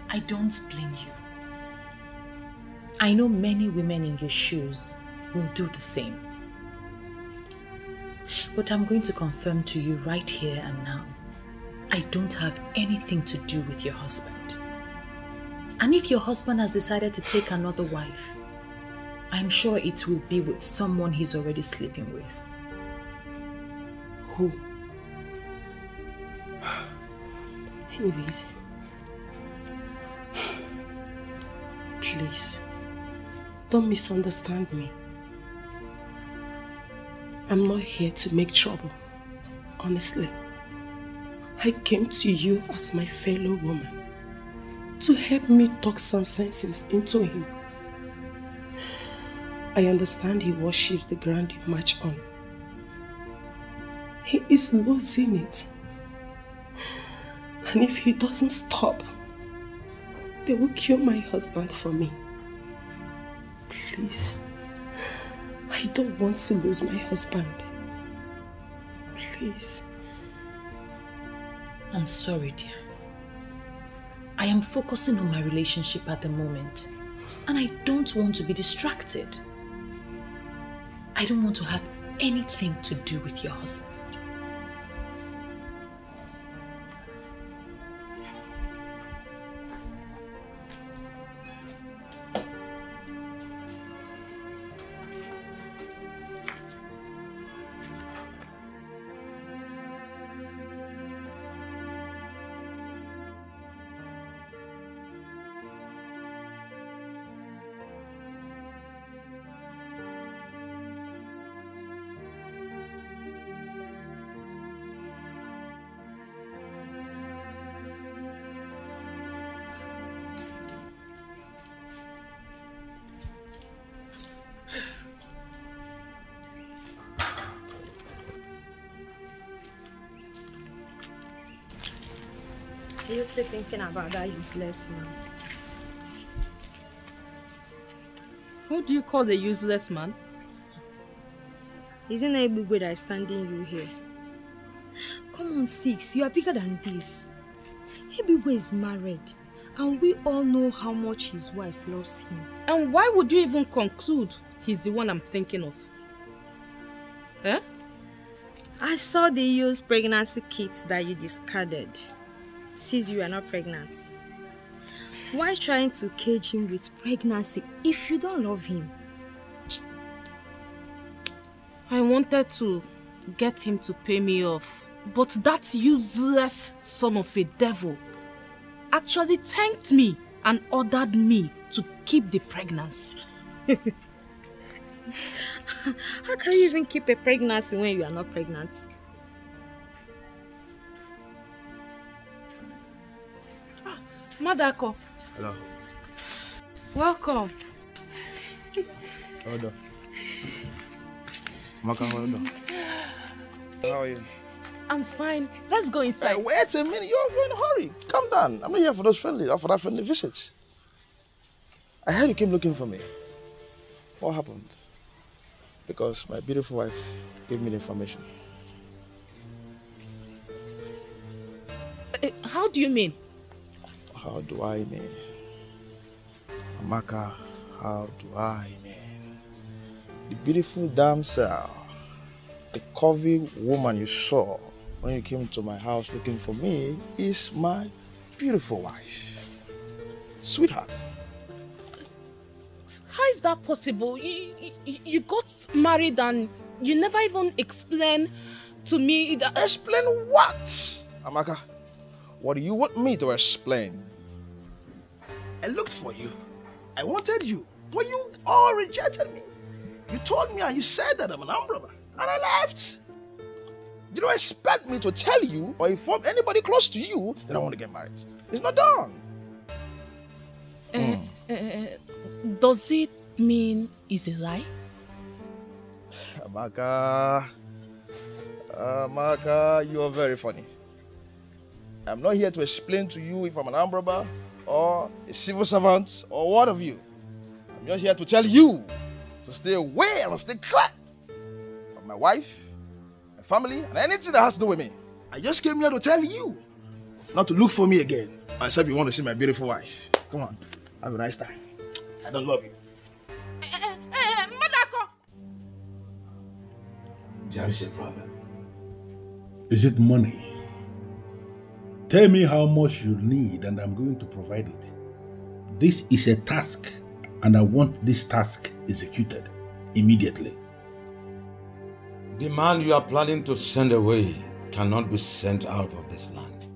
I don't blame you. I know many women in your shoes will do the same. But I'm going to confirm to you right here and now, I don't have anything to do with your husband. And if your husband has decided to take another wife, I'm sure it will be with someone he's already sleeping with. Who? Anyways, please, don't misunderstand me. I'm not here to make trouble, honestly. I came to you as my fellow woman to help me talk some senses into him. I understand he worships the ground you march on. He is losing it. And if he doesn't stop, they will kill my husband for me. Please, I don't want to lose my husband. Please. I'm sorry, dear. I am focusing on my relationship at the moment, and I don't want to be distracted. I don't want to have anything to do with your husband. Are you still thinking about that useless man? Who do you call the useless man? Isn't it Ebigwe that is standing you here? Come on, Six, you are bigger than this. Ebigwe is married, and we all know how much his wife loves him. And why would you even conclude he's the one I'm thinking of? Eh? I saw the used pregnancy kit that you discarded. Since you are not pregnant. Why trying to cage him with pregnancy if you don't love him? I wanted to get him to pay me off, but that useless son of a devil actually thanked me and ordered me to keep the pregnancy. How can you even keep a pregnancy when you are not pregnant? Madako. Hello. Welcome. Hold on. Maka, hold on. How are you? I'm fine. Let's go inside. Hey, wait a minute. You're in a hurry. Calm down. I'm not here for those friendly or for that friendly visit. I heard you came looking for me. What happened? Because my beautiful wife gave me the information. How do you mean? How do I mean? Amaka, how do I mean? The beautiful damsel, the curvy woman you saw when you came to my house looking for me is my beautiful wife. Sweetheart. How is that possible? You got married and you never even explained to me that... Explain what? Amaka, what do you want me to explain? I looked for you. I wanted you. But you all rejected me. You told me and you said that I'm an armed robber. And I left. You don't expect me to tell you or inform anybody close to you that I want to get married. It's not done. Does it mean it's a lie? Amaka, you are very funny. I'm not here to explain to you if I'm an armed robber or a civil servant or what of you. I'm I'm just here to tell you to stay away and stay clear of my wife, my family, and anything that has to do with me. I just came here to tell you not to look for me again. Except you want to see my beautiful wife. Come on, have a nice time. I don't love you. Madako! There is a problem. Is it money? Tell me how much you need and I'm going to provide it. This is a task and I want this task executed immediately. The man you are planning to send away cannot be sent out of this land.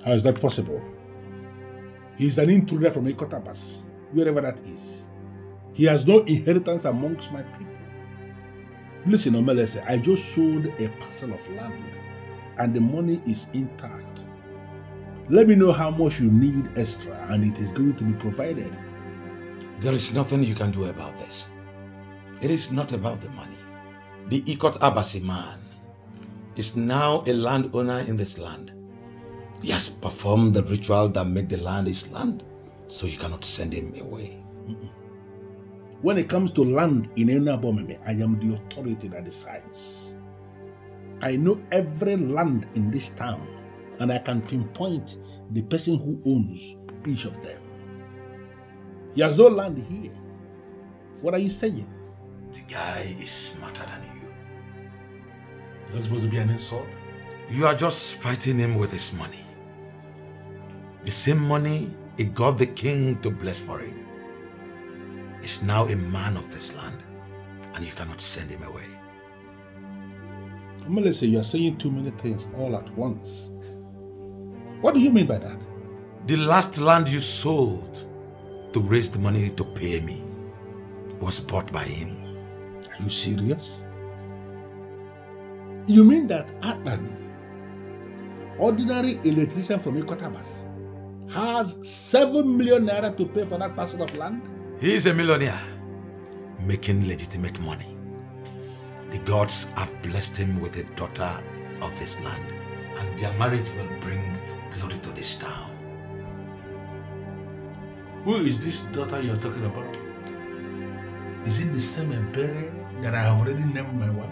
How is that possible? He is an intruder from Ikotabas, wherever that is. He has no inheritance amongst my people. Listen, Omelese, I just sold a parcel of land and the money is intact. Let me know how much you need extra and it is going to be provided. There is nothing you can do about this. It is not about the money. The Ikot Abasi man is now a landowner in this land. He has performed the ritual that makes the land his land, so you cannot send him away. When it comes to land in Enabomeme, I am the authority that decides. I know every land in this town, and I can pinpoint the person who owns each of them. He has no land here. What are you saying? The guy is smarter than you. Is that supposed to be an insult? You are just fighting him with his money. The same money he got the king to bless for him. He's now a man of this land, and you cannot send him away. Melissa, you are saying too many things all at once. What do you mean by that? The last land you sold to raise the money to pay me was bought by him. Are you serious? You mean that Atlan, ordinary electrician from Ikotabas, has 7 million naira to pay for that parcel of land? He is a millionaire, making legitimate money. The gods have blessed him with a daughter of this land, and their marriage will bring glory to this town. Who is this daughter you're talking about? Is it the same Ebere that I have already named my wife?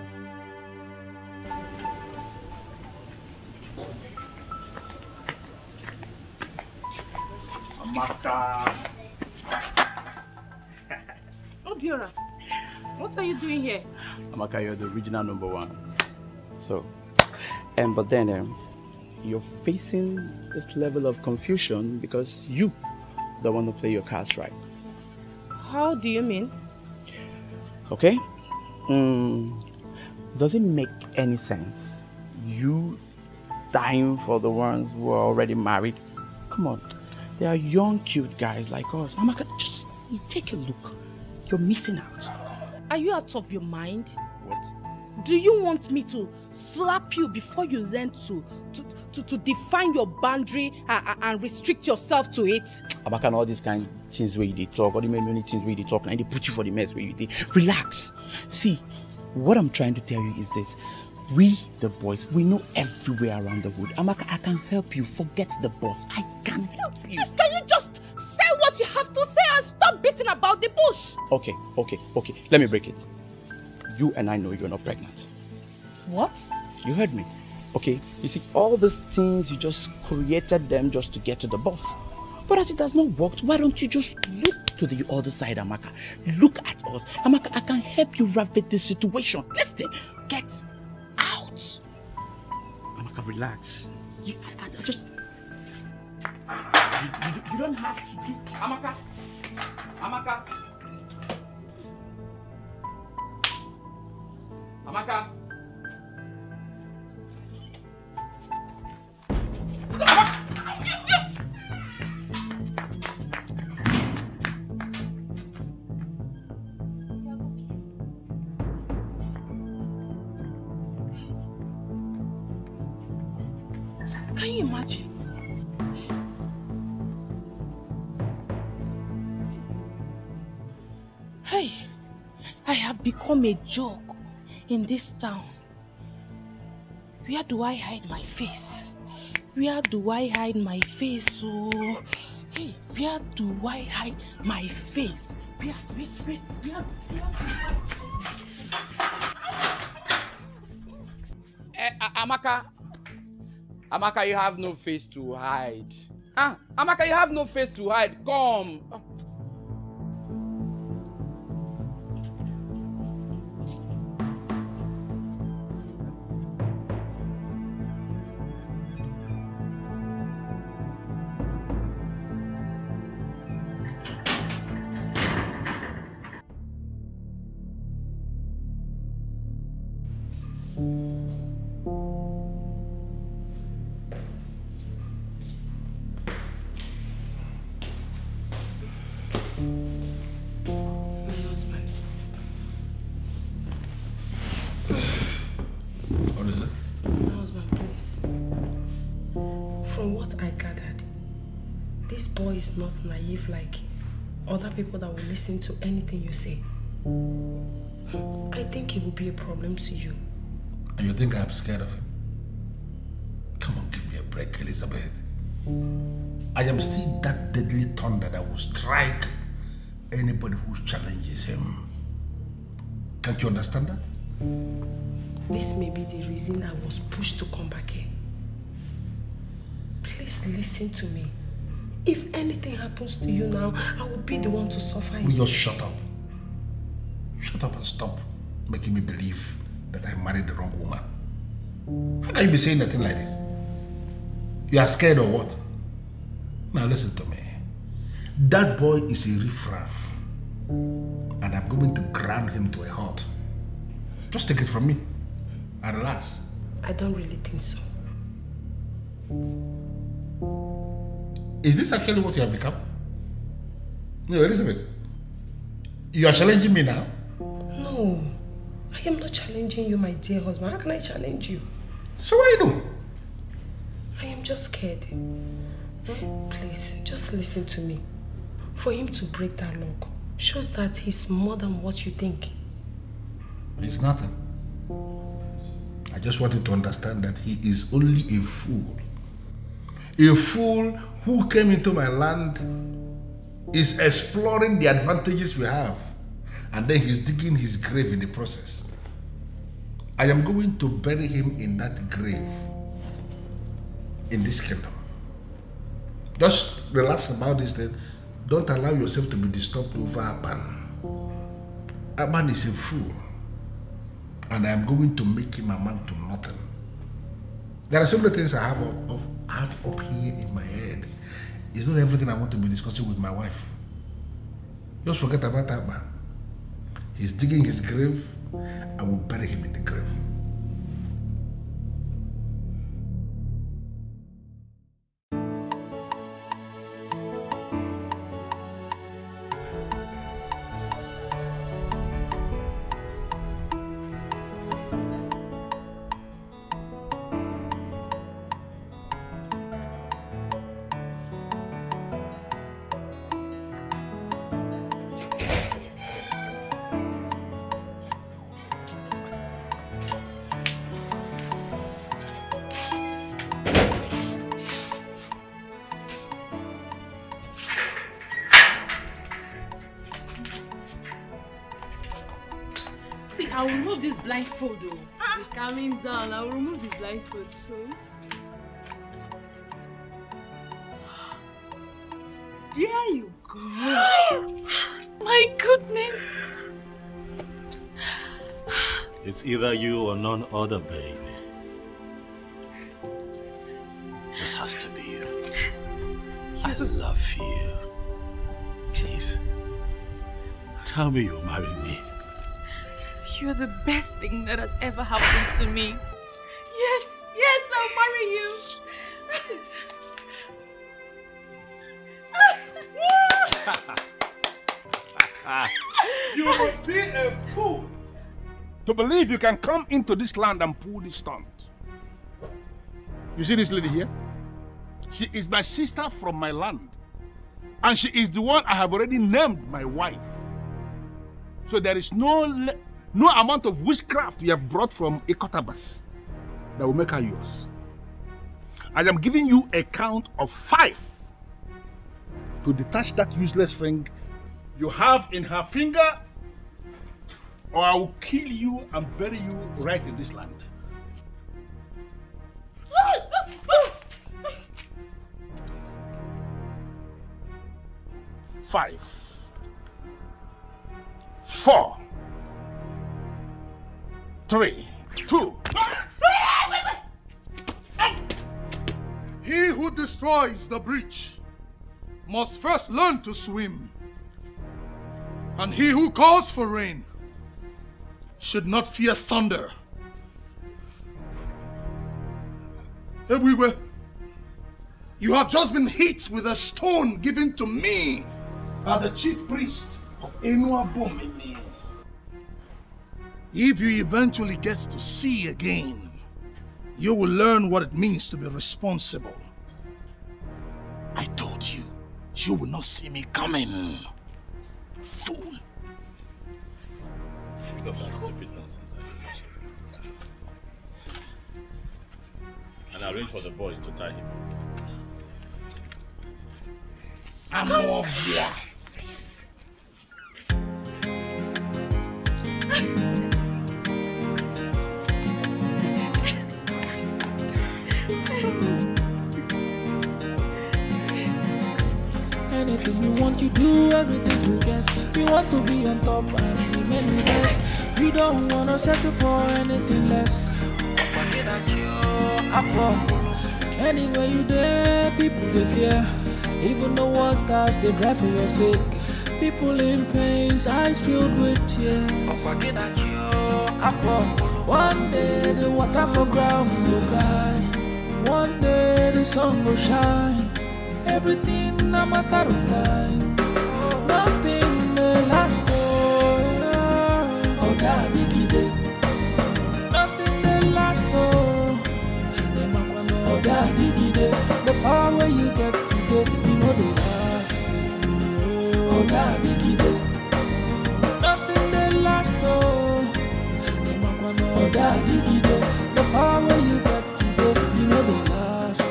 Amaka. Obiora, what are you doing here? Amaka, you're the original #1. So, but then you're facing this level of confusion because you don't want to play your cards right. How do you mean? Okay? Does it make any sense? You dying for the ones who are already married? Come on. They are young, cute guys like us. Amaka, just take a look. You're missing out. Are you out of your mind? What? Do you want me to slap you before you learn to define your boundary and restrict yourself to it? Amaka, all these kind of things where you talk, all the many things where you talk, and they put you for the mess where you did. Relax. See, what I'm trying to tell you is this. We, the boys, we know everywhere around the wood. Amaka, I can help you. Forget the boss. I can help you. Yes, can you just say what you have to say and stop beating about the bush? Okay. Let me break it. You and I know you're not pregnant. What? You heard me. Okay, you see, all these things, you just created them just to get to the boss. But as it has not worked, why don't you just look to the other side, Amaka? Look at us. Amaka, I can help you ravage this situation. Listen, get out. Amaka, relax. You don't have to do... Amaka. Can you imagine? Hey, I have become a joke in this town. Where do I hide my face? Where do I hide my face? Oh, hey, where do I hide my face? Amaka, you have no face to hide. Amaka, you have no face to hide. Come. Not naive like other people that will listen to anything you say. I think it will be a problem to you. And you think I'm scared of him? Come on, give me a break, Elizabeth. I am still that deadly thunder that will strike anybody who challenges him. Can't you understand that? This may be the reason I was pushed to come back here. Please listen to me. If anything happens to you now, I will be the one to suffer. Will you just shut up? Shut up and stop making me believe that I married the wrong woman. How can you be saying nothing like this? You are scared or what? Now listen to me. That boy is a riffraff. And I'm going to ground him to a halt. Just take it from me. And relax. I don't really think so. Is this actually what you have become? No, Elizabeth. You are challenging me now? No. I am not challenging you, my dear husband. How can I challenge you? So what are you doing? I am just scared. Please, just listen to me. For him to break that lock shows that he's more than what you think. It's nothing. I just wanted to understand that he is only a fool. A fool who came into my land, is exploring the advantages we have, and then he's digging his grave in the process. I am going to bury him in that grave in this kingdom. Just relax about this thing. Don't allow yourself to be disturbed over Aban. Aban is a fool, and I am going to make him amount to nothing. There are so many things I have up here in my head. It's not everything I want to be discussing with my wife. Just forget about Aban. He's digging his grave. I will bury him in the grave. I will remove this blindfold though. Be calming down. I will remove the blindfold soon. There you go. My goodness. It's either you or none other, baby. Just has to be you. I love you. Please, tell me you'll marry me. You're the best thing that has ever happened to me. Yes, yes, I'll marry you. You must be a fool to believe you can come into this land and pull this stunt. You see this lady here? She is my sister from my land. And she is the one I have already named my wife. So there is no amount of witchcraft you have brought from Ikotabas that will make her yours. I am giving you a count of 5 to detach that useless ring you have in her finger, or I will kill you and bury you right in this land. 5, 4, 3, 2. He who destroys the breach must first learn to swim. And he who calls for rain should not fear thunder. Everywhere, you have just been hit with a stone given to me by the chief priest of Enuabomene. If you eventually get to see again, you will learn what it means to be responsible. I told you, you will not see me coming. Fool. Look at that stupid nonsense. And I arrange for the boys to tie him up. I'm over here. Anything you want, you do, everything you get. You want to be on top and remain the best. You don't want to settle for anything less. Anywhere you there, people they fear. Even the waters they drive for your sake. People in pains, eyes filled with tears. One day the water for ground will cry. One day the sun will shine. Everything a matter of time. Nothing may last. Oh, daddy gide. Nothing may last. Oh, daddy gide. The power where you get today, you know they last. Oh, daddy gide. Nothing may last. Oh, daddy gide. The power where you get today, you know they last.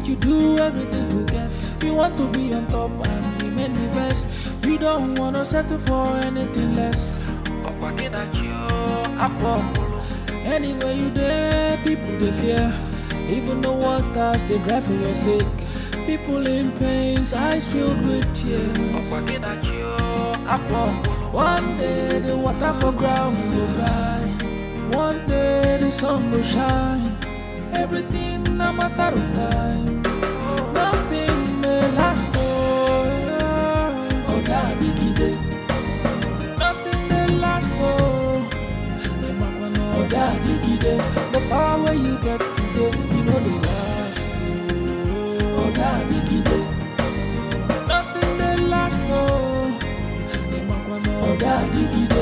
You do everything to get. You want to be on top and remain the best. You don't want to settle for anything less. Anywhere you there, people they fear. Even the waters they drive for your sake. People in pains, eyes filled with tears. One day the water for ground will dry. One day the sun will shine. Everything a matter of time. Nothing may last. Oh, daddy gide. Nothing may last. Oh, daddy gide. The power where you get today, you know they last. Oh, daddy gide. Nothing may last. Oh, daddy gide.